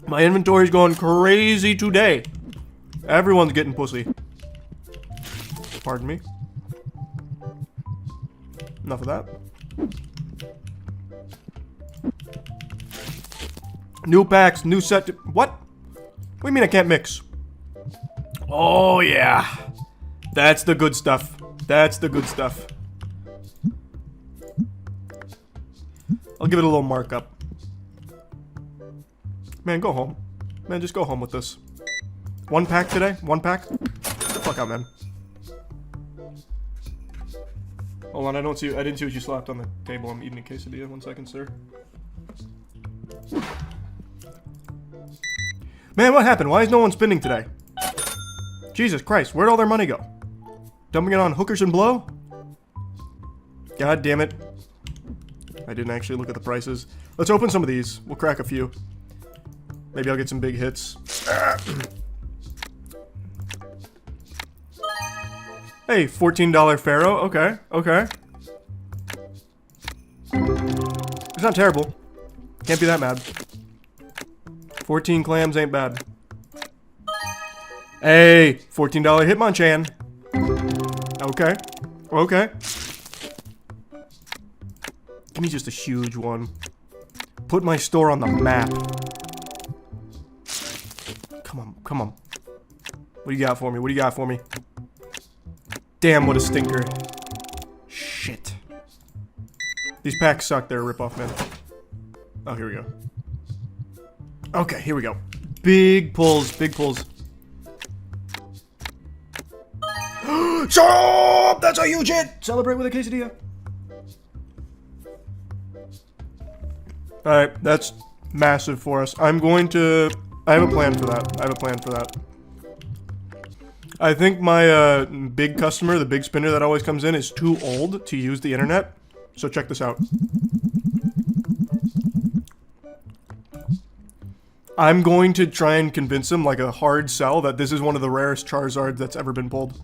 My inventory's going crazy today. Everyone's getting pussy. Pardon me. Enough of that. New packs, new set. What? What do you mean I can't mix? Oh, yeah. That's the good stuff. That's the good stuff. I'll give it a little markup. Man, go home. Man, just go home with this. One pack today? One pack? Get the fuck out, man. Hold on, I didn't see what you slapped on the table. I'm eating a quesadilla. 1 second, sir. Man, what happened? Why is no one spending today? Jesus Christ, where'd all their money go? Dumping it on hookers and blow? God damn it. I didn't actually look at the prices. Let's open some of these. We'll crack a few. Maybe I'll get some big hits. Hey, $14 Pharaoh. Okay, okay. It's not terrible. Can't be that mad. 14 clams ain't bad. Hey, $14 Hitmonchan. Okay. Okay. Give me just a huge one. Put my store on the map. Come on, come on. What do you got for me? What do you got for me? Damn, what a stinker. Shit. These packs suck. They're a ripoff, man. Oh, here we go. Okay, here we go. Big pulls, big pulls. Shut up! That's a huge hit! Celebrate with a quesadilla. Alright, that's massive for us. I have a plan for that. I think my big customer, the big spinner that always comes in, is too old to use the internet. So check this out. I'm going to try and convince him, like a hard sell, that this is one of the rarest Charizards that's ever been pulled.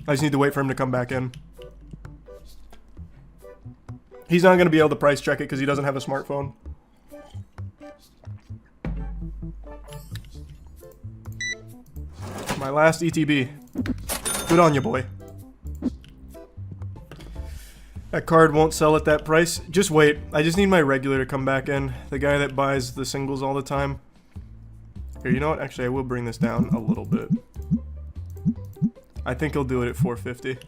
I just need to wait for him to come back in. He's not going to be able to price check it because he doesn't have a smartphone. My last ETB. Good on you, boy. That card won't sell at that price. Just wait. I just need my regular to come back in. The guy that buys the singles all the time. Here, you know what? Actually, I will bring this down a little bit. I think he'll do it at 450.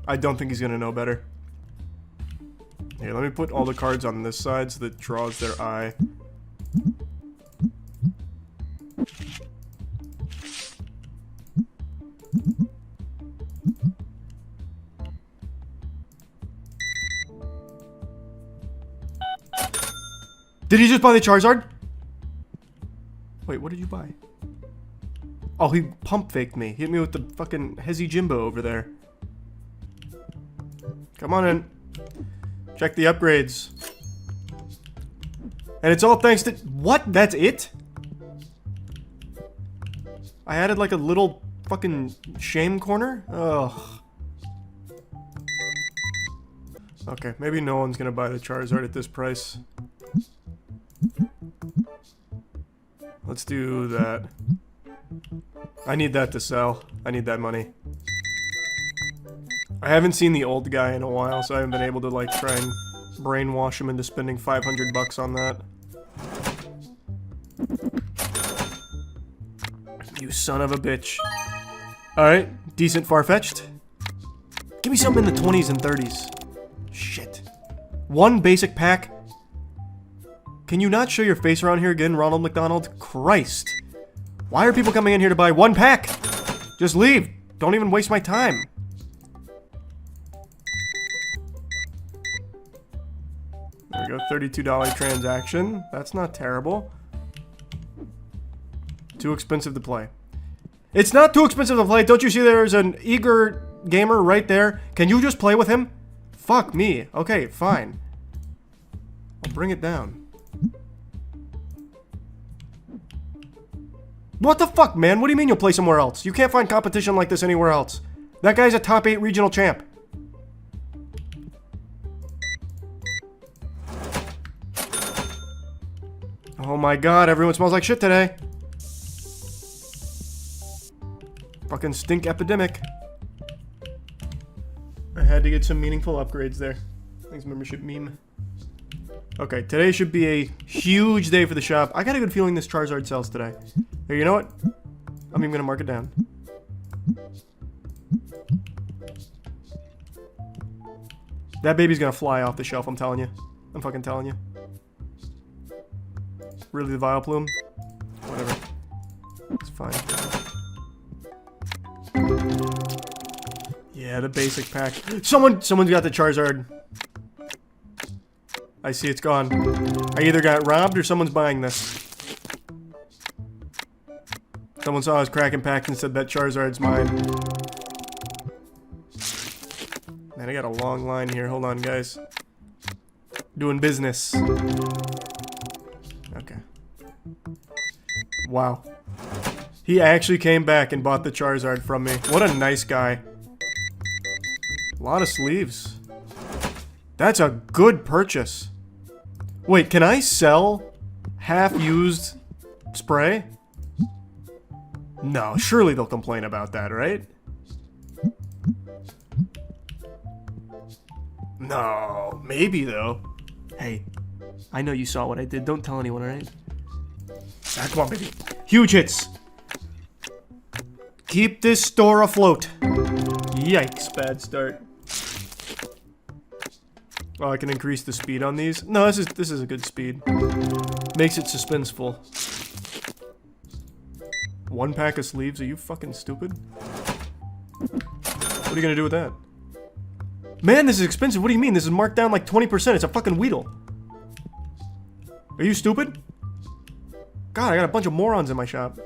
I don't think he's going to know better. Here, let me put all the cards on this side so that it draws their eye. Did he just buy the Charizard? Wait, what did you buy? Oh, he pump faked me. Hit me with the fucking Hezzy Jimbo over there. Come on in. Check the upgrades. And it's all thanks to... What? That's it? I added like a little fucking shame corner? Ugh. Okay, maybe no one's gonna buy the Charizard at this price. Let's do that. I need that to sell. I need that money. I haven't seen the old guy in a while, so I haven't been able to like try and brainwash him into spending 500 bucks on that. You son of a bitch. Alright, decent far-fetched. Give me something in the 20s and 30s. Shit. One basic pack. Can you not show your face around here again, Ronald McDonald? Christ. Why are people coming in here to buy one pack? Just leave. Don't even waste my time. There we go, $32 transaction. That's not terrible. Too expensive to play. It's not too expensive to play. Don't you see there's an eager gamer right there? Can you just play with him? Fuck me. Okay, fine. I'll bring it down. What the fuck, man? What do you mean you'll play somewhere else? You can't find competition like this anywhere else. That guy's a top 8 regional champ. Oh my god, everyone smells like shit today. Fucking stink epidemic. I had to get some meaningful upgrades there. Thanks, membership meme. Okay, today should be a huge day for the shop. I got a good feeling this Charizard sells today. Here, you know what? I'm even gonna mark it down. That baby's gonna fly off the shelf, I'm telling you. I'm fucking telling you. Really, the Vileplume? Whatever. It's fine. Yeah, the basic pack. Someone's got the Charizard. I see it's gone. I either got robbed or someone's buying this. Someone saw his Kraken pack and said that Charizard's mine. Man, I got a long line here. Hold on, guys. Doing business. Okay. Wow. He actually came back and bought the Charizard from me. What a nice guy. A lot of sleeves. That's a good purchase. Wait, can I sell half-used spray? No, surely they'll complain about that, right? No, maybe though. Hey, I know you saw what I did. Don't tell anyone, alright? Ah, come on, baby. Huge hits. Keep this store afloat. Yikes, bad start. Oh, I can increase the speed on these. No, this is a good speed. Makes it suspenseful. 1 pack of sleeves? Are you fucking stupid? What are you gonna do with that? Man, this is expensive. What do you mean? This is marked down like 20%. It's a fucking Weedle. Are you stupid? God, I got a bunch of morons in my shop.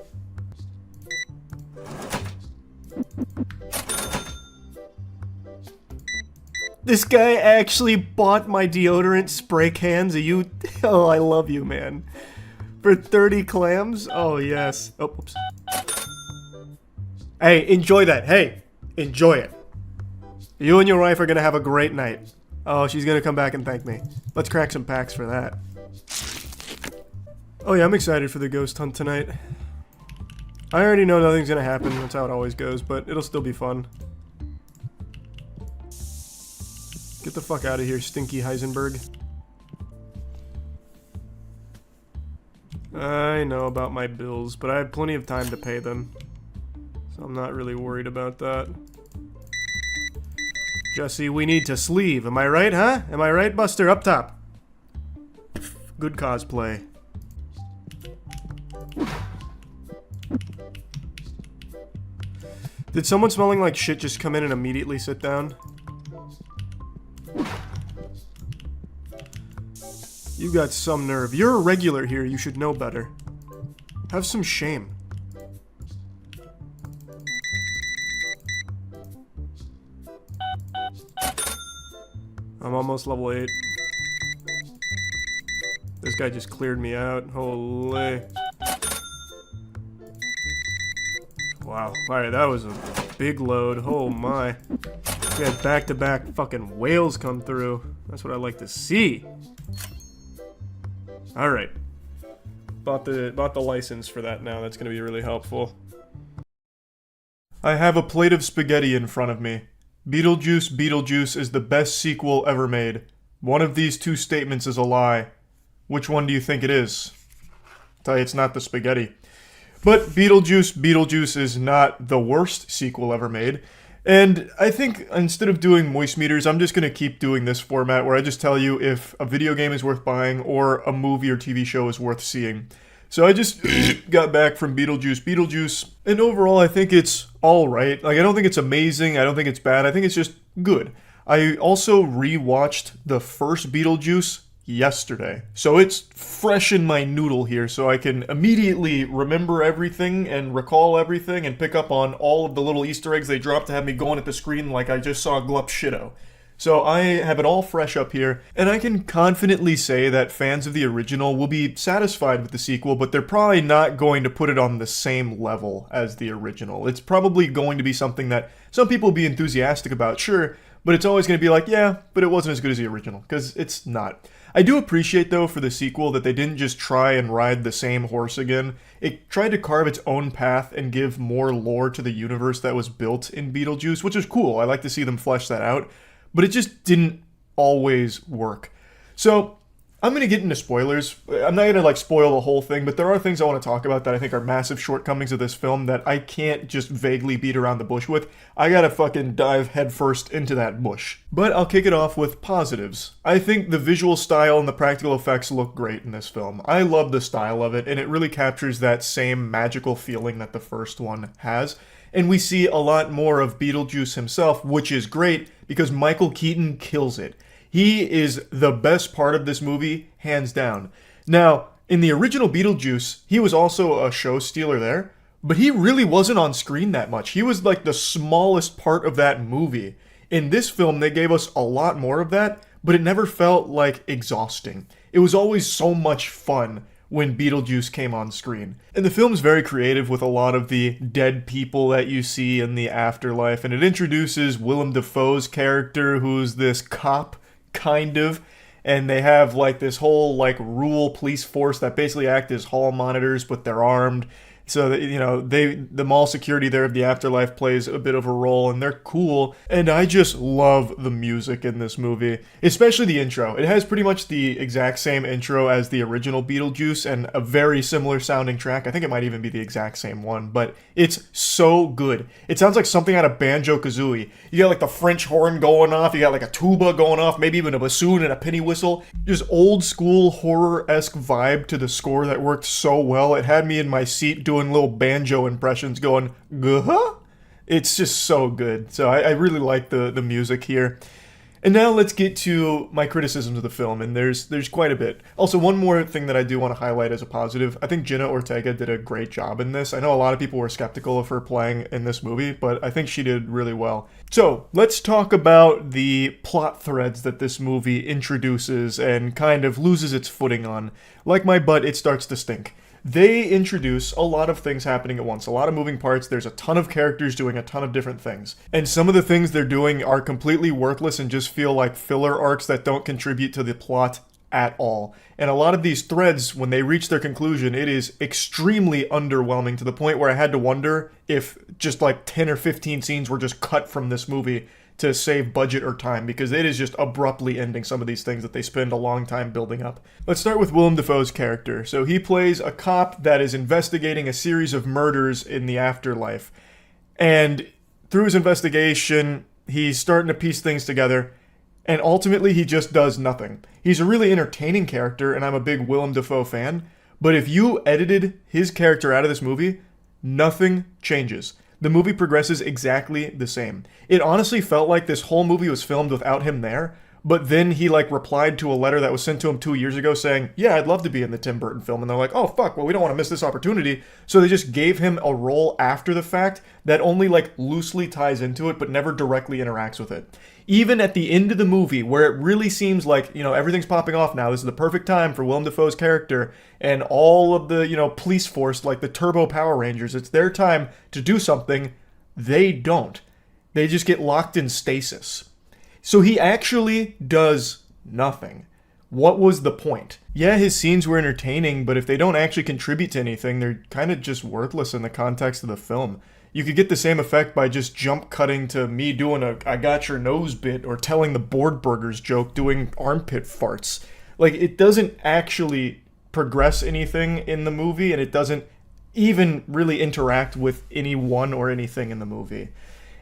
This guy actually bought my deodorant spray cans. Are you... Oh, I love you, man. For 30 clams? Oh, yes. Oh, oops. Hey, enjoy that. Hey, enjoy it. You and your wife are gonna have a great night. Oh, she's gonna come back and thank me. Let's crack some packs for that. Oh yeah, I'm excited for the ghost hunt tonight. I already know nothing's gonna happen. That's how it always goes, but it'll still be fun. Get the fuck out of here, stinky Heisenberg. I know about my bills, but I have plenty of time to pay them. So I'm not really worried about that. Jesse, we need to sleeve. Am I right, huh? Am I right, Buster? Up top. Good cosplay. Did someone smelling like shit just come in and immediately sit down? You got some nerve. You're a regular here. You should know better. Have some shame. I'm almost level 8. This guy just cleared me out. Holy. Wow. Alright, that was a big load. Oh my. We had back-to-back fucking whales come through. That's what I like to see. Alright. Bought the license for that now. That's gonna be really helpful. I have a plate of spaghetti in front of me. Beetlejuice is the best sequel ever made. One of these two statements is a lie. Which one do you think it is? I'll tell you, it's not the spaghetti. But Beetlejuice is not the worst sequel ever made. And I think instead of doing moist meters, I'm just going to keep doing this format where I just tell you if a video game is worth buying or a movie or TV show is worth seeing. So I just got back from Beetlejuice, and overall I think it's alright. Like, I don't think it's amazing, I don't think it's bad, I think it's just good. I also rewatched the first Beetlejuice yesterday, so it's fresh in my noodle here, so I can immediately remember everything and recall everything and pick up on all of the little Easter eggs they dropped to have me going at the screen like I just saw Glup Shitto. So I have it all fresh up here, and I can confidently say that fans of the original will be satisfied with the sequel, but they're probably not going to put it on the same level as the original. It's probably going to be something that some people will be enthusiastic about, sure, but it's always going to be like, yeah, but it wasn't as good as the original, because it's not. I do appreciate, though, for the sequel that they didn't just try and ride the same horse again. It tried to carve its own path and give more lore to the universe that was built in Beetlejuice, which is cool. I like to see them flesh that out. But it just didn't always work. So, I'm going to get into spoilers. I'm not going to, spoil the whole thing, but there are things I want to talk about that I think are massive shortcomings of this film that I can't just vaguely beat around the bush with. I gotta fucking dive headfirst into that bush. But I'll kick it off with positives. I think the visual style and the practical effects look great in this film. I love the style of it, and it really captures that same magical feeling that the first one has. And we see a lot more of Beetlejuice himself, which is great, because Michael Keaton kills it. He is the best part of this movie, hands down. Now, in the original Beetlejuice, he was also a show stealer there, but he really wasn't on screen that much. He was like the smallest part of that movie. In this film, they gave us a lot more of that, but it never felt like exhausting. It was always so much fun when Beetlejuice came on screen. And the film's very creative with a lot of the dead people that you see in the afterlife, and it introduces Willem Dafoe's character, who's this cop, kind of, and they have like this whole like rural police force that basically act as hall monitors, but they're armed. So that, you know, the mall security there of the Afterlife plays a bit of a role, and they're cool. And I just love the music in this movie, especially the intro. It has pretty much the exact same intro as the original Beetlejuice and a very similar sounding track. I think it might even be the exact same one, but it's so good. It sounds like something out of Banjo-Kazooie. You got like the French horn going off, you got like a tuba going off, maybe even a bassoon and a penny whistle. Just old school horror-esque vibe to the score that worked so well. It had me in my seat doing little banjo impressions going, "Guh?" It's just so good. So I really like the music here. And now let's get to my criticisms of the film, and there's quite a bit. Also, one more thing that I do want to highlight as a positive. I think Jenna Ortega did a great job in this. I know a lot of people were skeptical of her playing in this movie, but I think she did really well. So, let's talk about the plot threads that this movie introduces and kind of loses its footing on. Like my butt, it starts to stink. They introduce a lot of things happening at once, a lot of moving parts. There's a ton of characters doing a ton of different things. And some of the things they're doing are completely worthless and just feel like filler arcs that don't contribute to the plot at all. And a lot of these threads, when they reach their conclusion, it is extremely underwhelming to the point where I had to wonder if just like 10 or 15 scenes were just cut from this movie to save budget or time, because it is just abruptly ending some of these things that they spend a long time building up. Let's start with Willem Dafoe's character. So he plays a cop that is investigating a series of murders in the afterlife. And through his investigation, he's starting to piece things together, and ultimately he just does nothing. He's a really entertaining character, and I'm a big Willem Dafoe fan, but if you edited his character out of this movie, nothing changes. The movie progresses exactly the same. It honestly felt like this whole movie was filmed without him there, but then he like replied to a letter that was sent to him 2 years ago saying, "Yeah, I'd love to be in the Tim Burton film." And they're like, "Oh fuck, well we don't want to miss this opportunity." So they just gave him a role after the fact that only like loosely ties into it but never directly interacts with it. Even at the end of the movie, where it really seems like, you know, everything's popping off now, this is the perfect time for Willem Dafoe's character and all of the, you know, police force, like the Turbo Power Rangers, it's their time to do something, they don't. They just get locked in stasis. So he actually does nothing. What was the point? Yeah, his scenes were entertaining, but if they don't actually contribute to anything, they're kind of just worthless in the context of the film. You could get the same effect by just jump cutting to me doing a "I got your nose" bit or telling the board burgers joke doing armpit farts. Like, it doesn't actually progress anything in the movie, and it doesn't even really interact with anyone or anything in the movie.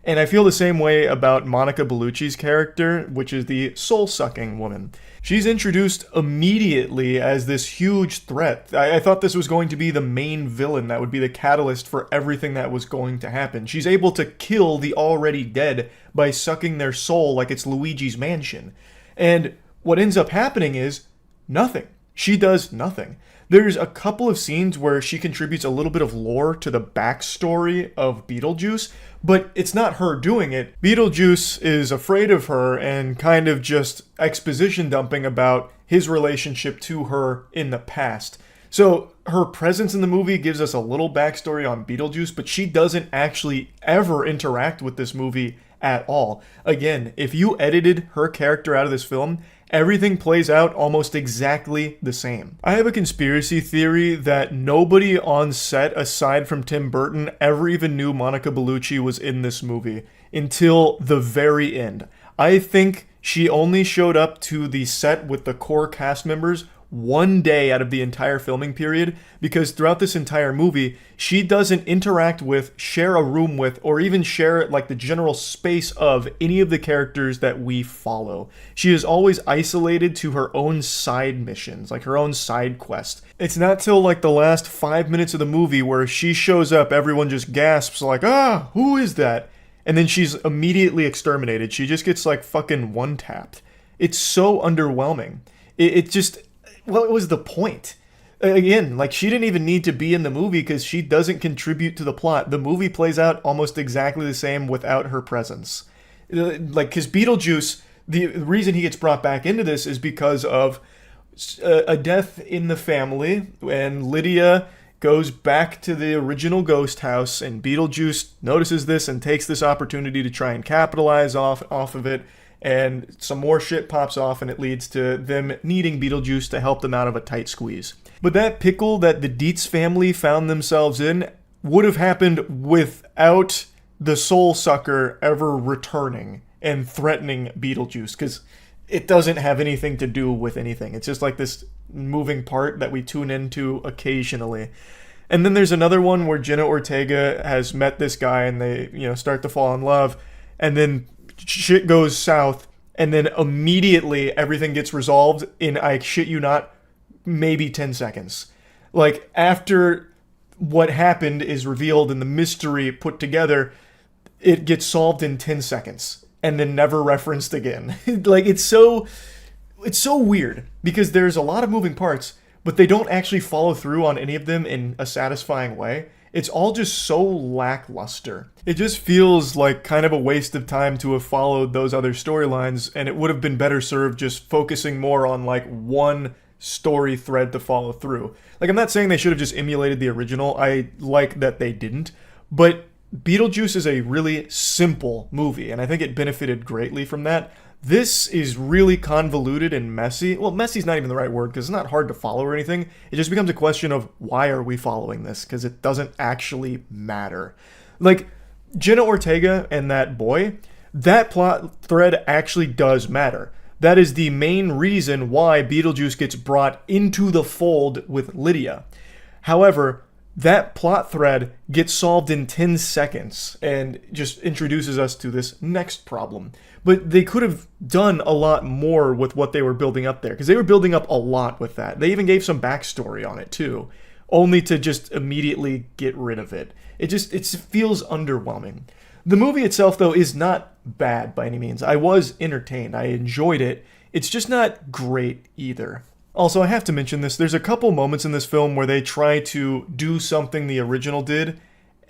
And I feel the same way about Monica Bellucci's character, which is the soul-sucking woman. She's introduced immediately as this huge threat. I thought this was going to be the main villain that would be the catalyst for everything that was going to happen. She's able to kill the already dead by sucking their soul like it's Luigi's Mansion. And what ends up happening is nothing. She does nothing. There's a couple of scenes where she contributes a little bit of lore to the backstory of Beetlejuice, but it's not her doing it. Beetlejuice is afraid of her and kind of just exposition dumping about his relationship to her in the past. So her presence in the movie gives us a little backstory on Beetlejuice, but she doesn't actually ever interact with this movie at all. Again, if you edited her character out of this film, everything plays out almost exactly the same. I have a conspiracy theory that nobody on set aside from Tim Burton ever even knew Monica Bellucci was in this movie until the very end. I think she only showed up to the set with the core cast members one day out of the entire filming period, because throughout this entire movie, she doesn't interact with, share a room with, or even share like the general space of any of the characters that we follow. She is always isolated to her own side missions, like her own side quest. It's not till like the last 5 minutes of the movie where she shows up, everyone just gasps like, "Ah, who is that?" And then she's immediately exterminated. She just gets like fucking one-tapped. It's so underwhelming. It just... What was the point? Again, like, she didn't even need to be in the movie because she doesn't contribute to the plot. The movie plays out almost exactly the same without her presence. Like, because Beetlejuice, the reason he gets brought back into this is because of a death in the family, and Lydia goes back to the original ghost house, and Beetlejuice notices this and takes this opportunity to try and capitalize off of it. and some more shit pops off, and it leads to them needing Beetlejuice to help them out of a tight squeeze. But that pickle that the Dietz family found themselves in would have happened without the Soul Sucker ever returning and threatening Beetlejuice, because it doesn't have anything to do with anything. It's just like this moving part that we tune into occasionally. And then there's another one where Jenna Ortega has met this guy and they, start to fall in love, and then shit goes south, and then immediately everything gets resolved in, I shit you not, maybe 10 seconds. Like, after what happened is revealed and the mystery put together, it gets solved in 10 seconds and then never referenced again. Like, it's so weird because there's a lot of moving parts, but they don't actually follow through on any of them in a satisfying way. It's all just so lackluster. It just feels like kind of a waste of time to have followed those other storylines, and it would have been better served just focusing more on like one story thread to follow through. Like, I'm not saying they should have just emulated the original. I like that they didn't, but Beetlejuice is a really simple movie, and I think it benefited greatly from that. This is really convoluted and messy. Well, messy's not even the right word because it's not hard to follow or anything. It just becomes a question of why are we following this, because it doesn't actually matter. Like, Jenna Ortega and that boy, that plot thread actually does matter. That is the main reason why Beetlejuice gets brought into the fold with Lydia. However, that plot thread gets solved in 10 seconds and just introduces us to this next problem. But they could have done a lot more with what they were building up there, because they were building up a lot with that. They even gave some backstory on it too, only to just immediately get rid of it. It feels underwhelming. The movie itself, though, is not bad by any means. I was entertained. I enjoyed it. It's just not great either. Also, I have to mention this. There's a couple moments in this film where they try to do something the original did,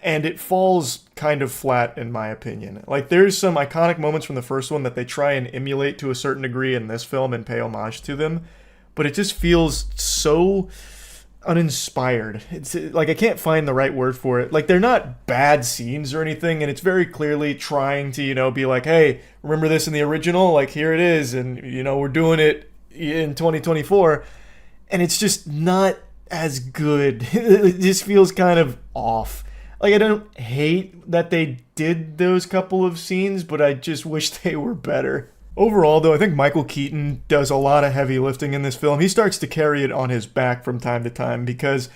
and it falls kind of flat in my opinion. Like, there's some iconic moments from the first one that they try and emulate to a certain degree in this film and pay homage to them, but it just feels so uninspired. It's like, I can't find the right word for it. Like, they're not bad scenes or anything, and it's very clearly trying to, be like, hey, remember this in the original? Like, here it is, and, we're doing it in 2024, and it's just not as good. It just feels kind of off. Like, I don't hate that they did those couple of scenes, but I just wish they were better. Overall, though, I think Michael Keaton does a lot of heavy lifting in this film. He starts to carry it on his back from time to time, because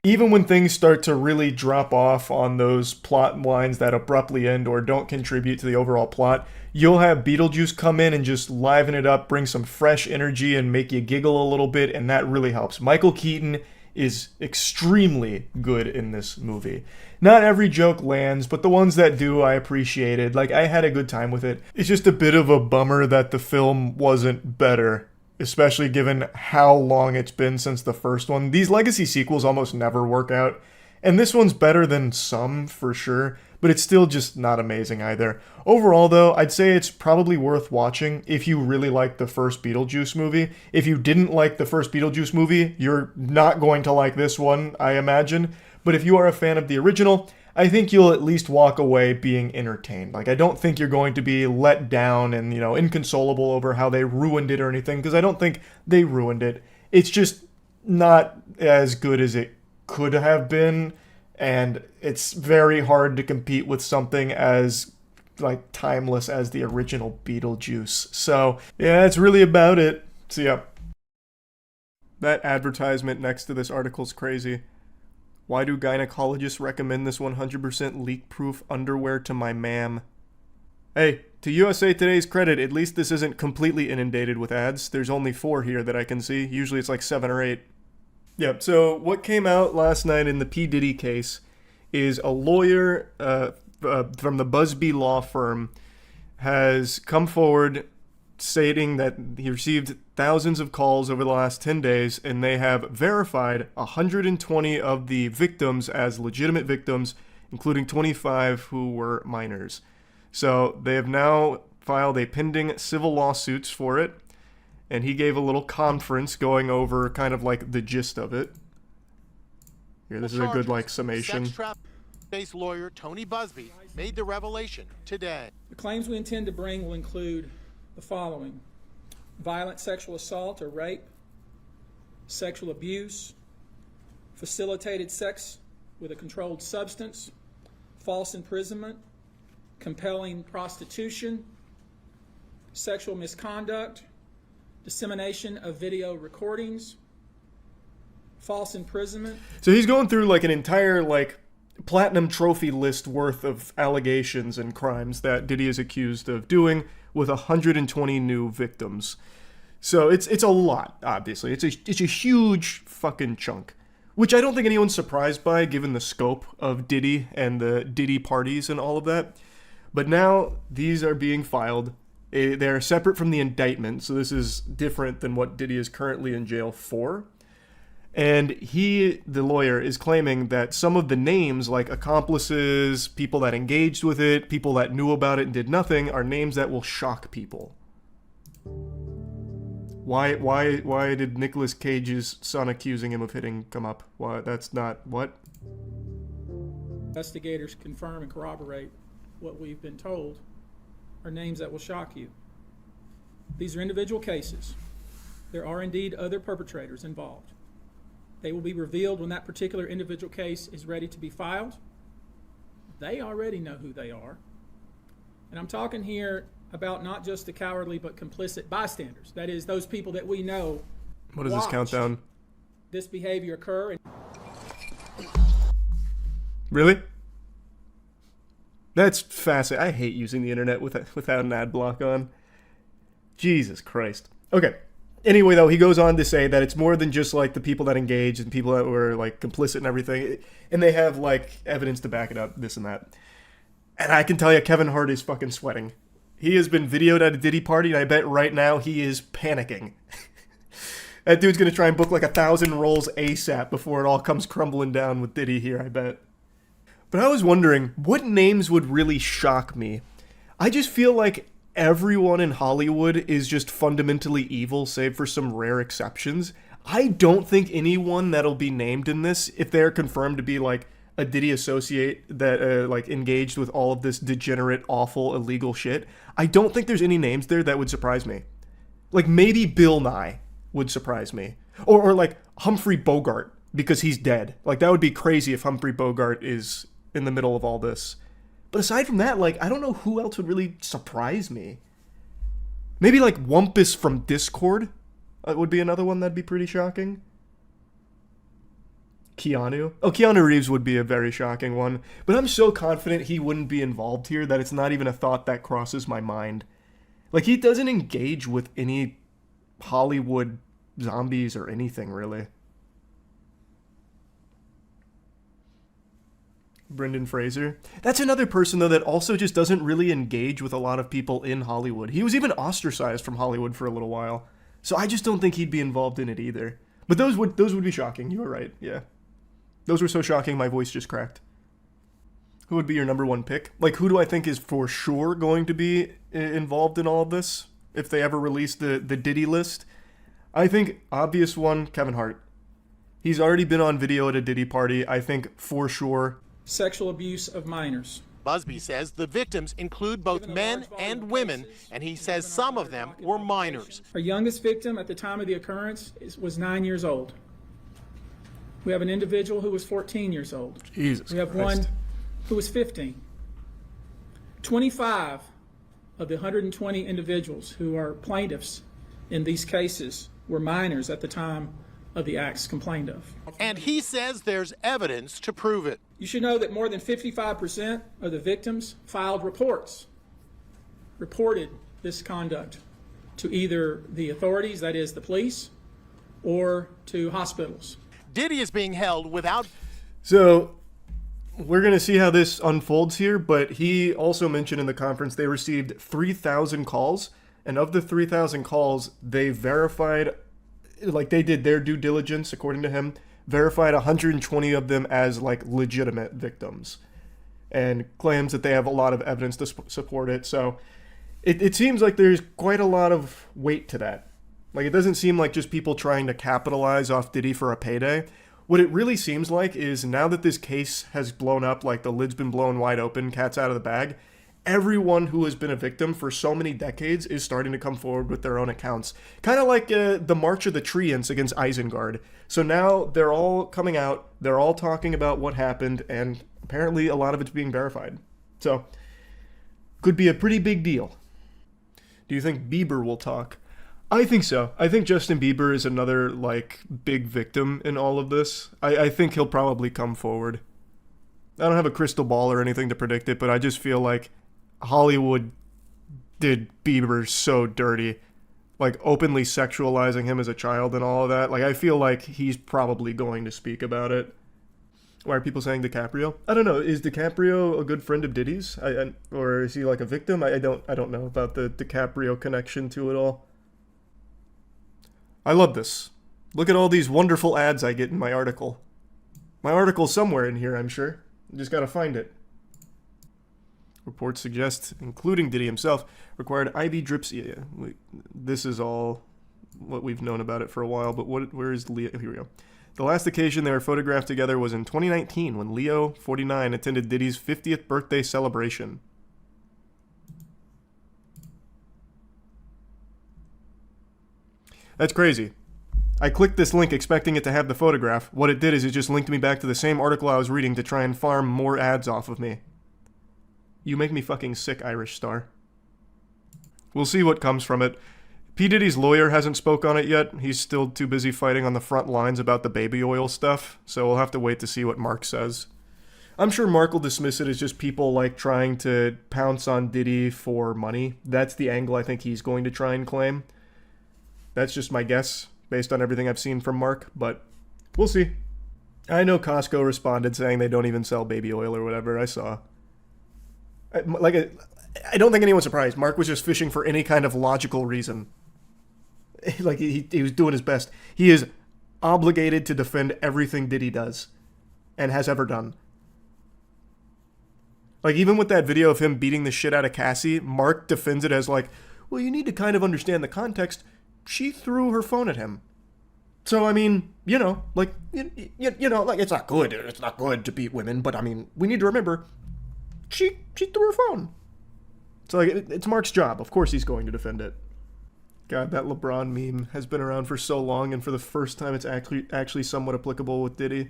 even when things start to really drop off on those plot lines that abruptly end or don't contribute to the overall plot, you'll have Beetlejuice come in and just liven it up, bring some fresh energy, and make you giggle a little bit, and that really helps. Michael Keaton is extremely good in this movie. Not every joke lands, but the ones that do, I appreciated. Like, I had a good time with it. It's just a bit of a bummer that the film wasn't better, especially given how long it's been since the first one. These legacy sequels almost never work out, and this one's better than some, for sure, but it's still just not amazing either. Overall, though, I'd say it's probably worth watching if you really like the first Beetlejuice movie. If you didn't like the first Beetlejuice movie, you're not going to like this one, I imagine. But if you are a fan of the original, I think you'll at least walk away being entertained. Like, I don't think you're going to be let down and, inconsolable over how they ruined it or anything, because I don't think they ruined it. It's just not as good as it could have been, and it's very hard to compete with something as, like, timeless as the original Beetlejuice. So, yeah, that's really about it. So, yeah. That advertisement next to this article's crazy. Why do gynecologists recommend this 100% leak-proof underwear to my ma'am? Hey, to USA Today's credit, at least this isn't completely inundated with ads. There's only 4 here that I can see. Usually it's like 7 or 8. Yep, so what came out last night in the P. Diddy case is a lawyer from the Busby law firm has come forward stating that he received thousands of calls over the last 10 days, and they have verified 120 of the victims as legitimate victims, including 25 who were minors. So they have now filed a pending civil lawsuits for it, and he gave a little conference going over kind of like the gist of it. Here, this is a good like summation. Sex trafficking lawyer Tony Busby made the revelation today. The claims we intend to bring will include the following: violent sexual assault or rape, sexual abuse, facilitated sex with a controlled substance, false imprisonment, compelling prostitution, sexual misconduct, dissemination of video recordings, false imprisonment. So he's going through like an entire like platinum trophy list worth of allegations and crimes that Diddy is accused of doing with 120 new victims. So it's a lot, obviously. It's a huge fucking chunk, which I don't think anyone's surprised by given the scope of Diddy and the Diddy parties and all of that. But now these are being filed. They're separate from the indictment, so this is different than what Diddy is currently in jail for. And he, the lawyer, is claiming that some of the names, like accomplices, people that engaged with it, people that knew about it and did nothing, are names that will shock people. Why did Nicolas Cage's son accusing him of hitting come up? Why, that's not what? Investigators confirm and corroborate what we've been told are names that will shock you. These are individual cases. There are indeed other perpetrators involved. They will be revealed when that particular individual case is ready to be filed. They already know who they are. And I'm talking here about not just the cowardly but complicit bystanders. That is, those people that we know. What is this countdown? This behavior occur. Really? That's fascinating. I hate using the internet without an ad block on. Jesus Christ. Okay. Anyway, though, he goes on to say that it's more than just, like, the people that engaged and people that were, like, complicit and everything. And they have, like, evidence to back it up, this and that. And I can tell you, Kevin Hart is fucking sweating. He has been videoed at a Diddy party, and I bet right now he is panicking. That dude's gonna try and book, like, 1,000 rolls ASAP before it all comes crumbling down with Diddy here, I bet. But I was wondering, what names would really shock me? I just feel like everyone in Hollywood is just fundamentally evil, save for some rare exceptions. I don't think anyone that'll be named in this, if they're confirmed to be like a Diddy associate that like engaged with all of this degenerate, awful, illegal shit, I don't think there's any names there that would surprise me. Like maybe Bill Nye would surprise me. Or like Humphrey Bogart, because he's dead. Like that would be crazy if Humphrey Bogart is in the middle of all this. But aside from that, like, I don't know who else would really surprise me. Maybe, like, Wumpus from Discord would be another one that'd be pretty shocking. Keanu. Oh, Keanu Reeves would be a very shocking one. But I'm so confident he wouldn't be involved here that it's not even a thought that crosses my mind. Like, he doesn't engage with any Hollywood zombies or anything, really. Brendan Fraser. That's another person, though, that also just doesn't really engage with a lot of people in Hollywood. He was even ostracized from Hollywood for a little while. So I just don't think he'd be involved in it either. But those would be shocking. You were right, yeah. Those were so shocking, my voice just cracked. Who would be your number one pick? Like, who do I think is for sure going to be involved in all of this? If they ever release the Diddy list? I think, obvious one, Kevin Hart. He's already been on video at a Diddy party. I think, for sure, sexual abuse of minors. Busby says the victims include both men and women, and he says some of them were minors. Our youngest victim at the time of the occurrence was 9 years old. We have an individual who was 14 years old. Jesus We have Christ. one who was 15. 25 of the 120 individuals who are plaintiffs in these cases were minors at the time of the acts complained of. And he says there's evidence to prove it. You should know that more than 55% of the victims filed reported this conduct to either the authorities, that is the police, or to hospitals. Diddy is being held without... So, we're going to see how this unfolds here, but he also mentioned in the conference they received 3,000 calls, and of the 3,000 calls, they verified, like they did their due diligence, according to him, verified 120 of them as like legitimate victims, and claims that they have a lot of evidence to support it. So it seems like there's quite a lot of weight to that. Like it doesn't seem like just people trying to capitalize off Diddy for a payday. What it really seems like is now that this case has blown up, like the lid's been blown wide open, cat's out of the bag, everyone who has been a victim for so many decades is starting to come forward with their own accounts. Kind of like the March of the Treants against Isengard. So now they're all coming out, they're all talking about what happened, and apparently a lot of it's being verified. So, could be a pretty big deal. Do you think Bieber will talk? I think so. I think Justin Bieber is another, like, big victim in all of this. I think he'll probably come forward. I don't have a crystal ball or anything to predict it, but I just feel like Hollywood did Bieber so dirty. Like, openly sexualizing him as a child and all of that. Like, I feel like he's probably going to speak about it. Why are people saying DiCaprio? I don't know. Is DiCaprio a good friend of Diddy's? Or is he like a victim? I don't know about the DiCaprio connection to it all. I love this. Look at all these wonderful ads I get in my article. My article's somewhere in here, I'm sure. Just gotta find it. Reports suggest, including Diddy himself, required IV drips. Yeah, this is all what we've known about it for a while, but where is Leo? Here we go. The last occasion they were photographed together was in 2019 when Leo, 49, attended Diddy's 50th birthday celebration. That's crazy. I clicked this link expecting it to have the photograph. What it did is it just linked me back to the same article I was reading to try and farm more ads off of me. You make me fucking sick, Irish Star. We'll see what comes from it. P. Diddy's lawyer hasn't spoke on it yet. He's still too busy fighting on the front lines about the baby oil stuff, so we'll have to wait to see what Mark says. I'm sure Mark will dismiss it as just people like trying to pounce on Diddy for money. That's the angle I think he's going to try and claim. That's just my guess, based on everything I've seen from Mark, but we'll see. I know Costco responded saying they don't even sell baby oil or whatever. I saw. I don't think anyone's surprised. Mark was just fishing for any kind of logical reason. Like, he was doing his best. He is obligated to defend everything Diddy does and has ever done. Like, even with that video of him beating the shit out of Cassie, Mark defends it as like, well, you need to kind of understand the context. She threw her phone at him. So, I mean, you know, like, you know, like, it's not good. It's not good to beat women, but, I mean, we need to remember, she threw her phone. So, like, it's Mark's job. Of course he's going to defend it. God, that LeBron meme has been around for so long, and for the first time it's actually somewhat applicable with Diddy.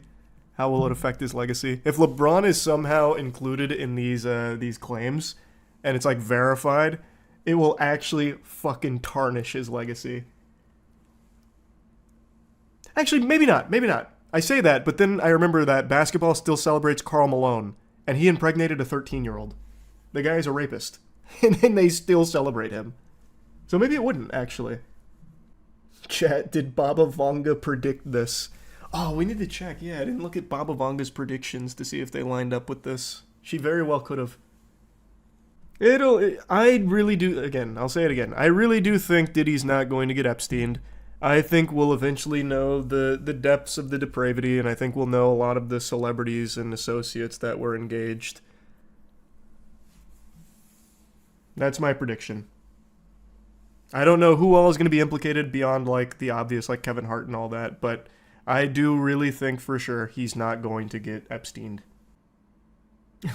How will it affect his legacy? If LeBron is somehow included in these claims, and it's, like, verified, it will actually fucking tarnish his legacy. Actually, maybe not. Maybe not. I say that, but then I remember that basketball still celebrates Karl Malone, and he impregnated a 13-year-old. The guy is a rapist, and then they still celebrate him. So maybe it wouldn't, actually. Chat, did Baba Vanga predict this? Oh, we need to check. Yeah, I didn't look at Baba Vanga's predictions to see if they lined up with this. She very well could have. I really do, again, I'll say it again. I really do think Diddy's not going to get Epsteined. I think we'll eventually know the depths of the depravity, and I think we'll know a lot of the celebrities and associates that were engaged. That's my prediction. I don't know who all is going to be implicated beyond, like, the obvious, like Kevin Hart and all that, but I do really think for sure he's not going to get Epsteined.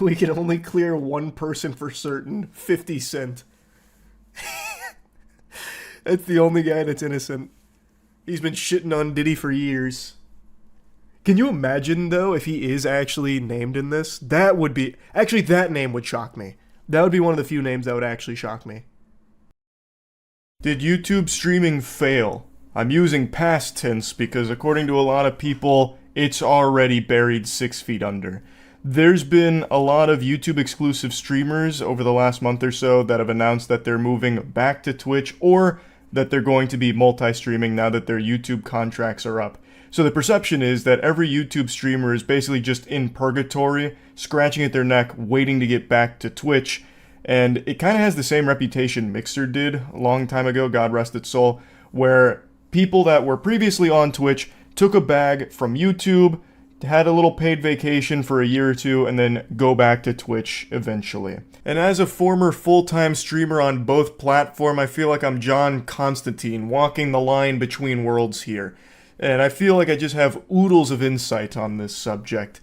We can only clear one person for certain, 50 Cent. That's the only guy that's innocent. He's been shitting on Diddy for years. Can you imagine, though, if he is actually named in this? That would be... Actually, that name would shock me. That would be one of the few names that would actually shock me. Did YouTube streaming fail? I'm using past tense because according to a lot of people, it's already buried 6 feet under. There's been a lot of YouTube exclusive streamers over the last month or so that have announced that they're moving back to Twitch or that they're going to be multi-streaming now that their YouTube contracts are up. So the perception is that every YouTube streamer is basically just in purgatory, scratching at their neck, waiting to get back to Twitch. And it kind of has the same reputation Mixer did a long time ago, God rest its soul, where people that were previously on Twitch took a bag from YouTube, had a little paid vacation for a year or two, and then go back to Twitch eventually. And as a former full-time streamer on both platforms, I feel like I'm John Constantine, walking the line between worlds here. And I feel like I just have oodles of insight on this subject.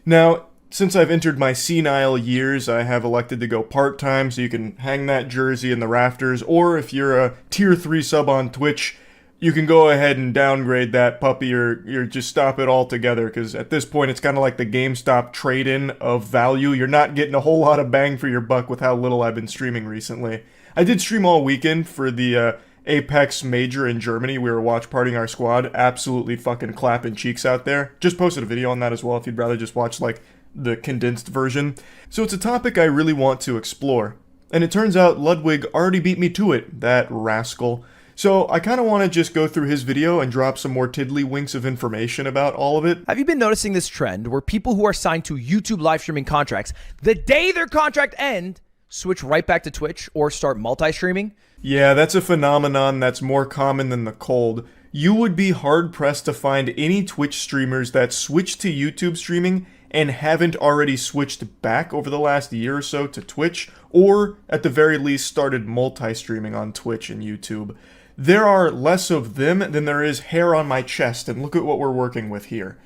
Now, since I've entered my senile years, I have elected to go part-time, so you can hang that jersey in the rafters, or if you're a tier 3 sub on Twitch, you can go ahead and downgrade that puppy or just stop it altogether, because at this point it's kind of like the GameStop trade-in of value. You're not getting a whole lot of bang for your buck with how little I've been streaming recently. I did stream all weekend for the Apex Major in Germany. We were watch partying our squad, absolutely fucking clapping cheeks out there. Just posted a video on that as well if you'd rather just watch like the condensed version. So it's a topic I really want to explore. And it turns out Ludwig already beat me to it, that rascal. So I kind of want to just go through his video and drop some more tiddlywinks of information about all of it. Have you been noticing this trend where people who are signed to YouTube live streaming contracts, the day their contract ends, switch right back to Twitch or start multi-streaming? Yeah, that's a phenomenon that's more common than the cold. You would be hard-pressed to find any Twitch streamers that switched to YouTube streaming and haven't already switched back over the last year or so to Twitch, or at the very least started multi-streaming on Twitch and YouTube. There are less of them than there is hair on my chest, and look at what we're working with here.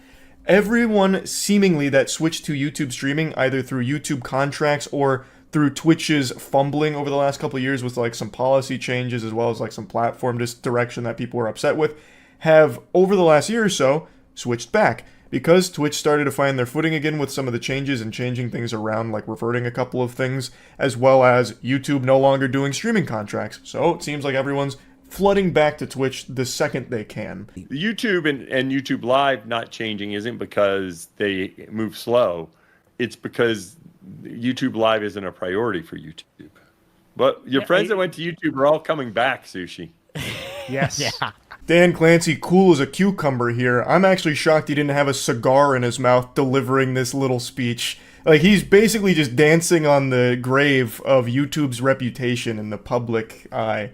Everyone seemingly that switched to YouTube streaming, either through YouTube contracts or through Twitch's fumbling over the last couple of years with like some policy changes as well as like some platform direction that people were upset with, have over the last year or so switched back. Because Twitch started to find their footing again with some of the changes and changing things around, like reverting a couple of things, as well as YouTube no longer doing streaming contracts. So it seems like everyone's flooding back to Twitch the second they can. YouTube and YouTube Live not changing isn't because they move slow. It's because YouTube Live isn't a priority for YouTube. But your friends that went to YouTube are all coming back, Sushi. Yes. Yeah. Dan Clancy, cool as a cucumber here. I'm actually shocked he didn't have a cigar in his mouth delivering this little speech. Like, he's basically just dancing on the grave of YouTube's reputation in the public eye.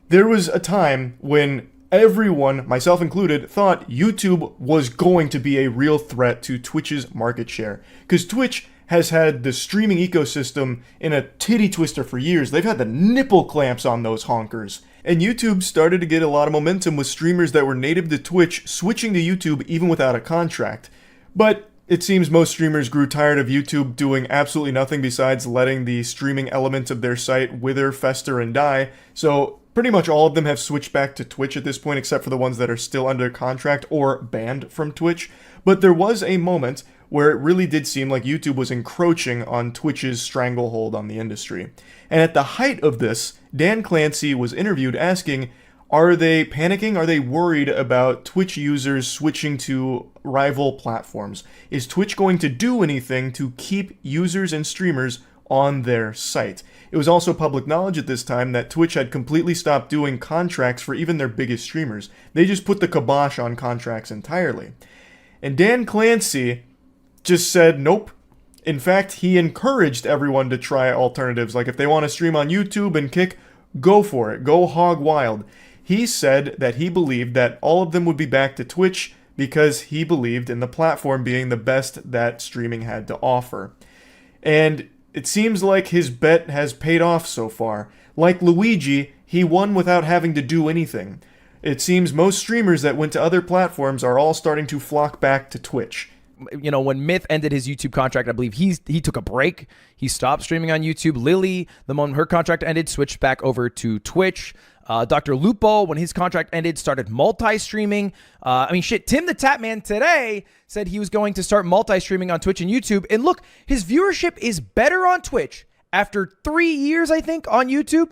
There was a time when everyone, myself included, thought YouTube was going to be a real threat to Twitch's market share. Because Twitch has had the streaming ecosystem in a titty twister for years. They've had the nipple clamps on those honkers. And YouTube started to get a lot of momentum with streamers that were native to Twitch switching to YouTube even without a contract. But it seems most streamers grew tired of YouTube doing absolutely nothing besides letting the streaming element of their site wither, fester, and die. So pretty much all of them have switched back to Twitch at this point, except for the ones that are still under contract or banned from Twitch. But there was a moment where it really did seem like YouTube was encroaching on Twitch's stranglehold on the industry. And at the height of this, Dan Clancy was interviewed asking, are they panicking? Are they worried about Twitch users switching to rival platforms? Is Twitch going to do anything to keep users and streamers on their site? It was also public knowledge at this time that Twitch had completely stopped doing contracts for even their biggest streamers. They just put the kibosh on contracts entirely. And Dan Clancy just said nope. In fact, he encouraged everyone to try alternatives. Like, if they want to stream on YouTube and Kick, go for it. Go hog wild. He said that he believed that all of them would be back to Twitch because he believed in the platform being the best that streaming had to offer. And it seems like his bet has paid off so far. Like Luigi, he won without having to do anything. It seems most streamers that went to other platforms are all starting to flock back to Twitch. You know, when Myth ended his YouTube contract, I believe he took a break. He stopped streaming on YouTube. Lily, the moment her contract ended, switched back over to Twitch. Dr. Lupo, when his contract ended, started multi-streaming. I mean, shit, Tim the Tapman today said he was going to start multi-streaming on Twitch and YouTube. And look, his viewership is better on Twitch after 3 years, I think, on YouTube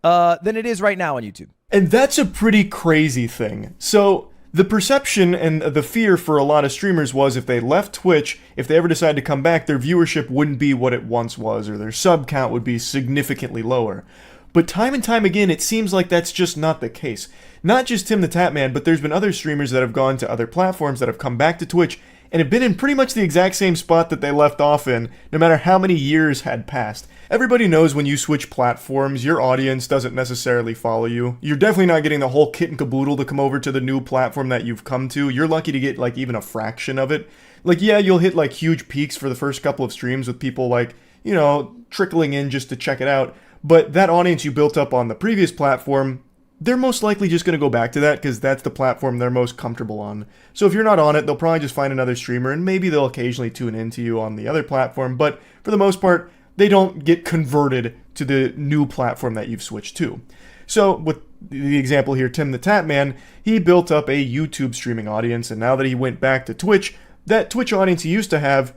than it is right now on YouTube. And that's a pretty crazy thing. So the perception and the fear for a lot of streamers was if they left Twitch, if they ever decided to come back, their viewership wouldn't be what it once was, or their sub count would be significantly lower. But time and time again, it seems like that's just not the case. Not just Tim the Tapman, but there's been other streamers that have gone to other platforms that have come back to Twitch and have been in pretty much the exact same spot that they left off in, no matter how many years had passed. Everybody knows when you switch platforms, your audience doesn't necessarily follow you. You're definitely not getting the whole kit and caboodle to come over to the new platform that you've come to. You're lucky to get like even a fraction of it. Like, yeah, you'll hit like huge peaks for the first couple of streams with people like, you know, trickling in just to check it out. But that audience you built up on the previous platform, they're most likely just going to go back to that because that's the platform they're most comfortable on. So if you're not on it, they'll probably just find another streamer, and maybe they'll occasionally tune into you on the other platform, but for the most part, they don't get converted to the new platform that you've switched to. So with the example here, Tim the Tap Man, he built up a YouTube streaming audience, and now that he went back to Twitch, that Twitch audience he used to have,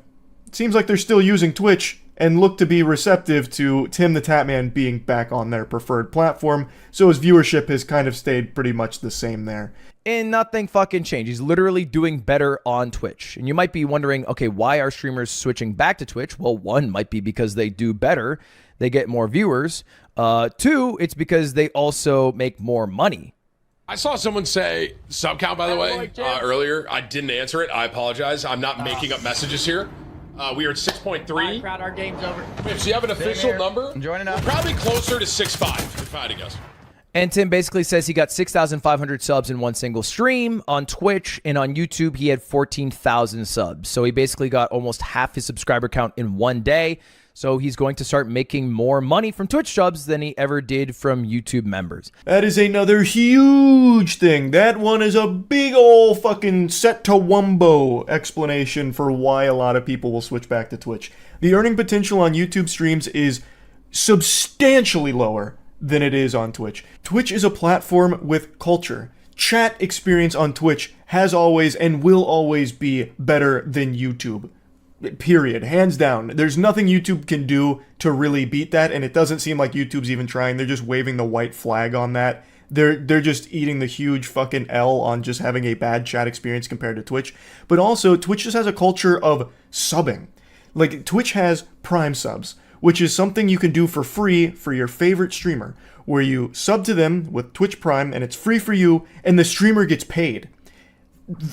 it seems like they're still using Twitch and look to be receptive to Tim the Tap Man being back on their preferred platform, so his viewership has kind of stayed pretty much the same there. And nothing fucking changed. He's literally doing better on Twitch. And you might be wondering, okay, why are streamers switching back to Twitch? Well, one might be because they do better. They get more viewers. Two, it's because they also make more money. I saw someone say sub count, by the way, earlier. I didn't answer it. I apologize. I'm not making up messages here. We are at 6.3. Crowd, our game's over. If you have an official number, I'm joining up. We're probably closer to 6.5, if I had to guess. And Tim basically says he got 6,500 subs in one single stream. On Twitch and on YouTube, he had 14,000 subs. So he basically got almost half his subscriber count in one day. So he's going to start making more money from Twitch subs than he ever did from YouTube members. That is another huge thing. That one is a big ol' fucking set to wumbo explanation for why a lot of people will switch back to Twitch. The earning potential on YouTube streams is substantially lower than it is on Twitch. Twitch is a platform with culture. Chat experience on Twitch has always and will always be better than YouTube. Period. Hands down. There's nothing YouTube can do to really beat that, and it doesn't seem like YouTube's even trying. They're just waving the white flag on that. They're just eating the huge fucking L on just having a bad chat experience compared to Twitch. But also, Twitch just has a culture of subbing. Like, Twitch has Prime subs, which is something you can do for free for your favorite streamer, where you sub to them with Twitch Prime, and it's free for you, and the streamer gets paid.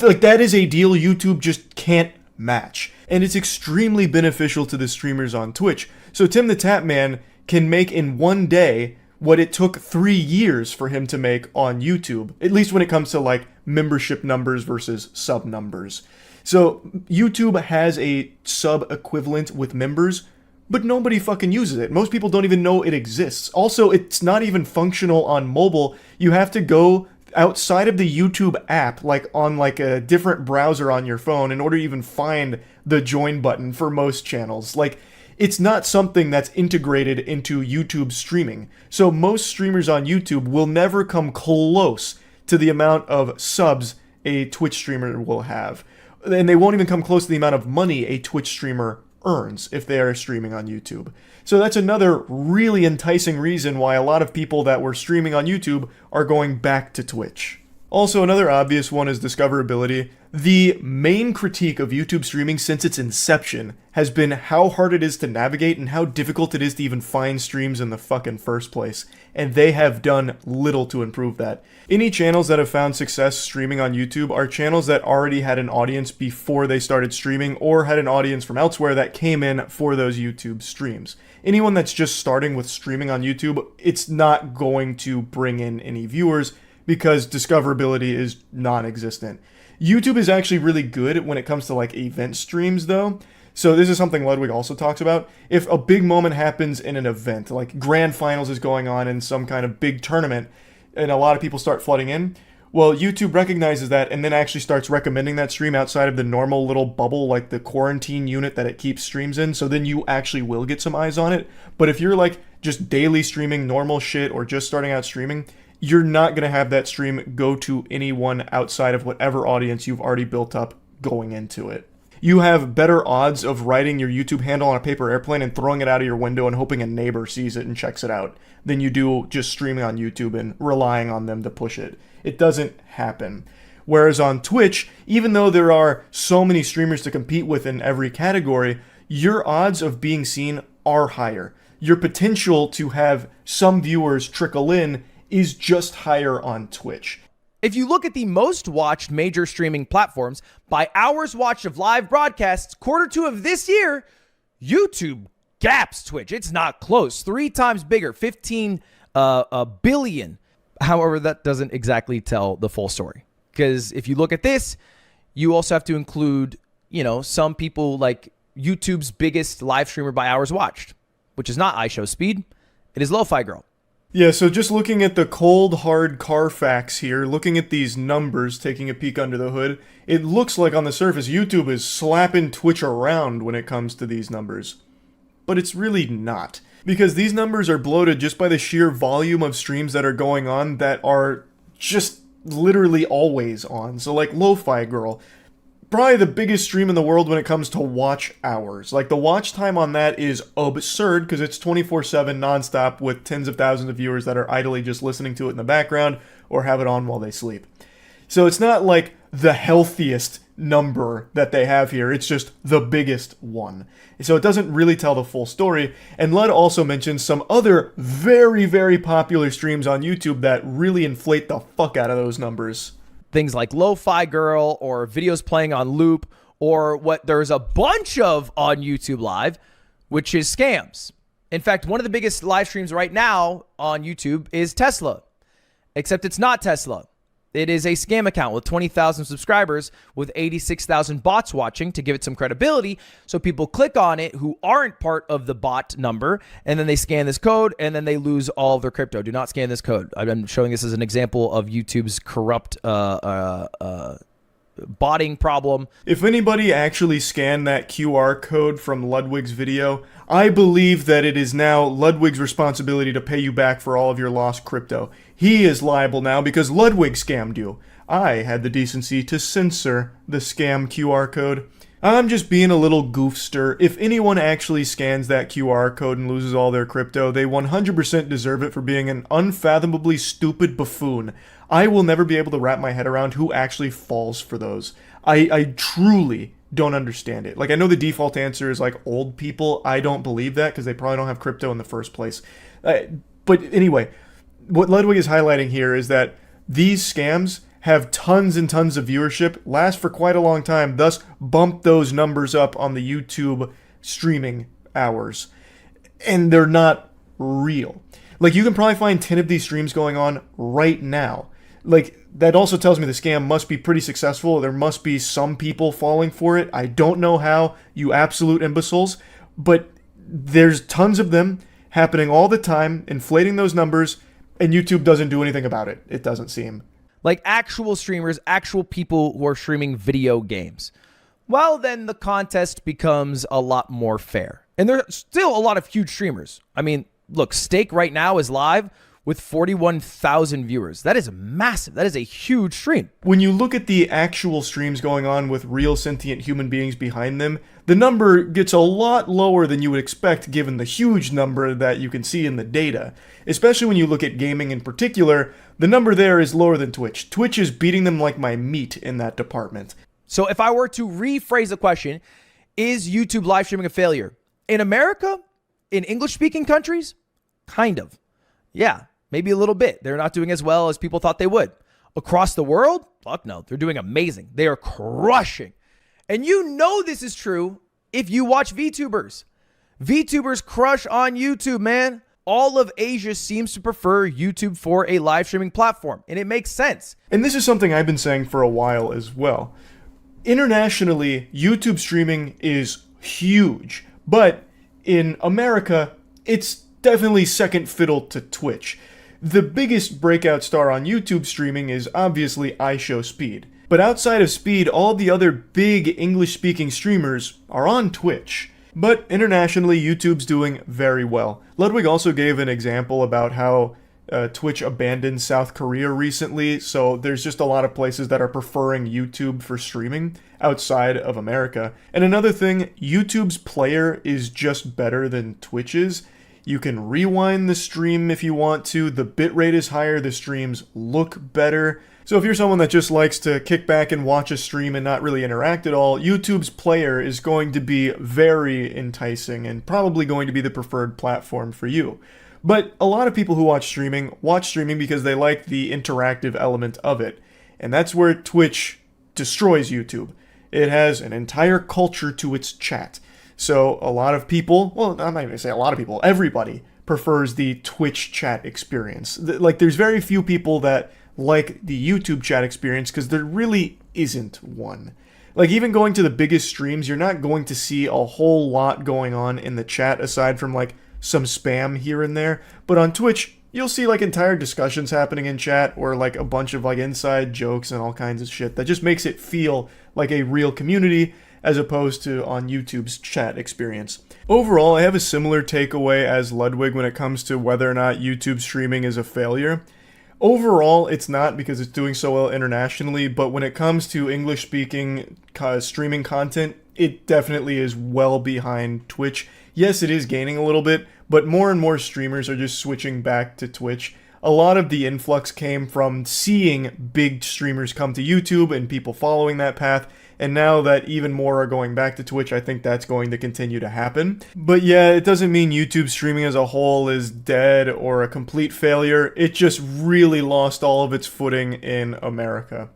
Like, that is a deal YouTube just can't match. And it's extremely beneficial to the streamers on Twitch. So Tim the Tap Man can make in one day what it took 3 years for him to make on YouTube, at least when it comes to like membership numbers versus sub numbers. So YouTube has a sub equivalent with members, but nobody fucking uses it. Most people don't even know it exists. Also, it's not even functional on mobile. You have to go outside of the YouTube app, like on like a different browser on your phone, in order to even find the join button for most channels. Like, it's not something that's integrated into YouTube streaming. So most streamers on YouTube will never come close to the amount of subs a Twitch streamer will have. And they won't even come close to the amount of money a Twitch streamer earns if they are streaming on YouTube. So that's another really enticing reason why a lot of people that were streaming on YouTube are going back to Twitch. Also, another obvious one is discoverability. The main critique of YouTube streaming since its inception has been how hard it is to navigate and how difficult it is to even find streams in the fucking first place. And they have done little to improve that. Any channels that have found success streaming on YouTube are channels that already had an audience before they started streaming, or had an audience from elsewhere that came in for those YouTube streams. Anyone that's just starting with streaming on YouTube, it's not going to bring in any viewers because discoverability is non-existent. YouTube is actually really good when it comes to like event streams though. So this is something Ludwig also talks about. If a big moment happens in an event, like grand finals is going on in some kind of big tournament, and a lot of people start flooding in, well, YouTube recognizes that and then actually starts recommending that stream outside of the normal little bubble, like the quarantine unit that it keeps streams in. So then you actually will get some eyes on it. But if you're like just daily streaming normal shit or just starting out streaming, you're not going to have that stream go to anyone outside of whatever audience you've already built up going into it. You have better odds of writing your YouTube handle on a paper airplane and throwing it out of your window and hoping a neighbor sees it and checks it out than you do just streaming on YouTube and relying on them to push it. It doesn't happen. Whereas on Twitch, even though there are so many streamers to compete with in every category, your odds of being seen are higher. Your potential to have some viewers trickle in is just higher on Twitch. If you look at the most watched major streaming platforms by hours watched of live broadcasts, Q2 of this year, YouTube gaps Twitch. It's not close. 3 times bigger, 15 billion. However, that doesn't exactly tell the full story. Because if you look at this, you also have to include, you know, some people like YouTube's biggest live streamer by hours watched, which is not iShowSpeed. It is Lo-Fi Girl. Yeah, so just looking at the cold, hard Carfax here, looking at these numbers, taking a peek under the hood, it looks like on the surface YouTube is slapping Twitch around when it comes to these numbers. But it's really not. Because these numbers are bloated just by the sheer volume of streams that are going on that are just literally always on. So like Lo-Fi Girl, probably the biggest stream in the world when it comes to watch hours. Like the watch time on that is absurd because it's 24/7 nonstop with tens of thousands of viewers that are idly just listening to it in the background or have it on while they sleep. So it's not like the healthiest number that they have here, it's just the biggest one. So it doesn't really tell the full story. And Lud also mentions some other very, very popular streams on YouTube that really inflate the fuck out of those numbers. Things like Lo-Fi Girl or videos playing on loop or what there's a bunch of on YouTube Live, which is scams. In fact, one of the biggest live streams right now on YouTube is Tesla, except it's not Tesla. It is a scam account with 20,000 subscribers with 86,000 bots watching to give it some credibility. So people click on it who aren't part of the bot number, and then they scan this code, and then they lose all of their crypto. Do not scan this code. I'm showing this as an example of YouTube's corrupt botting problem. If anybody actually scanned that QR code from Ludwig's video, I believe that it is now Ludwig's responsibility to pay you back for all of your lost crypto. He is liable now because Ludwig scammed you. I had the decency to censor the scam QR code. I'm just being a little goofster. If anyone actually scans that QR code and loses all their crypto, they 100% deserve it for being an unfathomably stupid buffoon. I will never be able to wrap my head around who actually falls for those. I truly don't understand it. Like, I know the default answer is like old people. I don't believe that because they probably don't have crypto in the first place. But anyway, what Ludwig is highlighting here is that these scams have tons and tons of viewership, last for quite a long time, thus bump those numbers up on the YouTube streaming hours. And they're not real. Like, you can probably find 10 of these streams going on right now. Like, that also tells me the scam must be pretty successful. There must be some people falling for it. I don't know how, you absolute imbeciles, but there's tons of them happening all the time, inflating those numbers, and YouTube doesn't do anything about it. It doesn't seem. Like actual streamers, actual people who are streaming video games. Well, then the contest becomes a lot more fair. And there's still a lot of huge streamers. I mean, look, Steak right now is live with 41,000 viewers. That is massive. That is a huge stream. When you look at the actual streams going on with real sentient human beings behind them, the number gets a lot lower than you would expect given the huge number that you can see in the data. Especially when you look at gaming in particular, the number there is lower than Twitch. Twitch is beating them like my meat in that department. So if I were to rephrase the question, is YouTube live streaming a failure? In America? In English-speaking countries? Kind of. Yeah, maybe a little bit. They're not doing as well as people thought they would. Across the world? Fuck no. They're doing amazing. They are crushing. And you know this is true if you watch VTubers. VTubers crush on YouTube, man. All of Asia seems to prefer YouTube for a live streaming platform, and it makes sense. And this is something I've been saying for a while as well. Internationally, YouTube streaming is huge, but in America, it's definitely second fiddle to Twitch. The biggest breakout star on YouTube streaming is obviously iShowSpeed. But outside of Speed, all the other big English-speaking streamers are on Twitch. But internationally, YouTube's doing very well. Ludwig also gave an example about how Twitch abandoned South Korea recently, so there's just a lot of places that are preferring YouTube for streaming outside of America. And another thing, YouTube's player is just better than Twitch's. You can rewind the stream if you want to, the bitrate is higher, the streams look better. So if you're someone that just likes to kick back and watch a stream and not really interact at all, YouTube's player is going to be very enticing and probably going to be the preferred platform for you. But a lot of people who watch streaming because they like the interactive element of it. And that's where Twitch destroys YouTube. It has an entire culture to its chat. So a lot of people, well, I'm not even going to say a lot of people, everybody prefers the Twitch chat experience. Like, there's very few people that like the YouTube chat experience because there really isn't one. Like, even going to the biggest streams, you're not going to see a whole lot going on in the chat aside from like some spam here and there. But on Twitch, you'll see like entire discussions happening in chat or like a bunch of like inside jokes and all kinds of shit that just makes it feel like a real community as opposed to on YouTube's chat experience. Overall, I have a similar takeaway as Ludwig when it comes to whether or not YouTube streaming is a failure. Overall, it's not because it's doing so well internationally, but when it comes to English-speaking streaming content, it definitely is well behind Twitch. Yes, it is gaining a little bit, but more and more streamers are just switching back to Twitch. A lot of the influx came from seeing big streamers come to YouTube and people following that path, and now that even more are going back to Twitch, I think that's going to continue to happen. But yeah, it doesn't mean YouTube streaming as a whole is dead or a complete failure. It just really lost all of its footing in America.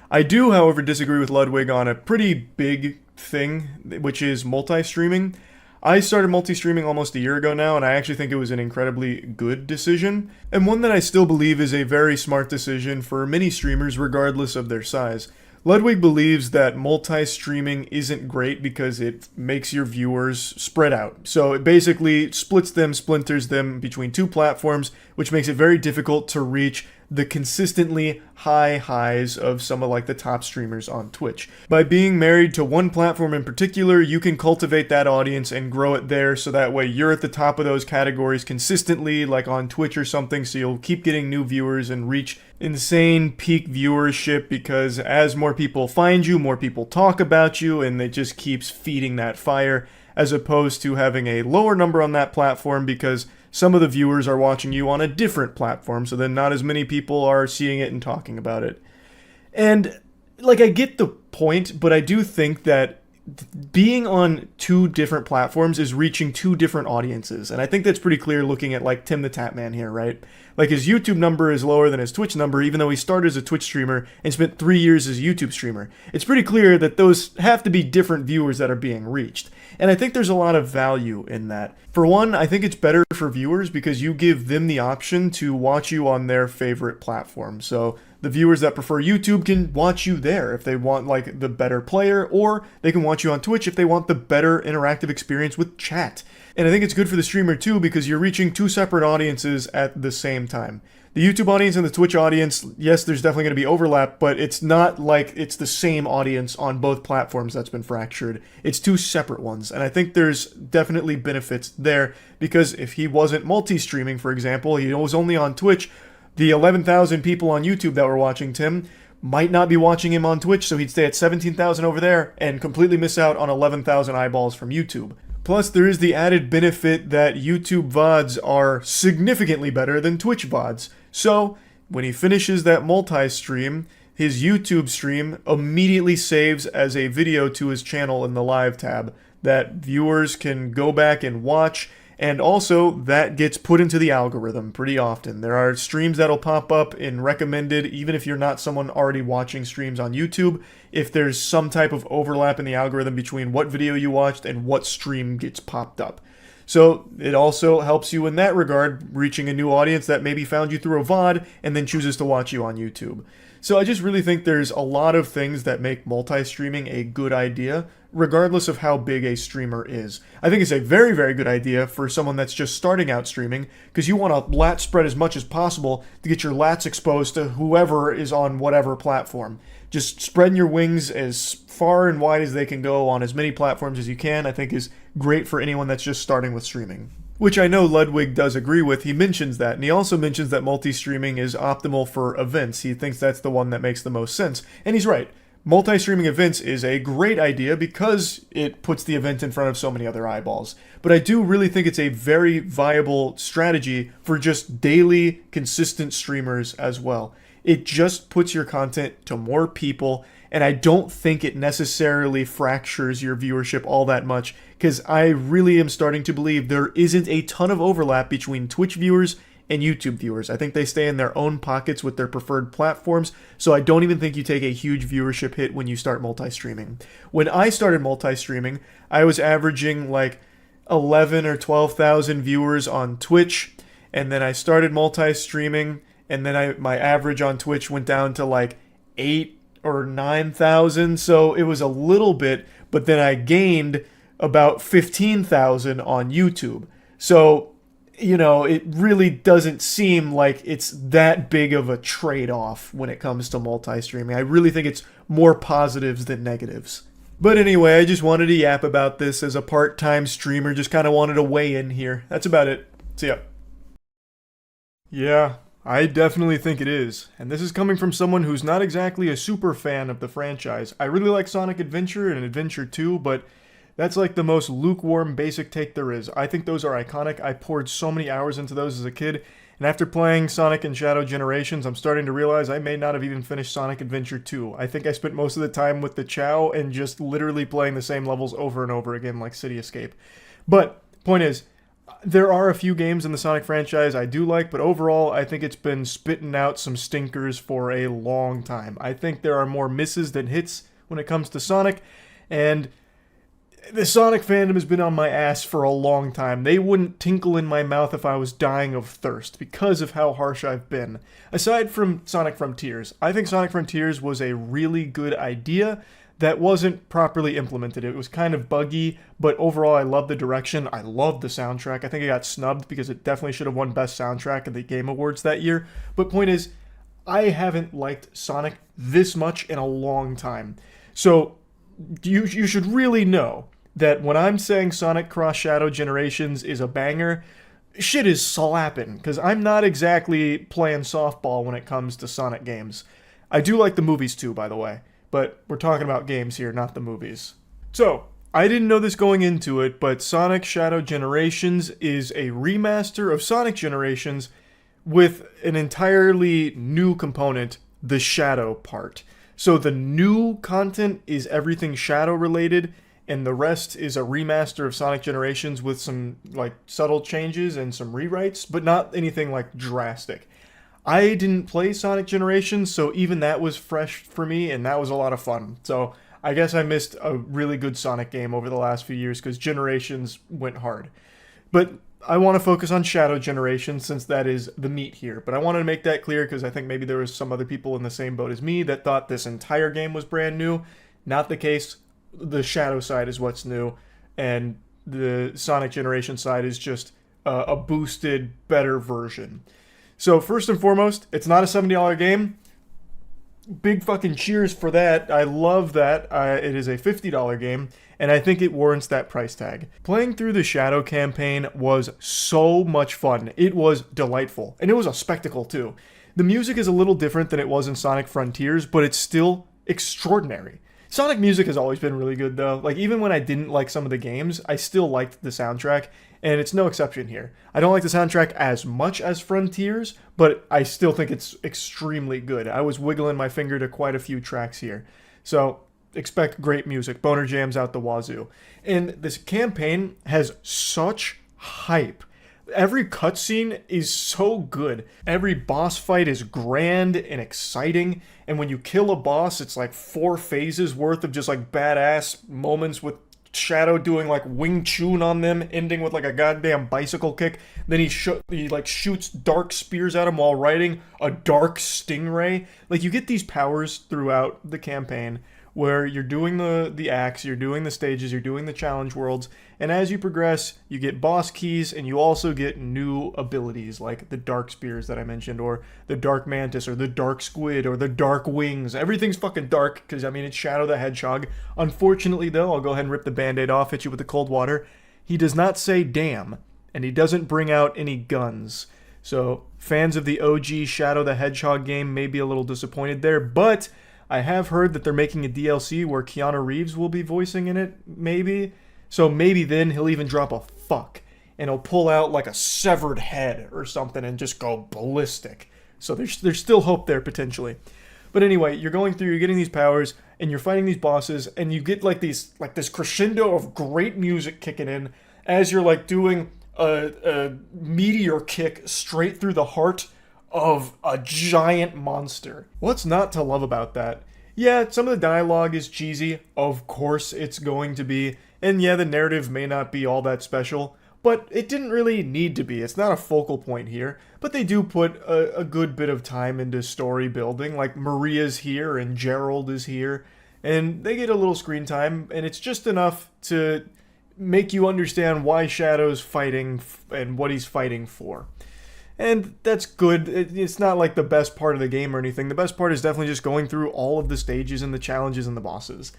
I do, however, disagree with Ludwig on a pretty big thing, which is multi-streaming. I started multi-streaming almost a year ago now, and I actually think it was an incredibly good decision, and one that I still believe is a very smart decision for many streamers regardless of their size. Ludwig believes that multi-streaming isn't great because it makes your viewers spread out. So it basically splinters them between two platforms, which makes it very difficult to reach the consistently high highs of some of like the top streamers on Twitch. By being married to one platform in particular, you can cultivate that audience and grow it there, so that way you're at the top of those categories consistently, like on Twitch or something, so you'll keep getting new viewers and reach insane peak viewership, because as more people find you, more people talk about you, and it just keeps feeding that fire, as opposed to having a lower number on that platform because some of the viewers are watching you on a different platform, so then not as many people are seeing it and talking about it. And, like, I get the point, but I do think that being on two different platforms is reaching two different audiences. And I think that's pretty clear looking at, like, Tim the Tatman here, right? Like, his YouTube number is lower than his Twitch number, even though he started as a Twitch streamer and spent 3 years as a YouTube streamer. It's pretty clear that those have to be different viewers that are being reached. And I think there's a lot of value in that. For one, I think it's better for viewers because you give them the option to watch you on their favorite platform. So the viewers that prefer YouTube can watch you there if they want like the better player, or they can watch you on Twitch if they want the better interactive experience with chat. And I think it's good for the streamer too because you're reaching two separate audiences at the same time. The YouTube audience and the Twitch audience, yes, there's definitely going to be overlap, but it's not like it's the same audience on both platforms that's been fractured. It's two separate ones, and I think there's definitely benefits there because if he wasn't multi-streaming, for example, he was only on Twitch, the 11,000 people on YouTube that were watching Tim might not be watching him on Twitch, so he'd stay at 17,000 over there and completely miss out on 11,000 eyeballs from YouTube. Plus, there is the added benefit that YouTube VODs are significantly better than Twitch VODs. So, when he finishes that multi-stream, his YouTube stream immediately saves as a video to his channel in the live tab that viewers can go back and watch, and also that gets put into the algorithm pretty often. There are streams that'll pop up in recommended, even if you're not someone already watching streams on YouTube, if there's some type of overlap in the algorithm between what video you watched and what stream gets popped up. So it also helps you in that regard, reaching a new audience that maybe found you through a VOD and then chooses to watch you on YouTube. So I just really think there's a lot of things that make multi-streaming a good idea, regardless of how big a streamer is. I think it's a very, very good idea for someone that's just starting out streaming, because you want to lat spread as much as possible to get your lats exposed to whoever is on whatever platform. Just spreading your wings as far and wide as they can go on as many platforms as you can, I think is great for anyone that's just starting with streaming. Which I know Ludwig does agree with. He mentions that, and he also mentions that multi-streaming is optimal for events. He thinks that's the one that makes the most sense. And he's right. Multi-streaming events is a great idea because it puts the event in front of so many other eyeballs. But I do really think it's a very viable strategy for just daily, consistent streamers as well. It just puts your content to more people, and I don't think it necessarily fractures your viewership all that much, because I really am starting to believe there isn't a ton of overlap between Twitch viewers and YouTube viewers. I think they stay in their own pockets with their preferred platforms, so I don't even think you take a huge viewership hit when you start multi-streaming. When I started multi-streaming, I was averaging like 11 or 12,000 viewers on Twitch, and then I started multi-streaming, and then my average on Twitch went down to like 8 or 9,000, so it was a little bit, but then I gained about 15,000 on YouTube. So you know, it really doesn't seem like it's that big of a trade-off when it comes to multi-streaming. I really think it's more positives than negatives. But anyway, I just wanted to yap about this as a part-time streamer, just kind of wanted to weigh in here. That's about it. See ya. Yeah, I definitely think it is. And this is coming from someone who's not exactly a super fan of the franchise. I really like Sonic Adventure and Adventure 2, but that's like the most lukewarm basic take there is. I think those are iconic. I poured so many hours into those as a kid, and after playing Sonic and Shadow Generations, I'm starting to realize I may not have even finished Sonic Adventure 2. I think I spent most of the time with the Chow and just literally playing the same levels over and over again like City Escape. But, point is, there are a few games in the Sonic franchise I do like, but overall, I think it's been spitting out some stinkers for a long time. I think there are more misses than hits when it comes to Sonic, and the Sonic fandom has been on my ass for a long time. They wouldn't tinkle in my mouth if I was dying of thirst because of how harsh I've been. Aside from Sonic Frontiers, I think Sonic Frontiers was a really good idea that wasn't properly implemented. It was kind of buggy, but overall I love the direction. I love the soundtrack. I think it got snubbed because it definitely should have won Best Soundtrack at the Game Awards that year. But point is, I haven't liked Sonic this much in a long time. So you should really know that when I'm saying Sonic Cross Shadow Generations is a banger, shit is slapping, because I'm not exactly playing softball when it comes to Sonic games. I do like the movies too, by the way, but we're talking about games here, not the movies. So, I didn't know this going into it, but Sonic Shadow Generations is a remaster of Sonic Generations with an entirely new component, the Shadow part. So the new content is everything Shadow related, and the rest is a remaster of Sonic Generations with some like subtle changes and some rewrites, but not anything like drastic. I didn't play Sonic Generations, so even that was fresh for me, and that was a lot of fun. So I guess I missed a really good Sonic game over the last few years because Generations went hard. But I want to focus on Shadow Generations since that is the meat here. But I wanted to make that clear because I think maybe there was some other people in the same boat as me that thought this entire game was brand new. Not the case. The Shadow side is what's new, and the Sonic Generation side is just a boosted, better version. So first and foremost, it's not a $70 game. Big fucking cheers for that. I love that. It is a $50 game, and I think it warrants that price tag. Playing through the Shadow campaign was so much fun. It was delightful, and it was a spectacle too. The music is a little different than it was in Sonic Frontiers, but it's still extraordinary. Sonic music has always been really good though. Like even when I didn't like some of the games, I still liked the soundtrack, and it's no exception here. I don't like the soundtrack as much as Frontiers, but I still think it's extremely good. I was wiggling my finger to quite a few tracks here. So expect great music, boner jams out the wazoo. And this campaign has such hype. Every cutscene is so good. Every boss fight is grand and exciting. And when you kill a boss, it's like 4 phases worth of just like badass moments with Shadow doing like Wing Chun on them, ending with like a goddamn bicycle kick. Then he like shoots dark spears at him while riding a dark stingray. Like you get these powers throughout the campaign where you're doing the acts, you're doing the stages, you're doing the challenge worlds, and as you progress, you get boss keys, and you also get new abilities, like the Dark Spears that I mentioned, or the Dark Mantis, or the Dark Squid, or the Dark Wings. Everything's fucking dark, because, I mean, it's Shadow the Hedgehog. Unfortunately, though, I'll go ahead and rip the Band-Aid off, hit you with the cold water. He does not say damn, and he doesn't bring out any guns. So, fans of the OG Shadow the Hedgehog game may be a little disappointed there, but I have heard that they're making a DLC where Keanu Reeves will be voicing in it, maybe. So maybe then he'll even drop a fuck, and he'll pull out like a severed head or something and just go ballistic. So there's still hope there potentially. But anyway, you're going through, you're getting these powers, and you're fighting these bosses, and you get like this crescendo of great music kicking in as you're like doing a meteor kick straight through the heart of a giant monster. What's not to love about that? Yeah, some of the dialogue is cheesy, of course it's going to be, and yeah, the narrative may not be all that special, but it didn't really need to be. It's not a focal point here, but they do put a good bit of time into story building, like Maria's here and Gerald is here, and they get a little screen time, and it's just enough to make you understand why Shadow's fighting and what he's fighting for. And that's good. It's not like the best part of the game or anything. The best part is definitely just going through all of the stages and the challenges and the bosses.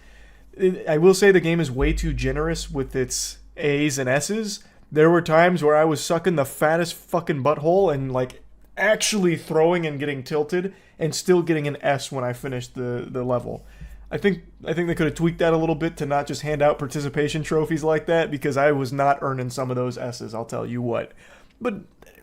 I will say the game is way too generous with its A's and S's. There were times where I was sucking the fattest fucking butthole and like actually throwing and getting tilted and still getting an S when I finished the level. I think they could have tweaked that a little bit to not just hand out participation trophies like that, because I was not earning some of those S's, I'll tell you what. But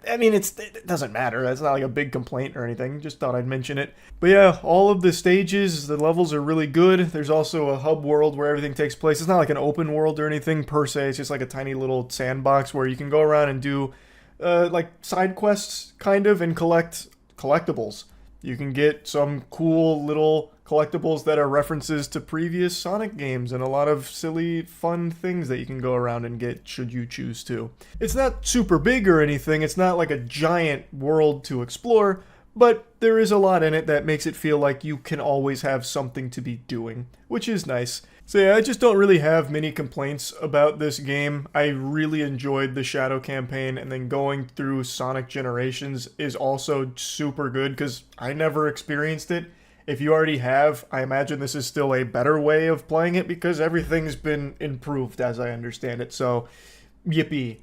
I mean, it doesn't matter. That's not like a big complaint or anything. Just thought I'd mention it. But yeah, all of the stages, the levels are really good. There's also a hub world where everything takes place. It's not like an open world or anything per se. It's just like a tiny little sandbox where you can go around and do like side quests kind of and collect collectibles. You can get some cool little collectibles that are references to previous Sonic games and a lot of silly, fun things that you can go around and get should you choose to. It's not super big or anything, it's not like a giant world to explore, but there is a lot in it that makes it feel like you can always have something to be doing, which is nice. So yeah, I just don't really have many complaints about this game. I really enjoyed the Shadow campaign, and then going through Sonic Generations is also super good because I never experienced it. If you already have, I imagine this is still a better way of playing it because everything's been improved as I understand it. So, yippee.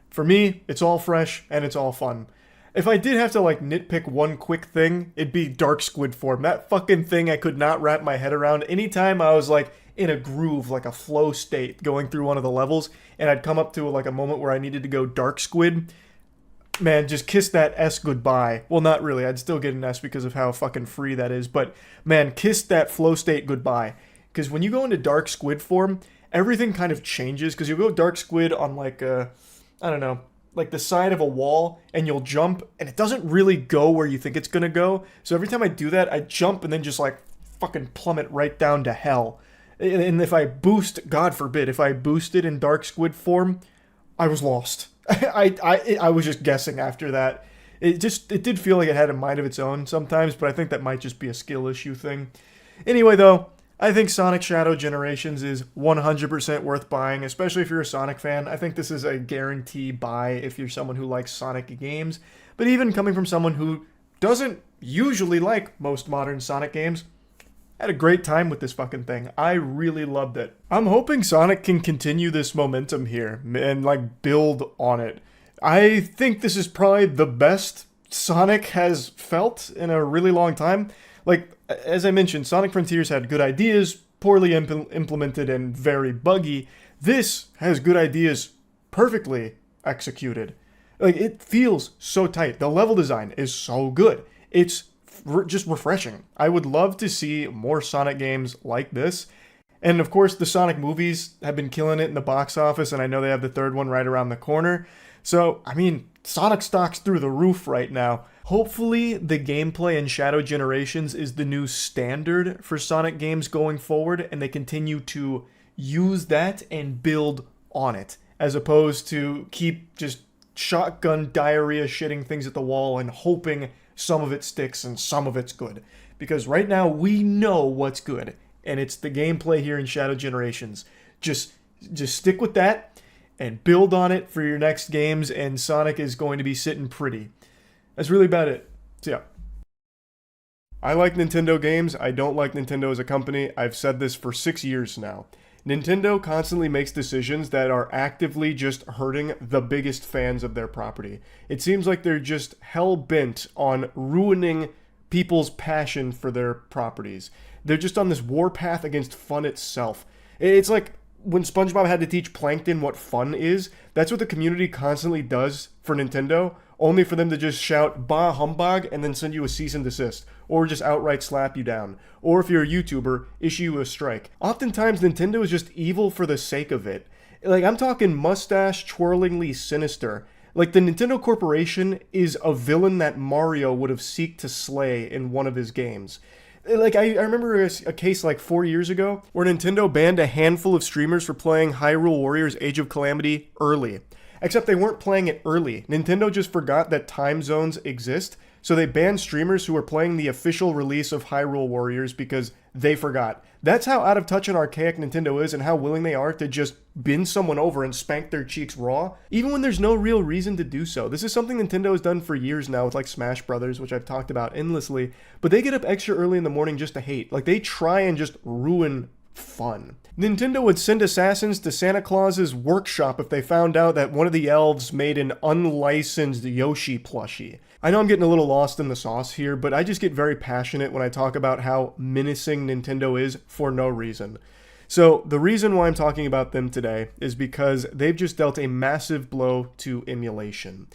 For me, it's all fresh and it's all fun. If I did have to like nitpick one quick thing, it'd be Dark Squid form. That fucking thing I could not wrap my head around. Anytime I was like in a groove, like a flow state going through one of the levels, and I'd come up to like a moment where I needed to go Dark Squid, man, just kiss that S goodbye. Well, not really. I'd still get an S because of how fucking free that is. But, man, kiss that flow state goodbye. Because when you go into Dark Squid form, everything kind of changes. Because you'll go Dark Squid on like I don't know, like the side of a wall, and you'll jump, and it doesn't really go where you think it's going to go. So every time I do that, I jump and then just like fucking plummet right down to hell. And if I boost, God forbid, if I boosted in Dark Squid form, I was lost. I was just guessing after that. It did feel like it had a mind of its own sometimes, but I think that might just be a skill issue thing. Anyway, though, I think Sonic Shadow Generations is 100% worth buying, especially if you're a Sonic fan. I think this is a guarantee buy if you're someone who likes Sonic games. But even coming from someone who doesn't usually like most modern Sonic games, I had a great time with this fucking thing. I really loved it. I'm hoping Sonic can continue this momentum here and like build on it. I think this is probably the best Sonic has felt in a really long time. Like, as I mentioned, Sonic Frontiers had good ideas, poorly implemented and very buggy. This has good ideas, perfectly executed. Like, it feels so tight. The level design is so good. It's just refreshing. I would love to see more Sonic games like this. And of course, the Sonic movies have been killing it in the box office, and I know they have the third one right around the corner. So, I mean, Sonic stock's through the roof right now. Hopefully, the gameplay in Shadow Generations is the new standard for Sonic games going forward, and they continue to use that and build on it, as opposed to keep just shotgun diarrhea shitting things at the wall and hoping some of it sticks and some of it's good. Because right now, we know what's good, and it's the gameplay here in Shadow Generations. Just stick with that and build on it for your next games, and Sonic is going to be sitting pretty. That's really about it. So yeah. I like Nintendo games. I don't like Nintendo as a company. I've said this for 6 years now. Nintendo constantly makes decisions that are actively just hurting the biggest fans of their property. It seems like they're just hell-bent on ruining people's passion for their properties. They're just on this warpath against fun itself. It's like when SpongeBob had to teach Plankton what fun is, that's what the community constantly does for Nintendo, only for them to just shout, bah humbug, and then send you a cease and desist, or just outright slap you down. Or if you're a YouTuber, issue you a strike. Oftentimes, Nintendo is just evil for the sake of it. Like, I'm talking mustache-twirlingly sinister. Like, the Nintendo Corporation is a villain that Mario would have seeked to slay in one of his games. Like, I remember a case like 4 years ago where Nintendo banned a handful of streamers for playing Hyrule Warriors Age of Calamity early. Except they weren't playing it early. Nintendo just forgot that time zones exist, So they banned streamers who were playing the official release of Hyrule Warriors because they forgot. That's how out of touch and archaic Nintendo is, and how willing they are to just bend someone over and spank their cheeks raw, even when there's no real reason to do so. This is something Nintendo has done for years now with like Smash Brothers, which I've talked about endlessly, but they get up extra early in the morning just to hate. Like, they try and just ruin fun. Nintendo would send assassins to Santa Claus's workshop if they found out that one of the elves made an unlicensed Yoshi plushie. I know I'm getting a little lost in the sauce here, but I just get very passionate when I talk about how menacing Nintendo is for no reason. So the reason why I'm talking about them today is because they've just dealt a massive blow to emulation.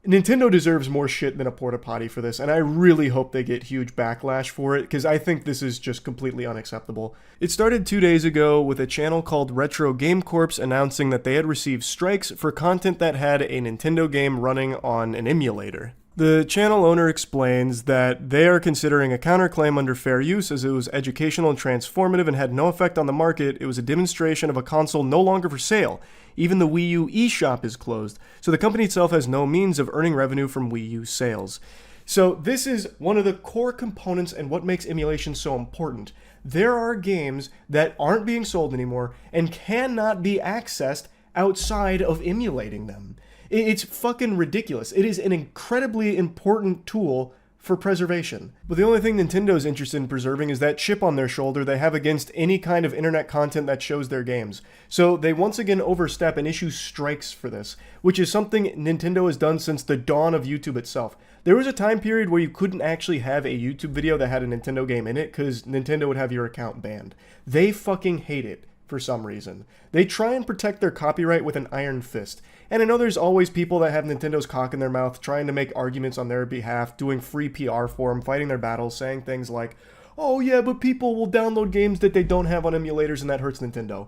Nintendo deserves more shit than a porta potty for this, and I really hope they get huge backlash for it, because I think this is just completely unacceptable. It started 2 days ago with a channel called Retro Game Corps announcing that they had received strikes for content that had a Nintendo game running on an emulator. The channel owner explains that they are considering a counterclaim under fair use as it was educational and transformative and had no effect on the market. It was a demonstration of a console no longer for sale. Even the Wii U eShop is closed, so the company itself has no means of earning revenue from Wii U sales. So this is one of the core components and what makes emulation so important. There are games that aren't being sold anymore and cannot be accessed outside of emulating them. It's fucking ridiculous. It is an incredibly important tool for preservation. But the only thing Nintendo's interested in preserving is that chip on their shoulder they have against any kind of internet content that shows their games. So they once again overstep and issue strikes for this, which is something Nintendo has done since the dawn of YouTube itself. There was a time period where you couldn't actually have a YouTube video that had a Nintendo game in it because Nintendo would have your account banned. They fucking hate it for some reason. They try and protect their copyright with an iron fist. And I know there's always people that have Nintendo's cock in their mouth trying to make arguments on their behalf, doing free PR for them, fighting their battles, saying things like, oh yeah, but people will download games that they don't have on emulators and that hurts Nintendo.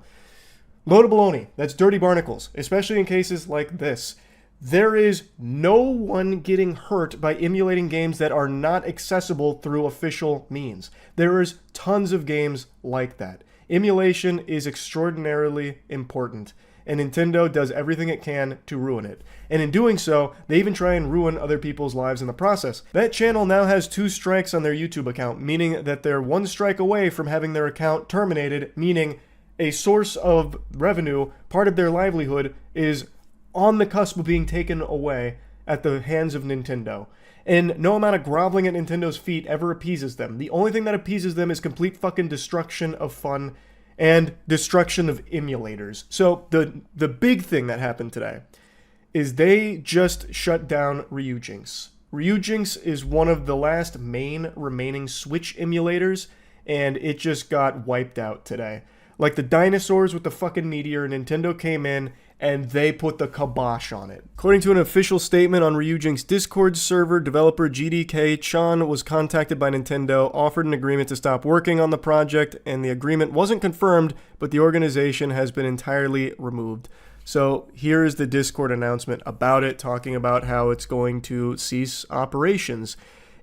Load of baloney. That's dirty barnacles, especially in cases like this. There is no one getting hurt by emulating games that are not accessible through official means. There is tons of games like that. Emulation is extraordinarily important, and Nintendo does everything it can to ruin it. And in doing so, they even try and ruin other people's lives in the process. That channel now has 2 strikes on their YouTube account, meaning that they're 1 strike away from having their account terminated, meaning a source of revenue, part of their livelihood, is on the cusp of being taken away at the hands of Nintendo. And no amount of groveling at Nintendo's feet ever appeases them. The only thing that appeases them is complete fucking destruction of fun and destruction of emulators. So the big thing that happened today is they just shut down Ryujinx. Ryujinx is one of the last main remaining Switch emulators, and it just got wiped out today. Like the dinosaurs with the fucking meteor, Nintendo came in and they put the kibosh on it. According to an official statement on Ryujinx's Discord server, developer GDK Chan was contacted by Nintendo, offered an agreement to stop working on the project, and the agreement wasn't confirmed, but the organization has been entirely removed. So here is the Discord announcement about it, talking about how it's going to cease operations.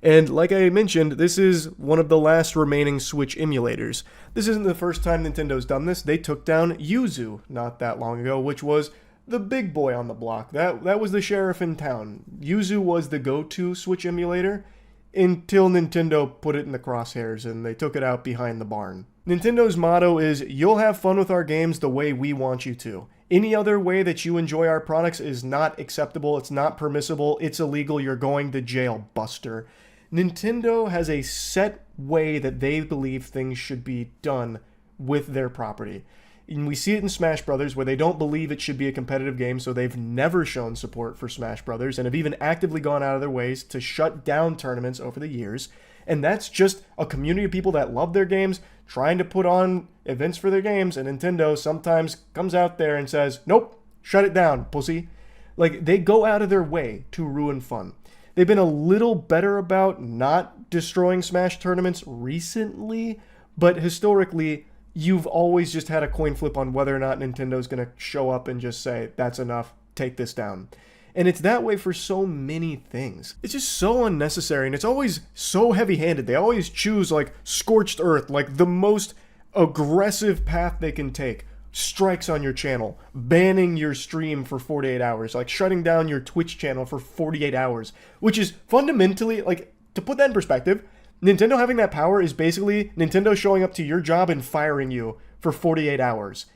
And like I mentioned, this is one of the last remaining Switch emulators. This isn't the first time Nintendo's done this. They took down Yuzu not that long ago, which was the big boy on the block. That was the sheriff in town. Yuzu was the go-to Switch emulator until Nintendo put it in the crosshairs and they took it out behind the barn. Nintendo's motto is, "You'll have fun with our games the way we want you to. Any other way that you enjoy our products is not acceptable, it's not permissible, it's illegal, you're going to jail, buster." Nintendo has a set way that they believe things should be done with their property. And we see it in Smash Brothers, where they don't believe it should be a competitive game, so they've never shown support for Smash Brothers and have even actively gone out of their ways to shut down tournaments over the years. And that's just a community of people that love their games, trying to put on events for their games, and Nintendo sometimes comes out there and says, "Nope, shut it down, pussy." Like, they go out of their way to ruin fun. They've been a little better about not destroying Smash tournaments recently, but historically, you've always just had a coin flip on whether or not Nintendo's going to show up and just say, "That's enough, take this down." And it's that way for so many things. It's just so unnecessary, and it's always so heavy-handed. They always choose, like, scorched earth, like the most aggressive path they can take. strikes on your channel, banning your stream for 48 hours, like shutting down your Twitch channel for 48 hours, which is fundamentally, like, to put that in perspective, Nintendo having that power is basically Nintendo showing up to your job and firing you for 48 hours.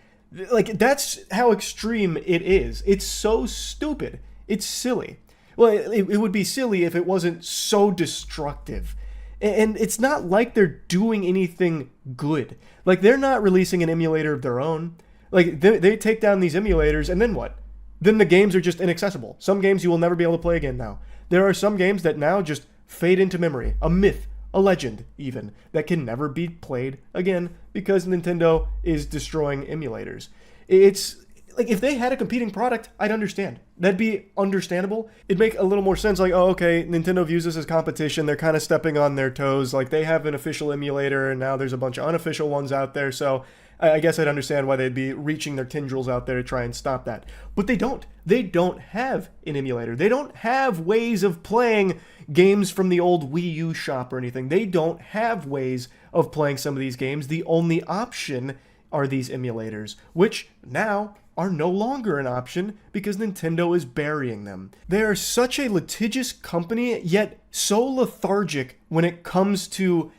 Like, that's how extreme it is. It's so stupid. It's silly. Well, it would be silly if it wasn't so destructive. And it's not like they're doing anything good. Like, they're not releasing an emulator of their own. Like, they take down these emulators, and then what? Then the games are just inaccessible. Some games you will never be able to play again now. There are some games that now just fade into memory. A myth, a legend, even, that can never be played again because Nintendo is destroying emulators. It's like, if they had a competing product, I'd understand. That'd be understandable. It'd make a little more sense, like, oh, okay, Nintendo views this as competition. They're kind of stepping on their toes. Like, they have an official emulator, and now there's a bunch of unofficial ones out there. So I guess I'd understand why they'd be reaching their tendrils out there to try and stop that. But they don't. They don't have an emulator. They don't have ways of playing games from the old Wii U shop or anything. They don't have ways of playing some of these games. The only option are these emulators, which now are no longer an option because Nintendo is burying them. They are such a litigious company, yet so lethargic when it comes to,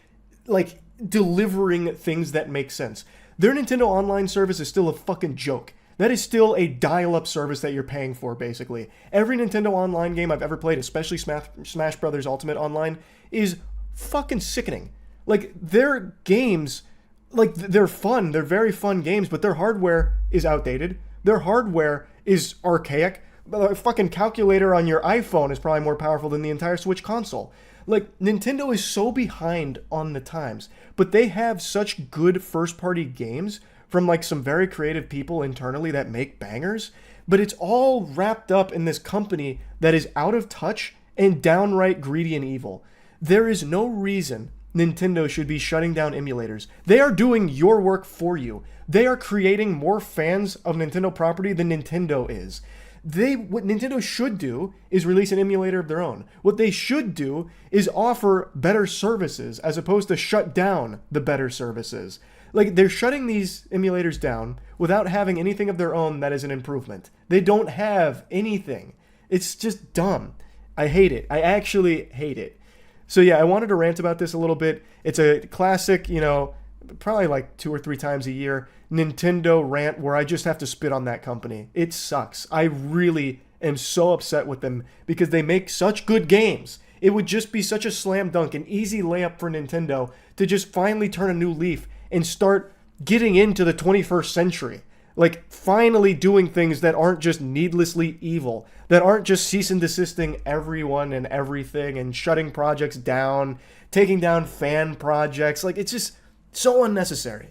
like, delivering things that make sense. Their Nintendo Online service is still a fucking joke. That is still a dial-up service that you're paying for, basically. Every Nintendo Online game I've ever played, especially Smash Bros. Ultimate Online, is fucking sickening. Like, their games, like, they're fun. They're very fun games, but their hardware is outdated. Their hardware is archaic. A fucking calculator on your iPhone is probably more powerful than the entire Switch console. Like, Nintendo is so behind on the times, but they have such good first-party games from, like, some very creative people internally that make bangers, but it's all wrapped up in this company that is out of touch and downright greedy and evil. There is no reason Nintendo should be shutting down emulators. They are doing your work for you. They are creating more fans of Nintendo property than Nintendo is. What Nintendo should do is release an emulator of their own. What they should do is offer better services as opposed to shut down the better services. Like, they're shutting these emulators down without having anything of their own that is an improvement. They don't have anything. It's just dumb. I hate it. I actually hate it. So yeah, I wanted to rant about this a little bit. It's a classic, you know, probably like 2 or 3 times a year, Nintendo rant where I just have to spit on that company. It sucks. I really am so upset with them because they make such good games. It would just be such a slam dunk, an easy layup for Nintendo to just finally turn a new leaf and start getting into the 21st century. Like, finally doing things that aren't just needlessly evil, that aren't just cease and desisting everyone and everything and shutting projects down, taking down fan projects. Like, it's just so unnecessary.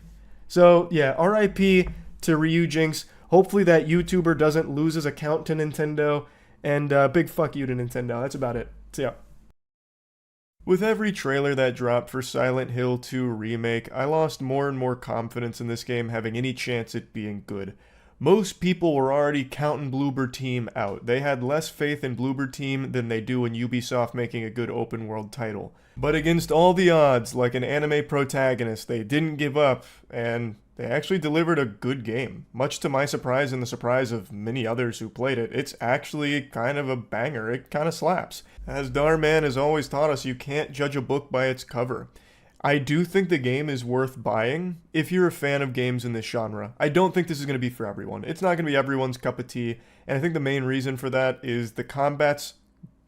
So, yeah, RIP to Ryujinx. Hopefully that YouTuber doesn't lose his account to Nintendo. And big fuck you to Nintendo. That's about it. See ya. With every trailer that dropped for Silent Hill 2 Remake, I lost more and more confidence in this game having any chance at being good. Most people were already counting Bloober Team out. They had less faith in Bloober Team than they do in Ubisoft making a good open world title. But against all the odds, like an anime protagonist, they didn't give up, and they actually delivered a good game. Much to my surprise and the surprise of many others who played it, it's actually kind of a banger. It kind of slaps. As Darman has always taught us, you can't judge a book by its cover. I do think the game is worth buying if you're a fan of games in this genre. I don't think this is going to be for everyone. It's not going to be everyone's cup of tea, and I think the main reason for that is the combat's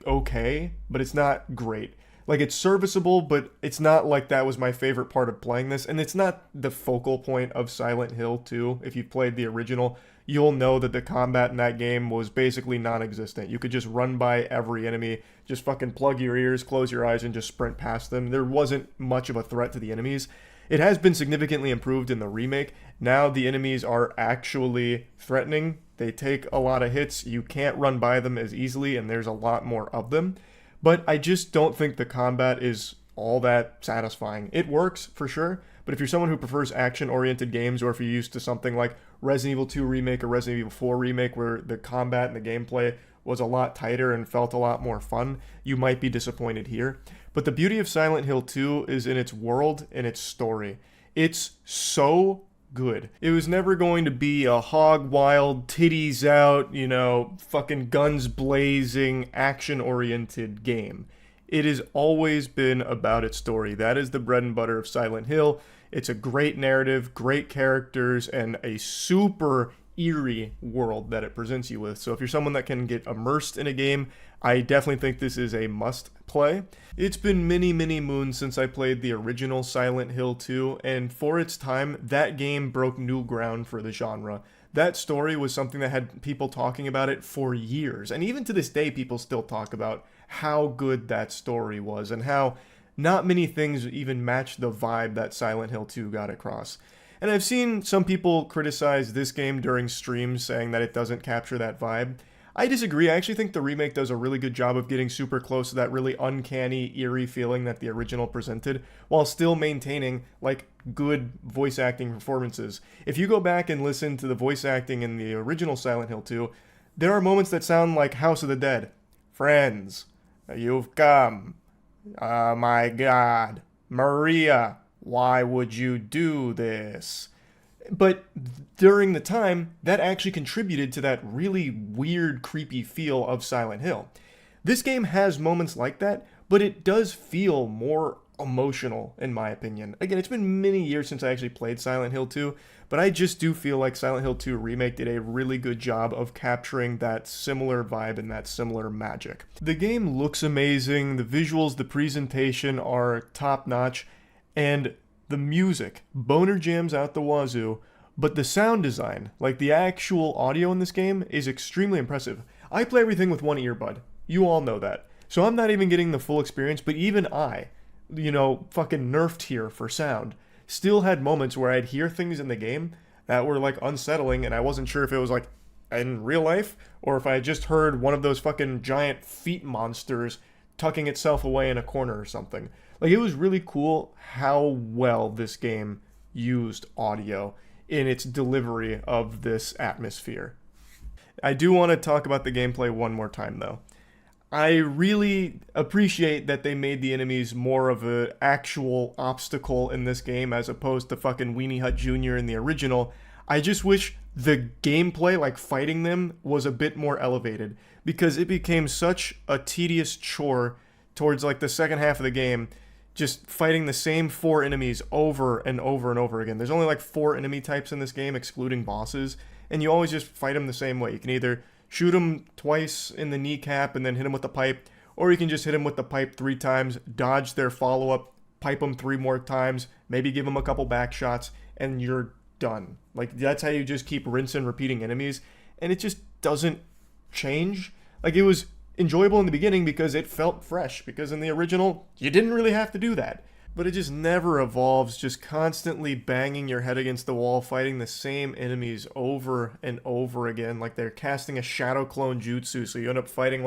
okay, but it's not great. Like, it's serviceable, but it's not like that was my favorite part of playing this, and it's not the focal point of Silent Hill 2. If you've played the original, you'll know that the combat in that game was basically non-existent. You could just run by every enemy, just fucking plug your ears, close your eyes, and just sprint past them. There wasn't much of a threat to the enemies. It has been significantly improved in the remake. Now the enemies are actually threatening. They take a lot of hits. You can't run by them as easily, and there's a lot more of them. But I just don't think the combat is all that satisfying. It works, for sure, but if you're someone who prefers action-oriented games, or if you're used to something like Resident Evil 2 Remake or Resident Evil 4 Remake, where the combat and the gameplay was a lot tighter and felt a lot more fun, you might be disappointed here. But the beauty of Silent Hill 2 is in its world and its story. It's so good. It was never going to be a hog wild, titties out, fucking guns blazing, action-oriented game. It has always been about its story. That is the bread and butter of Silent Hill. It's a great narrative, great characters, and a super eerie world that it presents you with. So if you're someone that can get immersed in a game, I definitely think this is a must play. It's been many, many moons since I played the original Silent Hill 2, and for its time, that game broke new ground for the genre. That story was something that had people talking about it for years, and even to this day, people still talk about how good that story was and how not many things even match the vibe that Silent Hill 2 got across. And I've seen some people criticize this game during streams saying that it doesn't capture that vibe. I disagree. I actually think the remake does a really good job of getting super close to that really uncanny, eerie feeling that the original presented, while still maintaining, good voice acting performances. If you go back and listen to the voice acting in the original Silent Hill 2, there are moments that sound like House of the Dead. Friends, you've come. My God. Maria, why would you do this? But during the time, that actually contributed to that really weird, creepy feel of Silent Hill. This game has moments like that, but it does feel more emotional, in my opinion. Again, it's been many years since I actually played Silent Hill 2, but I just do feel like Silent Hill 2 Remake did a really good job of capturing that similar vibe and that similar magic. The game looks amazing, the visuals, the presentation are top-notch, and the music, boner jams out the wazoo, but the sound design, the actual audio in this game, is extremely impressive. I play everything with one earbud. You all know that. So I'm not even getting the full experience, but even I, fucking nerfed here for sound, still had moments where I'd hear things in the game that were, unsettling, and I wasn't sure if it was, in real life, or if I had just heard one of those fucking giant feet monsters tucking itself away in a corner or something. It was really cool how well this game used audio in its delivery of this atmosphere. I do want to talk about the gameplay one more time, though. I really appreciate that they made the enemies more of an actual obstacle in this game as opposed to fucking Weenie Hut Jr. in the original. I just wish the gameplay, fighting them, was a bit more elevated, because it became such a tedious chore towards, the second half of the game, just fighting the same 4 enemies over and over and over again. There's only 4 enemy types in this game, excluding bosses, and you always just fight them the same way. You can either shoot them twice in the kneecap and then hit them with the pipe, or you can just hit them with the pipe 3 times, dodge their follow-up, pipe them 3 more times, maybe give them a couple back shots, and you're done. That's how you just keep rinsing, repeating enemies, and it just doesn't change. It was enjoyable in the beginning because it felt fresh, because in the original, you didn't really have to do that. But it just never evolves, just constantly banging your head against the wall, fighting the same enemies over and over again, like they're casting a shadow clone jutsu, so you end up fighting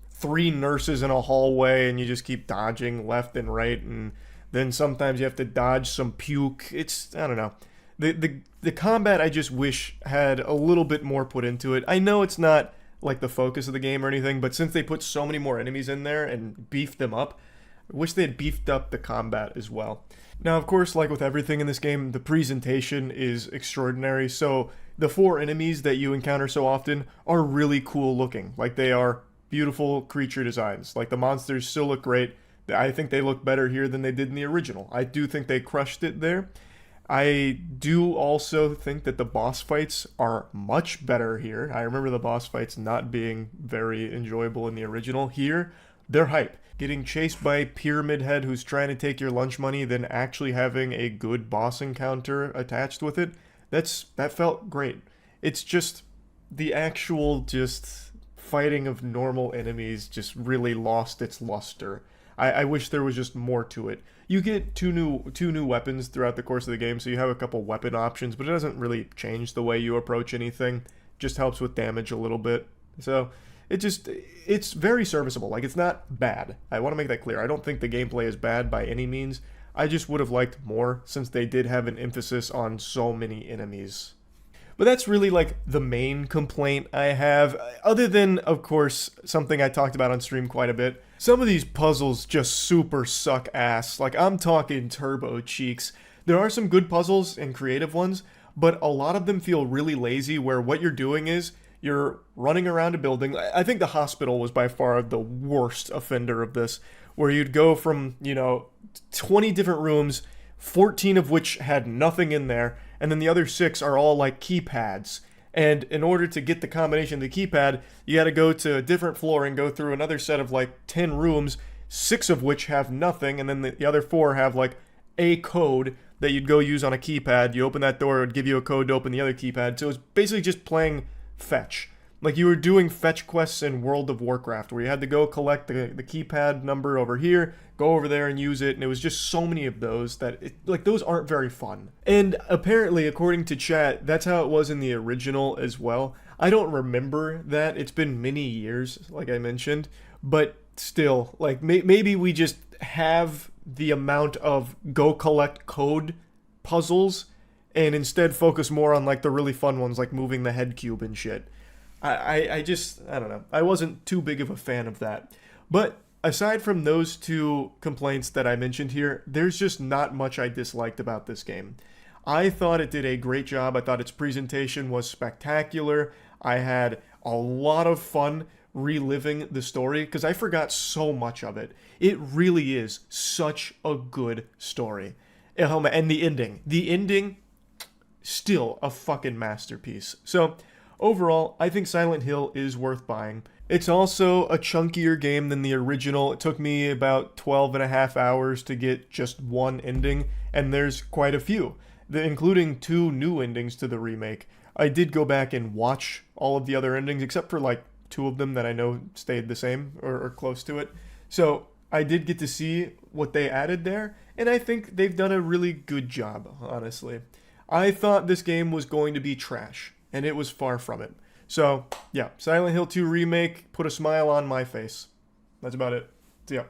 3 nurses in a hallway, and you just keep dodging left and right, and then sometimes you have to dodge some puke. It's, I don't know. The combat, I just wish had a little bit more put into it. I know it's not the focus of the game or anything, but since they put so many more enemies in there and beefed them up, I wish they had beefed up the combat as well. Now, of course, with everything in this game, the presentation is extraordinary, so the 4 enemies that you encounter so often are really cool looking. They are beautiful creature designs. The monsters still look great. I think they look better here than they did in the original. I do think they crushed it there. I do also think that the boss fights are much better here. I remember the boss fights not being very enjoyable in the original. Here, they're hype. Getting chased by Pyramid Head who's trying to take your lunch money, then actually having a good boss encounter attached with it, that felt great. It's just the actual just fighting of normal enemies just really lost its luster. I wish there was just more to it. You get two new weapons throughout the course of the game, so you have a couple weapon options, but it doesn't really change the way you approach anything. Just helps with damage a little bit. So it's very serviceable. It's not bad. I want to make that clear. I don't think the gameplay is bad by any means. I just would have liked more, since they did have an emphasis on so many enemies. But that's really the main complaint I have, other than, of course, something I talked about on stream quite a bit. Some of these puzzles just super suck ass. I'm talking turbo cheeks. There are some good puzzles and creative ones, but a lot of them feel really lazy where what you're doing is you're running around a building. I think the hospital was by far the worst offender of this, where you'd go from, 20 different rooms, 14 of which had nothing in there, and then the other 6 are all like keypads. And in order to get the combination of the keypad, you got to go to a different floor and go through another set of like 10 rooms, 6 of which have nothing, and then the other 4 have like a code that you'd go use on a keypad. You open that door, it would give you a code to open the other keypad. So it's basically just playing fetch. Like you were doing fetch quests in World of Warcraft, where you had to go collect the keypad number over here, go over there and use it, and it was just so many of those that, those aren't very fun. And apparently, according to chat, that's how it was in the original as well. I don't remember that. It's been many years, like I mentioned, but still, like, maybe we just have the amount of go collect code puzzles and instead focus more on, like, the really fun ones, like moving the head cube and shit. I don't know. I wasn't too big of a fan of that. But aside from those 2 complaints that I mentioned here, there's just not much I disliked about this game. I thought it did a great job. I thought its presentation was spectacular. I had a lot of fun reliving the story because I forgot so much of it. It really is such a good story. And the ending, still a fucking masterpiece. So overall, I think Silent Hill is worth buying. It's also a chunkier game than the original. It took me about 12 and a half hours to get just one ending, and there's quite a few, including 2 new endings to the remake. I did go back and watch all of the other endings, except for like 2 of them that I know stayed the same or close to it. So I did get to see what they added there, and I think they've done a really good job, honestly. I thought this game was going to be trash, and it was far from it. So, yeah, Silent Hill 2 Remake put a smile on my face. That's about it. See ya.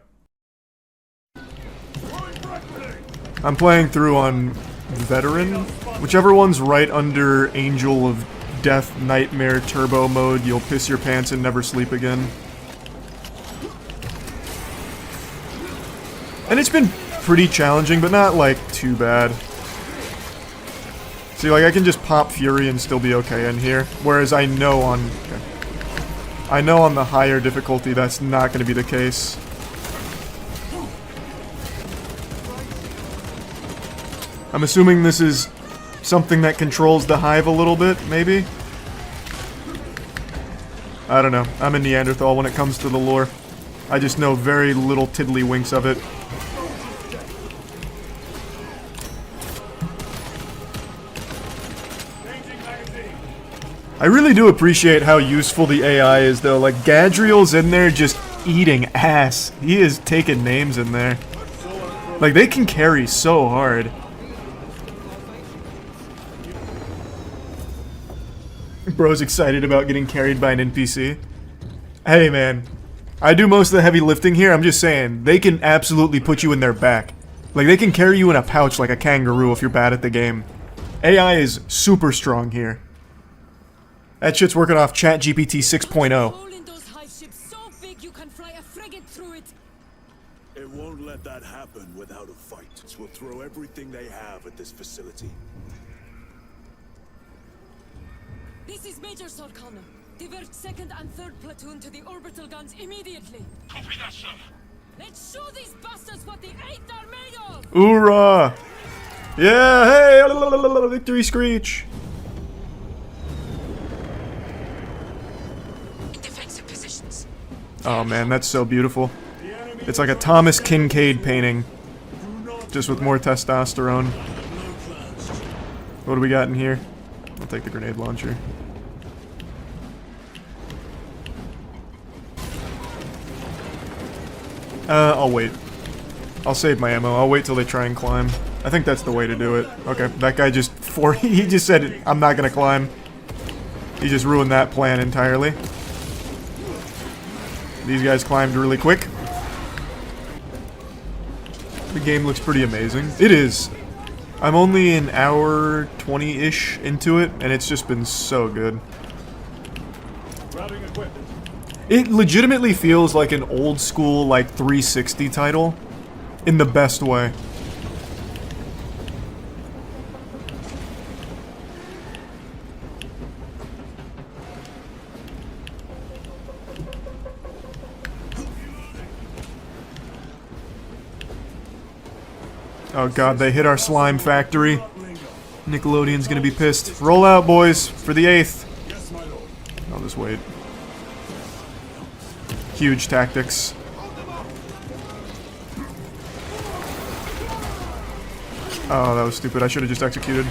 I'm playing through on Veteran. Whichever one's right under Angel of Death Nightmare Turbo mode, you'll piss your pants and never sleep again. And it's been pretty challenging, but not, like, too bad. See, like, I can just pop Fury and still be okay in here, whereas I know on the higher difficulty that's not going to be the case. I'm assuming this is something that controls the hive a little bit, maybe? I don't know. I'm a Neanderthal when it comes to the lore. I just know very little tiddlywinks of it. I really do appreciate how useful the AI is, though. Like, Gadriel's in there just eating ass. He is taking names in there. Like, they can carry so hard. Bro's excited about getting carried by an NPC. Hey, man. I do most of the heavy lifting here. I'm just saying, they can absolutely put you in their back. Like, they can carry you in a pouch like a kangaroo if you're bad at the game. AI is super strong here. That shit's working off ChatGPT 6.0. It won't let that happen without a fight. We'll throw everything they have at this facility. This is Major Sorkana. Divert 2nd and 3rd platoon to the orbital guns immediately. Copy that, sir. Let's show these bastards what the 8th are made of! Hoorah! Yeah, hey! Victory screech! Oh man, that's so beautiful. It's like a Thomas Kincaid painting. Just with more testosterone. What do we got in here? I'll take the grenade launcher. I'll wait. I'll save my ammo. I'll wait till they try and climb. I think that's the way to do it. Okay, that guy just he just said, I'm not gonna climb. He just ruined that plan entirely. These guys climbed really quick. The game looks pretty amazing. It is. I'm only an hour 20-ish into it, and it's just been so good. It legitimately feels like an old school, like, 360 title. In the best way. Oh god, they hit our slime factory. Nickelodeon's gonna be pissed. Roll out, boys, for the 8th. I'll just wait. Huge tactics. Oh, that was stupid. I should have just executed.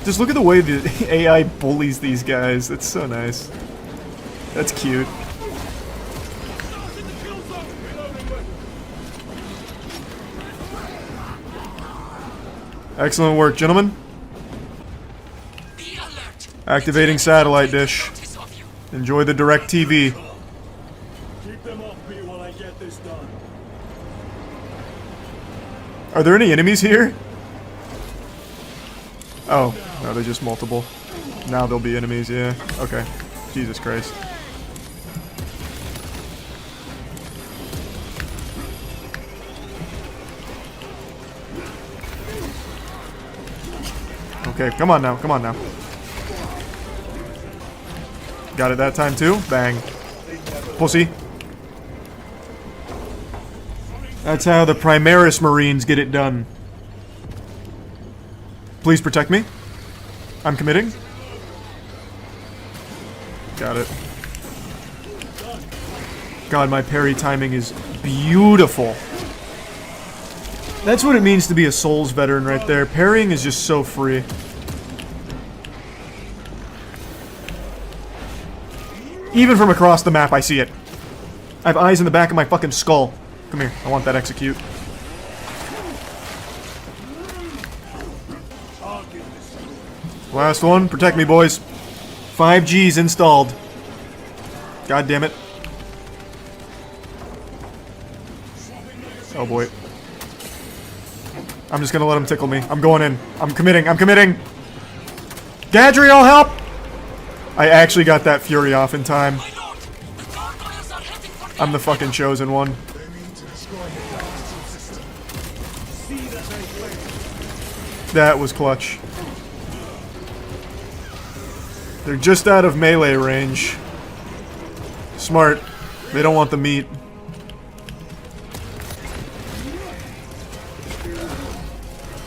Just look at the way the AI bullies these guys. That's so nice. That's cute. Excellent work, gentlemen. Activating satellite dish. Enjoy the direct TV. Keep them off me while I get this done. Are there any enemies here? Oh, no, they're just multiple. Now there'll be enemies, yeah. Okay. Jesus Christ. Okay, come on now, come on now. Got it that time too? Bang. Pussy. That's how the Primaris Marines get it done. Please protect me. I'm committing. Got it. God, my parry timing is beautiful. That's what it means to be a Souls veteran right there. Parrying is just so free. Even from across the map, I see it. I have eyes in the back of my fucking skull. Come here. I want that execute. Last one. Protect me, boys. 5G's installed. God damn it. Oh boy. I'm just gonna let him tickle me. I'm going in. I'm committing. I'm committing. Gadriel, help! I actually got that fury off in time. I'm the fucking chosen one. That was clutch. They're just out of melee range. Smart. They don't want the meat.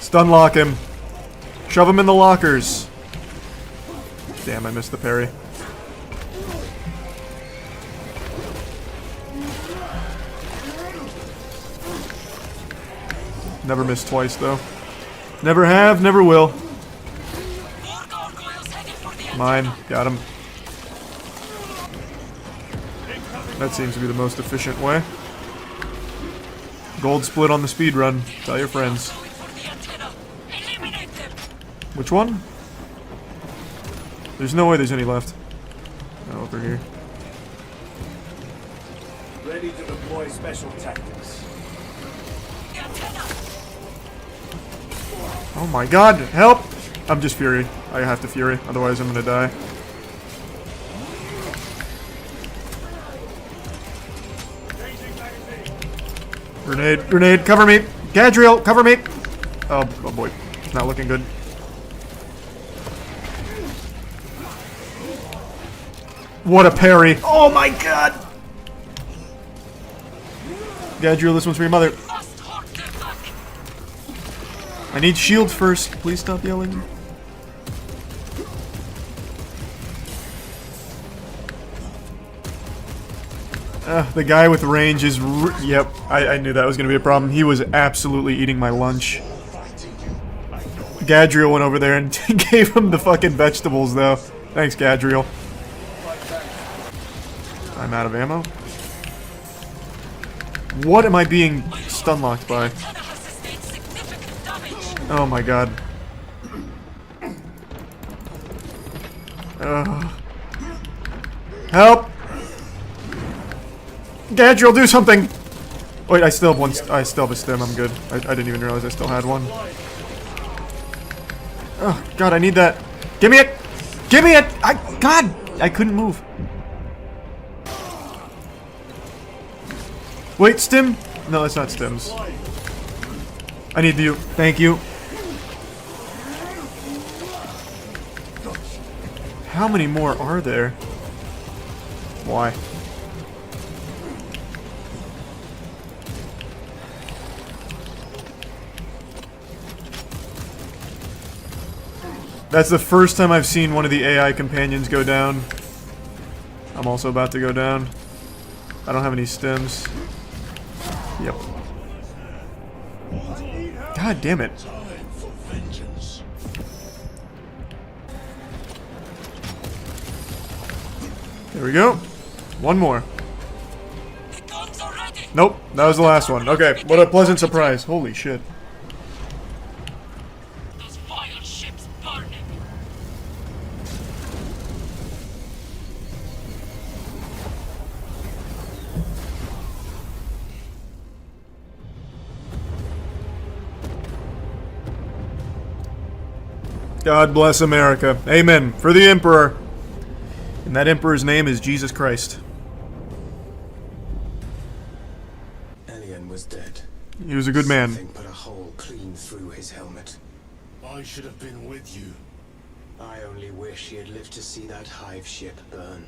Stun lock him. Shove him in the lockers. Damn, I missed the parry. Never missed twice, though. Never have, never will. Mine. Got him. That seems to be the most efficient way. Gold split on the speed run. Tell your friends. Which one? There's no way there's any left. Oh, over here. Ready to deploy special tactics. Oh my god, help! I'm just Fury. I have to Fury, otherwise I'm gonna die. Grenade, grenade, cover me! Gadriel, cover me! Oh boy, it's not looking good. What a parry! Oh my god! Gadriel, this one's for your mother. I need shield first. Please stop yelling. The guy with range is... Yep, I knew that was going to be a problem. He was absolutely eating my lunch. Gadriel went over there and gave him the fucking vegetables, though. Thanks, Gadriel. I'm out of ammo. What am I being stun-locked by? Oh my god. Help! Gadriel, do something! Wait, I still have one. I still have a stem. I'm good. I didn't even realize I still had one. Oh god, I need that. Give me it! Give me it! God! I couldn't move. Wait, stim? No, that's not stims. I need you. Thank you. How many more are there? Why? That's the first time I've seen one of the AI companions go down. I'm also about to go down. I don't have any stems. Yep. God damn it. There we go. One more. Nope, that was the last one. Okay, what a pleasant surprise. Holy shit. God bless America. Amen. For the Emperor. And that Emperor's name is Jesus Christ. Alien was dead. He was a good man. Something put a hole clean through his helmet. I should have been with you. I only wish he had lived to see that hive ship burn.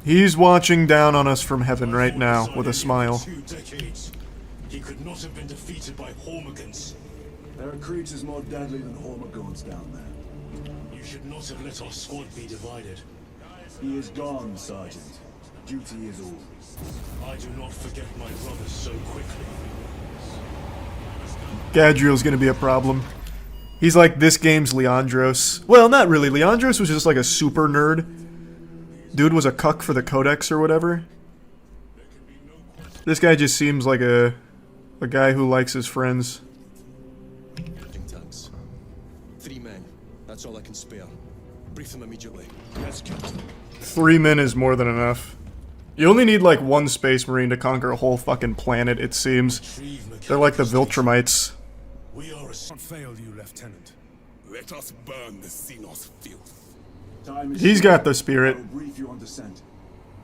He's watching down on us from heaven right now with a smile. 2 decades. He could not have been defeated by Hormigans. There are creatures more deadly than Hormigons down there. You should not have let our squad be divided. He is gone, Sergeant. Duty is all. I do not forget my brothers so quickly. Gadriel's gonna be a problem. He's like this game's Leandros. Well, not really. Leandros was just like a super nerd. Dude was a cuck for the Codex or whatever. This guy just seems like a guy who likes his friends. Tanks. 3 men. That's all I can spare. Brief them immediately. Yes, Captain. 3 men is more than enough. You only need like 1 Space Marine to conquer a whole fucking planet, it seems. They're like the Viltrumites. We are a failed you, Lieutenant. Let us burn the Xenos filth. He's got the spirit. I'll brief you on descent.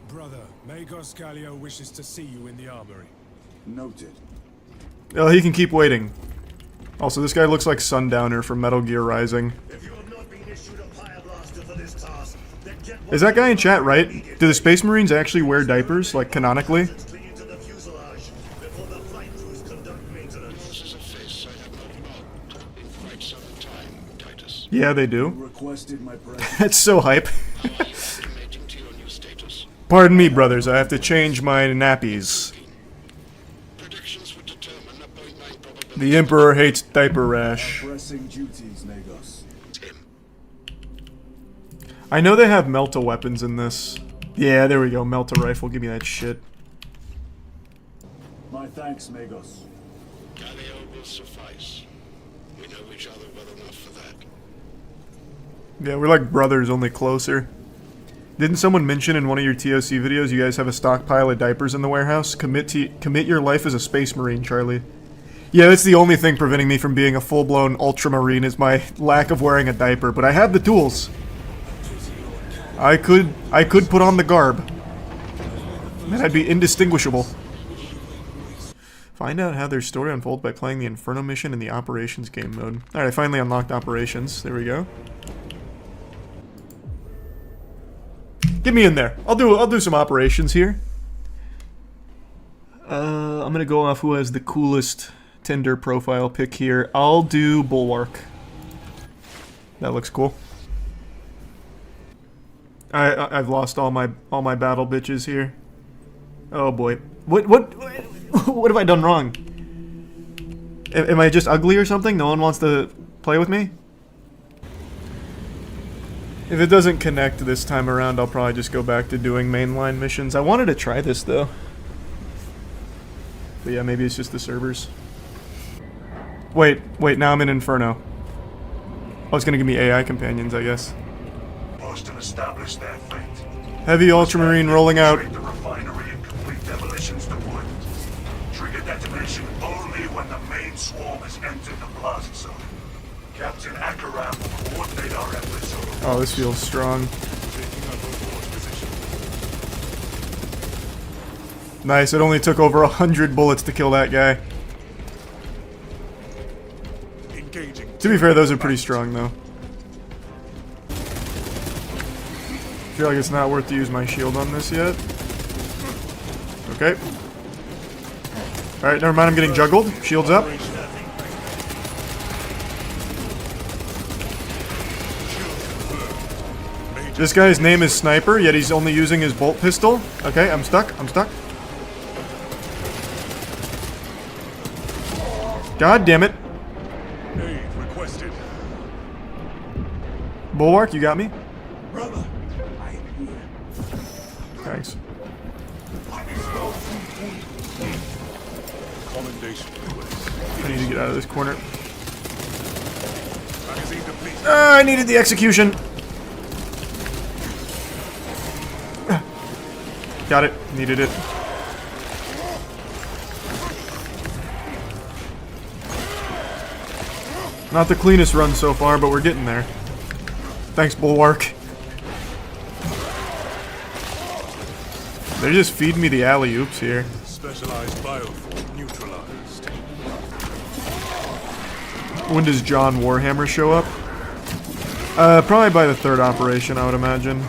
Brother, Magos Gallio wishes to see you in the armory. Noted. Oh, he can keep waiting. Also, this guy looks like Sundowner from Metal Gear Rising. Is that guy in chat right? Do the Space Marines actually wear diapers, like canonically? Yeah, they do. That's so hype. Pardon me, brothers, I have to change my nappies. The Emperor hates diaper rash. I know they have Melta weapons in this. Yeah, there we go, Melta rifle, give me that shit. My thanks, Magos. Gallio will suffice. We know each other well enough for that. Yeah, we're like brothers, only closer. Didn't someone mention in one of your TOC videos you guys have a stockpile of diapers in the warehouse? Commit your life as a Space Marine, Charlie. Yeah, that's the only thing preventing me from being a full-blown Ultramarine is my lack of wearing a diaper, but I have the tools. I could put on the garb. And I'd be indistinguishable. Find out how their story unfolds by playing the Inferno mission in the Operations game mode. Alright, I finally unlocked Operations. There we go. Get me in there. I'll do some operations here. I'm gonna go off who has the coolest Tinder profile pic here. I'll do Bulwark. That looks cool. I've lost all my battle bitches here. Oh boy. What have I done wrong? Am I just ugly or something? No one wants to play with me? If it doesn't connect this time around, I'll probably just go back to doing mainline missions. I wanted to try this though. But yeah, maybe it's just the servers. Wait, now I'm in Inferno. Oh, it's gonna give me AI companions, I guess. Boston established their fate. Heavy Ultramarine rolling out. The refinery and complete demolitions to wood. Trigger detonation only when the main swarm has entered the blast zone. Captain Akaram will coordinate our efforts. Oh, this feels strong. Nice, it only took over 100 bullets to kill that guy. To be fair, those are pretty strong though. feel like it's not worth to use my shield on this yet. Okay. Alright, never mind, I'm getting juggled. Shield's up. This guy's name is Sniper, yet he's only using his bolt pistol. Okay, I'm stuck. God damn it. Aid requested. Bulwark, you got me? Brother, I am here. Thanks. Commendation. I need to get out of this corner. Magazine depleted. I needed the execution. Got it. Needed it. Not the cleanest run so far, but we're getting there. Thanks, Bulwark. They're just feeding me the alley-oops here. Specialized bioform neutralized. When does John Warhammer show up? Probably by the third operation, I would imagine.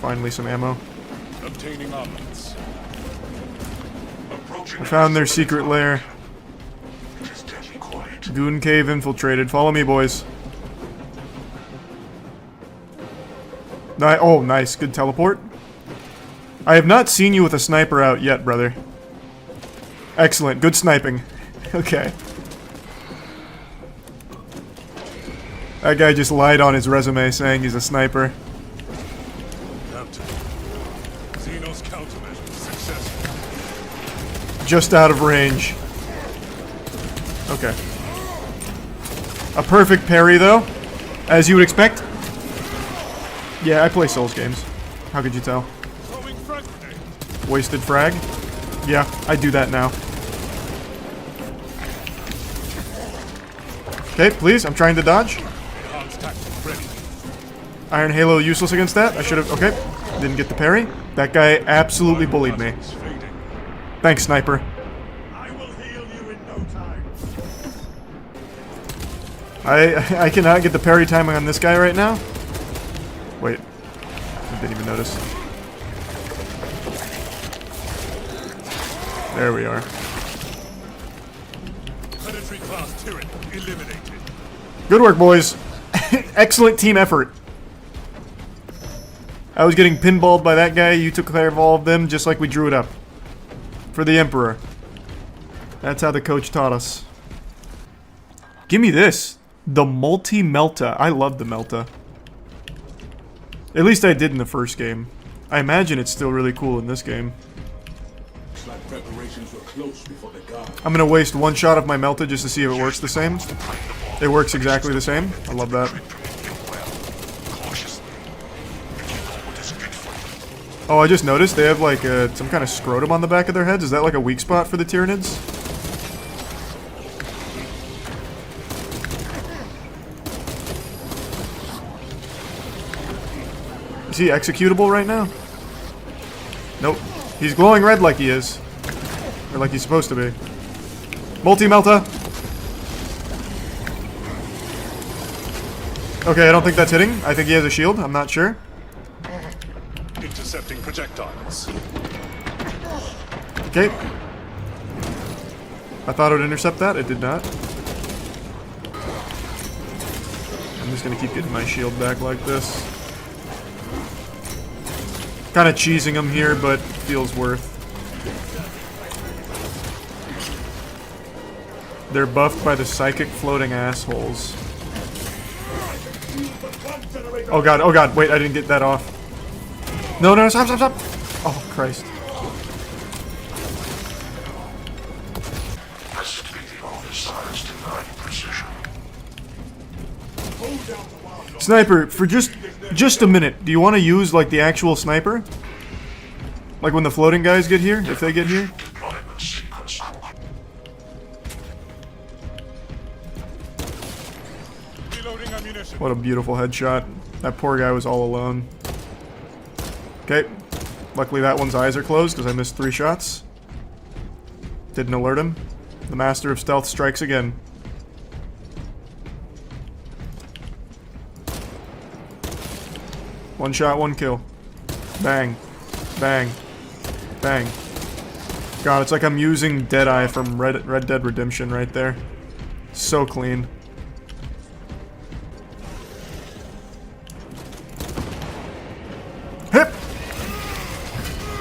Finally some ammo. Obtaining armaments. I found their secret lair. Goon cave infiltrated. Follow me, boys. Oh, nice. Good teleport. I have not seen you with a sniper out yet, brother. Excellent. Good sniping. Okay. That guy just lied on his resume saying he's a sniper. Captain. Xenos countermeasure successful. Just out of range. Okay. A perfect parry, though. As you would expect. Yeah, I play Souls games. How could you tell? Wasted frag? Yeah, I do that now. Okay, please, I'm trying to dodge. Iron Halo useless against that. I should have... Okay, didn't get the parry. That guy absolutely bullied me. Thanks, Sniper. I cannot get the parry timing on this guy right now. Wait. I didn't even notice. There we are. Predatory class tyrant eliminated. Good work, boys. Excellent team effort. I was getting pinballed by that guy. You took care of all of them just like we drew it up. For the Emperor. That's how the coach taught us. Give me this. The multi-melta. I love the melta. At least I did in the first game. I imagine it's still really cool in this game. Like preparations were close before the guard. I'm gonna waste one shot of my melta just to see if it works the same. It works exactly the same. I love that. Oh, I just noticed they have like some kind of scrotum on the back of their heads. Is that like a weak spot for the Tyranids? Is he executable right now? Nope. He's glowing red like he is. Or like he's supposed to be. Multi-melta! Okay, I don't think that's hitting. I think he has a shield. I'm not sure. Intercepting projectiles. Okay. I thought it would intercept that. It did not. I'm just gonna keep getting my shield back like this. Kind of cheesing him here, but feels worth. They're buffed by the psychic floating assholes. Oh god, wait, I didn't get that off. No, no, stop, stop, stop! Oh, Christ. Sniper, for just a minute, do you want to use, like, the actual sniper? Like when the floating guys get here, if they get here? What a beautiful headshot. That poor guy was all alone. Okay. Luckily that one's eyes are closed because I missed 3 shots. Didn't alert him. The Master of Stealth strikes again. One shot, one kill. Bang. Bang. Bang. God, it's like I'm using Deadeye from Red Dead Redemption right there. So clean. Hip!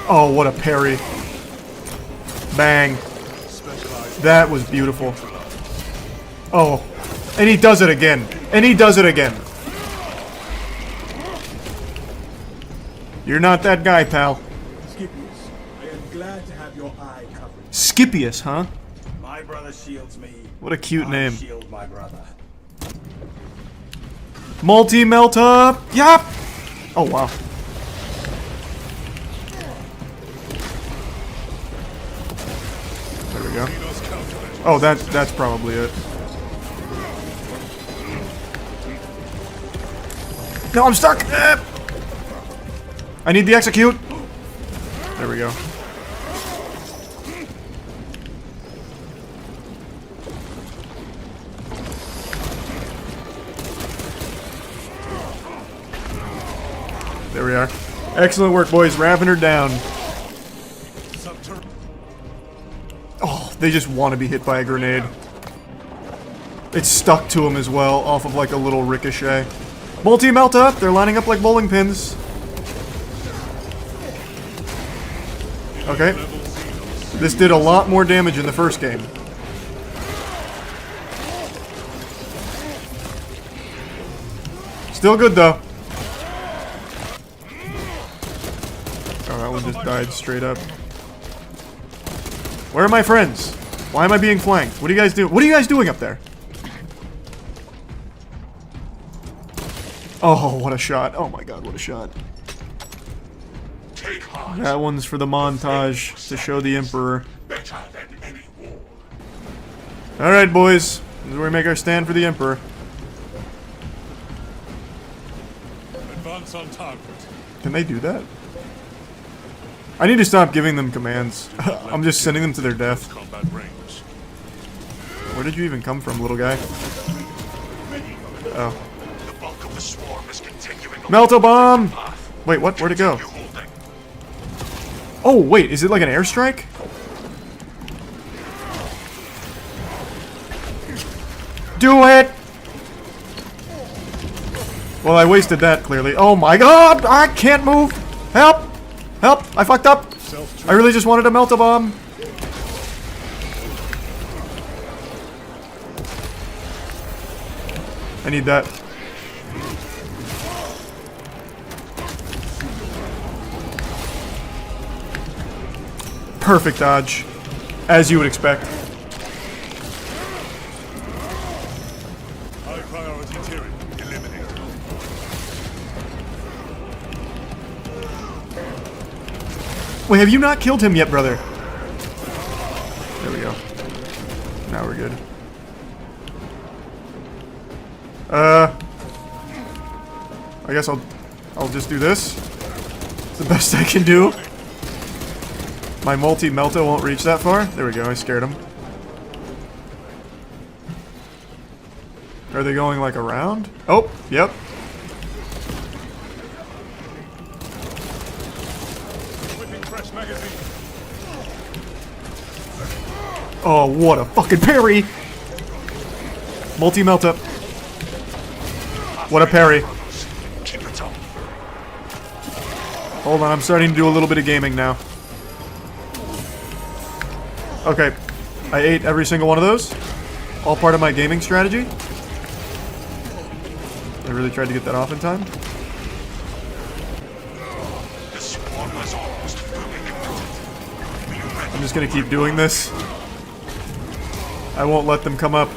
Oh, what a parry. Bang. That was beautiful. Oh. And he does it again. And he does it again. You're not that guy, pal. Scipius, I am glad to have your eye covered. Scipius, huh? My brother shields me. What a cute I name. Shield my brother. Multi-melt up! Yup! Oh, wow. There we go. Oh, that's probably it. No, I'm stuck! I need the execute! There we go. There we are. Excellent work, boys. Wrapping her down. Oh, they just want to be hit by a grenade. It's stuck to him as well, off of like a little ricochet. Multi-melt up! They're lining up like bowling pins. Okay. This did a lot more damage in the first game. Still good though. Oh, that one just died straight up. Where are my friends? Why am I being flanked? What do you guys do? What are you guys doing up there? Oh, what a shot. Oh my god, what a shot. That one's for the montage to show the Emperor. Alright, boys. This is where we make our stand for the Emperor. Advance on target. Can they do that? I need to stop giving them commands. I'm just sending them to their death. Where did you even come from, little guy? Oh. Melt-a-bomb! Wait, what? Where'd it go? Oh, wait, is it like an airstrike? Do it! Well, I wasted that, clearly. Oh my god! I can't move! Help! Help! I fucked up! I really just wanted to melt a bomb. I need that. Perfect dodge. As you would expect. High priority Tyrion. Eliminate. Wait, have you not killed him yet, brother? There we go. Now we're good. I guess I'll just do this. It's the best I can do. My multi-melta won't reach that far. There we go, I scared him. Are they going like around? Oh, yep. Oh, what a fucking parry! Multi-melt up. What a parry. Hold on, I'm starting to do a little bit of gaming now. Okay, I ate every single one of those. All part of my gaming strategy. I really tried to get that off in time. I'm just gonna keep doing this. I won't let them come up.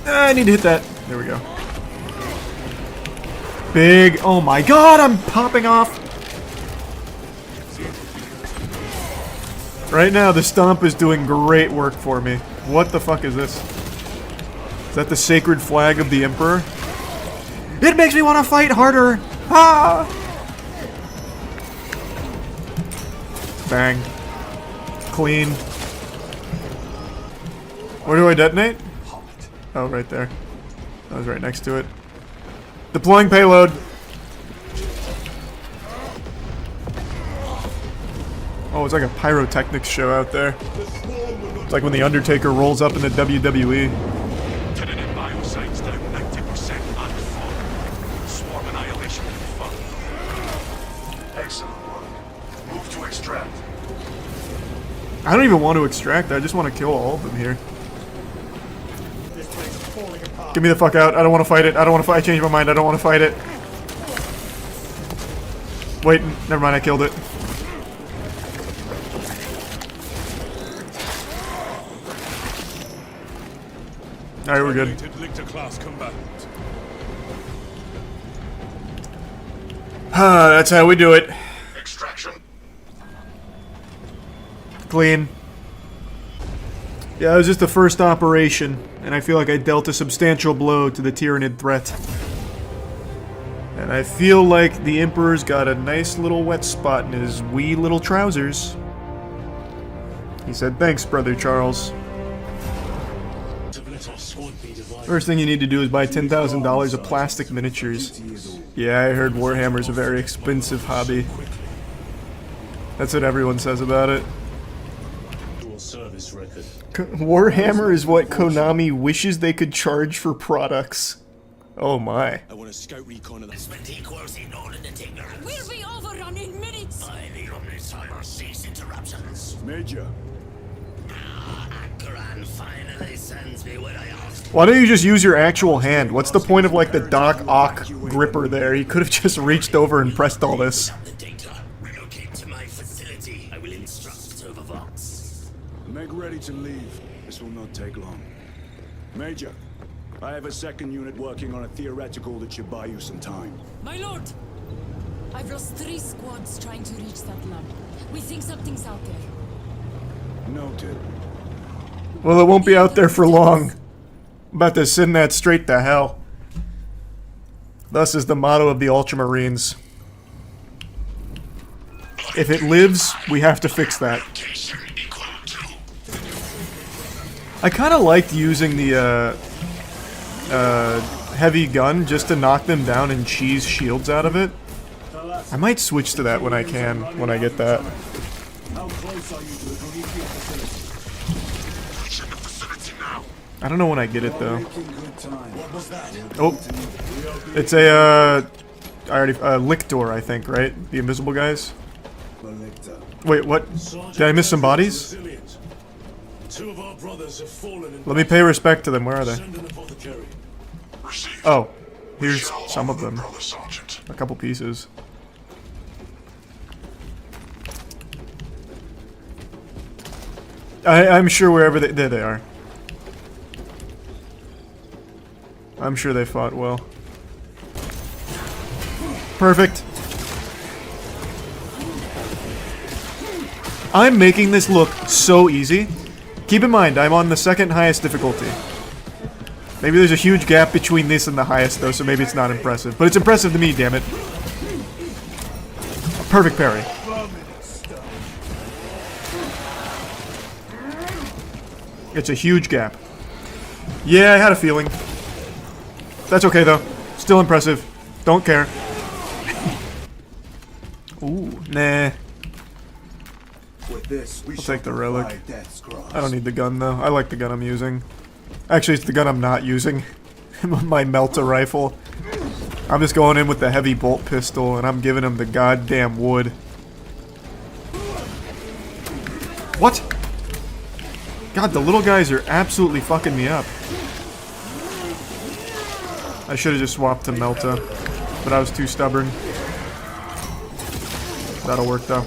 I need to hit that. There we go. Big. Oh my god, I'm popping off. Right now, the stomp is doing great work for me. What the fuck is this? Is that the sacred flag of the Emperor? It makes me want to fight harder! Ah! Bang. Clean. Where do I detonate? Oh, right there. I was right next to it. Deploying payload. Oh, it's like a pyrotechnics show out there. It's like when The Undertaker rolls up in the WWE. Biosites down 90% and full. Swarm annihilation confirmed. Excellent work. Move to extract. I don't even want to extract. I just want to kill all of them here. Get me the fuck out. I don't want to fight it. I don't want to fight. I changed my mind. I don't want to fight it. Wait, never mind. I killed it. Alright, we're good. That's how we do it. Extraction. Clean. Yeah, it was just the first operation, and I feel like I dealt a substantial blow to the Tyranid threat. And I feel like the Emperor's got a nice little wet spot in his wee little trousers. He said, "Thanks, Brother Charles." First thing you need to do is buy $10,000 of plastic miniatures. Yeah, I heard Warhammer's a very expensive hobby. That's what everyone says about it. Warhammer is what Konami wishes they could charge for products. Oh my. I want a scout recon of this. We'll be overrun in minutes. By the Omnissiah, cease interruptions. Major. Akran finally sends me what I asked. Why don't you just use your actual hand? What's the point of like the Doc Ock gripper there? He could have just reached over and pressed all this. Relocate to my facility. I will instruct over Vox. Make ready to leave. This will not take long. Major, I have a second unit working on a theoretical that should buy you some time. My lord, I've lost 3 squads trying to reach that lab. We think something's out there. Noted. Well, it won't be out there for long. I'm about to send that straight to hell. Thus is the motto of the Ultramarines. If it lives, we have to fix that. I kind of liked using the heavy gun just to knock them down and cheese shields out of it. I might switch to that when I can, when I get that. How close are you to the Prometheus facility? Reaching the facility now. I don't know when I get it though. What was that? Oh, it's a Lictor, I think, right? The invisible guys. Wait, what? Did I miss some bodies? Two of our brothers have fallen in. Let me pay respect to them. Where are they? Send an apothecary. Oh, here's some of them. A couple pieces. I'm sure wherever they... There they are. I'm sure they fought well. Perfect. I'm making this look so easy. Keep in mind, I'm on the second highest difficulty. Maybe there's a huge gap between this and the highest, though, so maybe it's not impressive. But it's impressive to me, damn it. A perfect parry. It's a huge gap. Yeah, I had a feeling. That's okay, though. Still impressive. Don't care. Ooh, nah. With this, I'll take the relic. I don't need the gun, though. I like the gun I'm using. Actually, it's the gun I'm not using. My Melta rifle. I'm just going in with the heavy bolt pistol, and I'm giving him the goddamn wood. What? God, the little guys are absolutely fucking me up. I should have just swapped to Melta, but I was too stubborn. That'll work, though.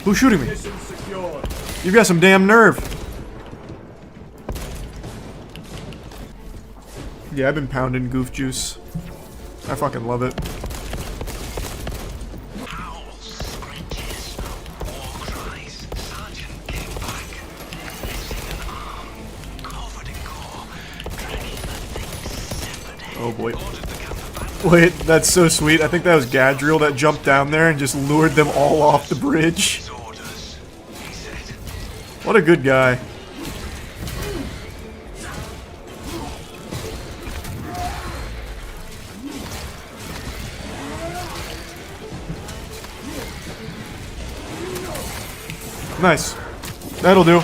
Who's shooting me? You've got some damn nerve. Yeah, I've been pounding goof juice. I fucking love it. Oh boy. Wait, that's so sweet. I think that was Gadriel that jumped down there and just lured them all off the bridge. What a good guy. Nice. That'll do.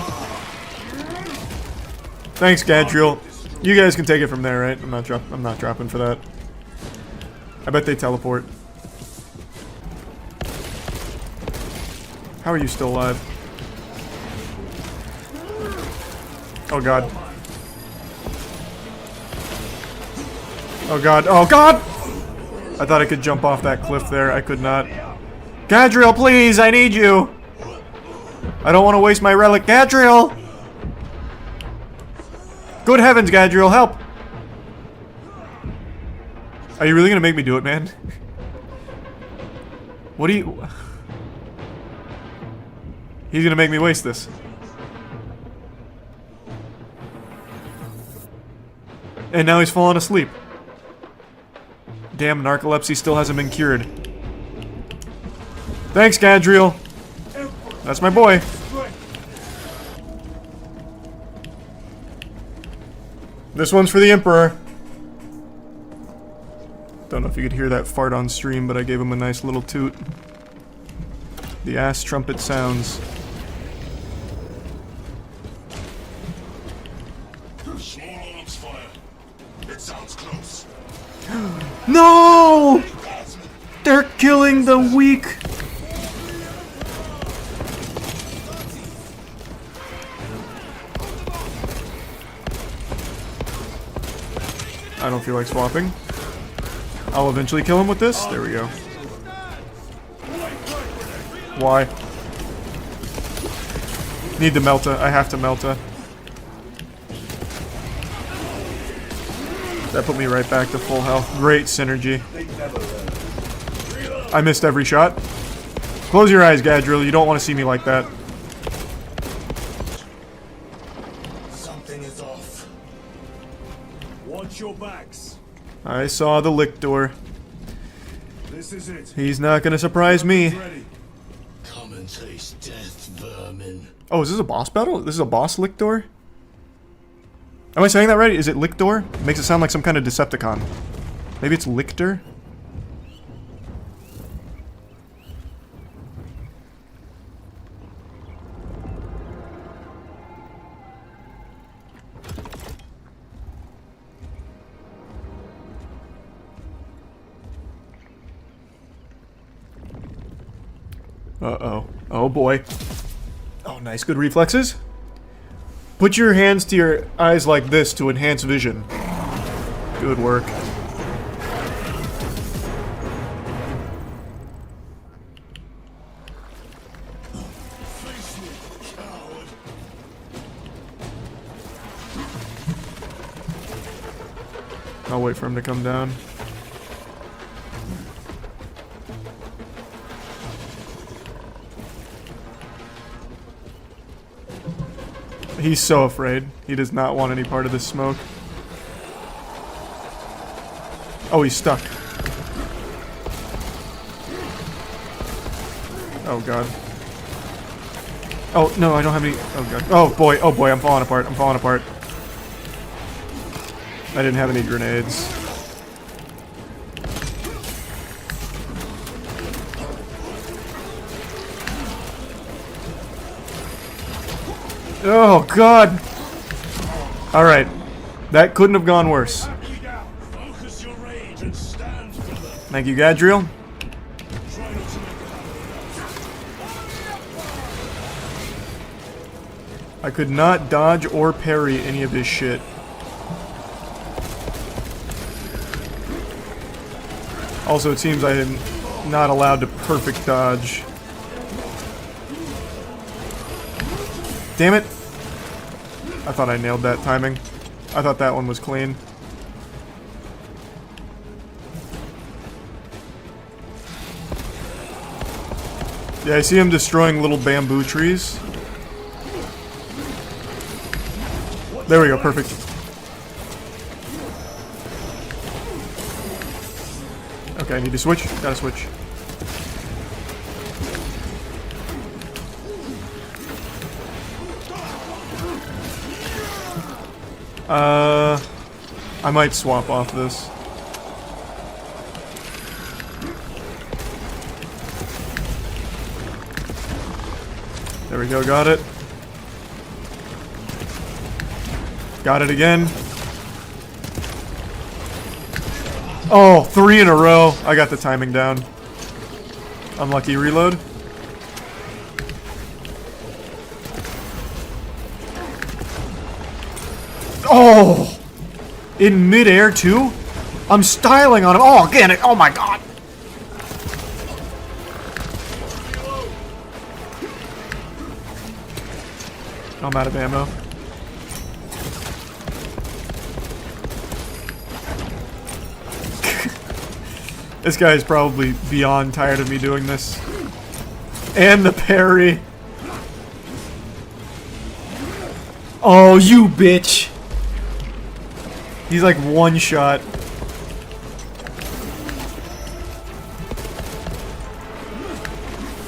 Thanks, Gadriel. You guys can take it from there, right? I'm not dropping for that. I bet they teleport. How are you still alive? Oh god. Oh god. Oh god! I thought I could jump off that cliff there. I could not. Gadriel, please! I need you! I don't want to waste my relic. Gadriel! Good heavens, Gadriel, help! Are you really gonna make me do it, man? What do you... He's gonna make me waste this. And now he's fallen asleep. Damn, narcolepsy still hasn't been cured. Thanks, Gadriel. That's my boy. This one's for the Emperor. Don't know if you could hear that fart on stream, but I gave him a nice little toot. The ass trumpet sounds. It sounds close. No! They're killing the weak. I don't feel like swapping. I'll eventually kill him with this. There we go. Why? Need the Melta. I have to Melta. That put me right back to full health. Great synergy. I missed every shot. Close your eyes, Gadriel. You don't want to see me like that. Something is off. Watch your backs. I saw the Lictor. This is it. He's not gonna surprise me. Come and taste death, vermin. Oh, is this a boss battle? This is a boss Lictor? Am I saying that right? Is it Lictor? Makes it sound like some kind of Decepticon. Maybe it's Lictor? Uh-oh. Oh boy. Oh, nice. Good reflexes. Put your hands to your eyes like this to enhance vision. Good work. I'll wait for him to come down. He's so afraid. He does not want any part of this smoke. Oh, he's stuck. Oh, God. Oh, no, I don't have any... Oh, God. Oh, boy, I'm falling apart. I'm falling apart. I didn't have any grenades. Oh, God. Alright. That couldn't have gone worse. Thank you, Gadriel. I could not dodge or parry any of this shit. Also, it seems I am not allowed to perfect dodge. Damn it! I thought I nailed that timing. I thought that one was clean. Yeah, I see him destroying little bamboo trees. There we go, perfect. Okay, I need to switch. Gotta switch. I might swap off this. There we go, got it. Got it again. Oh, 3 in a row. I got the timing down. Unlucky reload. Oh! In midair, too? I'm styling on him. Oh, again. Oh, my God. I'm out of ammo. This guy is probably beyond tired of me doing this. And the parry. Oh, you bitch. He's like one shot.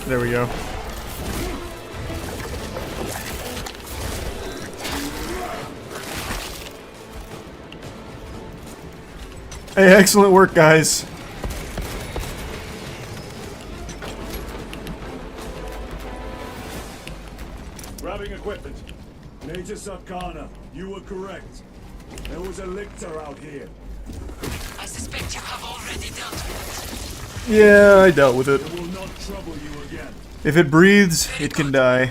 There we go. Hey, excellent work, guys. Grabbing equipment. Major Sarkana, you were correct. There was a lictor out here. I suspect you have already dealt with Yeah, I dealt with it. It will not trouble you again. If it breathes, it can die.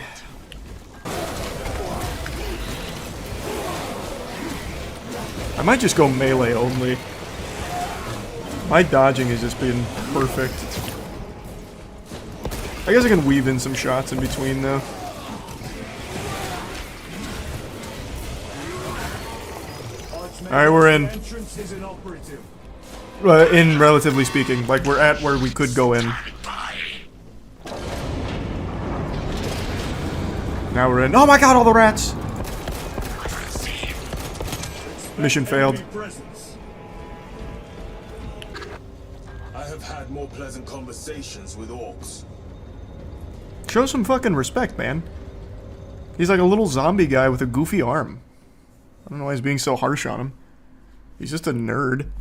I might just go melee only. My dodging has just been perfect. I guess I can weave in some shots in between though. Alright, we're in. In relatively speaking, like we're at where we could go in. Now we're in. Oh my god, all the rats! Mission failed. I have had more pleasant conversations with orcs. Show some fucking respect, man. He's like a little zombie guy with a goofy arm. I don't know why he's being so harsh on him. He's just a nerd.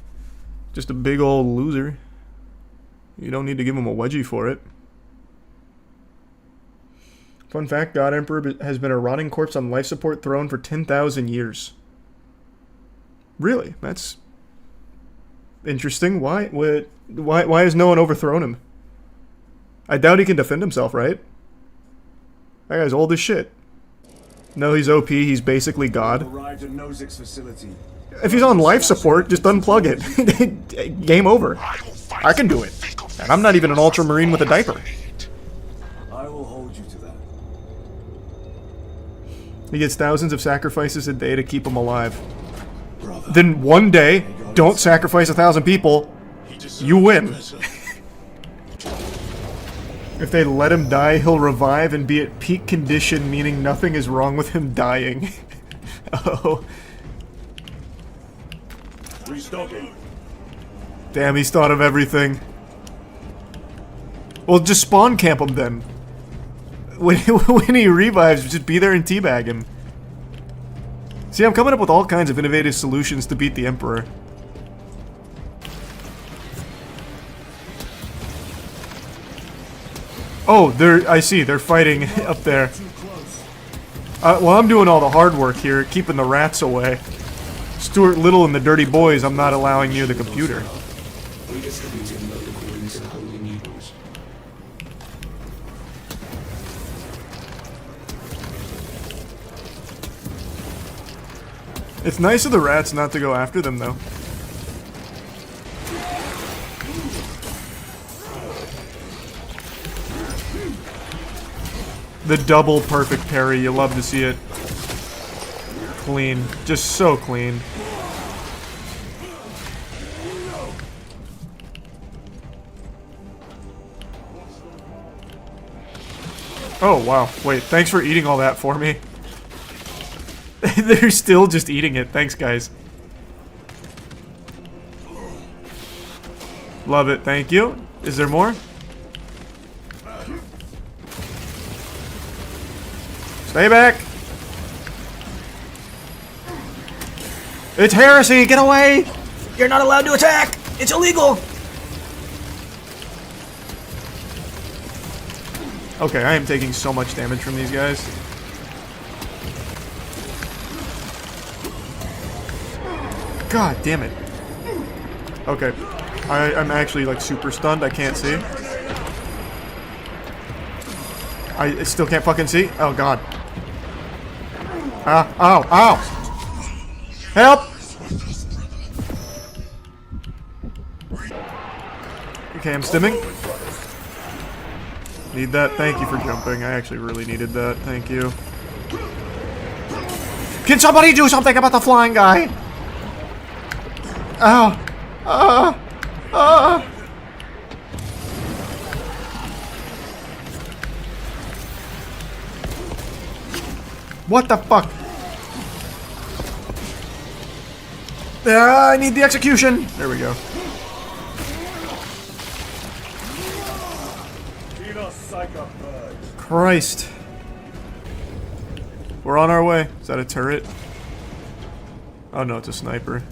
Just a big old loser. You don't need to give him a wedgie for it. Fun fact, God Emperor has been a rotting corpse on life support throne for 10,000 years. Really? That's interesting. Why has no one overthrown him? I doubt he can defend himself, right? That guy's old as shit. No, he's OP. He's basically God. Arrived at Nozick's facility. If he's on life support, just unplug it. Game over. I can do it. And I'm not even an ultramarine with a diaper. I will hold you to that. He gets thousands of sacrifices a day to keep him alive. Then one day, don't sacrifice 1,000 people, you win. If they let him die, he'll revive and be at peak condition, meaning nothing is wrong with him dying. Oh. Restocking. Damn, he's thought of everything. Well, just spawn camp him then. When he revives, just be there and teabag him. See, I'm coming up with all kinds of innovative solutions to beat the Emperor. Oh, I see, they're fighting up there. Well, I'm doing all the hard work here, keeping the rats away. Stuart Little and the Dirty Boys, I'm not allowing near the computer. It's nice of the rats not to go after them, though. The double perfect parry, you love to see it. Clean. Just so clean. Oh, wow. Wait, thanks for eating all that for me. They're still just eating it. Thanks, guys. Love it. Thank you. Is there more? Stay back. It's heresy. Get away. You're not allowed to attack. It's illegal. Okay, I am taking so much damage from these guys. God damn it. Okay. I'm actually like super stunned. I can't see. I still can't fucking see. Oh god. Ah, ow, ow. Help! Okay, I'm stimming. Need that. Thank you for jumping. I actually really needed that. Thank you. Can somebody do something about the flying guy? Ow. What the fuck? I need the execution. There we go. Christ. We're on our way. Is that a turret? Oh no, it's a sniper.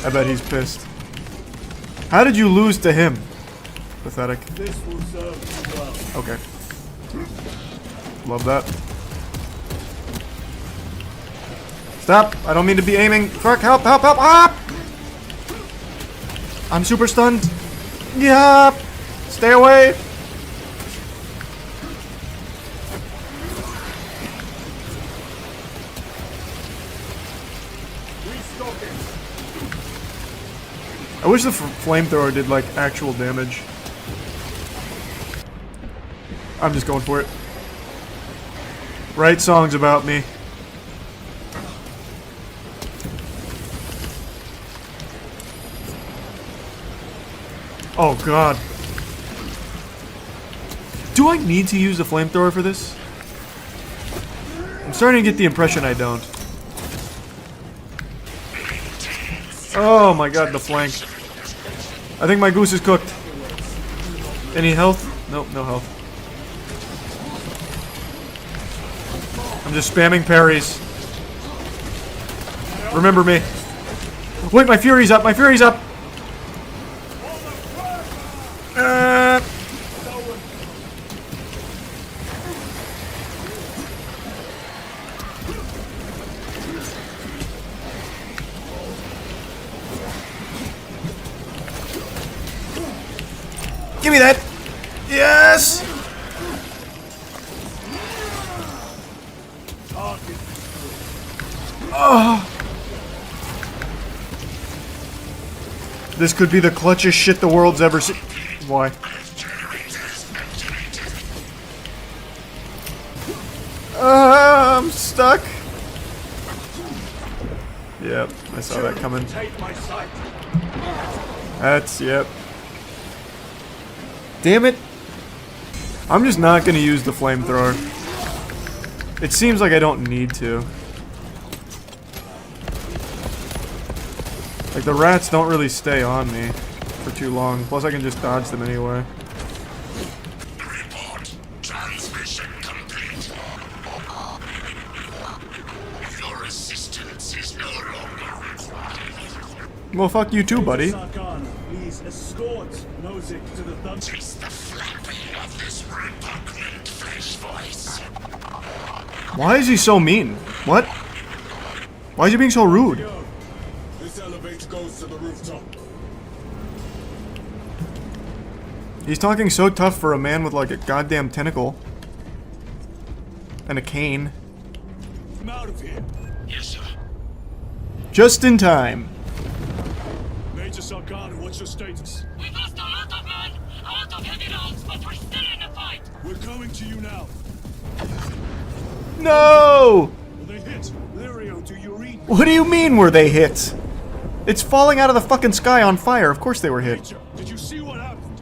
I bet he's pissed. How did you lose to him? Pathetic. This will serve you well. Okay. Love that. Stop! I don't mean to be aiming. Fuck! Help! Help! Help! Ah! I'm super stunned. Yeah. Stay away. I wish the flamethrower did like actual damage. I'm just going for it. Write songs about me. Oh god. Do I need to use the flamethrower for this? I'm starting to get the impression I don't. Oh my god, the flank. I think my goose is cooked. Any health? Nope, no health. I'm just spamming parries. Remember me. Wait, my fury's up, my fury's up! Give me that! Yes! Oh! This could be the clutchest shit the world's ever seen. Why? I'm stuck. Yep, I saw that coming. That's, yep. Damn it. I'm just not gonna use the flamethrower. It seems like I don't need to. Like, the rats don't really stay on me for too long. Plus, I can just dodge them anyway. Report. Transmission complete. Your assistance is no longer required. Well, fuck you too, buddy. Please escort Nozick to the thunder. It's the flapping of this repugnant fresh voice. Why is he so mean? What? Why is he being so rude? This elevator goes to the rooftop. He's talking so tough for a man with like a goddamn tentacle. And a cane. I'm out of here. Yes, sir. Just in time. Major Sarkana, what's your status? We've lost a lot of men, a lot of heavy rounds, but we're still in the fight. We're coming to you now. No! Will they hit? Lirio, do you read? What do you mean were they hit? It's falling out of the fucking sky on fire. Of course they were hit. Major, did you see what happened?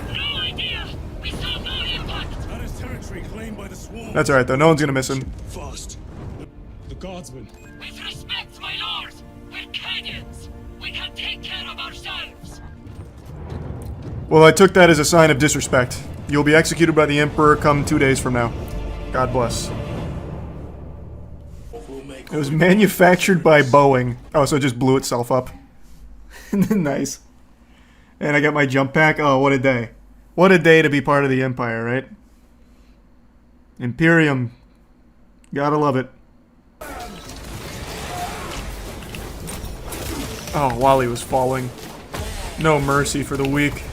No idea. We saw no impact. That is territory claimed by the swarm. That's alright though, no one's gonna miss him. Fast. The guardsmen. With respect, my lord, we're Cadians. We can take care of ourselves. Well, I took that as a sign of disrespect. You'll be executed by the Emperor come 2 days from now. God bless. It was manufactured by Boeing. Oh, so it just blew itself up. Nice. And I got my jump pack. Oh, what a day. What a day to be part of the Empire, right? Imperium. Gotta love it. Oh, while he was falling. No mercy for the weak.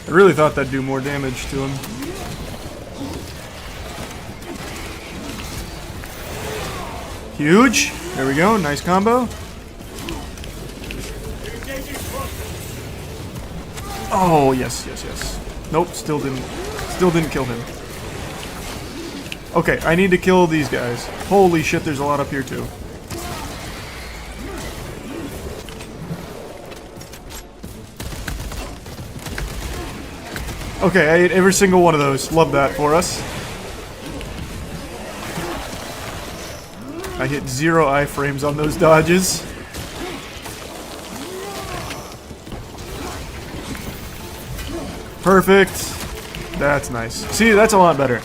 I really thought that'd do more damage to him. Huge. There we go. Nice combo. Oh, yes, yes, yes. Nope, still didn't kill him. Okay, I need to kill these guys. Holy shit, there's a lot up here too. Okay, I ate every single one of those. Love that for us. I hit 0 iframes on those dodges. Perfect. That's nice. See, that's a lot better.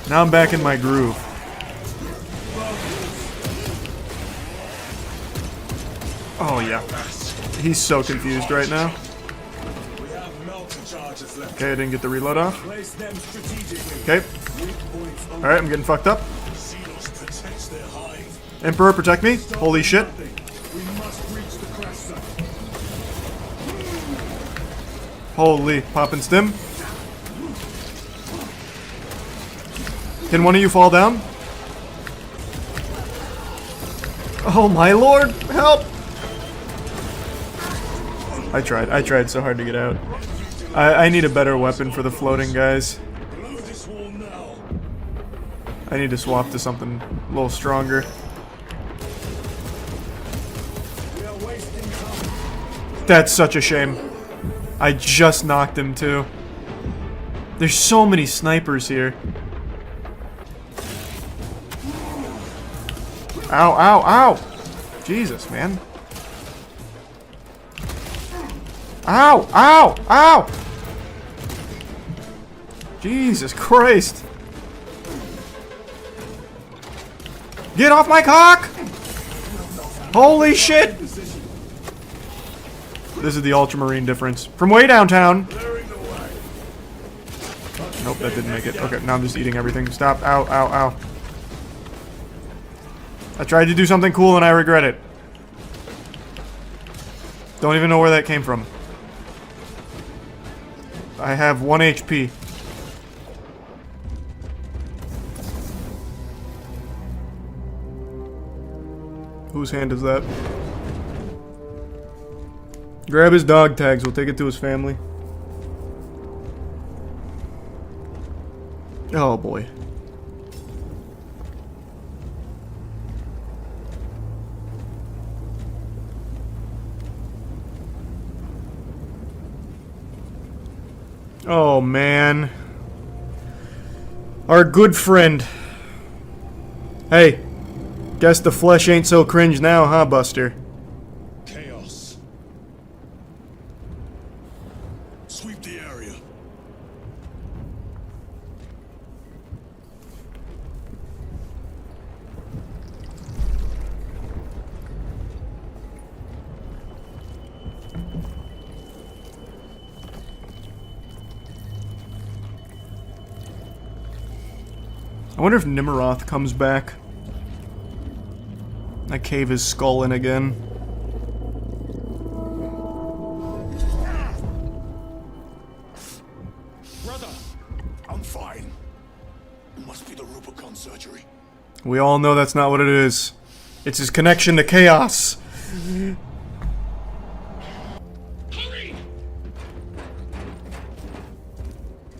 Now I'm back in my groove. Oh, yeah. He's so confused right now. Okay, I didn't get the reload off. Okay. Alright, I'm getting fucked up. Emperor, protect me. Holy shit. Holy, pop and stim. Can one of you fall down? Oh my lord, help! I tried so hard to get out. I need a better weapon for the floating guys. I need to swap to something a little stronger. That's such a shame. I just knocked him too. There's so many snipers here. Ow, ow, ow! Jesus, man. Ow, ow, ow! Jesus Christ. Get off my cock! Holy shit! This is the ultramarine difference. From way downtown! Nope, that didn't make it. Okay, now I'm just eating everything. Stop. Ow, ow, ow. I tried to do something cool and I regret it. Don't even know where that came from. I have 1 HP. Whose hand is that? Grab his dog tags, we'll take it to his family. Oh boy. Oh man. Our good friend. Hey, guess the flesh ain't so cringe now, huh, Buster? Chaos. Sweep the area. I wonder if Nimroth comes back. I cave his skull in again. Brother, I'm fine. It must be the Rubicon surgery. We all know that's not what it is. It's his connection to chaos. Hurry!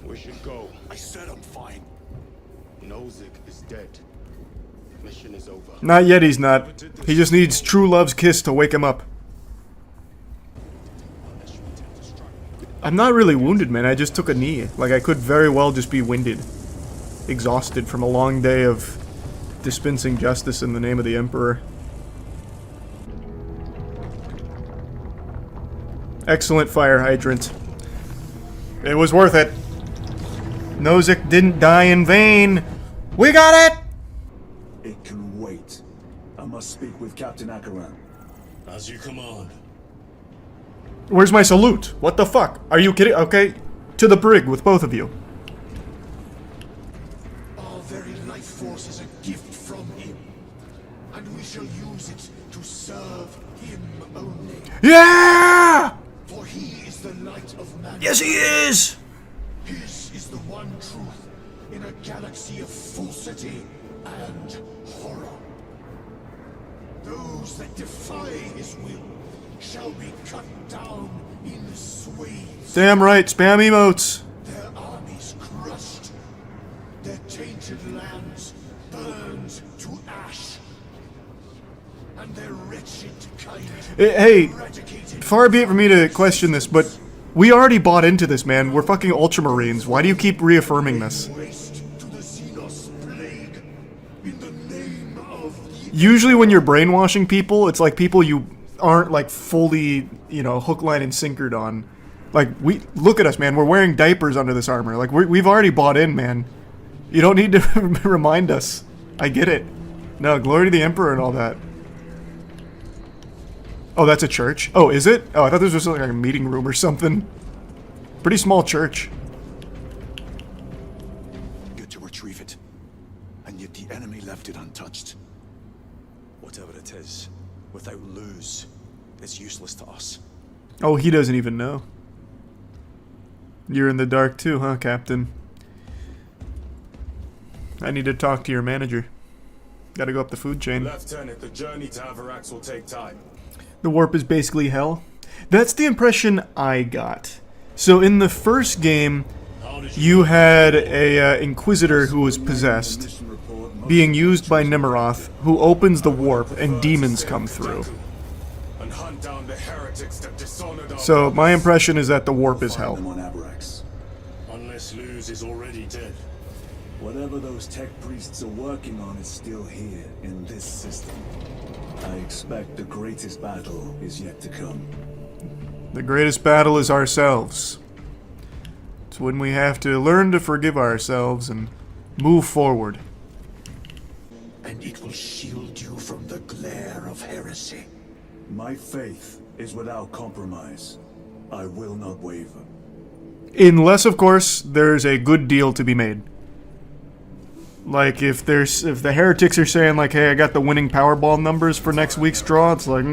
We should go. I said I'm fine. Nozick is dead. Mission is over. Not yet, he's not. He just needs true love's kiss to wake him up. I'm not really wounded, man. I just took a knee. Like, I could very well just be winded. Exhausted from a long day of dispensing justice in the name of the Emperor. Excellent fire hydrant. It was worth it. Nozick didn't die in vain. We got it! It can wait. I must speak with Captain Akaran. As you command. Where's my salute? What the fuck? Are you kidding? Okay. To the brig with both of you. Our very life force is a gift from him, and we shall use it to serve him only. Yeah! For he is the light of man. Yes, he is! His is the one truth in a galaxy of falsity and horror. Those that defy his will shall be cut down in swathes. Damn right, spam emotes. Their armies crushed, their tainted lands burned to ash, and their wretched kind Hey, eradicated. far be it for me to question this, but we already bought into this, man. We're fucking Ultramarines. Why do you keep reaffirming this? Waste to the Xenos plague in the name of the Usually when you're brainwashing people, it's like people you aren't like fully, you know, hook, line, and sinkered on. Like, we look at us, man. We're wearing diapers under this armor. Like, we've already bought in, man. You don't need to remind us. I get it. No, glory to the Emperor and all that. Oh, that's a church? Oh, is it? Oh, I thought this was like a meeting room or something. Pretty small church. Good to retrieve it, and yet the enemy left it untouched. Whatever it is, without Luz, it's useless to us. Oh, he doesn't even know. You're in the dark too, huh, Captain? I need to talk to your manager. Gotta go up the food chain. Lieutenant, the journey to Avarax will take time. The warp is basically hell. That's the impression I got. So in the first game, you had a Inquisitor who was possessed, being used by Nimroth, who opens the warp and demons come through. And hunt down the heretics that dishonored our So my impression is that the warp is hell. Unless Luz is already dead. Whatever those tech priests are working on is still here in this system. I expect the greatest battle is yet to come. The greatest battle is ourselves. It's when we have to learn to forgive ourselves and move forward. And it will shield you from the glare of heresy. My faith is without compromise. I will not waver. Unless, of course, there's a good deal to be made. Like, if the heretics are saying, like, hey, I got the winning Powerball numbers for next week's draw, it's like,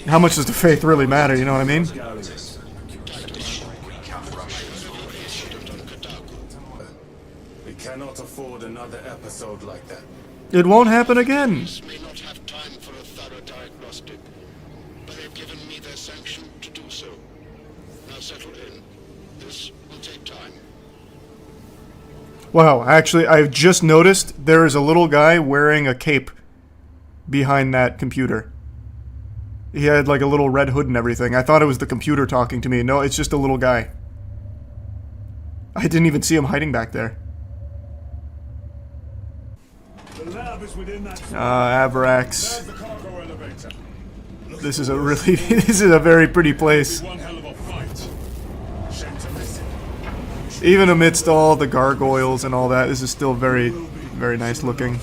how much does the faith really matter, you know what I mean? We cannot afford another episode like that. It won't happen again. May not have time for a thorough diagnostic, but they've given me their sanction to do so. Now settle in. This will take time. Wow, actually, I've just noticed there is a little guy wearing a cape behind that computer. He had like a little red hood and everything. I thought it was the computer talking to me. No, it's just a little guy. I didn't even see him hiding back there. The lab is within that. Avarax. There's the cargo elevator. This is a really, this is a very pretty place. One hell of a fight. Shame to miss it. Even amidst all the gargoyles and all that, this is still very, very nice looking.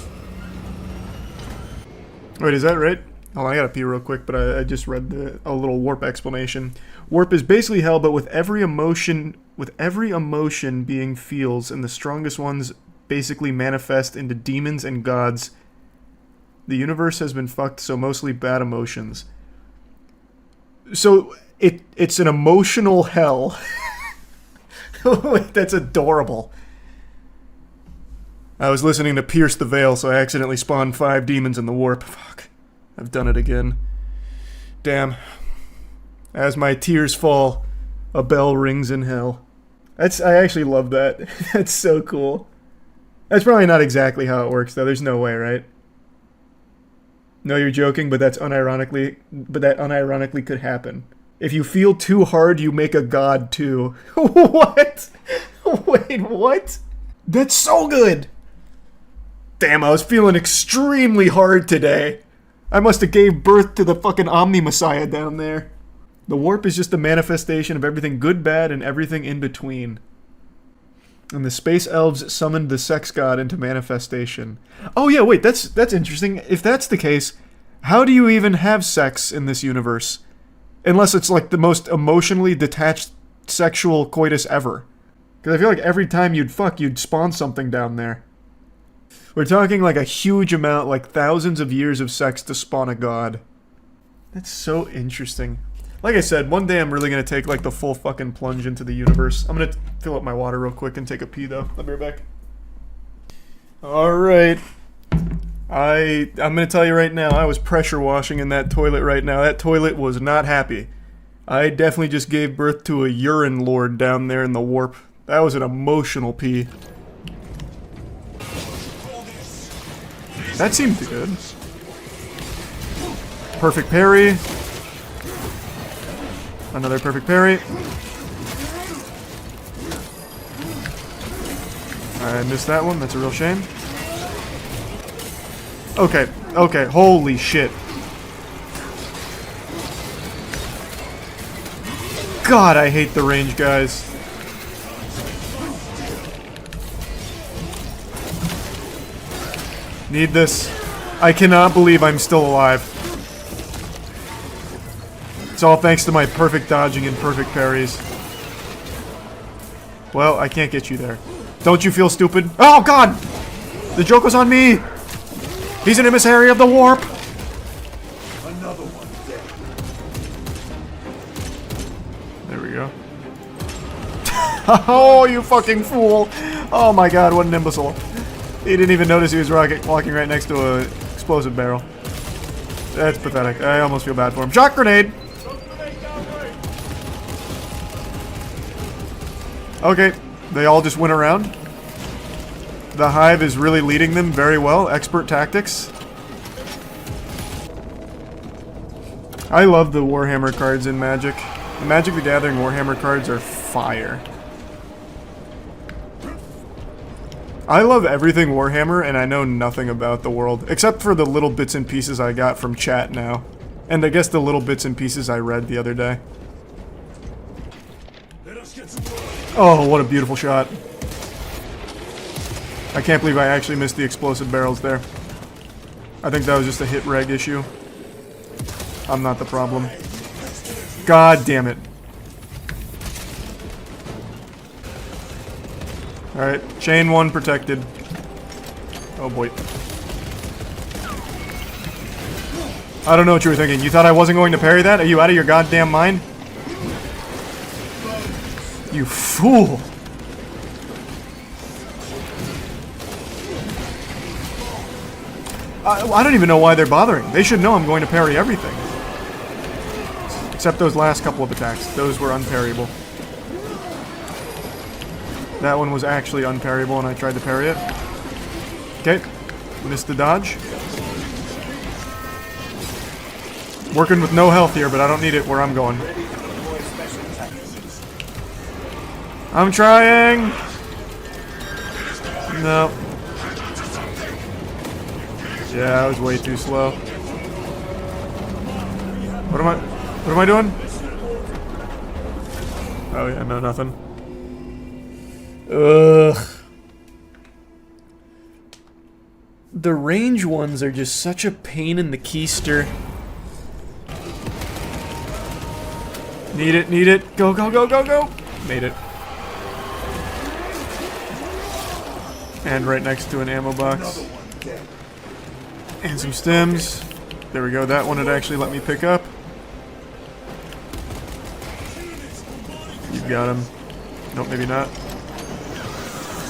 Wait, is that right? Hold on, I gotta pee real quick, but I just read a little warp explanation. Warp is basically hell, but with every emotion being feels, and the strongest ones basically manifest into demons and gods. The universe has been fucked, so mostly bad emotions. So it's an emotional hell. Wait, that's adorable. I was listening to Pierce the Veil, so I accidentally spawned 5 demons in the warp. Fuck. I've done it again. Damn. As my tears fall, a bell rings in hell. I actually love that. That's so cool. That's probably not exactly how it works, though. There's no way, right? No, you're joking, but that unironically could happen. If you feel too hard, you make a god too. What? Wait, what? That's so good! Damn, I was feeling extremely hard today. I must have gave birth to the fucking Omni-Messiah down there. The warp is just a manifestation of everything good, bad, and everything in between. And the space elves summoned the sex god into manifestation. Oh yeah, wait, that's interesting. If that's the case, how do you even have sex in this universe? Unless it's like the most emotionally detached sexual coitus ever. Because I feel like every time you'd fuck, you'd spawn something down there. We're talking like a huge amount, like thousands of years of sex to spawn a god. That's so interesting. Like I said, one day I'm really going to take like the full fucking plunge into the universe. I'm going to fill up my water real quick and take a pee though. I'll be right back. Alright. I'm going to tell you right now, I was pressure washing in that toilet right now. That toilet was not happy. I definitely just gave birth to a urine lord down there in the warp. That was an emotional pee. That seemed good. Perfect parry. Another perfect parry. I missed that one. That's a real shame. Okay, okay. Holy shit. God, I hate the range, guys. Need this. I cannot believe I'm still alive. It's all thanks to my perfect dodging and perfect parries. Well, I can't get you there. Don't you feel stupid? Oh, God! The joke was on me! He's an emissary of the warp! Another one dead. There we go. Oh, you fucking fool! Oh my god, what an imbecile. He didn't even notice he was walking right next to a explosive barrel. That's pathetic. I almost feel bad for him. Shock grenade! Okay, they all just went around. The Hive is really leading them very well. Expert tactics. I love the Warhammer cards in Magic. The Magic the Gathering Warhammer cards are fire. I love everything Warhammer, and I know nothing about the world, except for the little bits and pieces I got from chat now. And I guess the little bits and pieces I read the other day. Oh, what a beautiful shot. I can't believe I actually missed the explosive barrels there. I think that was just a hit reg issue. I'm not the problem. God damn it. Alright, chain one protected. Oh boy. I don't know what you were thinking. You thought I wasn't going to parry that? Are you out of your goddamn mind? You fool! I don't even know why they're bothering. They should know I'm going to parry everything. Except those last couple of attacks. Those were unparryable. That one was actually unparryable and I tried to parry it. Okay. Missed the dodge. Working with no health here, but I don't need it where I'm going. I'm trying! No. Yeah, I was way too slow. What am I doing? Oh yeah, no, nothing. Ugh. The range ones are just such a pain in the keister. Need it, need it. Go, go, go, go, go! Made it. And right next to an ammo box. And some stems. There we go, that one had actually let me pick up. You've got him. Nope, maybe not.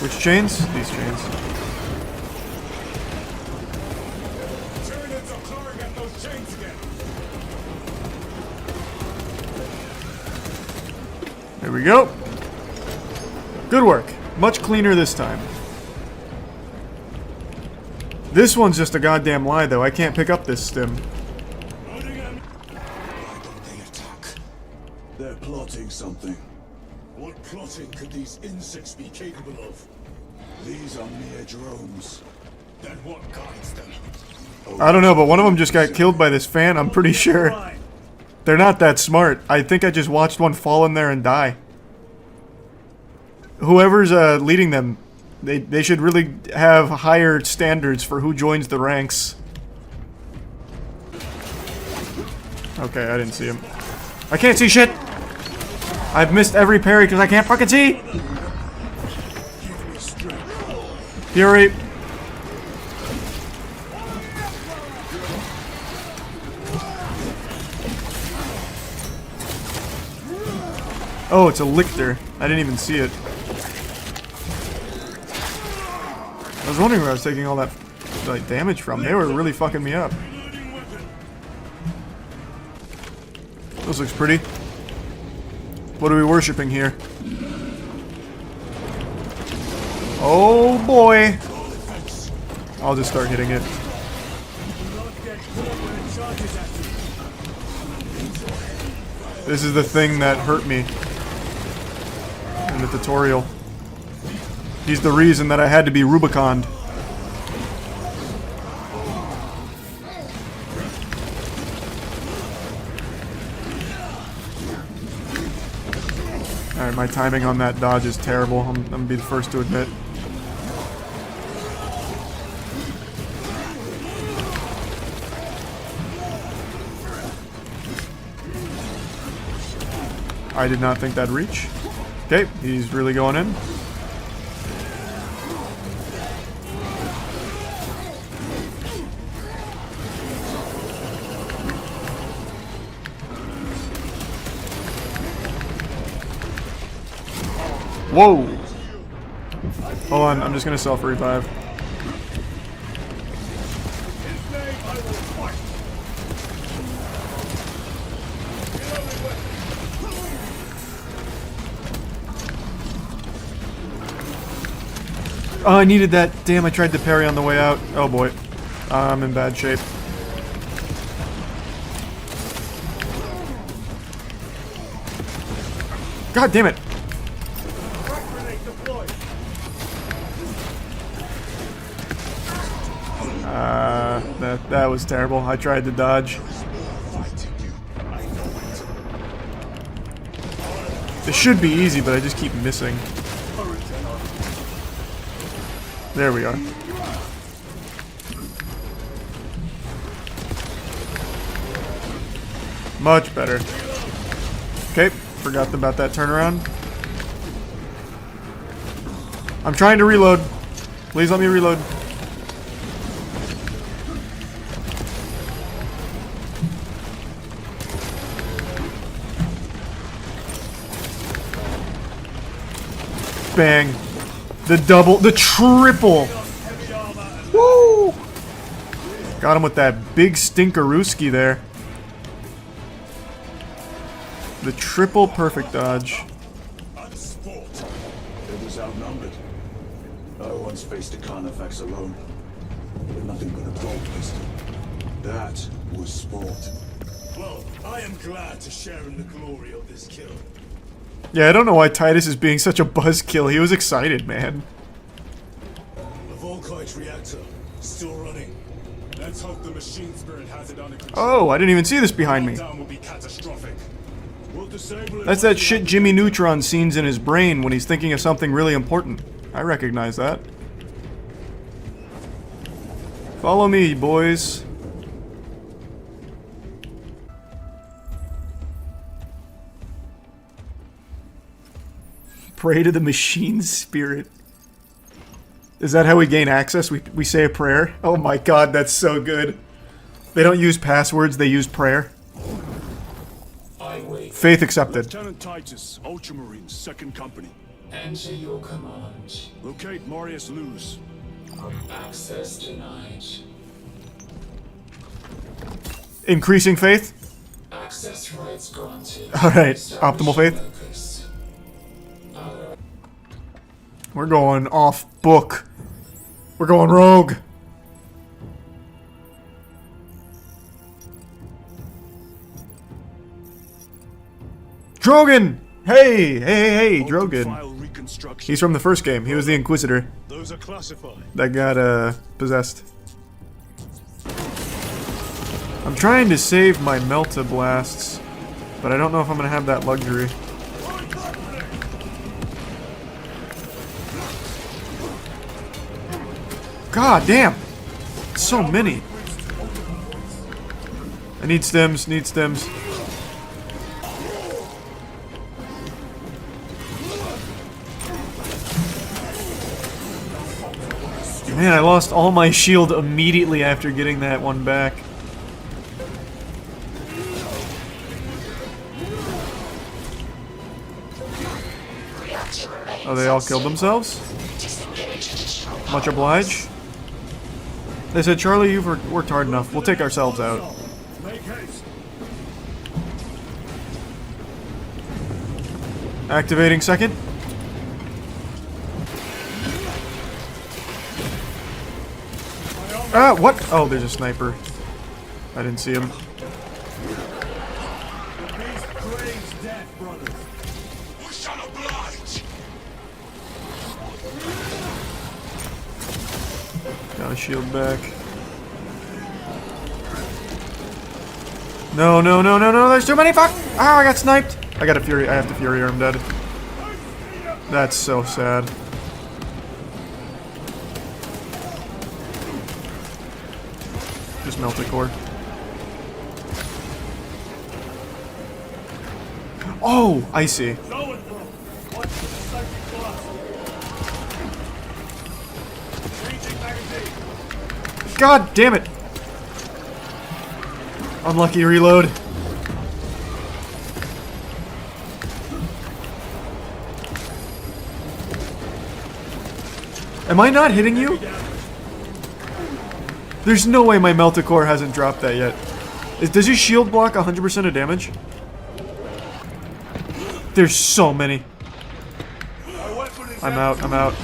Which chains? These chains. There we go. Good work. Much cleaner this time. This one's just a goddamn lie, though. I can't pick up this stem. Why don't they attack? They're plotting something. What plotting could these insects be capable of? These are mere drones. Then what guides them? I don't know, but one of them just got killed by this fan, I'm pretty sure. They're not that smart. I think I just watched one fall in there and die. whoever's leading them, they should really have higher standards for who joins the ranks. Okay, I didn't see him. I can't see shit! I've missed every parry because I can't fucking see! Fury! Oh, it's a lictor. I didn't even see it. I was wondering where I was taking all that like damage from. They were really fucking me up. This looks pretty. What are we worshipping here? Oh boy! I'll just start hitting it. This is the thing that hurt me in the tutorial. He's the reason that I had to be Rubiconned. Alright, my timing on that dodge is terrible. I'm gonna be the first to admit. I did not think that'd reach. Okay, he's really going in. Whoa! Hold on, I'm just gonna self-revive. Oh, I needed that. Damn, I tried to parry on the way out. Oh boy. I'm in bad shape. God damn it! That was terrible. I tried to dodge. This should be easy, but I just keep missing. There we are. Much better. Okay, forgot about that turnaround. I'm trying to reload. Please let me reload. Bang. The double, the triple. Woo! Got him with that big stinkerooski there. The triple perfect dodge. Unsport. It was outnumbered. I once faced a Carnifex alone, with nothing but a gold pistol. That was sport. Well, I am glad to share in the glory of this kill. Yeah, I don't know why Titus is being such a buzzkill. He was excited, man. The Volkite reactor, still running. Let's hope the machine spirit has it under control. Oh, I didn't even see this behind me. Will be catastrophic. We'll disable it. That's that shit Jimmy Neutron scenes in his brain when he's thinking of something really important. I recognize that. Follow me, boys. Pray to the machine spirit. Is that how we gain access? We say a prayer? Oh my god, that's so good. They don't use passwords, they use prayer. Faith accepted. Lieutenant Titus, Ultramarines, 2nd Company. Answer your command. Locate Marius Luz. Access denied. Increasing faith? Access rights granted. Alright, optimal faith. We're going off book. We're going rogue. Drogon! Hey, Drogon. He's from the first game. He was the Inquisitor. Those are classified. That got, possessed. I'm trying to save my Melta blasts, but I don't know if I'm gonna have that luxury. God damn! So many. I need stems, need stems. Man, I lost all my shield immediately after getting that one back. Oh, they all killed themselves? Much obliged. They said, Charlie, you've worked hard enough. We'll take ourselves out. Activating second. Ah, what? Oh, there's a sniper. I didn't see him. Got a shield back. No, no, no, no, no, there's too many, fuck! Oh, I got sniped! I got a Fury, I have the Fury, or I'm dead. That's so sad. Just melted core. Oh, I see. God damn it! Unlucky reload. Am I not hitting you? There's no way my melted core hasn't dropped that yet. Does your shield block 100% of damage? There's so many. I'm out, I'm out.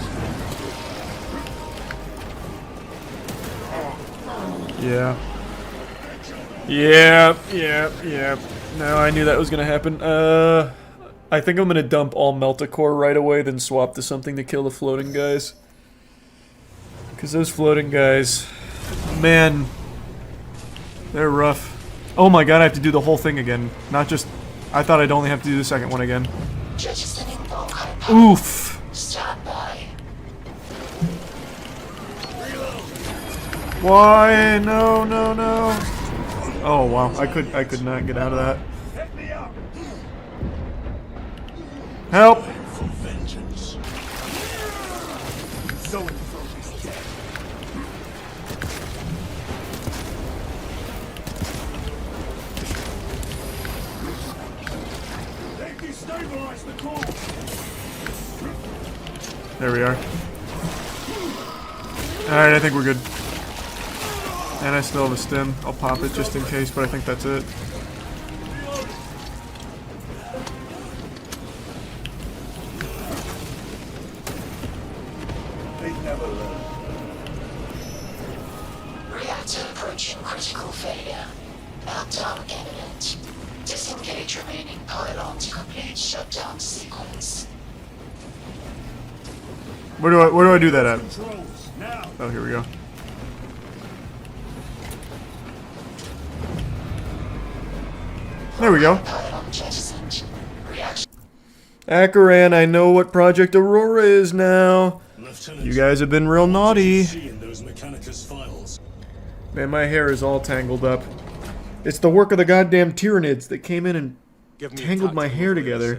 Yeah. Yeah. No, I knew that was gonna happen. I think I'm gonna dump all Meltacore right away, then swap to something to kill the floating guys. Because those floating guys, man, they're rough. Oh my god, I have to do the whole thing again. Not just, I thought I'd only have to do the second one again. Oof. Why? No, no, no. Oh wow, I could not get out of that. Help! There we are. Alright, I think we're good. And I still have a stim. I'll pop it just in case, but I think that's it. Reactor approaching critical failure. Meltdown imminent. Disengage remaining pylon to complete shutdown sequence. Where do I do that at? Oh, here we go. There we go. Akaran, I know what Project Aurora is now. You guys have been real naughty. Man, my hair is all tangled up. It's the work of the goddamn Tyranids that came in and tangled my hair together.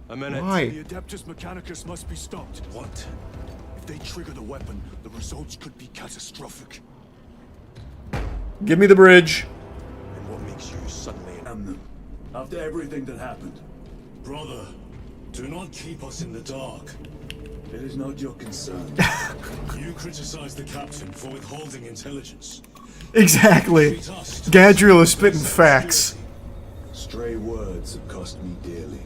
Why? The Adeptus Mechanicus must be stopped. What? If they trigger the weapon, the results could be catastrophic. Give me the bridge. And what makes you suddenly am them? After everything that happened. Brother, do not keep us in the dark. It is not your concern. You criticize the captain for withholding intelligence. Exactly. Gadriel is spitting facts. Stray words have cost me dearly.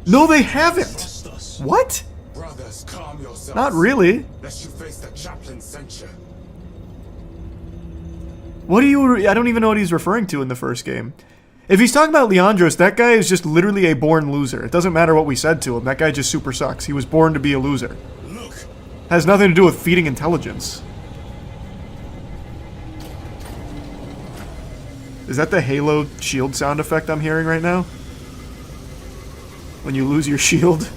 No, they haven't. What? Brothers, calm yourselves. Not really. Lest you face the chaplain's censure. What do you... I don't even know what he's referring to in the first game. If he's talking about Leandros, that guy is just literally a born loser. It doesn't matter what we said to him. That guy just super sucks. He was born to be a loser. Look. Has nothing to do with feeding intelligence. Is that the Halo shield sound effect I'm hearing right now? When you lose your shield?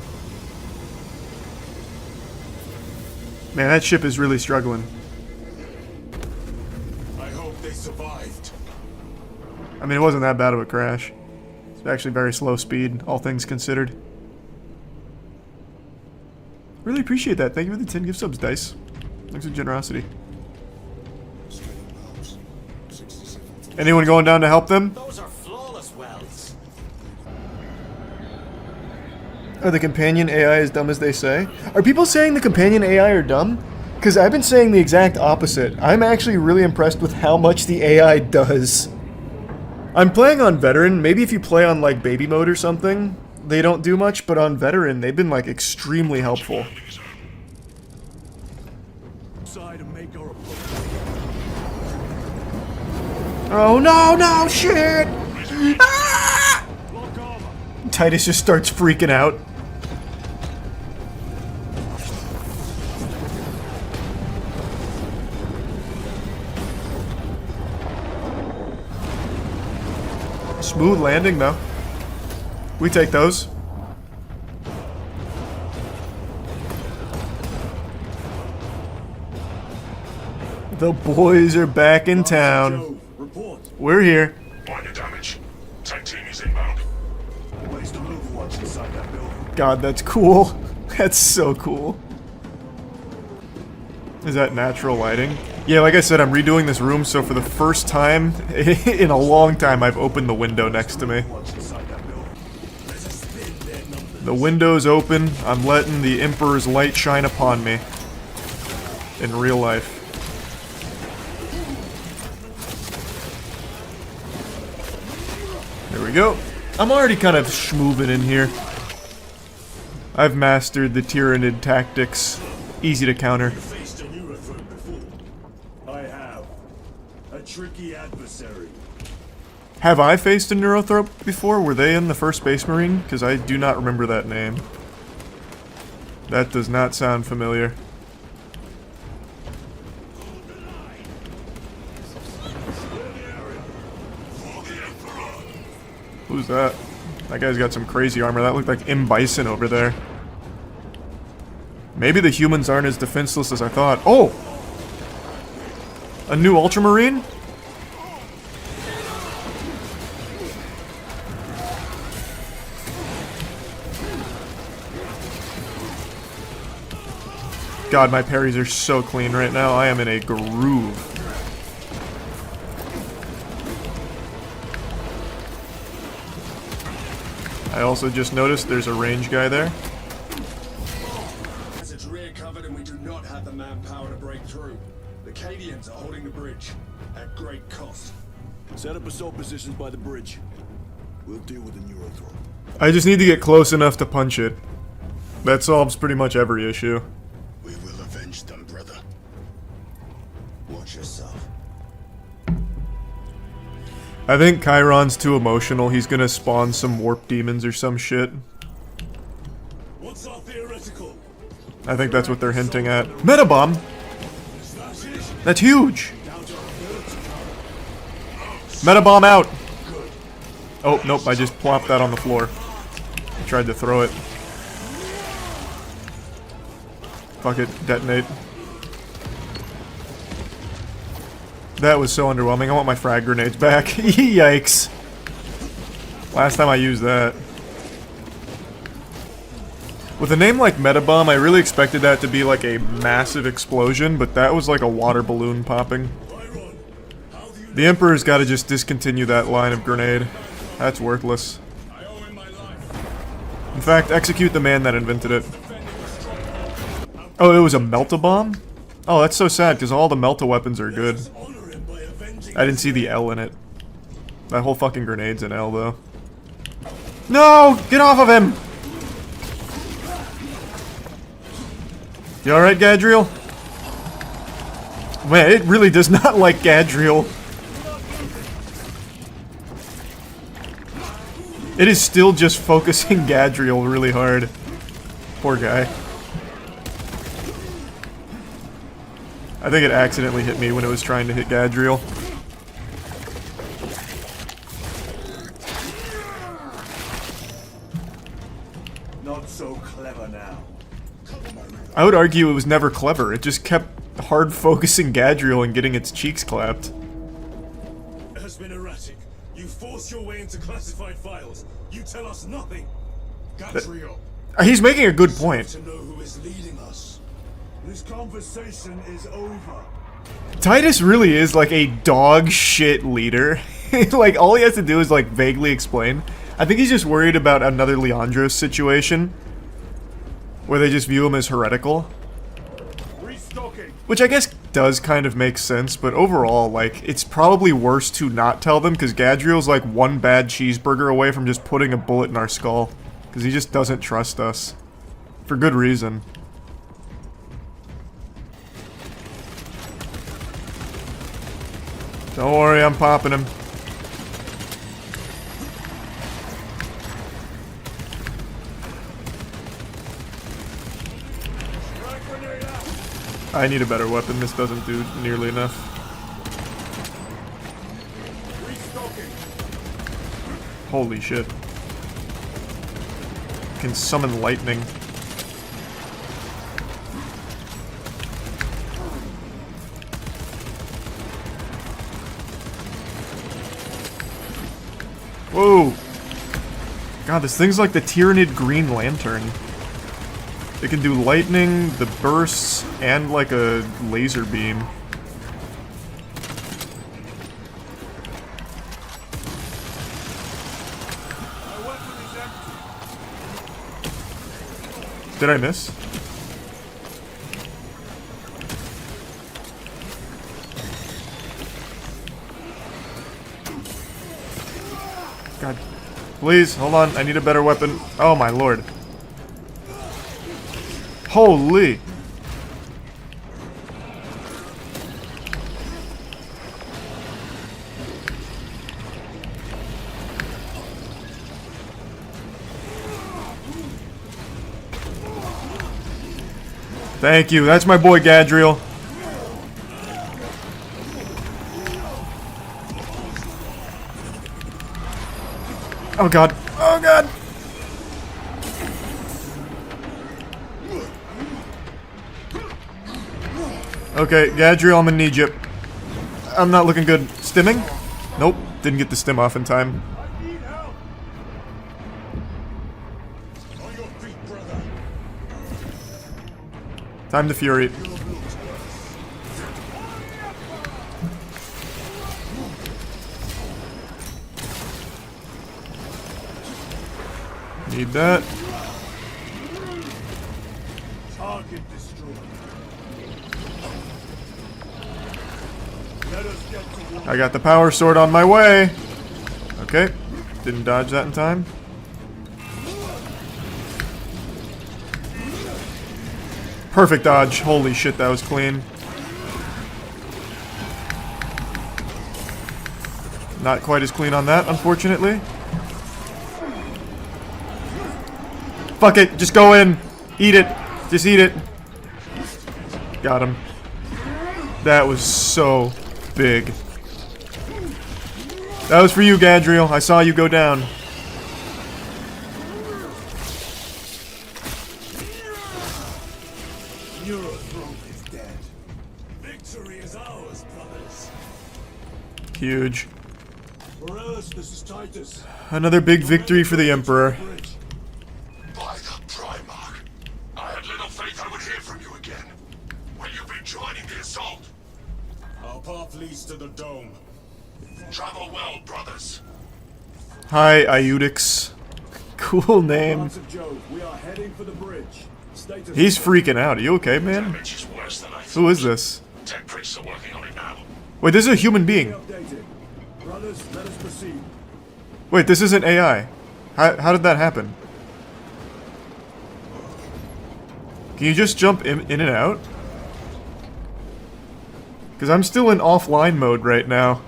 Man, that ship is really struggling. arrived. I mean, it wasn't that bad of a crash. It's actually very slow speed, all things considered. Really appreciate that. Thank you for the 10 gift subs, Dice. Thanks for generosity. Anyone going down to help them? Those are flawless welds. Are the companion AI as dumb as they say? Are people saying the companion AI are dumb? Because I've been saying the exact opposite. I'm actually really impressed with how much the AI does. I'm playing on Veteran. Maybe if you play on like baby mode or something, they don't do much, but on Veteran, they've been like extremely helpful. Oh no, no, shit! Ah! Titus just starts freaking out. Smooth landing, though. We take those. The boys are back in town. We're here. Minor damage. Tank team is inbound. Placed an overwatch inside that building. God, that's cool. That's so cool. Is that natural lighting? Yeah, like I said, I'm redoing this room, so for the first time in a long time, I've opened the window next to me. The window's open. I'm letting the Emperor's light shine upon me. In real life. There we go. I'm already kind of schmoovin' in here. I've mastered the Tyranid tactics. Easy to counter. I have. A tricky adversary. Have I faced a Neurothrope before? Were they in the first Space Marine? Because I do not remember that name. That does not sound familiar. Who's that? That guy's got some crazy armor. That looked like M. Bison over there. Maybe the humans aren't as defenseless as I thought. Oh! A new Ultramarine? God, my parries are so clean right now. I am in a groove. I also just noticed there's a range guy there. It's rear covered and we do not have the manpower to break through. The Cadians are holding the bridge at great cost. Set up assault positions by the bridge. We'll deal with the Neurothrope. I just need to get close enough to punch it. That solves pretty much every issue. We will avenge them, brother. Watch yourself. I think Chiron's too emotional. He's gonna spawn some warp demons or some shit. What's our theoretical? I think that's what they're hinting at. Metabomb? That's huge! Metabomb out! Oh, nope, I just plopped that on the floor. I tried to throw it. Fuck it, detonate. That was so underwhelming. I want my frag grenades back. Yikes. Last time I used that. With a name like Metabomb, I really expected that to be like a massive explosion, but that was like a water balloon popping. The Emperor's gotta just discontinue that line of grenade. That's worthless. In fact, execute the man that invented it. Oh, it was a Melt-A-Bomb? Oh, that's so sad, because all the Melt-A-Weapons are good. I didn't see the L in it. That whole fucking grenade's an L, though. No! Get off of him! You alright, Gadriel? Man, it really does not like Gadriel. It is still just focusing Gadriel really hard. Poor guy. I think it accidentally hit me when it was trying to hit Gadriel. Not so clever now. I would argue it was never clever. It just kept hard focusing Gadriel and getting its cheeks clapped. has been erratic. You force your way into classified files. You tell us nothing. Gadriel. He's making a good point. To know who is leading us. This conversation is over. Titus really is like a dog shit leader. Like, all he has to do is like vaguely explain. I think he's just worried about another Leandros situation where they just view him as heretical. Which I guess does kind of make sense, but overall, like, it's probably worse to not tell them, because Gadriel's like one bad cheeseburger away from just putting a bullet in our skull. Because he just doesn't trust us. For good reason. Don't worry, I'm popping him. I need a better weapon. This doesn't do nearly enough. Holy shit. Can summon lightning. Whoa! God, this thing's like the Tyrannid Green Lantern. It can do lightning, the bursts, and like a laser beam. Did I miss? God. Please, hold on. I need a better weapon. Oh my lord. Holy. Thank you. That's my boy Gadriel. Oh god. Oh god. Okay, Gadriel, I'm gonna need you. I'm not looking good. Stimming? Nope. Didn't get the stim off in time. Time to Fury. Need that. Target destroyed. I got the power sword on my way. Okay. Didn't dodge that in time. Perfect dodge. Holy shit, that was clean. Not quite as clean on that, unfortunately. Fuck it, just go in. Eat it. Just eat it. Got him. That was so big. That was for you, Gadriel. I saw you go down. Victory is ours, brothers. Huge. Morales, this is Titus. Another big victory for the Emperor. By the Primarch, I had little faith I would hear from you again. Will you be joining the assault? Our path leads to the dome. Travel well, brothers. Hi, Iudix. Cool name. Hearts of Jove, we are heading for the bridge. Status He's freaking out. Are you okay, man? Damage is worse than I thought. Who is this? Tech priests are working on it now. Wait, this is a human being. updated. Brothers, let us proceed. Wait, this isn't AI. How did that happen? Can you just jump in and out? Because I'm still in offline mode right now.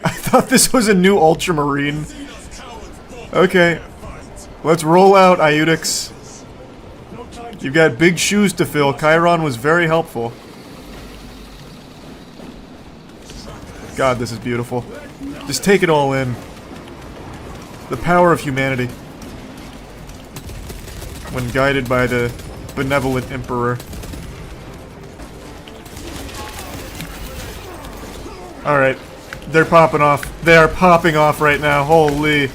I thought this was a new Ultramarine. Okay. Let's roll out, Iudix. You've got big shoes to fill. Chiron was very helpful. God, this is beautiful. Just take it all in. The power of humanity. When guided by the benevolent Emperor. Alright. They're popping off. They are popping off right now. Holy.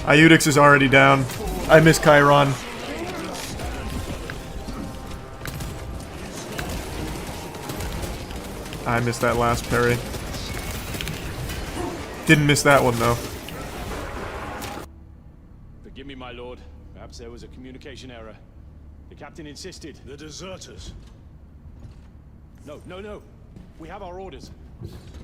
Iudix is already down. I miss Chiron. I missed that last parry. Didn't miss that one, though. Forgive me, my lord. Perhaps there was a communication error. The captain insisted. The deserters. No. We have our orders.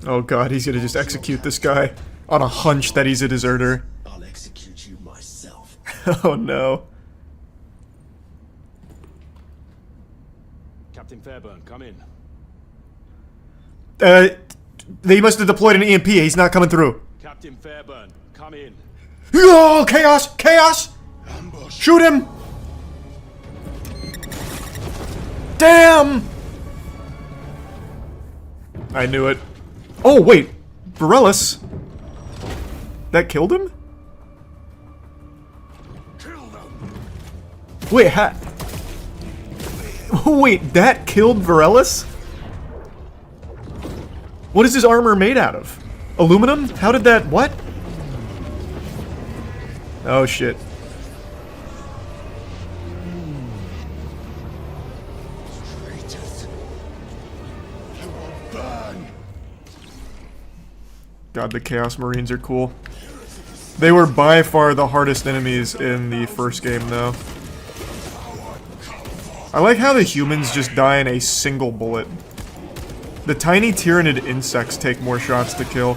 Oh god, he's gonna just execute this guy on a hunch that he's a deserter. I'll execute you myself. Oh no. Captain Fairburn, come in. They must have deployed an EMP. He's not coming through. Captain Fairburn, come in. Oh, chaos! Chaos! Ambush. Shoot him! Damn! I knew it. Oh, wait. Varellus? That killed him? Kill them. Wait, wait, that killed Varellus? What is his armor made out of? Aluminum? How did that... what? Oh, shit. God, the Chaos Marines are cool. They were by far the hardest enemies in the first game, though. I like how the humans just die in a single bullet. The tiny tyrannid insects take more shots to kill.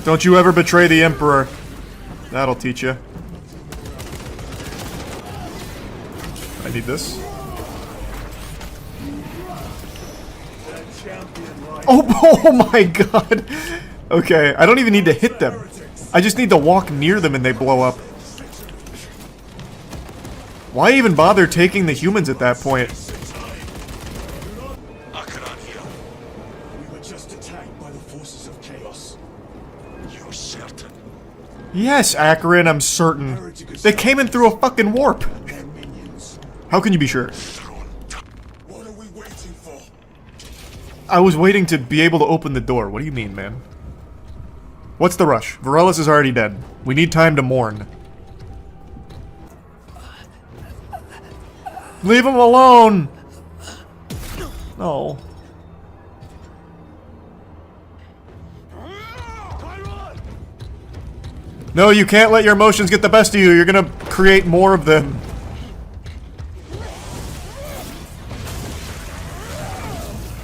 Don't you ever betray the Emperor. That'll teach you. I need this. Oh my god! Okay, I don't even need to hit them. I just need to walk near them and they blow up. Why even bother taking the humans at that point? We were just attacked by the forces of chaos. You're certain? Yes, Akarin, I'm certain. They came in through a fucking warp. How can you be sure? What are we waiting for? I was waiting to be able to open the door. What do you mean, man? What's the rush? Varellus is already dead. We need time to mourn. Leave him alone! Oh. No, you can't let your emotions get the best of you. You're gonna create more of them.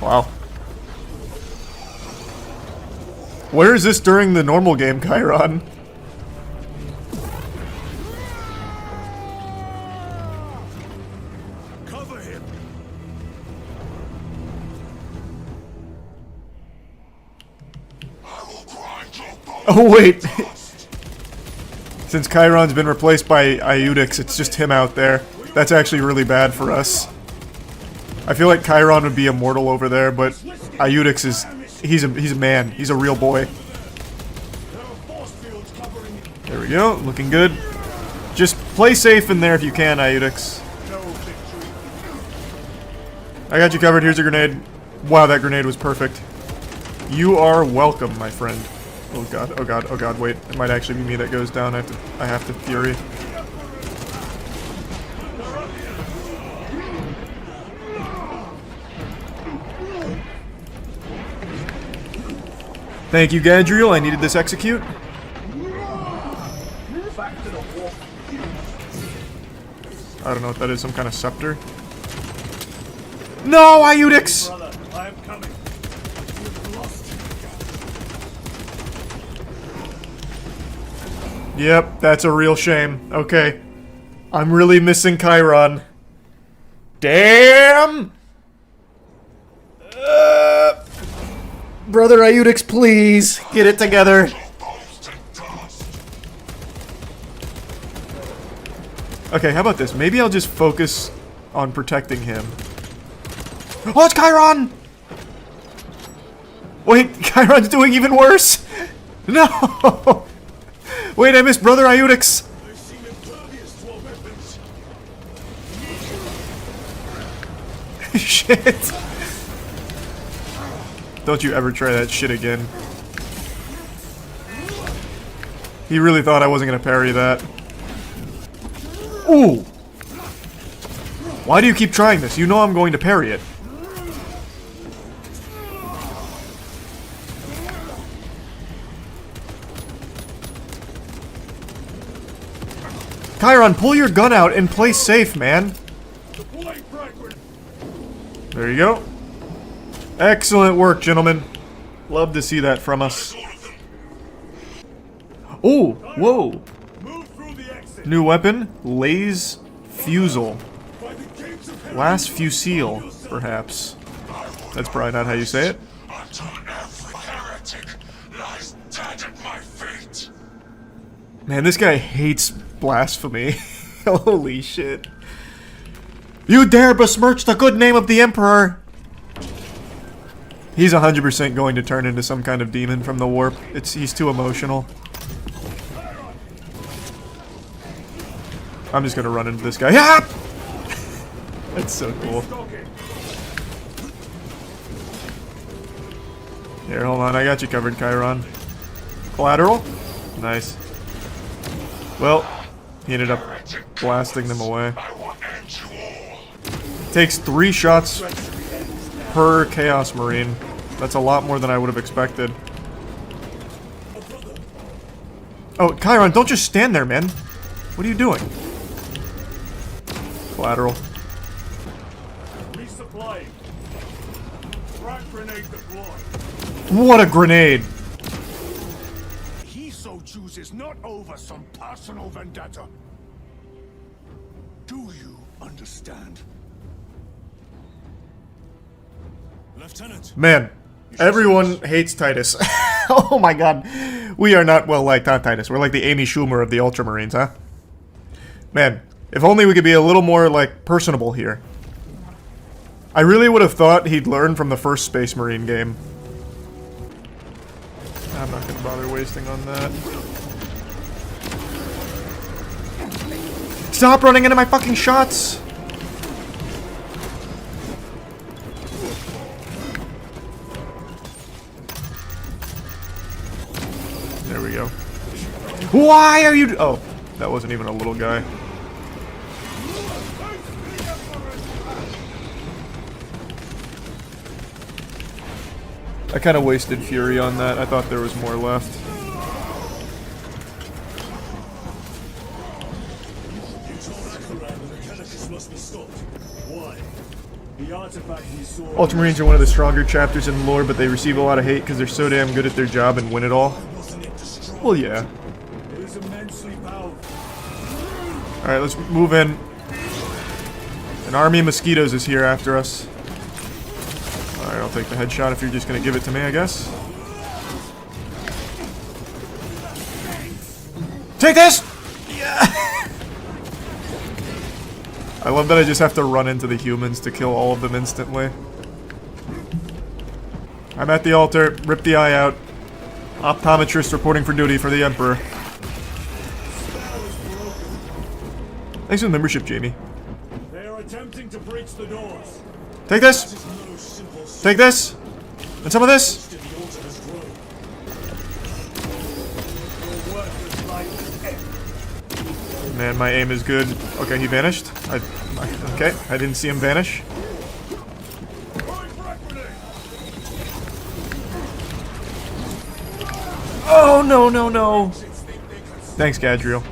Wow. Where is this during the normal game, Chiron? Cover him. Oh, wait. Since Chiron's been replaced by Iudix, it's just him out there. That's actually really bad for us. I feel like Chiron would be immortal over there, but Iudix is... He's a man. He's a real boy. There we go. Looking good. Just play safe in there if you can, Iudix. I got you covered. Here's a grenade. Wow, that grenade was perfect. You are welcome, my friend. Oh god, oh god, oh god, wait. It might actually be me that goes down. I have to Fury. Thank you, Gadriel. I needed this execute. I don't know what that is. Some kind of scepter. No, Iudix! I am coming. Yep, that's a real shame. Okay. I'm really missing Chiron. Damn! Brother Iudix, please, get it together. Okay, how about this? Maybe I'll just focus on protecting him. Oh, it's Chiron! Wait, Chiron's doing even worse! No! Wait, I missed Brother Iudix! Shit. Don't you ever try that shit again. He really thought I wasn't gonna parry that. Ooh! Why do you keep trying this? You know I'm going to parry it. Chiron, pull your gun out and play safe, man. There you go. Excellent work, gentlemen. Love to see that from us. Oh, whoa. New weapon, Laze Fusel. Last Fusile, perhaps. That's probably not how you say it. Man, this guy hates blasphemy. Holy shit. You dare besmirch the good name of the Emperor! He's 100% going to turn into some kind of demon from the warp. He's too emotional. I'm just gonna run into this guy. Ah! That's so cool. Here, hold on. I got you covered, Chiron. Collateral? Nice. Well, he ended up blasting them away. Takes 3 shots per Chaos Marine. That's a lot more than I would have expected. Oh, Chiron, don't just stand there, man. What are you doing? Collateral. Resupplying. Frag grenade deployed. What a grenade! He so chooses not over some personal vendetta. Do you understand? Lieutenant. Man, everyone hates Titus. Oh my god. We are not well liked on Titus. We're like the Amy Schumer of the Ultramarines, huh? Man, if only we could be a little more, like, personable here. I really would have thought he'd learn from the first Space Marine game. I'm not gonna bother wasting on that. Stop running into my fucking shots! There we go. Why are you... Oh, that wasn't even a little guy. I kind of wasted fury on that. I thought there was more left. Ultramarines are one of the stronger chapters in lore, but they receive a lot of hate because they're so damn good at their job and win it all. Well, yeah. Alright, let's move in. An army of mosquitoes is here after us. Alright, I'll take the headshot if you're just gonna give it to me, I guess. Take this! Yeah! I love that I just have to run into the humans to kill all of them instantly. I'm at the altar. Rip the eye out. Optometrist reporting for duty for the Emperor. Thanks for the membership, Jamie. They are attempting to breach the doors. Take this! Take this! And some of this! Man, my aim is good. Okay, he vanished. Okay, I didn't see him vanish. Oh, no, no, no! Thanks, Gadriel.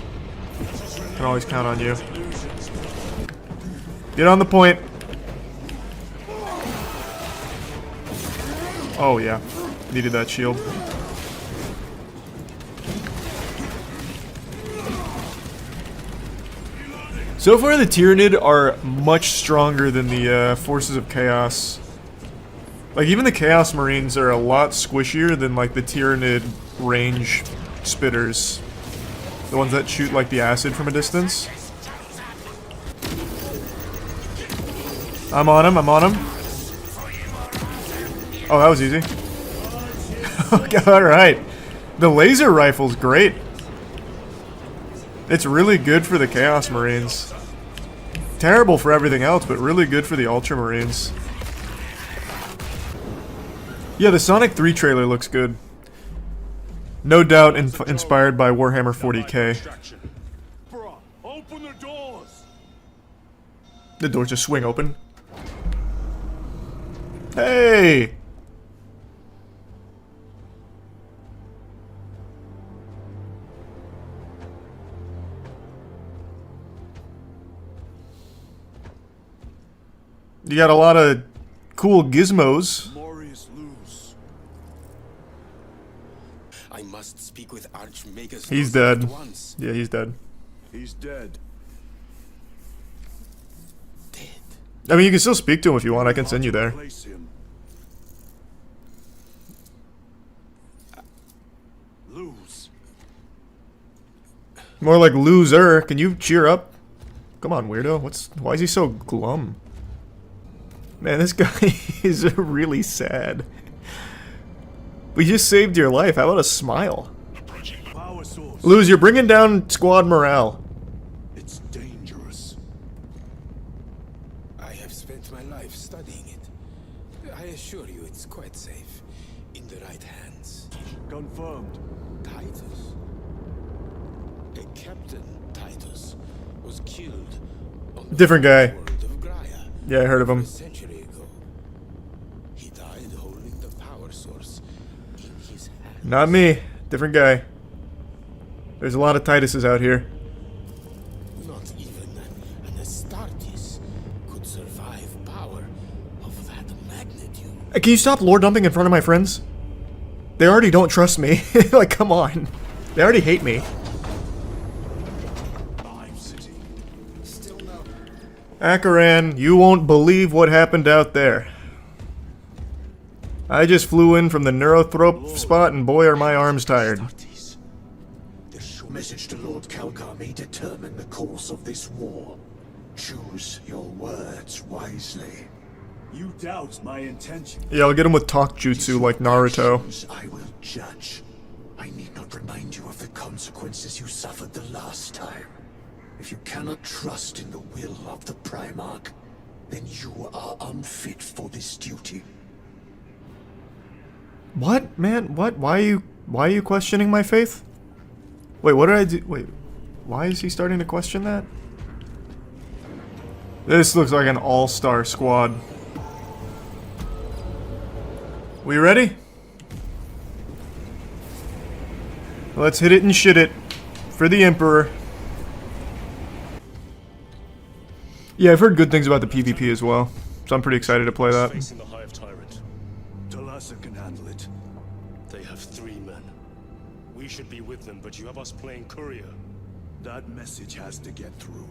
Can always count on you. Get on the point. Oh, yeah. Needed that shield. So far, the Tyranid are much stronger than the Forces of Chaos. Like, even the Chaos Marines are a lot squishier than, like, the Tyranid range spitters. The ones that shoot, like, the acid from a distance. I'm on him, I'm on him. Oh, that was easy. Okay, alright. The laser rifle's great. It's really good for the Chaos Marines. terrible for everything else, but really good for the Ultramarines. Yeah, the Sonic 3 trailer looks good. No doubt inspired by Warhammer 40k. Open the doors. The doors just swing open. Hey! You got a lot of cool gizmos. I must speak with Archmaker's. He's dead. Yeah, he's dead. He's dead. I mean, you can still speak to him if you want. I can send you there. Lose. More like loser. Can you cheer up? Come on, weirdo. Why is he so glum? Man, this guy is really sad. We just saved your life. How about a smile? Lose, you're bringing down squad morale. It's dangerous. I have spent my life studying it. I assure you it's quite safe. In the right hands. Confirmed. Titus. A Captain Titus was killed on the Different guy. world of Gaia. Yeah, I heard of him. A century ago. He died holding the power source in his hand. Not me. Different guy. There's a lot of Tituses out here. Not even an Astartes could survive power of that magnitude. Hey, can you stop lore dumping in front of my friends? They already don't trust me. Like, come on. They already hate me. Akaran, you won't believe what happened out there. I just flew in from the Neurothrope spot and boy are my arms tired. Message to Lord Kalgar may determine the course of this war. Choose your words wisely. You doubt my intention. Yeah, I'll get him with talk jutsu like Naruto. I will judge. I need not remind you of the consequences you suffered the last time. If you cannot trust in the will of the Primarch, then you are unfit for this duty. What, man? What? Why are you questioning my faith? Wait, what did I do? Wait, why is he starting to question that? This looks like an all-star squad. We ready? Let's hit it and shit it for the Emperor. Yeah, I've heard good things about the PvP as well, so I'm pretty excited to play that. Facing the Hive Tyrant. Talassa can handle it. They have 3 men. We should be with them, but you have us playing courier. That message has to get through.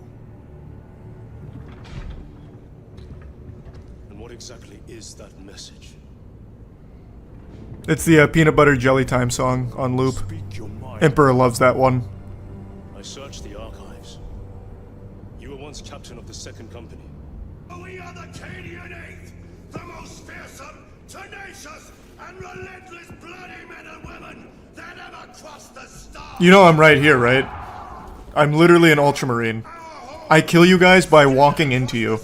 And what exactly is that message? It's the peanut butter jelly time song on loop. Emperor loves that one. I searched the archives. You were once captain of the 2nd Company. We are the Cadian 8th, the most fearsome, tenacious, and relentless bloody men and women that ever crossed the stars. You know I'm right here, right? I'm literally an Ultramarine. I kill you guys by walking into you.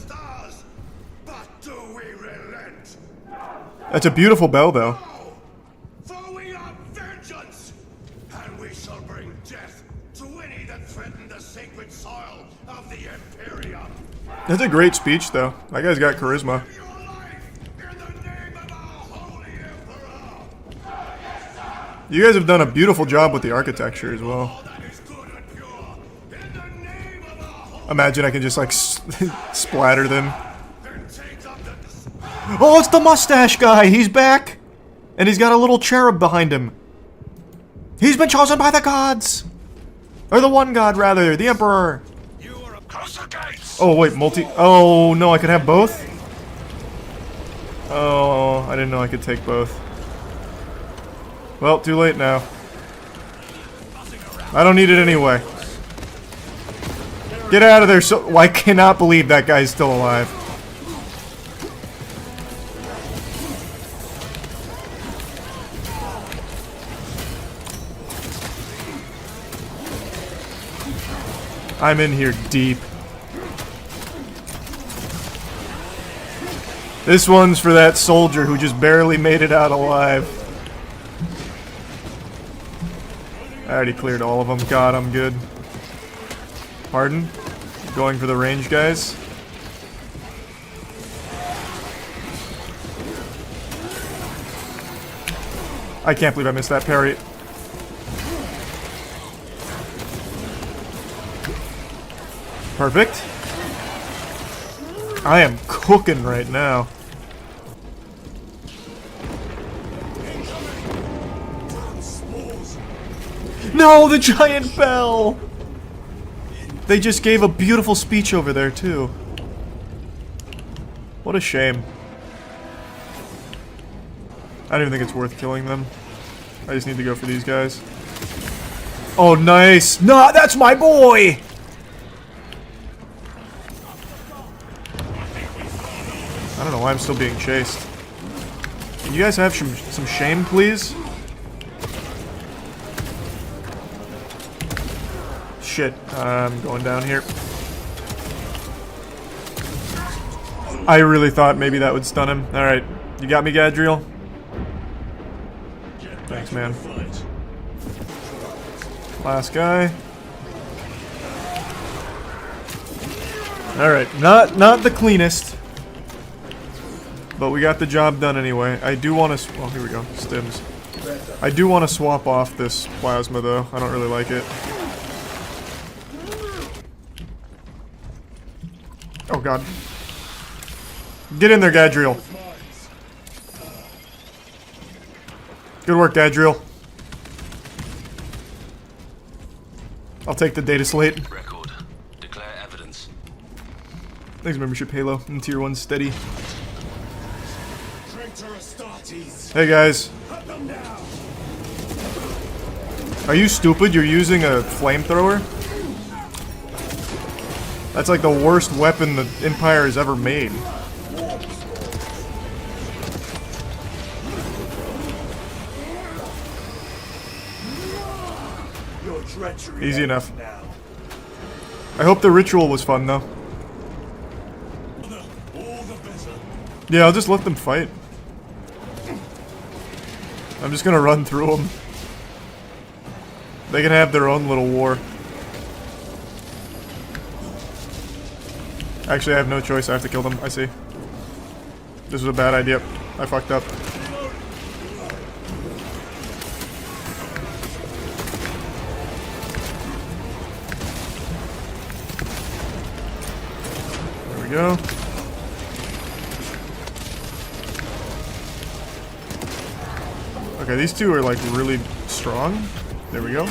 That's a beautiful bell, though. For we are vengeance, and we shall bring death to any that threaten the sacred soil of the Imperium. That's a great speech, though. That guy's got charisma. You guys have done a beautiful job with the architecture as well. Imagine I can just like splatter them. Oh, it's the mustache guy! He's back! And he's got a little cherub behind him. He's been chosen by the gods! Or the one god, rather, the Emperor. Oh, wait, oh, no, I could have both? Oh, I didn't know I could take both. Well, too late now. I don't need it anyway. Get out of there, so I cannot believe that guy's still alive. I'm in here deep. This one's for that soldier who just barely made it out alive. I already cleared all of them. God, I'm good. Pardon? Going for the range guys. I can't believe I missed that parry. Perfect. I am cooking right now. No, the giant fell! They just gave a beautiful speech over there, too. What a shame. I don't even think it's worth killing them. I just need to go for these guys. Oh, nice! No, that's my boy! I don't know why I'm still being chased. Can you guys have some shame, please? Shit, I'm going down here. I really thought maybe that would stun him. Alright, you got me, Gadriel? Thanks, man. Last guy. Alright, not the cleanest. But we got the job done anyway. I do want to... Oh, here we go. Stims. I do want to swap off this plasma, though. I don't really like it. Oh, God. Get in there, Gadriel. Good work, Gadriel. I'll take the data slate. Record. Declare evidence. Thanks, membership, Halo. And tier 1 steady. Hey, guys. Are you stupid? You're using a flamethrower? That's like the worst weapon the Empire has ever made. Easy enough. I hope the ritual was fun, though. Yeah, I'll just let them fight. I'm just gonna run through them. They can have their own little war. Actually, I have no choice. I have to kill them. I see. This was a bad idea. I fucked up. There we go. Okay, these two are like really strong. There we go.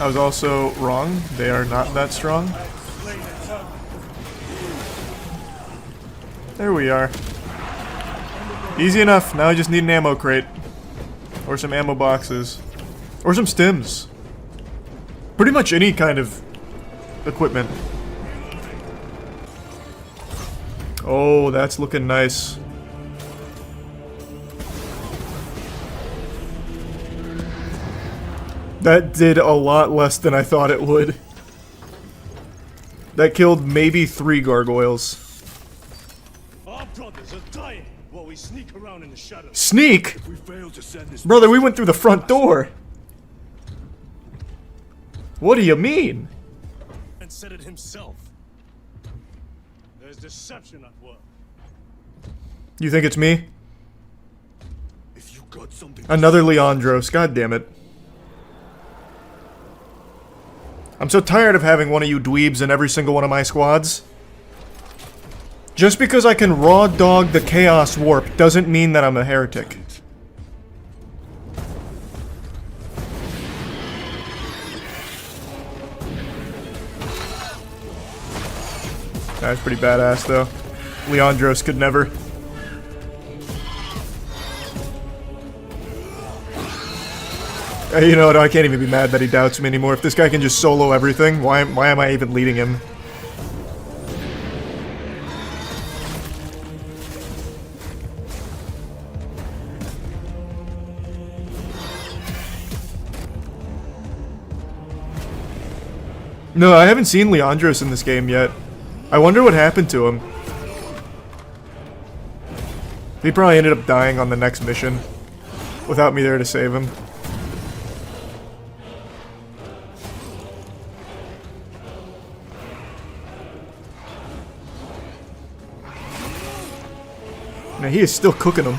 I was also wrong. They are not that strong. There we are. Easy enough. Now I just need an ammo crate. Or some ammo boxes. Or some stims. Pretty much any kind of equipment. Oh, that's looking nice. That did a lot less than I thought it would. That killed maybe 3 gargoyles. Our brothers are dying while we sneak around in the shadows. Sneak? If we fail to send this Brother, we went through the front door. What do you mean? and said it himself. There's deception at work. You think it's me? If you got something Another Leandros, god damn it. I'm so tired of having one of you dweebs in every single one of my squads. Just because I can raw dog the Chaos Warp doesn't mean that I'm a heretic. That's pretty badass though. Leandros could never. You know what, I can't even be mad that he doubts me anymore. If this guy can just solo everything, why am I even leading him? No, I haven't seen Leandros in this game yet. I wonder what happened to him. He probably ended up dying on the next mission without me there to save him. Now he is still cooking them.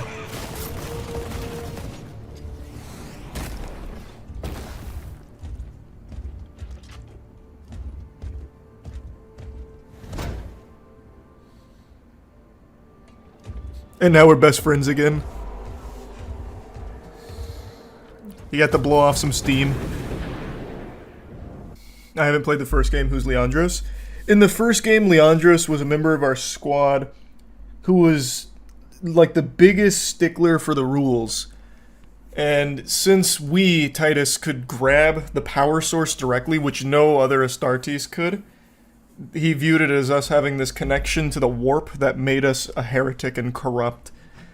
And now we're best friends again. You got to blow off some steam. I haven't played the first game. Who's Leandros? In the first game, Leandros was a member of our squad who was like the biggest stickler for the rules. And since we, Titus, could grab the power source directly, which no other Astartes could, he viewed it as us having this connection to the warp that made us a heretic and corrupt.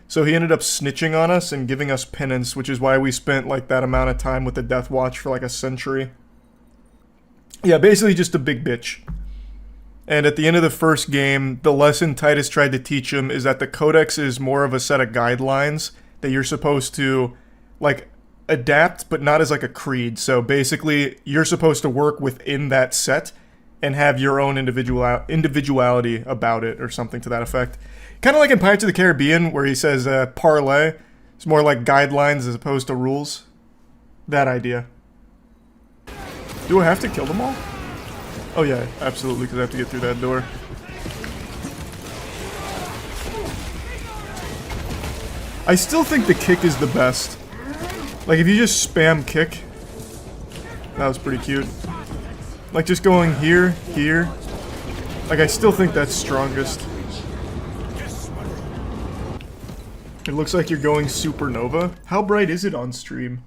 So he ended up snitching on us and giving us penance, which is why we spent like that amount of time with the Death Watch for like a century. Yeah, basically just a big bitch. And at the end of the first game, the lesson Titus tried to teach him is that the Codex is more of a set of guidelines that you're supposed to like adapt, but not as like a creed. So basically, you're supposed to work within that set and have your own individuality about it, or something to that effect. Kind of like in Pirates of the Caribbean, where he says parlay. It's more like guidelines as opposed to rules. That idea. Do I have to kill them all? Oh yeah, absolutely, because I have to get through that door. I still think the kick is the best. Like, if you just spam kick, that was pretty cute. Like, just going here, here. Like, I still think that's strongest. It looks like you're going supernova. How bright is it on stream?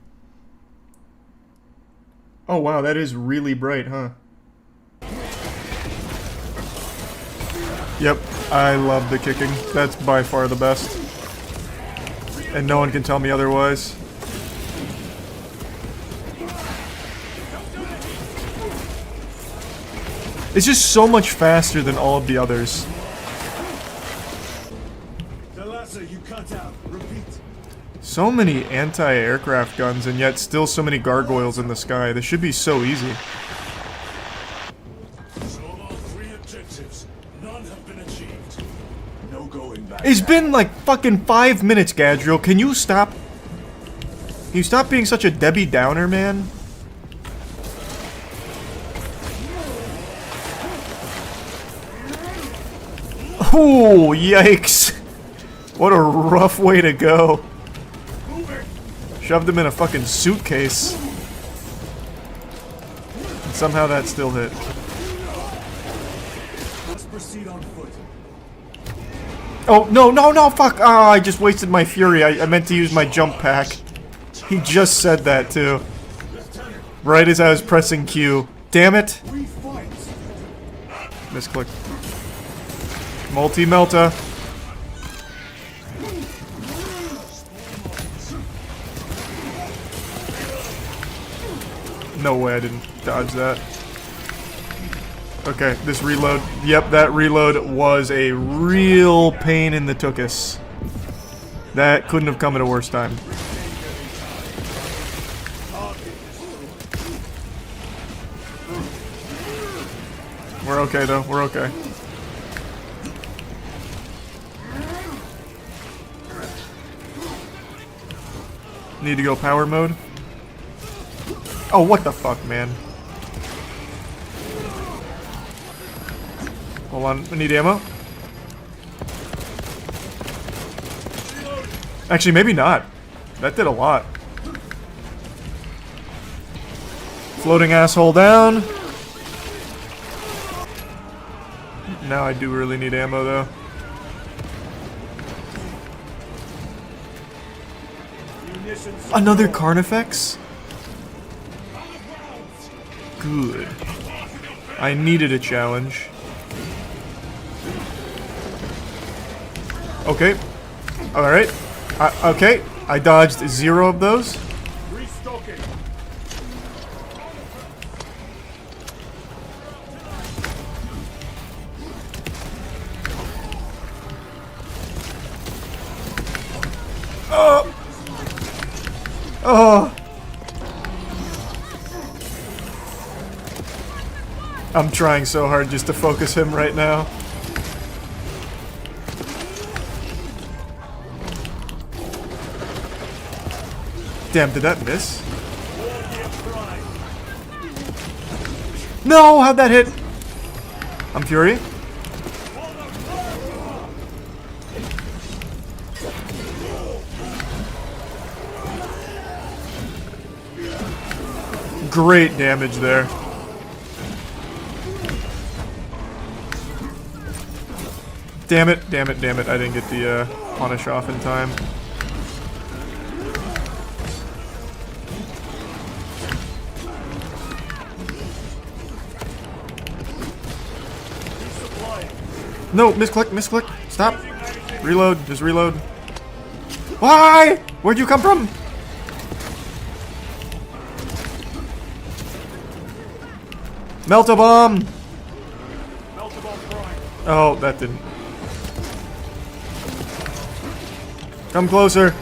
Oh wow, that is really bright, huh? Yep, I love the kicking. That's by far the best. And no one can tell me otherwise. It's just so much faster than all of the others. So many anti-aircraft guns and yet still so many gargoyles in the sky. This should be so easy. It's been like fucking 5 minutes, Gadriel. Can you stop? Can you stop being such a Debbie Downer, man? Oh, yikes. What a rough way to go. Shoved him in a fucking suitcase. And somehow that still hit. Let's proceed on foot. Oh, no, no, no, fuck! Ah, I just wasted my fury. I meant to use my jump pack. He just said that, too. Right as I was pressing Q. Damn it! Misclick. Multi-melta. No way I didn't dodge that. Okay, this reload. Yep, that reload was a real pain in the tuchus. That couldn't have come at a worse time. We're okay though, we're okay. Need to go power mode. Oh, what the fuck, man. Hold on, I need ammo. Actually, maybe not. That did a lot. Floating asshole down. Now I do really need ammo, though. Another Carnifex? Good. I needed a challenge. Okay. Alright. Okay. I dodged 0 of those. Oh. I'm trying so hard just to focus him right now. Damn, did that miss? No, how'd that hit? I'm Fury. Great damage there. Damn it, damn it, damn it. I didn't get the punish off in time. No, misclick, misclick. Stop. Reload, just reload. Why? Where'd you come from? Melt-a-bomb! Oh, that didn't. Come closer.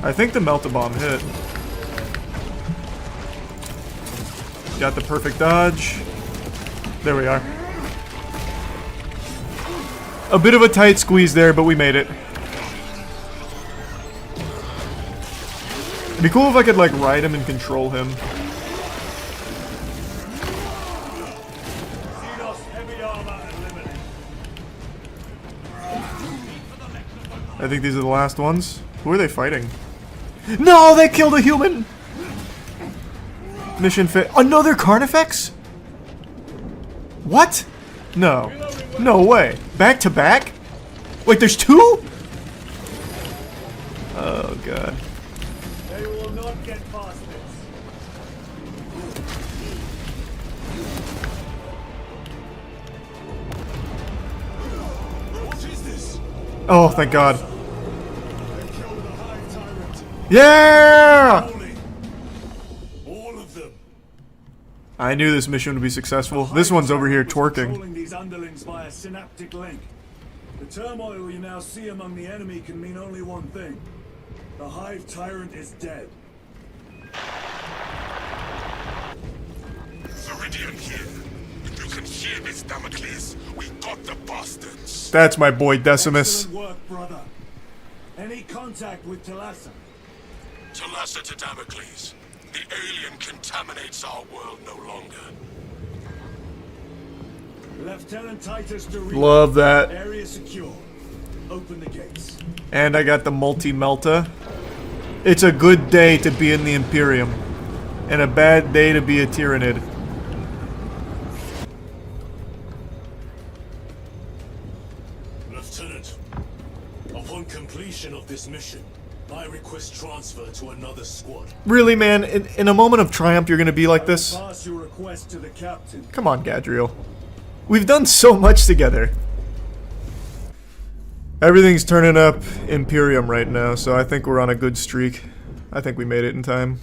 I think the melt-a-bomb hit. Got the perfect dodge. There we are. A bit of a tight squeeze there, but we made it. It'd be cool if I could, like, ride him and control him. I think these are the last ones. Who are they fighting? No, they killed a human! Mission fit. Another Carnifex? What? No. No way. Back to back? Wait, there's two? Oh, God. They will not get past this. What is this? Oh, thank God. Yeah! All of them. I knew this mission would be successful. This one's over here twerking. Controlling these underlings via synaptic link. The turmoil you now see among the enemy can mean only one thing. The Hive Tyrant is dead. Viridian here. You can hear this, Damocles. We got the bastards. That's my boy Decimus. Excellent work, brother. Any contact with Talassa? Talassa to Damocles. The alien contaminates our world no longer. Lieutenant Titus to Love that. Area secure. Open the gates. And I got the multi-melta. It's a good day to be in the Imperium. And a bad day to be a Tyrannid. Lieutenant, upon completion of this mission, I request transfer to another squad. Really, man? In a moment of triumph, you're gonna be like this? Pass your request to the captain. Come on, Gadriel. We've done so much together. Everything's turning up Imperium right now, so I think we're on a good streak. I think we made it in time.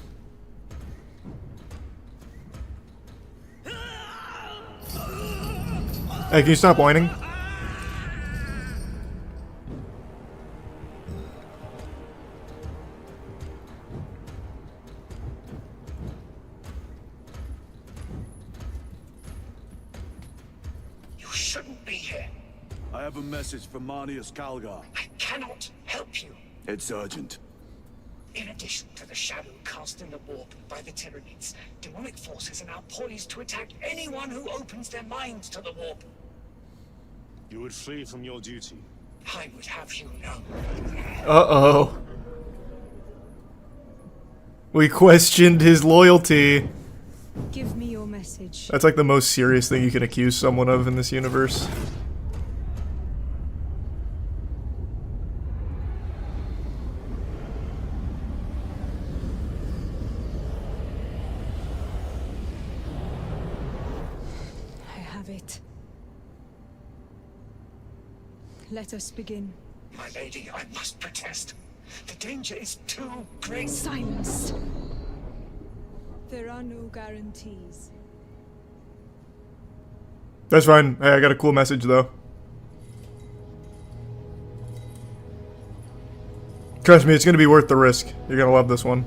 Hey, can you stop whining? You shouldn't be here. I have a message from Marnius Calgar. I cannot help you. It's urgent. In addition to the shadow cast in the warp by the Tyranids, demonic forces are now poised to attack anyone who opens their minds to the warp. You would flee from your duty. I would have you know. Uh-oh. We questioned his loyalty. Give me your message. That's like the most serious thing you can accuse someone of in this universe. I have it. Let us begin. My lady, I must protest. The danger is too great. Silence. There are no guarantees. That's fine. Hey, I got a cool message though. Trust me, it's gonna be worth the risk. You're gonna love this one.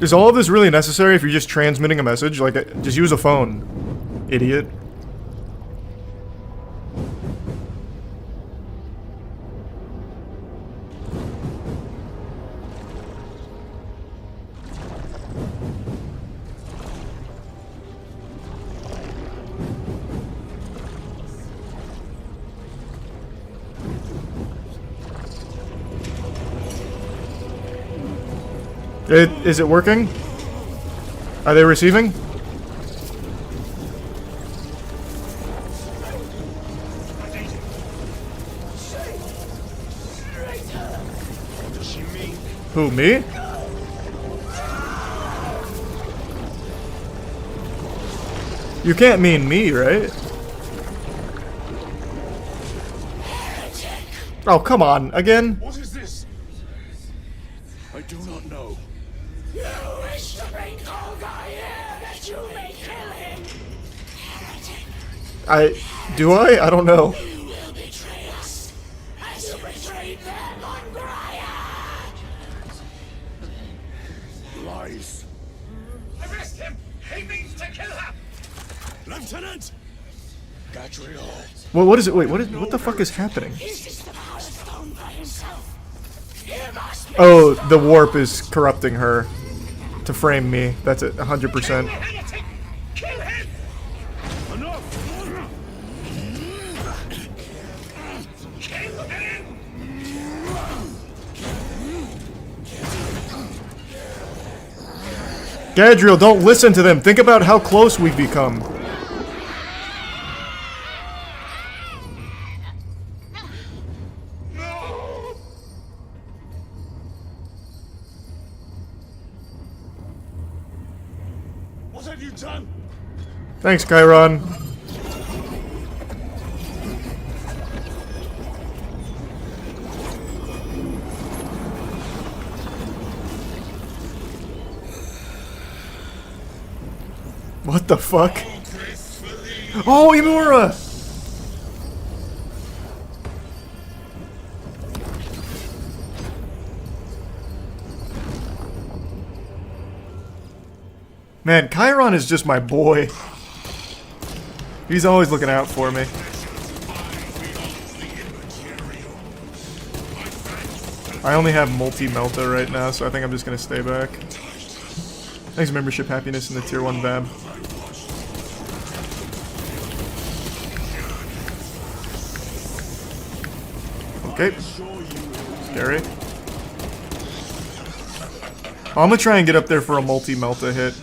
Is all of this really necessary if you're just transmitting a message? Like, just use a phone, idiot. Is it working? Are they receiving? Who, me? You can't mean me, right? Oh, come on. Again? What is this? I do not know. You wish to bring Olga here that you may kill him. Do I? I don't know. You will betray us as you betrayed them on Graya. Lies. Arrest him! He means to kill her! Lieutenant! Gadriel. Well, what is it? Wait, what the fuck is happening? He's just the power stone by himself. He must be Oh, the warp is corrupting her to frame me. That's it, 100%. Kill him! Kill him! Gadriel, don't listen to them. Think about how close we've become. What have you done? Thanks, Chiron. What the fuck? Oh, Imura! Man, Chiron is just my boy. He's always looking out for me. I only have multi-melta right now, so I think I'm just gonna stay back. Thanks, membership happiness in the tier 1 Vab. Okay. Scary. Oh, I'm gonna try and get up there for a multi-melta hit.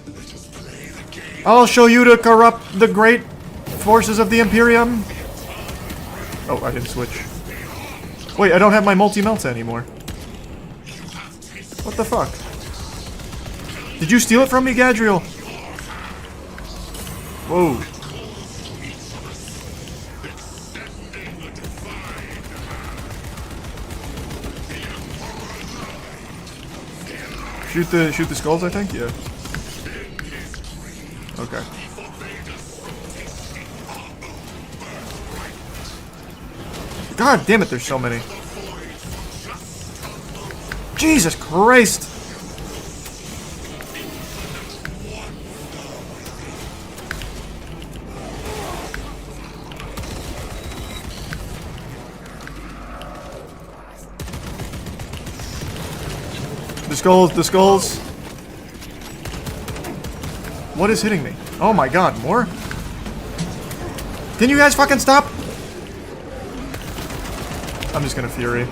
I'll show you to corrupt the great forces of the Imperium. Oh, I didn't switch. Wait, I don't have my multi-melta anymore. What the fuck? Did you steal it from me, Gadriel? Whoa. Shoot the skulls, I think? Yeah. Okay. God damn it, there's so many. Jesus Christ! The skulls. What is hitting me? Oh my god, more? Can you guys fucking stop? I'm just gonna Fury.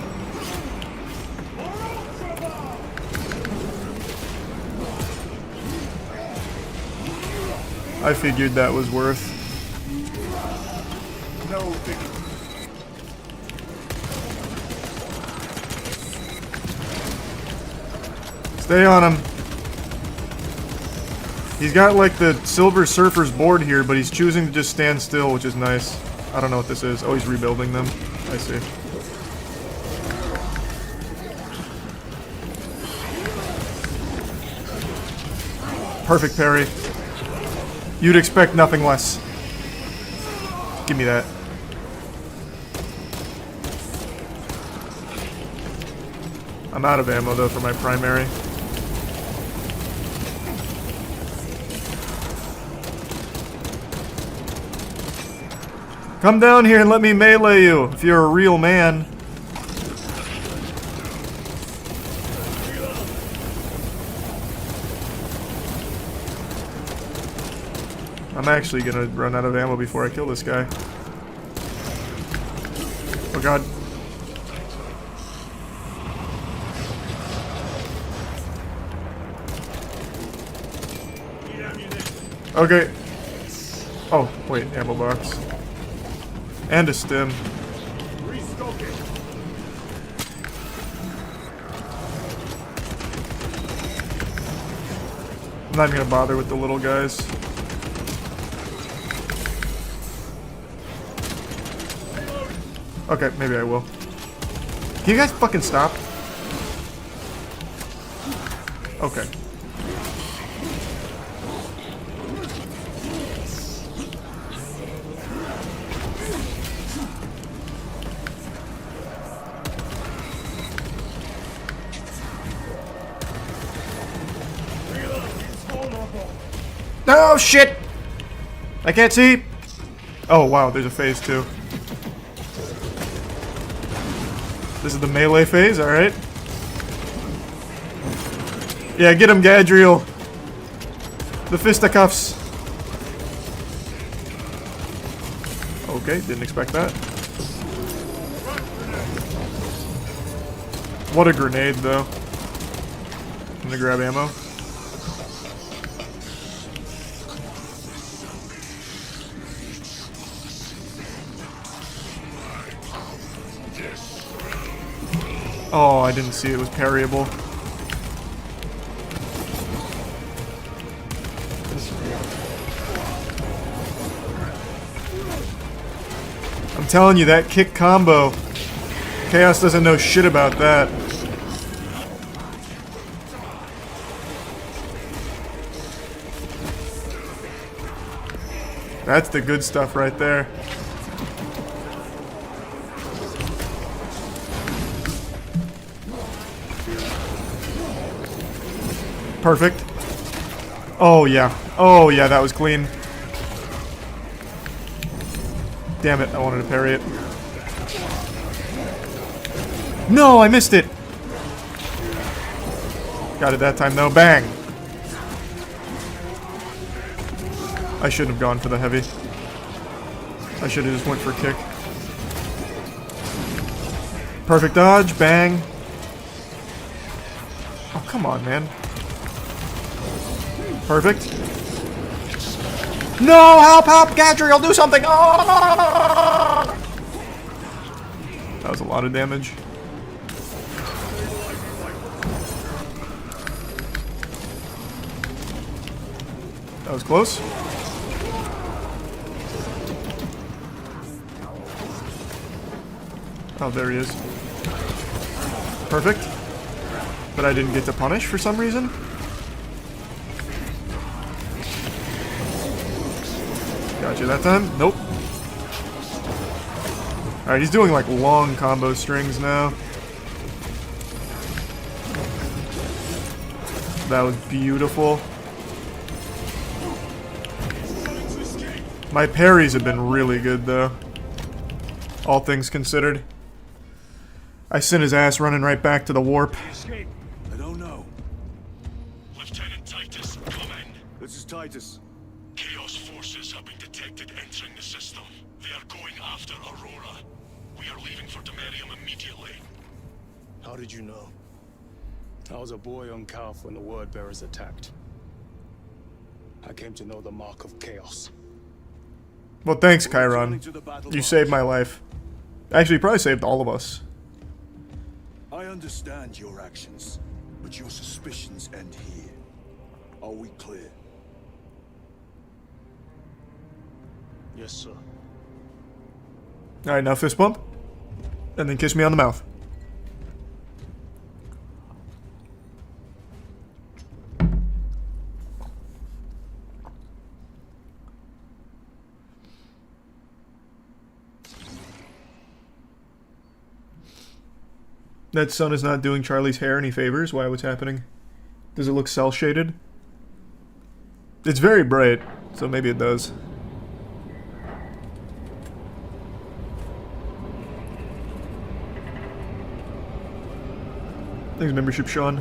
I figured that was worth. No, Stay on him. He's got like the Silver Surfer's board here, but he's choosing to just stand still, which is nice. I don't know what this is. Oh, he's rebuilding them. I see. Perfect parry. You'd expect nothing less. Give me that. I'm out of ammo though for my primary. Come down here and let me melee you if you're a real man. I'm actually gonna run out of ammo before I kill this guy. Oh god. Okay. Oh, wait, ammo box. And a stim. I'm not even gonna bother with the little guys. Okay, maybe I will. Can you guys fucking stop? Okay. No, shit! I can't see! Oh, wow, there's a phase too. This is the melee phase, alright. Yeah, get him, Gadriel! The fisticuffs! Okay, didn't expect that. What a grenade, though. I'm gonna grab ammo. Oh, I didn't see it was parryable. I'm telling you, that kick combo. Chaos doesn't know shit about that. That's the good stuff right there. Perfect. Oh yeah. Oh yeah, that was clean. Damn it, I wanted to parry it. No, I missed it! Got it that time though. Bang! I shouldn't have gone for the heavy. I should have just went for a kick. Perfect dodge, bang. Oh, come on, man. Perfect. No, help, help, Gadriel, do something! Oh! That was a lot of damage. That was close. Oh, there he is. Perfect. But I didn't get to punish for some reason. Got you that time? Nope. Alright, he's doing like long combo strings now. That was beautiful. My parries have been really good though. All things considered. I sent his ass running right back to the warp. I don't know. Lieutenant Titus, come in. This is Titus. Chaos forces have been detected entering the system. They are going after Aurora. We are leaving for Demerium immediately. How did you know? I was a boy on Calf when the word bearers attacked. I came to know the mark of chaos. Well, thanks, Chiron. You saved my life. Actually, you probably saved all of us. I understand your actions, but your suspicions end here. Are we clear? Yes, sir. Alright, now fist bump. And then kiss me on the mouth. That sun is not doing Charlie's hair any favors. Why? What's happening? Does it look cell shaded? It's very bright, so maybe it does. Thanks, membership, Sean.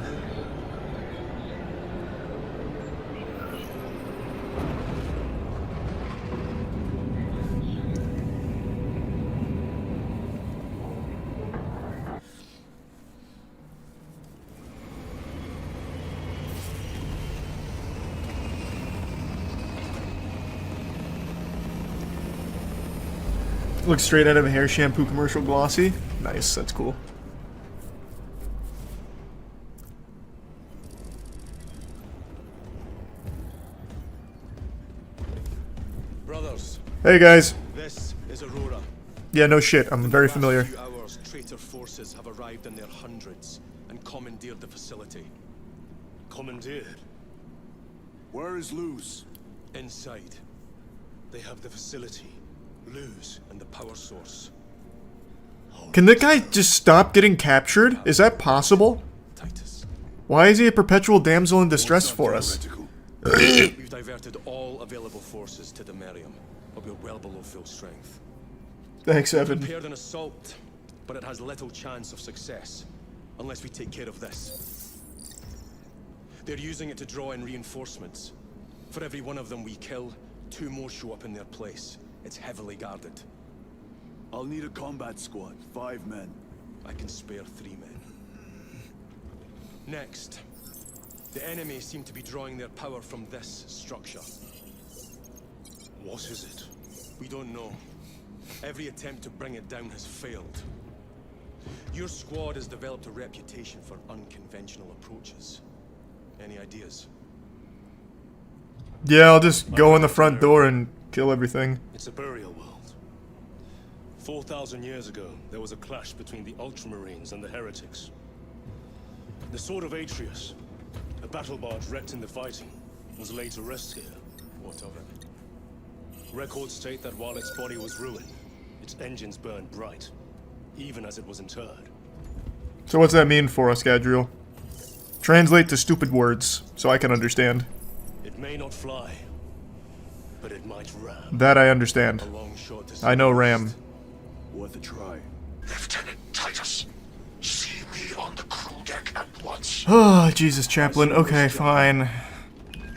Looks straight out of a hair shampoo commercial, glossy. Nice, that's cool. Brothers. Hey guys. This is Aurora. Yeah, no shit. I'm very familiar. In the last few hours, traitor forces have arrived in their hundreds and commandeered the facility. Commandeered? Where is Luz? Inside. They have the facility, Luz, and the power source. Can that guy just stop getting captured? Is that possible? Why is he a perpetual damsel in distress for us? We've diverted all available forces to Demarium, but we're well below full strength. Thanks, Evan. We've prepared an assault, but it has little chance of success unless we take care of this. They're using it to draw in reinforcements. For every one of them we kill, 2 more show up in their place. It's heavily guarded. I'll need a combat squad, 5 men. I can spare 3 men. Next, the enemy seem to be drawing their power from this structure. What is it? We don't know. Every attempt to bring it down has failed. Your squad has developed a reputation for unconventional approaches. Any ideas? Yeah, I'll just go in the front door and kill everything. It's a burial world. 4,000 years ago, there was a clash between the Ultramarines and the Heretics. The Sword of Atreus, a battle barge wrecked in the fighting, was laid to rest here. What of it? Records state that while its body was ruined, its engines burned bright, even as it was interred. So what's that mean for us, Gadriel? Translate to stupid words, so I can understand. It may not fly, but it might ram. That I understand. I know ram. Worth a try. Lieutenant Titus, see me on the crew deck at once. Oh, Jesus, Chaplain. Okay, fine.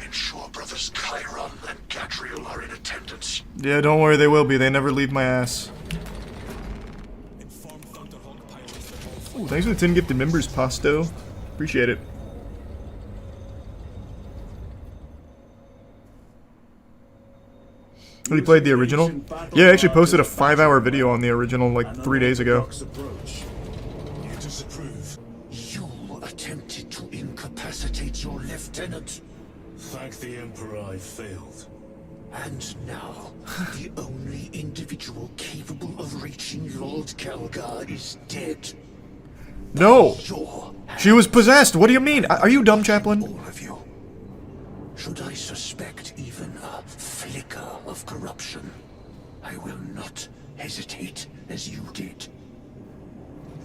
Ensure brothers Chiron and Gadriel are in attendance. Yeah, don't worry, they will be. They never leave my ass. Ooh, thanks for the 10 gifted members, Pasto. Appreciate it. He played the original? Yeah, I actually posted a 5-hour video on the original like 3 days ago. You disapprove. You attempted to incapacitate your lieutenant. Thank the Emperor I failed. And now, the only individual capable of reaching Lord Kelgar is dead. No! She was possessed! What do you mean? Are you dumb, Chaplain? All of you. Should I suspect even a flicker of corruption, I will not hesitate as you did.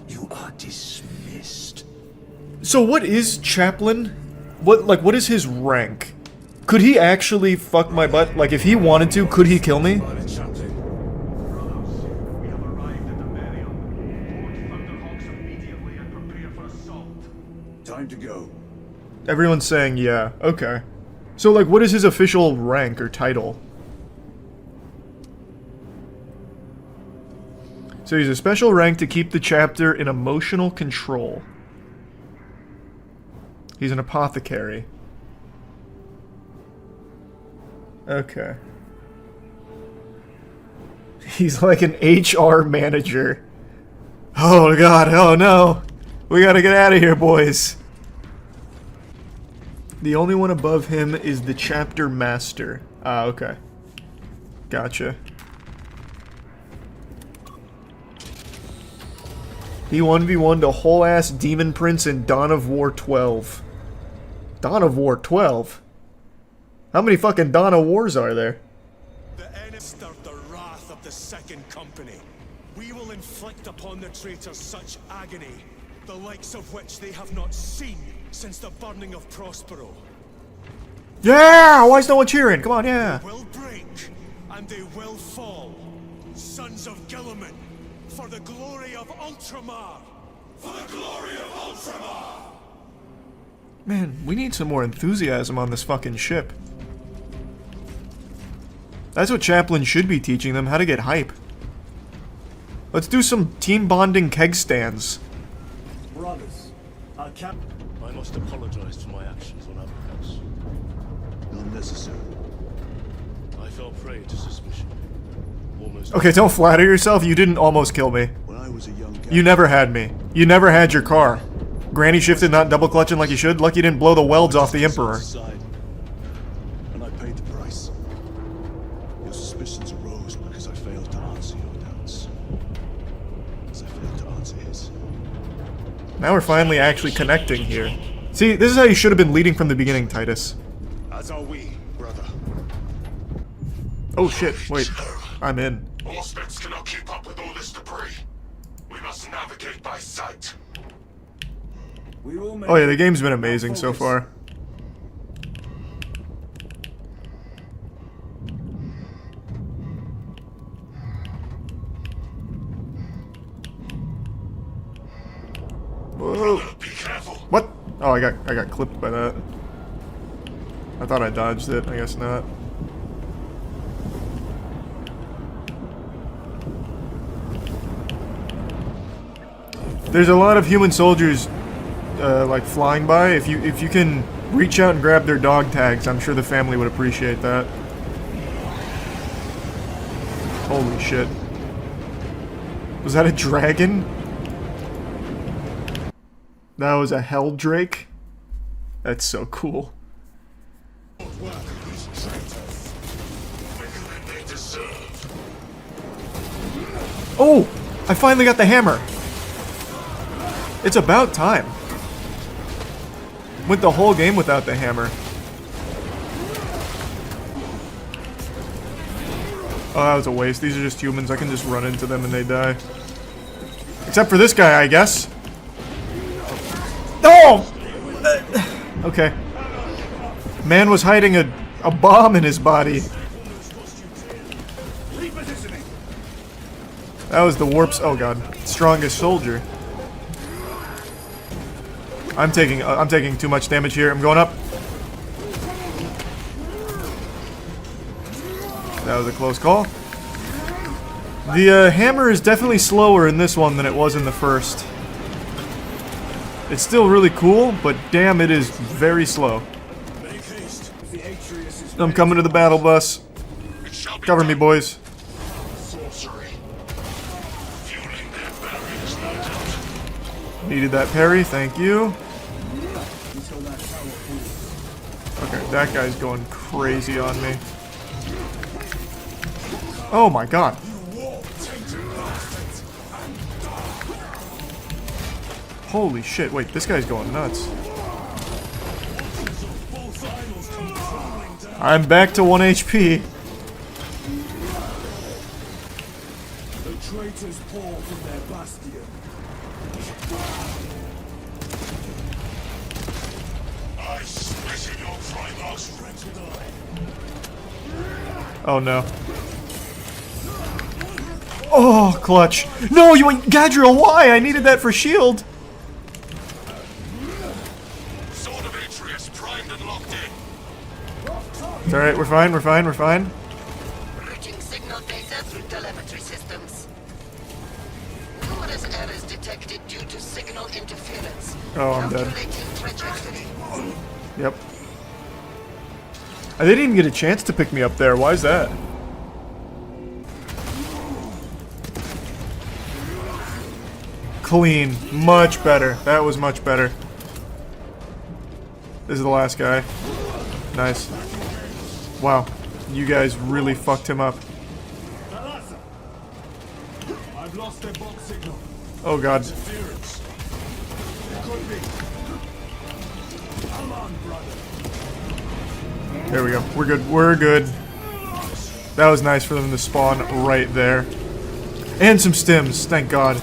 You are dismissed. So what is Chaplain? What is his rank? Could he actually fuck my butt? Like, if he wanted to, could he kill me? Time to go. Everyone's saying yeah. Okay. So, like, what is his official rank or title? So he's a special rank to keep the chapter in emotional control. He's an apothecary. Okay. He's like an HR manager. Oh god, oh no. We gotta get out of here, boys. The only one above him is the chapter master. Ah, okay. Gotcha. He 1v1'd a whole ass Demon Prince in Dawn of War 12. Dawn of War 12? How many fucking Dawn of Wars are there? The enemy stirred the wrath of the Second Company. We will inflict upon the traitors such agony The likes of which they have not seen since the burning of Prospero. Yeah! Why is no one cheering? Come on, yeah! They will break, and they will fall. Sons of Gilliman, for the glory of Ultramar! For the glory of Ultramar! Man, we need some more enthusiasm on this fucking ship. That's what Chaplin should be teaching them, how to get hype. Let's do some team bonding keg stands. Brothers, our cap. I must apologize for my actions on Abracus. Not necessary. I fell prey to suspicion. Almost. Okay, don't flatter yourself, you didn't almost kill me. When I was a young guy. You never had me. You never had your car. Granny shifted, not double clutching like you should. Lucky you didn't blow the welds off the Emperor. And I paid the price. Your suspicions arose because I failed to answer your doubts. As I failed to answer his. Now we're finally actually connecting here. See, this is how you should have been leading from the beginning, Titus. As are we, brother. Oh shit, wait. I'm in. Auspex cannot keep up with all this debris. We must navigate by sight. Oh yeah, the game's been amazing so far. Whoa. What? Oh, I got clipped by that. I thought I dodged it. I guess not. There's a lot of human soldiers, like flying by. If you can reach out and grab their dog tags, I'm sure the family would appreciate that. Holy shit! Was that a dragon? That was a hell drake. That's so cool. Oh! I finally got the hammer! It's about time. Went the whole game without the hammer. Oh, that was a waste. These are just humans. I can just run into them and they die. Except for this guy, I guess. Oh! Okay. Man was hiding a bomb in his body. That was the warp's... Oh god. Strongest soldier. I'm taking too much damage here. I'm going up. That was a close call. The hammer is definitely slower in this one than it was in the first. It's still really cool, but damn, it is very slow. I'm coming to the battle bus. Cover me, boys. Needed that parry, thank you. Okay, that guy's going crazy on me. Oh my god. Holy shit, wait, this guy's going nuts. I'm back to 1 HP. The traitors pour from their bastion. I spit in your Primarch's wretched eye. Oh no. Oh, clutch. No, you went Gadriel, why? I needed that for shield. Sword of Atreus primed and locked in. It's alright, we're fine, we're fine, we're fine. Reaching signal data through telemetry systems. Numerous errors detected due to signal interference. Oh, I'm dead. Calculating trajectory. Yep. I didn't even get a chance to pick me up there. Why is that? Clean. Much better. That was much better. This is the last guy. Nice. Wow. You guys really fucked him up. I've lost their box signal. Oh god. Interference. It could be. Come on, brother. There we go. We're good. We're good. That was nice for them to spawn right there. And some stims, thank god.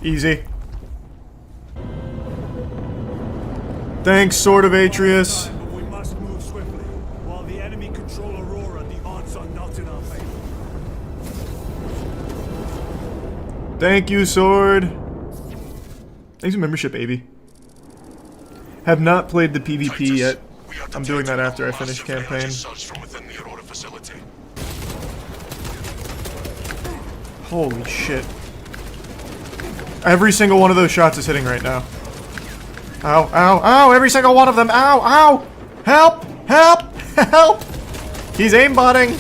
Easy. Thanks, Sword of Atreus. But we must move swiftly. While the enemy control Aurora, the odds are not in our favor. Thank you, Sword. Thanks for membership, baby. Have not played the PvP yet. I'm doing that after I finish campaign. Holy shit. Every single one of those shots is hitting right now. Ow, ow, ow! Every single one of them! Ow, ow! Help! Help! Help! He's aimbotting!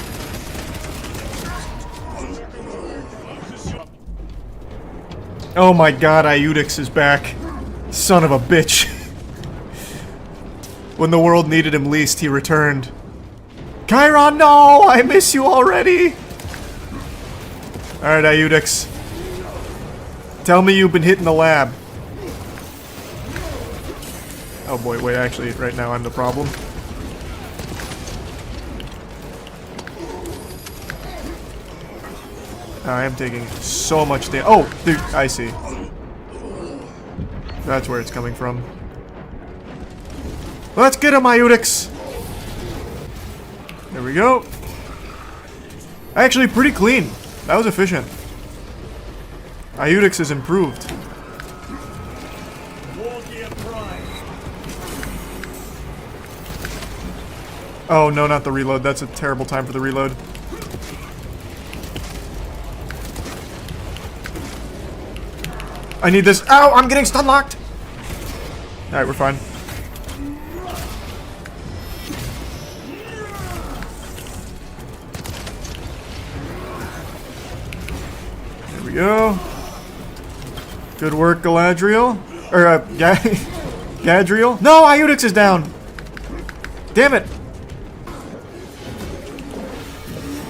Oh my god, Iudix is back. Son of a bitch. When the world needed him least, he returned. Chiron, no! I miss you already! Alright, Iudix. Tell me you've been hitting the lab. Oh boy, wait, actually, right now I'm the problem. I am taking so much damage. Oh, dude, I see. That's where it's coming from. Let's get him, Iudix! There we go. Actually, pretty clean. That was efficient. Iudix has improved. Oh, no, not the reload. That's a terrible time for the reload. I need this. Ow! I'm getting stun locked! Alright, we're fine. There we go. Good work, Galadriel. Or, Gadriel. No! Iudix is down! Damn it!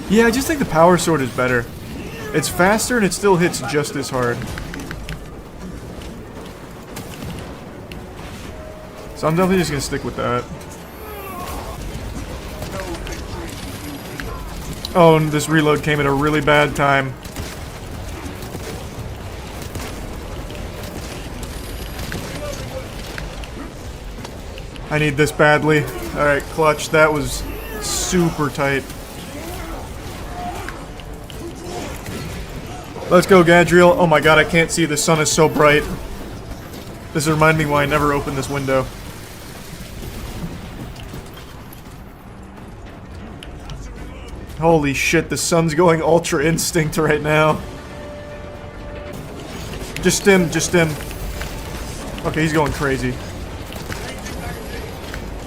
Yeah, I just think the power sword is better. It's faster and it still hits just as hard. So I'm definitely just gonna stick with that. Oh, and this reload came at a really bad time. I need this badly. Alright, clutch. That was super tight. Let's go, Gadriel. Oh my god, I can't see. The sun is so bright. This reminds me why I never opened this window. Holy shit, the sun's going Ultra Instinct right now. Just stim, just stim. Okay, he's going crazy.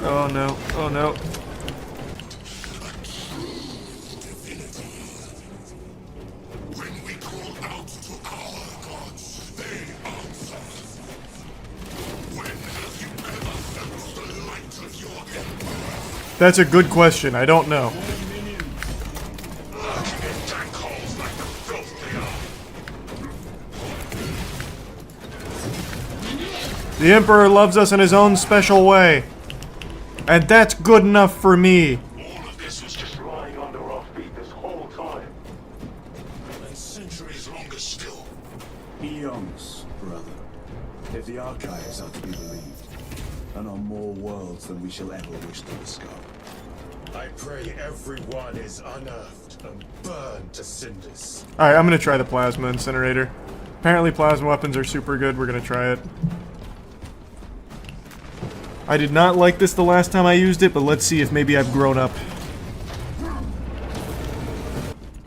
Oh no, oh no. That's a good question. I don't know. The Emperor loves us in his own special way. And that's good enough for me. All of this was just lying under our feet this whole time. And centuries longer still. Eons, brother. If the archives are to be believed, and on more worlds than we shall ever wish to discover. I pray everyone is unearthed and burned to cinders. Alright, I'm gonna try the plasma incinerator. Apparently plasma weapons are super good. We're gonna try it. I did not like this the last time I used it, but let's see if maybe I've grown up.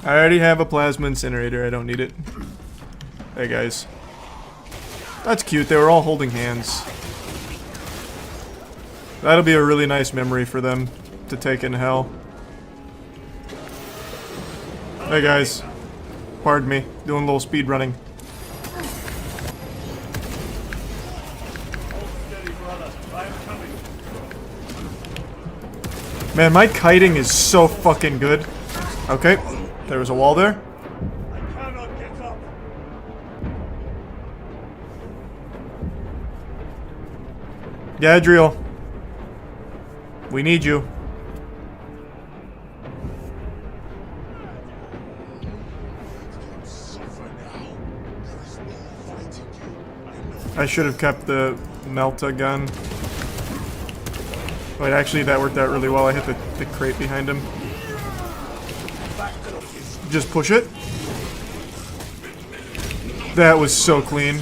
I already have a plasma incinerator. I don't need it. Hey, guys. That's cute. They were all holding hands. That'll be a really nice memory for them to take in hell. Hey, guys. Pardon me. Doing a little speed running. Man, my kiting is so fucking good. Okay, there was a wall there. Gadriel, we need you. I should have kept the Melta gun. Wait, actually that worked out really well. I hit the crate behind him. Just push it. That was so clean.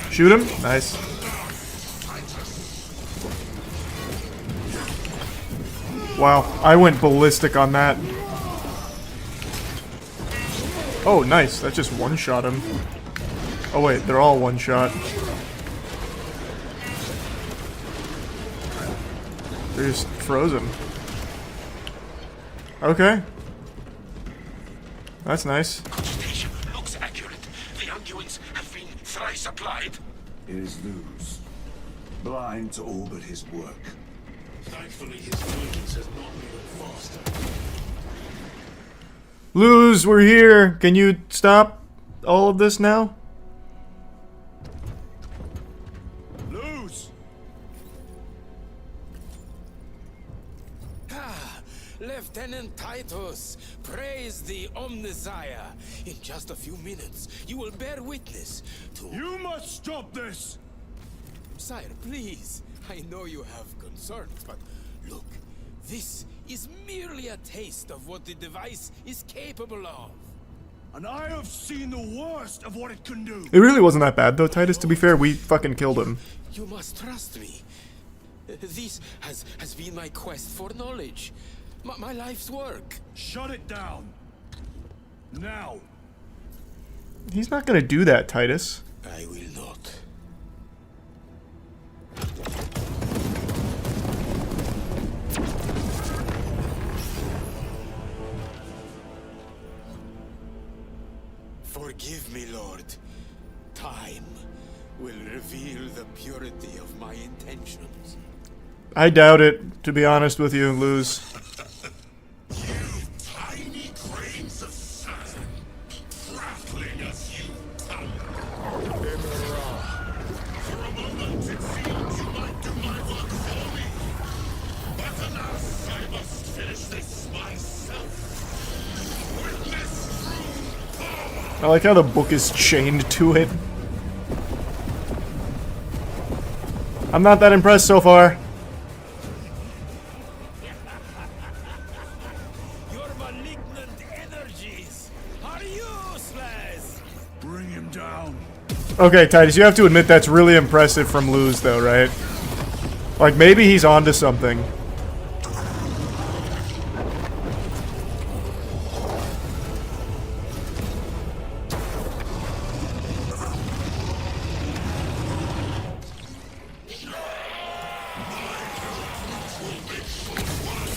Shoot him. Nice. Wow, I went ballistic on that. Oh, nice. That just one-shot him. Oh wait, they're all one-shot. They're just frozen. Okay. That's nice. Consultation looks accurate. The unguents have been thrice applied. It is Luz. Blind to all but his work. Thankfully, his diligence has not made him faster. Luz, we're here. Can you stop all of this now? Luz! Ah, Lieutenant Titus, praise the Omnissiah. In just a few minutes, you will bear witness to... You must stop this! Sire, please. I know you have concerns, but look, this is merely a taste of what the device is capable of. And I have seen the worst of what it can do. It really wasn't that bad though, Titus. To be fair, we fucking killed him. You must trust me. This has been my quest for knowledge. My life's work. Shut it down. Now. He's not gonna do that, Titus. I will not. Forgive me, Lord. Time will reveal the purity of my intentions. I doubt it, to be honest with you, Luz. Tiny grains of sand, rattling as you thunder. For a moment it seemed you might do my work for me. But alas, I must finish this myself. With this true power. I like how the book is chained to it. I'm not that impressed so far. Your malignant energies are useless. Bring him down. Okay, Titus, you have to admit that's really impressive from Luz, though, right? Like, maybe he's onto something.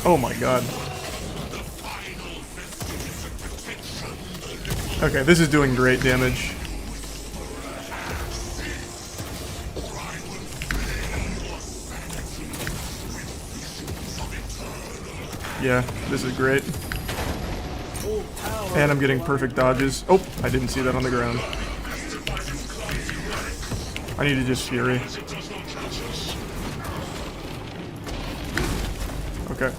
Oh my god. Okay, this is doing great damage. Yeah, this is great. And I'm getting perfect dodges. Oh, I didn't see that on the ground. I need to just Fury. Okay.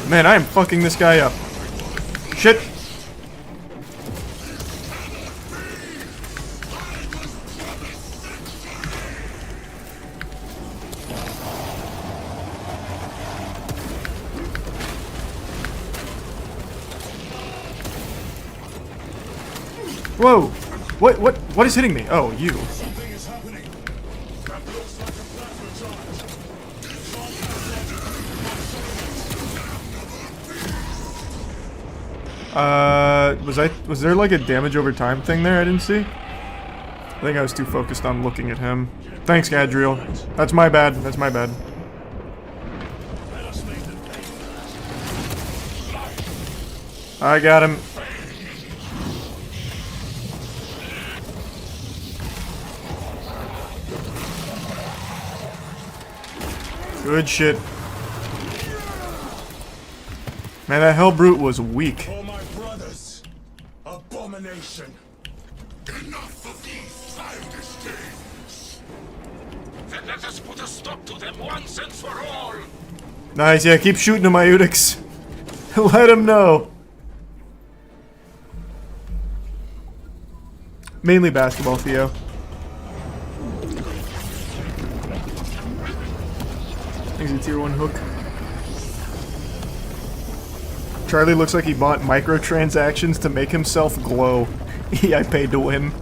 Man, I am fucking this guy up. Shit. Whoa! What is hitting me? Oh, you. Something is happening. That looks like a plasma charge. Was there like a damage over time thing there I didn't see? I think I was too focused on looking at him. Thanks, Gadriel. That's my bad. That's my bad. I got him. Good shit. Man, that Hellbrute was weak. For my brothers, abomination. Enough of these childish games. Then let us put a stop to them once and for all. Nice, yeah, keep shooting him, Iudix. Let him know. Mainly basketball, Theo. He's a tier 1 hook. Charlie looks like he bought microtransactions to make himself glow. I paid to win.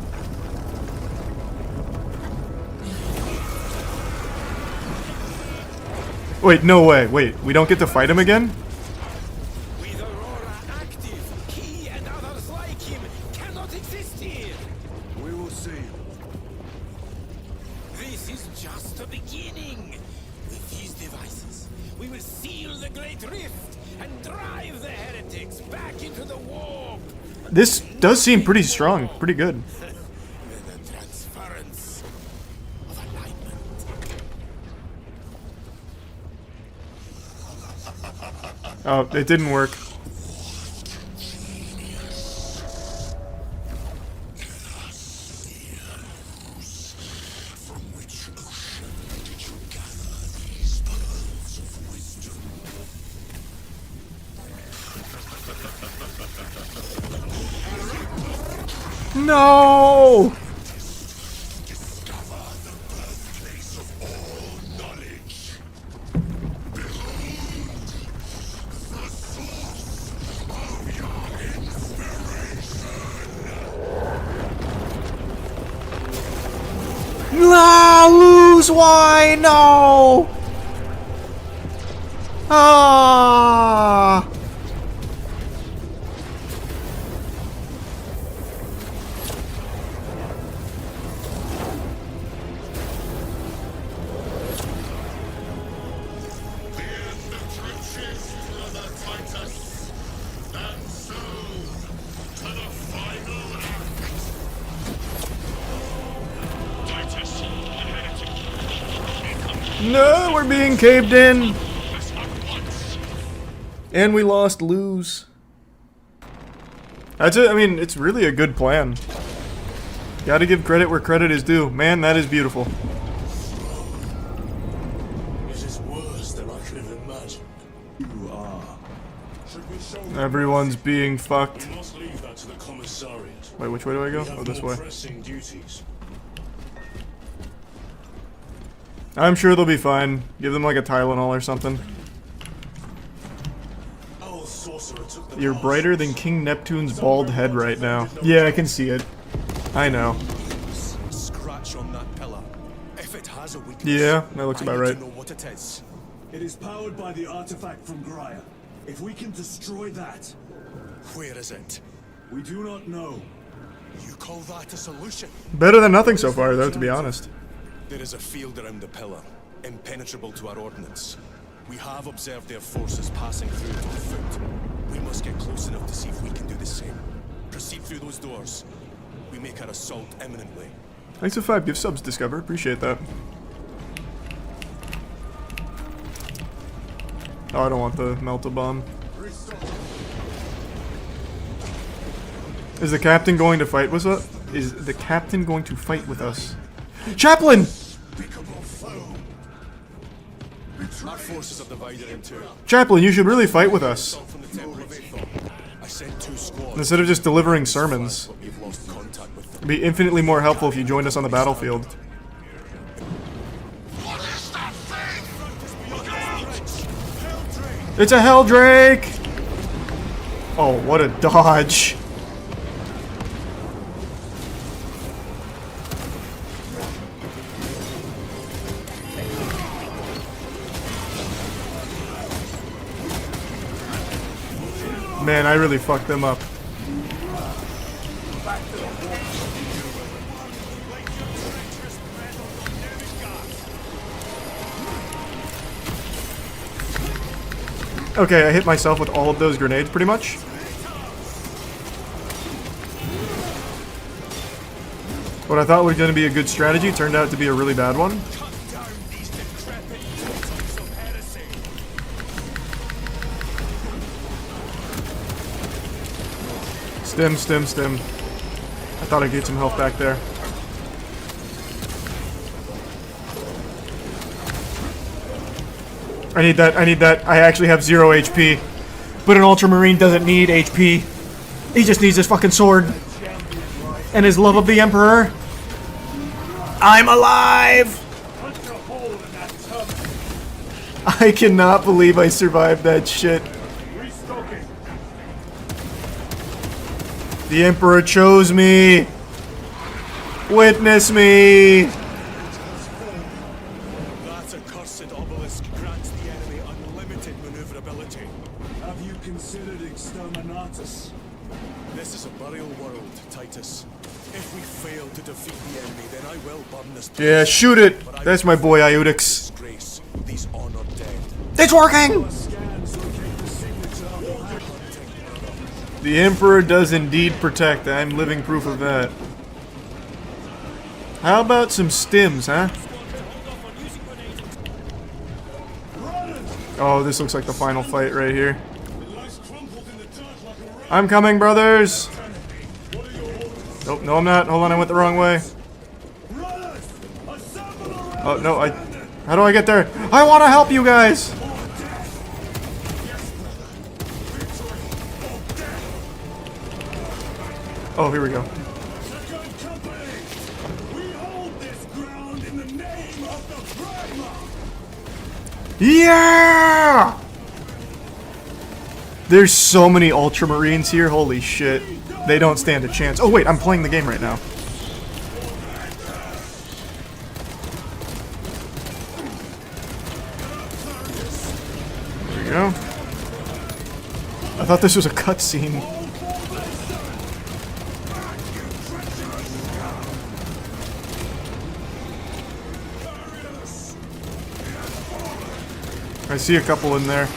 Wait, no way. Wait, we don't get to fight him again? With Aurora active, he and others like him cannot exist here. We will see. This is just the beginning. With these devices, we will seal the Great Rift and drive the heretics back into the warp. This does seem pretty strong, pretty good. The transference of alignment. Oh, it didn't work. No! La lose, why no? Ah. No, we're being caved in. And we lost lose. That's it. I mean, it's really a good plan. Gotta give credit where credit is due. Man, that is beautiful. It is worse than I could have imagined. You are. Should we show them? Everyone's being fucked. We must leave that to the commissariat. Wait, which way do I go? We have Oh, this more way. pressing duties. I'm sure they'll be fine. Give them like a Tylenol or something. Our sorcerer took the You're brighter than King Neptune's bald head right now. Yeah, I can see it. I know. Scratch on that pillar. If it has a weakness, Yeah, that looks I about need right. to know what it is. It is powered by the artifact from Graia. If we can destroy that, Where is it? we do not know. You call that a solution? Better than nothing so far, though, to be honest. There is a field around the pillar, impenetrable to our ordnance. We have observed their forces passing through it on foot. We must get close enough to see if we can do the same. Proceed through those doors. We make our assault imminently. Thanks for 5 gift subs, Discover. Appreciate that. Oh, I don't want the melt-a-bomb. Is the captain going to fight with us? Is the captain going to fight with us? Chaplain! Our forces are divided into. Chaplain, you should really fight with us. From the Temple of Aethon. I sent 2 squads. Instead of just delivering sermons. But we've lost contact with them. It'd be infinitely more helpful if you joined us on the battlefield. It's a Helldrake! Oh, what a dodge. Man, I really fucked them up. Okay, I hit myself with all of those grenades, pretty much. What I thought was going to be a good strategy turned out to be a really bad one. Stim, stim, stim. I thought I'd get some health back there. I need that. I need that. I actually have 0 HP. But an Ultramarine doesn't need HP. He just needs his fucking sword. And his love of the Emperor. I'm alive! I cannot believe I survived that shit. The Emperor chose me. Witness me. That accursed obelisk grants the enemy unlimited maneuverability. Have you considered exterminatus? This is a burial world, Titus. If we fail to defeat the enemy, then I will burn this place. Yeah, shoot it. That's my boy Iudix. Disgrace these honored dead. It's working! The Emperor does indeed protect. I'm living proof of that. How about some stims, huh? Oh, this looks like the final fight right here. I'm coming, brothers! Nope, no I'm not. Hold on, I went the wrong way. Oh, no, how do I get there? I want to help you guys! Oh, here we go. Yeah! There's so many Ultramarines here, holy shit. They don't stand a chance. Oh wait, I'm playing the game right now. There we go. I thought this was a cutscene. I see a couple in there.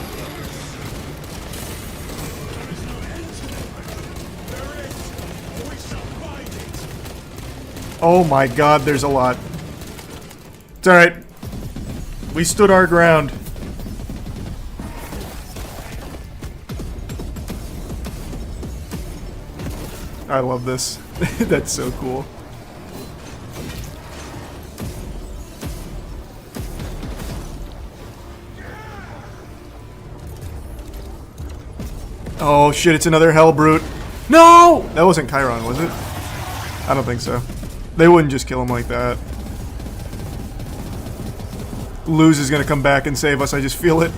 Oh my god, there's a lot. It's alright. We stood our ground. I love this. That's so cool. Oh shit, it's another Hell Brute. No! That wasn't Chiron, was it? I don't think so. They wouldn't just kill him like that. Luz is gonna come back and save us, I just feel it.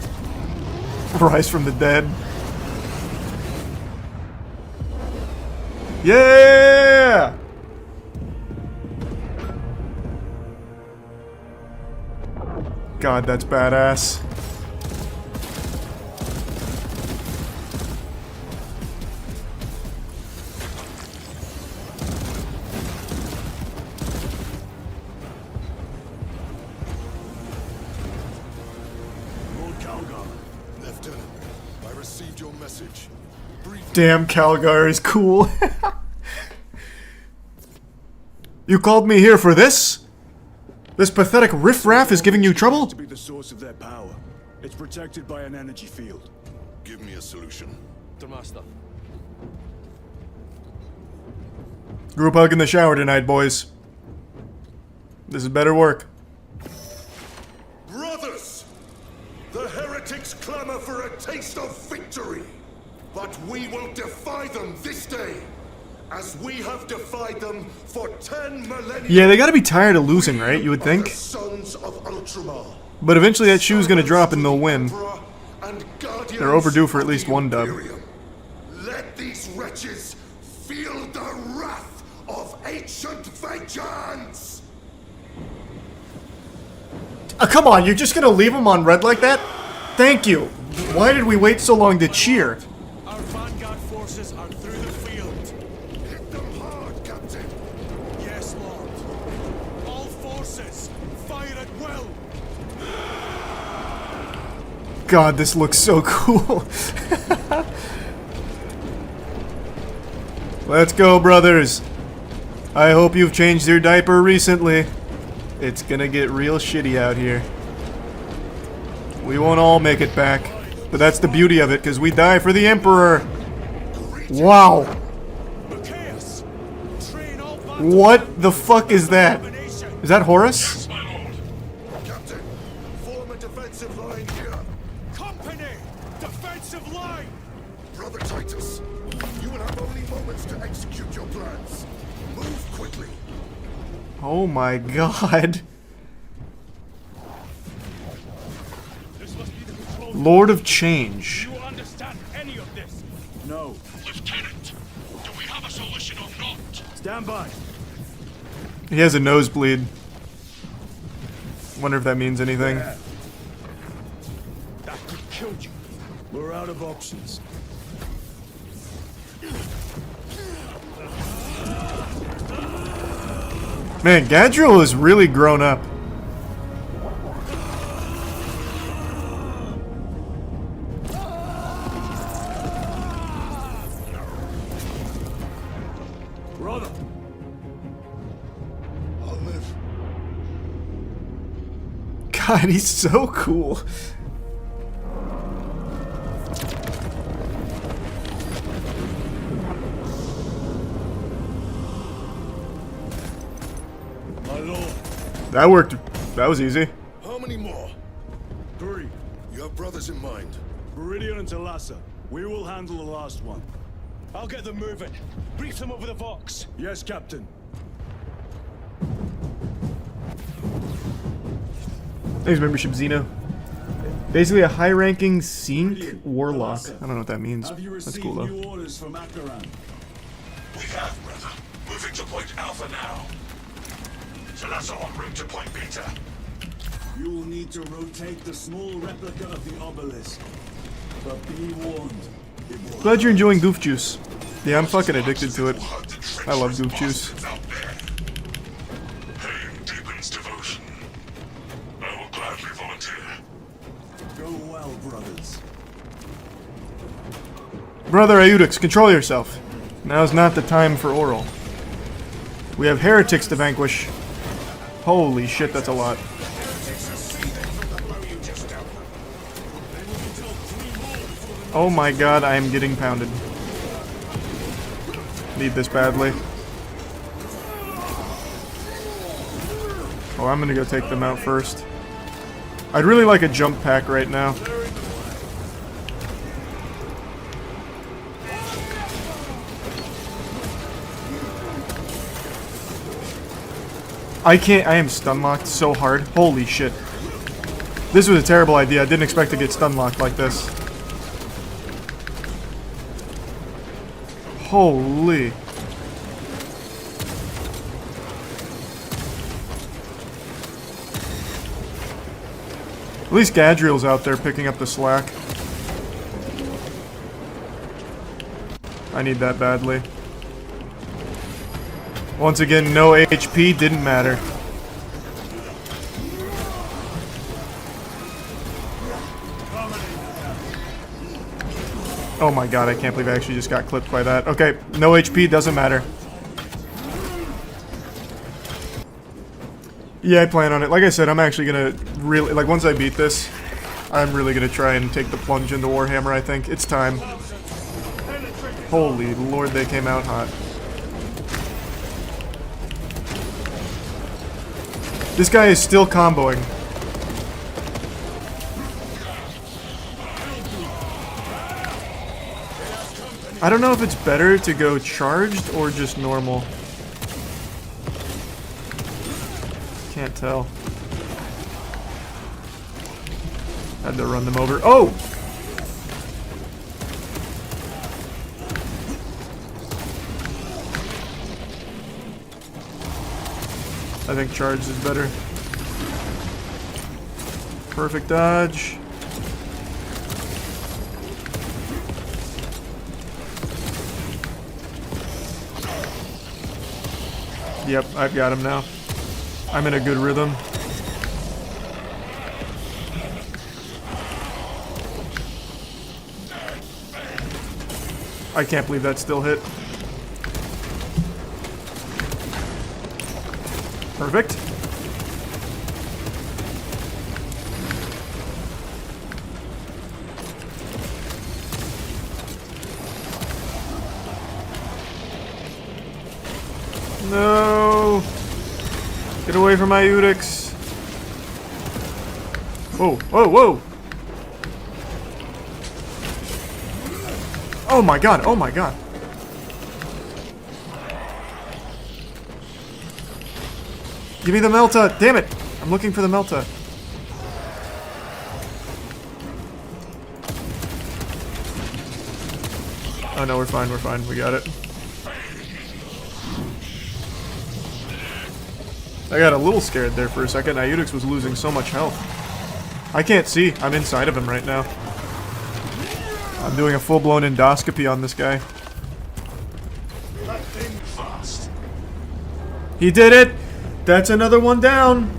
Rise from the dead. Yeah! God, that's badass. Damn, Calgar is cool. You called me here for this? This pathetic riffraff is giving you trouble? To be the source of their power. It's protected by an energy field. Give me a solution. Master. Group hug in the shower tonight, boys. This is better work. Brothers! The heretics clamor for a taste of victory. But we will defy them this day, as we have defied them for 10 millennia. Yeah, they gotta be tired of losing, right? You would think. Sons of Ultramar. But eventually that shoe's gonna drop and they'll win. They're overdue for at least one dub. Let these wretches feel the wrath of ancient vengeance! Come on, you're just gonna leave them on red like that? Thank you. Why did we wait so long to cheer? Our vanguard forces are through the field. Hit them hard, Captain. Yes, Lord. All forces, fire at will. God, this looks so cool. Let's go, brothers. I hope you've changed your diaper recently. It's gonna get real shitty out here. We won't all make it back. But that's the beauty of it, because we die for the Emperor. Wow. What the fuck is that? Is that Horus? Captain, form a defensive line here. execute your plans. Move quickly. Oh my god. Lord of Change. Do you understand any of this? No. Lieutenant, do we have a solution or not? Stand by. He has a nosebleed. Wonder if that means anything. That could kill you. We're out of options. Man, Gadriel has really grown up. Brother. I'll live. God, he's so cool. My lord. That worked. That was easy. How many more? 3. You have brothers in mind. Viridian and Talassa. We will handle the last one. I'll get them moving. Brief them over the Vox. Yes, Captain. Thanks, membership, Xeno. Basically a high-ranking Sync Warlock. I don't know what that means. That's cool, though. New orders from Akaran? We have, brother. Moving to point Alpha now. Talassa en route to point Beta. You will need to rotate the small replica of the obelisk. But be warned. It will Glad you're enjoying Goof Juice. Yeah, I'm fucking addicted to it. I love Goof Juice. Pain deepens devotion. I will gladly volunteer. go well, brothers. Brother Iudix, control yourself. Now's not the time for oral. We have heretics to vanquish. Holy shit, that's a lot. Oh my god, I am getting pounded. Need this badly. Oh, I'm gonna go take them out first. I'd really like a jump pack right now. I am stun locked so hard. Holy shit. This was a terrible idea. I didn't expect to get stun locked like this. Holy. At least Gadriel's out there picking up the slack. I need that badly. Once again, no HP, didn't matter. Oh my god, I can't believe I actually just got clipped by that. Okay, no HP, doesn't matter. Yeah, I plan on it. Like I said, I'm actually gonna really, like, once I beat this, I'm really gonna try and take the plunge into Warhammer, I think. It's time. Holy lord, they came out hot. This guy is still comboing. I don't know if it's better to go charged or just normal. Can't tell. Had to run them over. Oh! I think charged is better. Perfect dodge. Yep, I've got him now. I'm in a good rhythm. I can't believe that still hit. Perfect. No! Get away from my Iudix. Whoa, whoa, whoa! Oh my god, oh my god. Give me the Melta. Damn it. I'm looking for the Melta. Oh no, we're fine, we got it. I got a little scared there for a second. Iudix was losing so much health. I can't see. I'm inside of him right now. I'm doing a full-blown endoscopy on this guy. He did it! That's another one down!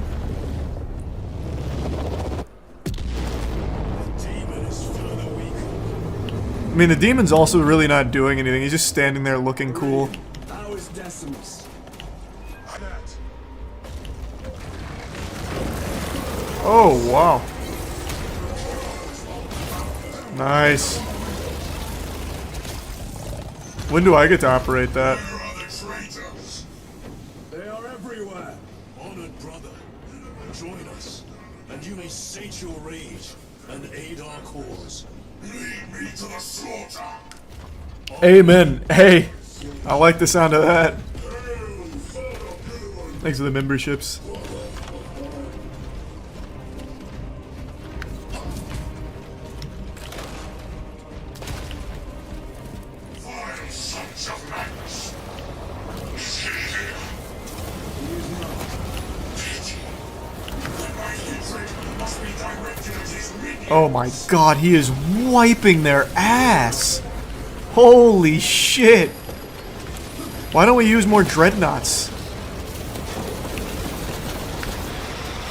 I mean, the demon's also really not doing anything. He's just standing there looking cool. How is Decimus? Oh, wow. Nice. When do I get to operate that? They are everywhere. Honored brother, join us, and you may sate your rage and aid our cause. Lead me to the slaughter. Amen. Hey, I like the sound of that. Thanks for the memberships. Oh my god, he is wiping their ass! Holy shit! Why don't we use more dreadnoughts?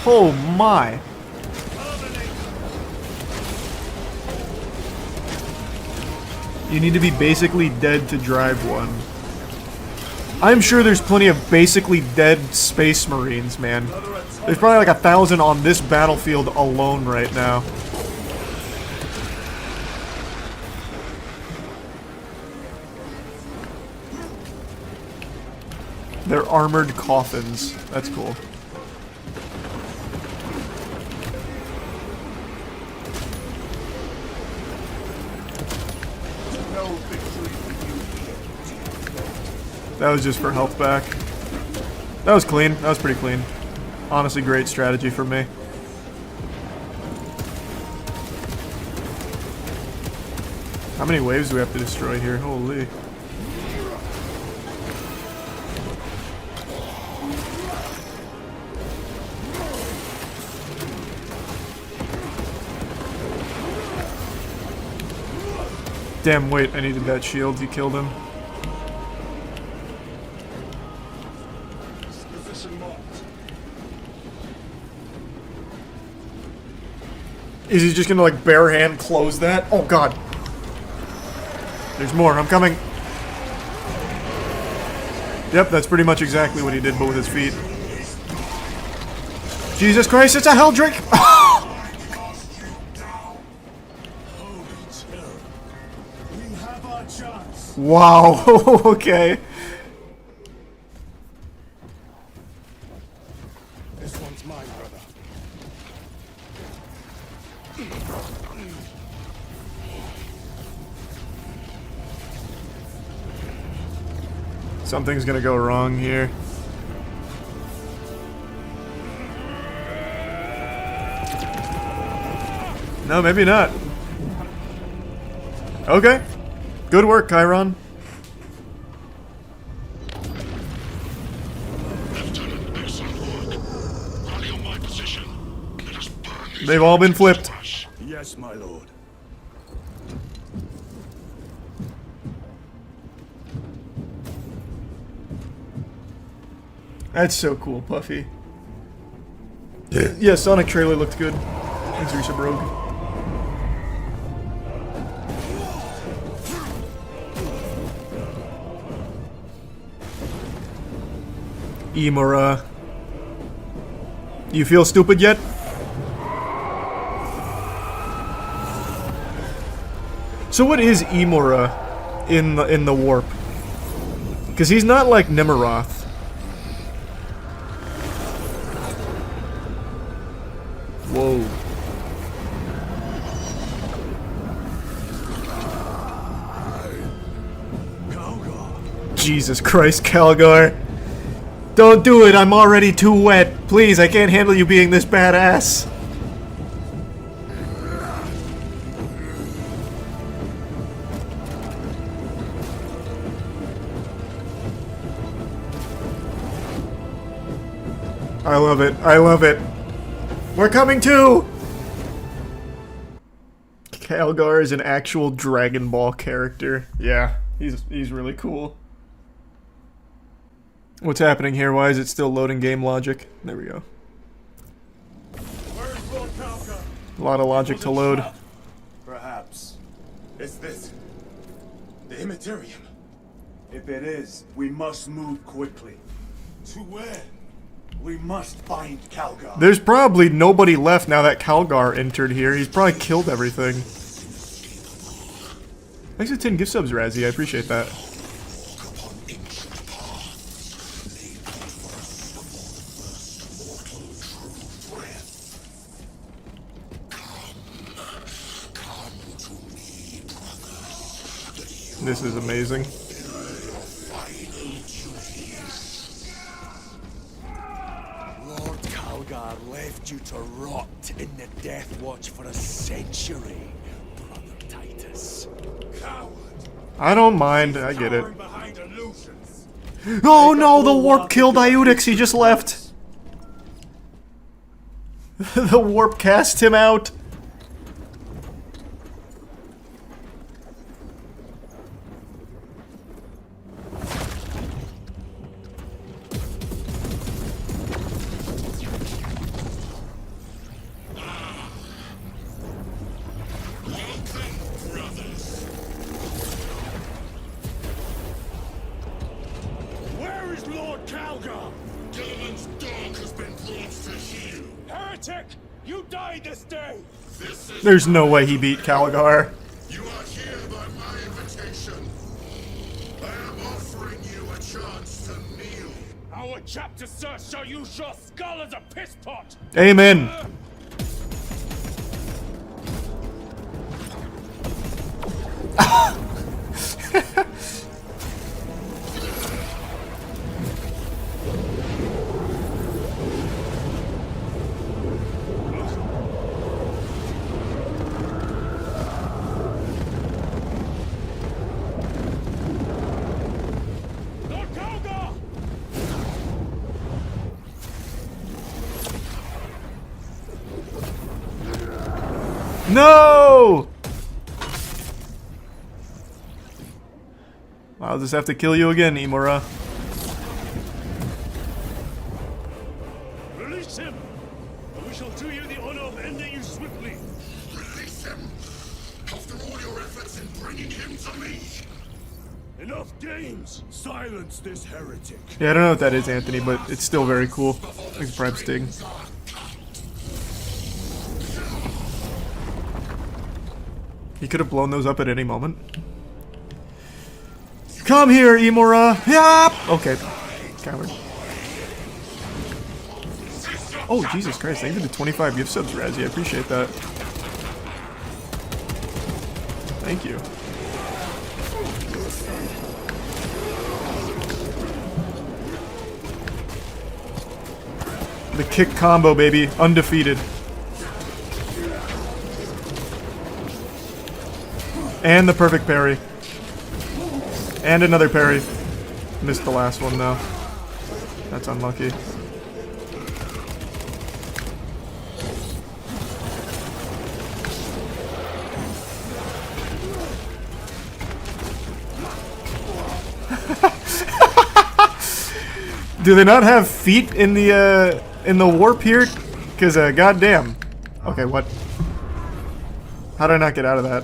Oh my! You need to be basically dead to drive one. I'm sure there's plenty of basically dead space marines, man. There's probably like 1,000 on this battlefield alone right now. They're armored coffins. That's cool. That was just for health back. That was clean. That was pretty clean. Honestly, great strategy for me. How many waves do we have to destroy here? Holy. Damn, wait, I needed that shield. You killed him. Is he just gonna, like, bare hand close that? Oh, God. There's more. I'm coming. Yep, that's pretty much exactly what he did, but with his feet. Jesus Christ, it's a hell drink! Wow, okay. This one's mine, brother. Something's gonna go wrong here. No, maybe not. Okay. Good work, Chiron. They've all been flipped. Yes, my lord. That's so cool, Puffy. Yeah, Sonic trailer looked good. Thanks, Risa Brogue. Imura. You feel stupid yet? So what is Imura in the warp? Because he's not like Nimoroth. Whoa. Jesus Christ, Calgar. Don't do it, I'm already too wet. Please, I can't handle you being this badass. I love it. I love it. We're coming too! Calgar is an actual Dragon Ball character. Yeah, he's really cool. What's happening here? Why is it still loading game logic? There we go. A lot of logic to load. Perhaps. Is this the Immaterium? If it is, we must move quickly. To where? We must find Calgar. There's probably nobody left now that Calgar entered here. He's probably killed everything. Thanks for 10 gift subs, Razzie. I appreciate that. This is amazing. Lord Calgar left you to rot in the Death Watch for a century, Brother Titus. Coward. I don't mind. I get it. Oh no, the warp killed Iudix. He just left. The warp cast him out. Where is Lord Calgar? Gilliman's dog has been brought to heal. Heretic! You died this day! There's no way he beat Calgar. You are here by my invitation. I am offering you a chance to kneel. Our chapter, sir, shall use your skull as a piss pot! Amen. No! I'll just have to kill you again, Imura. Release him, and we shall do you the honor of ending you swiftly. Release him, after all your efforts in bringing him to me. Enough games. Silence this heretic. Yeah, I don't know what that is, Anthony, but it's still very cool. Thanks, Prime Sting. He could have blown those up at any moment. Come here, Imura! Yep! Okay. Coward. Oh, Jesus Christ. Thank you for the 25 gift subs, Razzie. I appreciate that. Thank you. The kick combo, baby. Undefeated. And the perfect parry. And another parry. Missed the last one, though. That's unlucky. Do they not have feet in the warp here? Because goddamn. Okay, what? How did I not get out of that?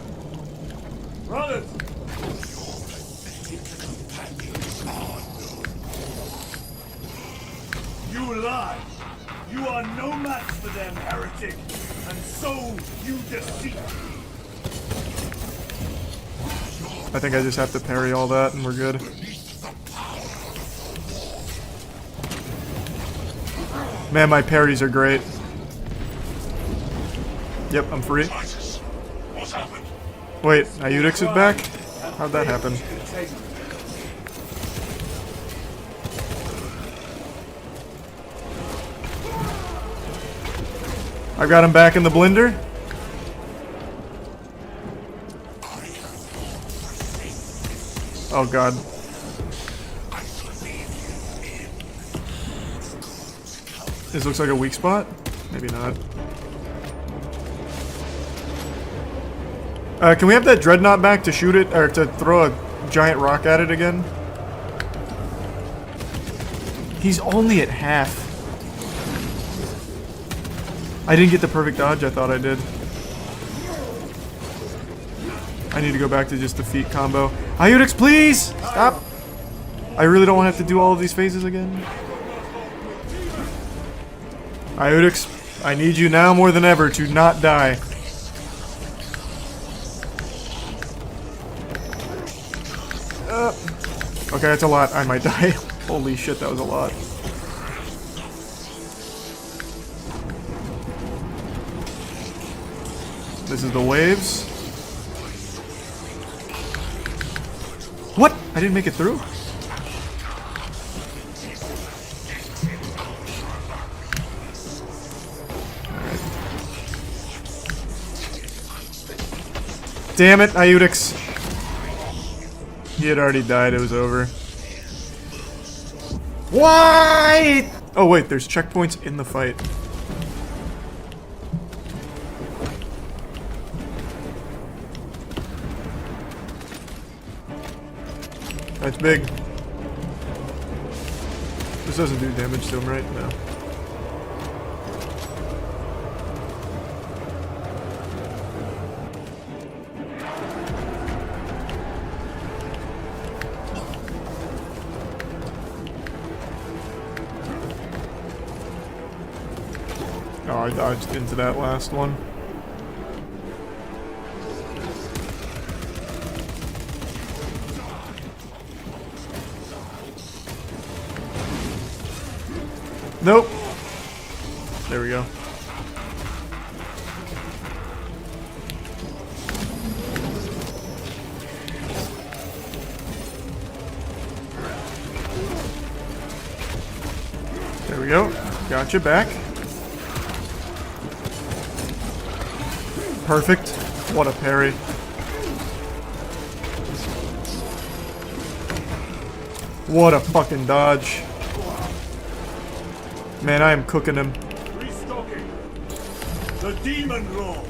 Brothers! You lie! You are no match for them, heretic! And so you deceive! I think I just have to parry all that and we're good. Man, my parries are great. Yep, I'm free. Wait, Iudix is back? How'd that happen? I got him back in the blender. Oh god. This looks like a weak spot? Maybe not. Can we have that dreadnought back to shoot it, or to throw a giant rock at it again? He's only at half. I didn't get the perfect dodge I thought I did. I need to go back to just the feet combo. Iudix, please! Stop! I really don't want to have to do all of these phases again. Iudix, I need you now more than ever to not die. Okay, that's a lot. I might die. Holy shit, that was a lot. This is the waves. What? I didn't make it through? Alright. Damn it, Iudix. He had already died, it was over. Why? Oh wait, there's checkpoints in the fight. That's big. This doesn't do damage to him, right? No. Oh, I dodged into that last one. Nope. There we go. There we go. Gotcha, back. Perfect. What a parry. What a fucking dodge. Man, I am cooking him. Restocking. The demon roll.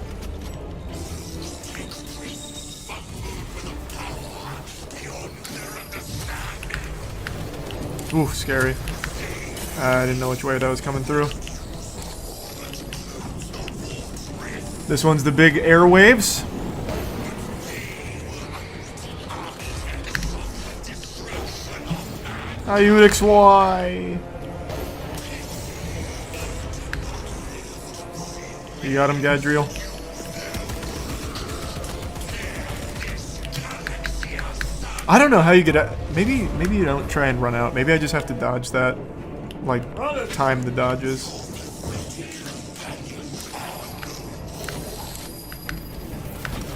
Ooh, scary. I didn't know which way that was coming through. This one's the big air waves. Iudix, why? You got him, Gadriel. I don't know how you get out. Maybe you don't try and run out. Maybe I just have to dodge that. Like, time the dodges.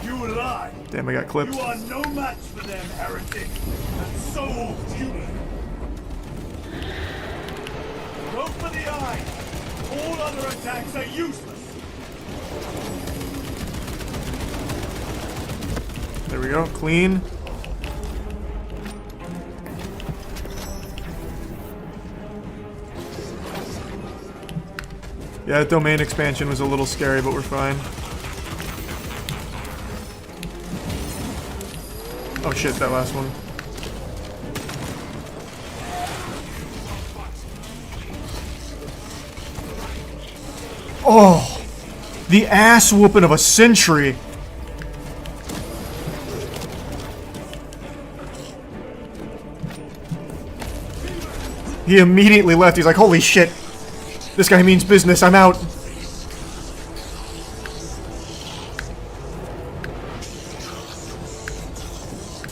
You lie. Damn, I got clipped. You are no match for them, heretic. And so human. Go for the eye. All other attacks are useless. There we go, clean. Yeah, that domain expansion was a little scary, but we're fine. Oh shit, that last one. Oh! The ass whooping of a century! He immediately left. He's like, holy shit. This guy means business. I'm out.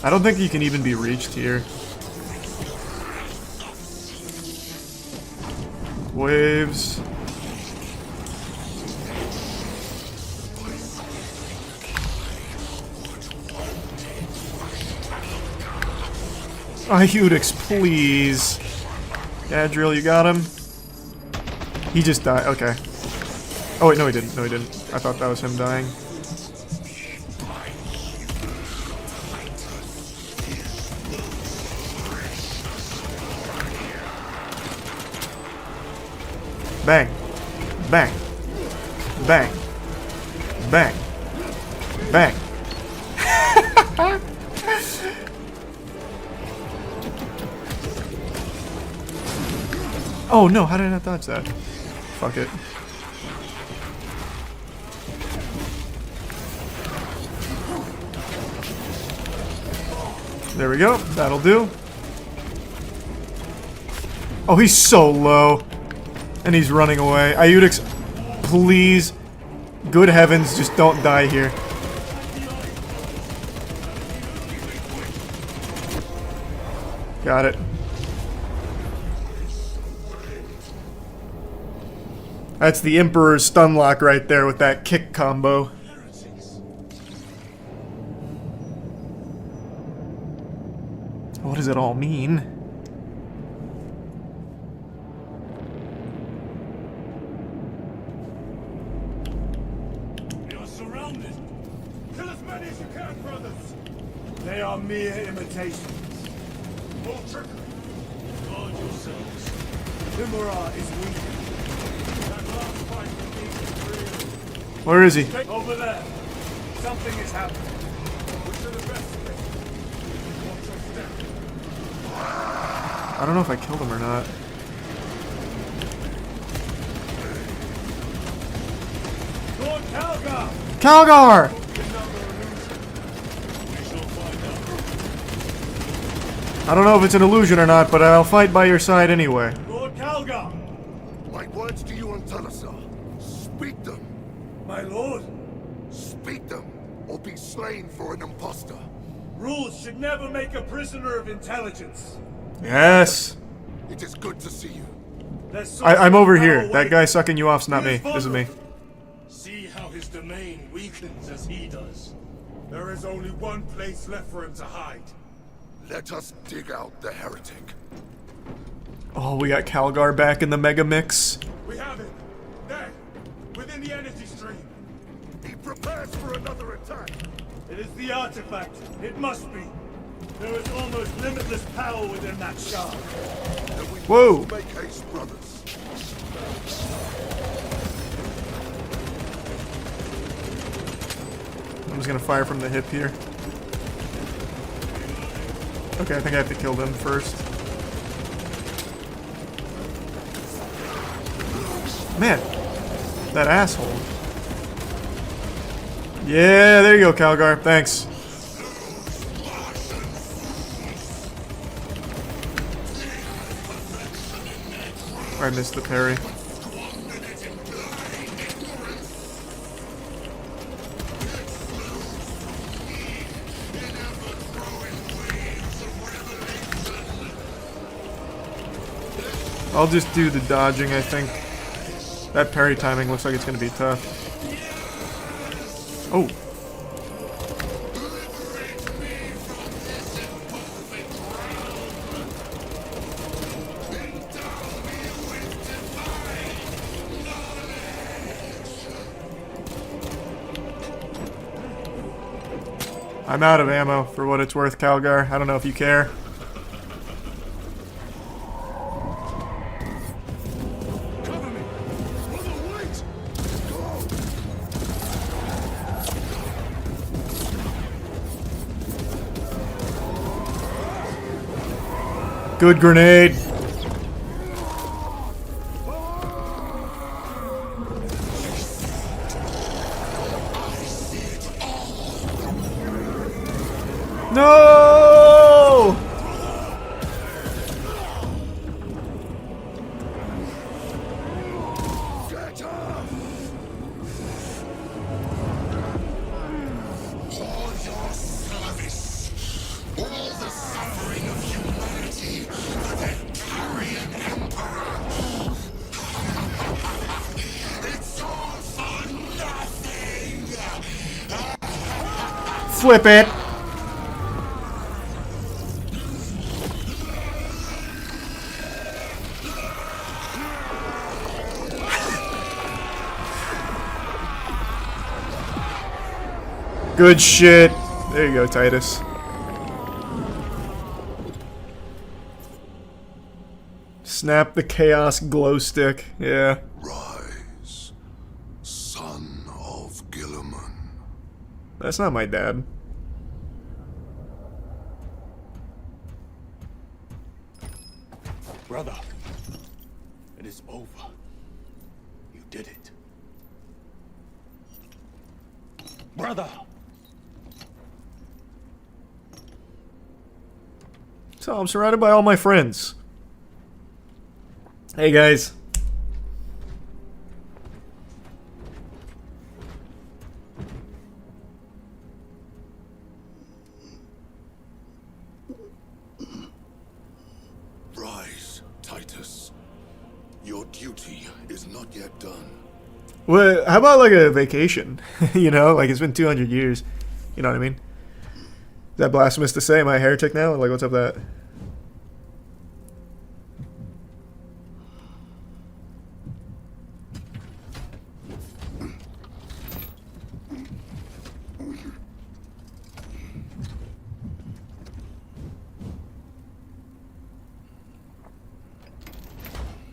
I don't think he can even be reached here. Waves. Iudix, please. Gadriel, you got him? He just died. Okay. Oh wait, no he didn't. No he didn't. I thought that was him dying. Bang. Bang. Bang. Bang. Bang. Oh no, how did I not dodge that? Fuck it. There we go. That'll do. Oh, he's so low. And he's running away. Iudix, please. Good heavens, just don't die here. Got it. That's the Emperor's stun lock right there with that kick combo. What does it all mean? They are mere imitations. More trickery. Guard yourselves. Timura is weak. That last fight with me is real. Where is he? Over there. Something is happening. Which are the best of it? Watch your step. I don't know if I killed him or not. Lord Calgar! Calgar! I don't know if it's an illusion or not, but I'll fight by your side anyway. Lord Calgar! My words to you on Talasar. Speak them. My lord? Speak them, or be slain for an impostor. Rules should never make a prisoner of intelligence. Yes. It is good to see you. I'm over here. That guy sucking you off's not me. This is me. See how his domain weakens as he does. There is only one place left for him to hide. Let us dig out the heretic. Oh, we got Calgar back in the mega mix. We have it. There, within the energy stream. He prepares for another attack. It is the artifact. It must be. There is almost limitless power within that shard. Whoa! Make haste, brothers. I'm just gonna fire from the hip here. Okay, I think I have to kill them first. Man, that asshole. Yeah, there you go, Calgar. Thanks. I missed the parry. I'll just do the dodging, I think. That parry timing looks like it's going to be tough. Oh. I'm out of ammo, for what it's worth, Calgar. I don't know if you care. Good grenade. No! All your service, all the suffering of humanity for the Tarian Emperor. It's all for nothing. Flip it. Good shit. There you go, Titus. Snap the chaos glow stick. Yeah. Rise, son of Guilliman. That's not my dad. Brother, it is over. You did it. Brother! So I'm surrounded by all my friends. Hey guys. Rise, Titus. Your duty is not yet done. Well, how about like a vacation? You know, like it's been 200 years. You know what I mean? Is that blasphemous to say? Am I a heretic now? Like, what's up with that?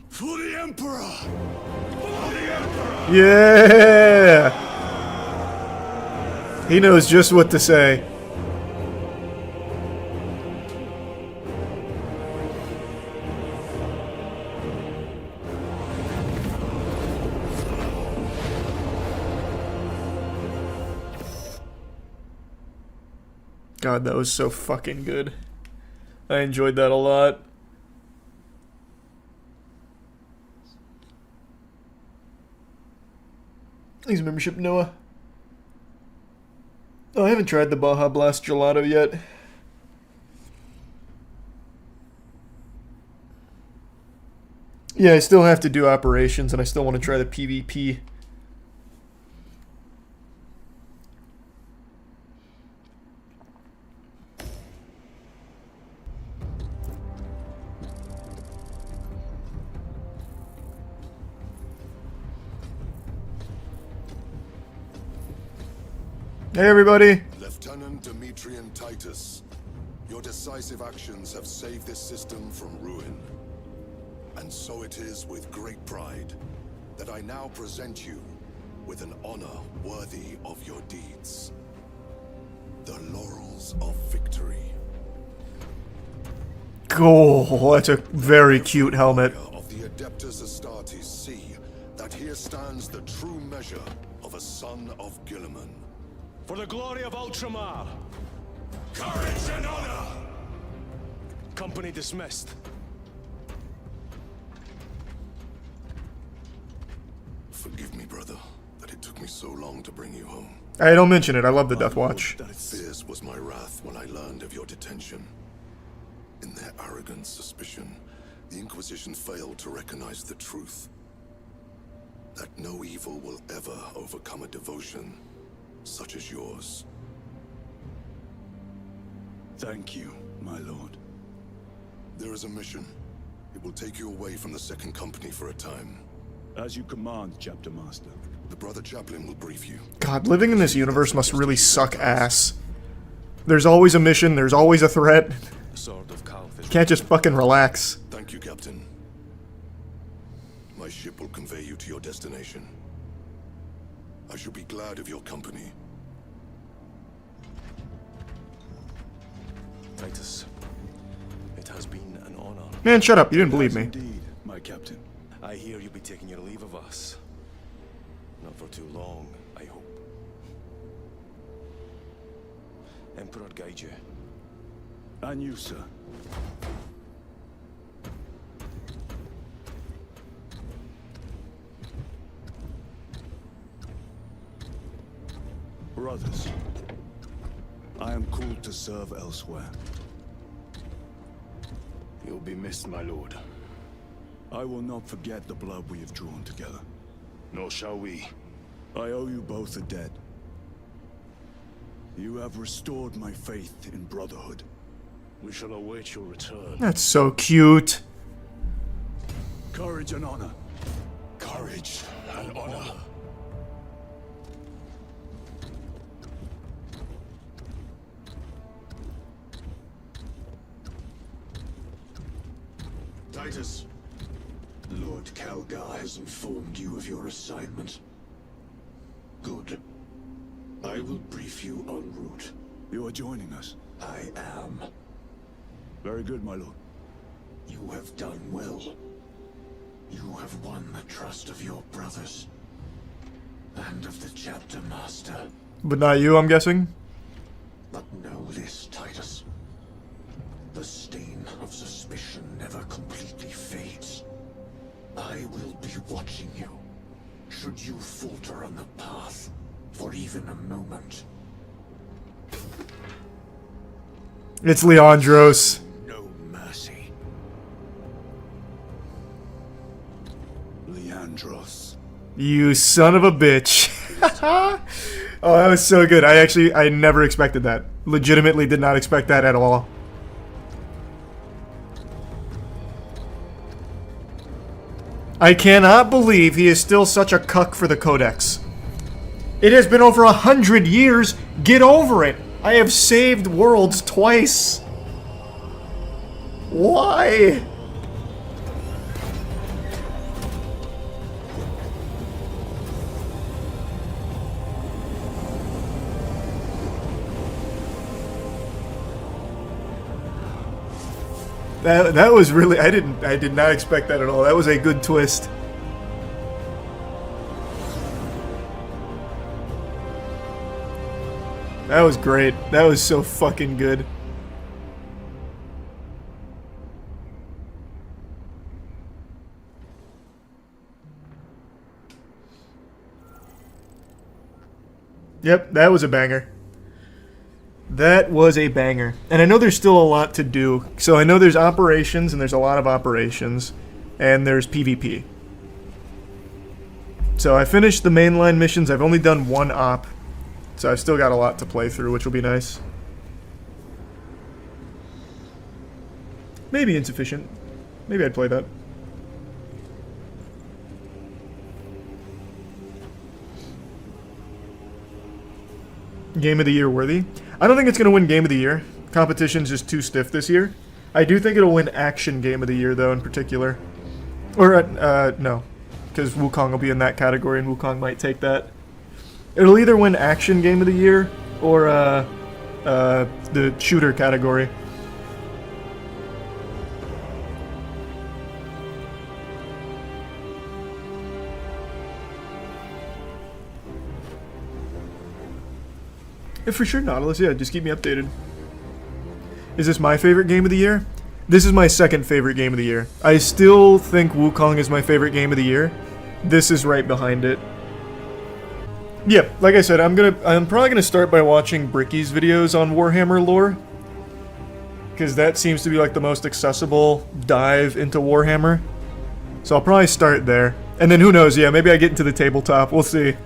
For the Emperor! For the Emperor! Yeah! He knows just what to say. God, that was so fucking good. I enjoyed that a lot. Thanks, membership, Noah. Oh, I haven't tried the Baja Blast gelato yet. Yeah, I still have to do operations, and I still want to try the PvP. Hey everybody! Lieutenant Demetrian Titus, your decisive actions have saved this system from ruin. And so it is with great pride that I now present you with an honor worthy of your deeds. The Laurels of Victory. Oh, that's a very cute helmet. Of the Adeptus Astartes see that here stands the true measure of a son of Guilliman. For the glory of Ultramar! Courage and honor! Company dismissed. Forgive me, brother, that it took me so long to bring you home. Hey, don't mention it. I love the Death Watch. Fierce was my wrath when I learned of your detention. In their arrogant suspicion, the Inquisition failed to recognize the truth. That no evil will ever overcome a devotion such as yours. Thank you, my lord. There is a mission. It will take you away from the Second Company for a time. As you command, Chapter Master. The Brother Chaplain will brief you. God, living in this universe must really suck ass. There's always a mission, there's always a threat. You can't just fucking relax. Thank you, Captain. My ship will convey you to your destination. I shall be glad of your company. Titus, it has been an honor. Man, shut up. You didn't believe me. Indeed, my captain. I hear you'll be taking your leave of us. Not for too long, I hope. Emperor guide you. And you, sir. Brothers, I am called to serve elsewhere. You'll be missed, my lord. I will not forget the blood we have drawn together. Nor shall we. I owe you both a debt. You have restored my faith in brotherhood. We shall await your return. That's so cute. Courage and honor. Courage and honor. Titus. Lord Calgar has informed you of your assignment. Good. I will brief you en route. You are joining us. I am. Very good, my lord. You have done well. You have won the trust of your brothers. And of the chapter master. But not you, I'm guessing? But know this, Titus. The stain of suspicion never completely fades. I will be watching you. Should you falter on the path for even a moment. It's Leandros. No mercy. Leandros. You son of a bitch. Oh, that was so good. I never expected that. Legitimately did not expect that at all. I cannot believe he is still such a cuck for the Codex. It has been over 100 years. Get over it. I have saved worlds twice. Why? That was really, I did not expect that at all. That was a good twist. That was great. That was so fucking good. Yep, that was a banger. That was a banger. And I know there's still a lot to do. So I know there's operations, and there's a lot of operations. And there's PvP. So I finished the mainline missions. I've only done one op. So I've still got a lot to play through, which will be nice. Maybe insufficient. Maybe I'd play that. Game of the Year worthy? I don't think it's going to win Game of the Year. Competition's just too stiff this year. I do think it'll win Action Game of the Year, though, in particular. Or, no. Because Wukong will be in that category, and Wukong might take that. It'll either win Action Game of the Year, or, the Shooter category. Yeah, for sure, Nautilus. Yeah, just keep me updated. Is this my favorite game of the year? This is my second favorite game of the year. I still think Wukong is my favorite game of the year. This is right behind it. Yeah, like I said, I'm probably gonna start by watching Bricky's videos on Warhammer lore, because that seems to be like the most accessible dive into Warhammer. So I'll probably start there, and then who knows? Yeah, maybe I get into the tabletop. We'll see.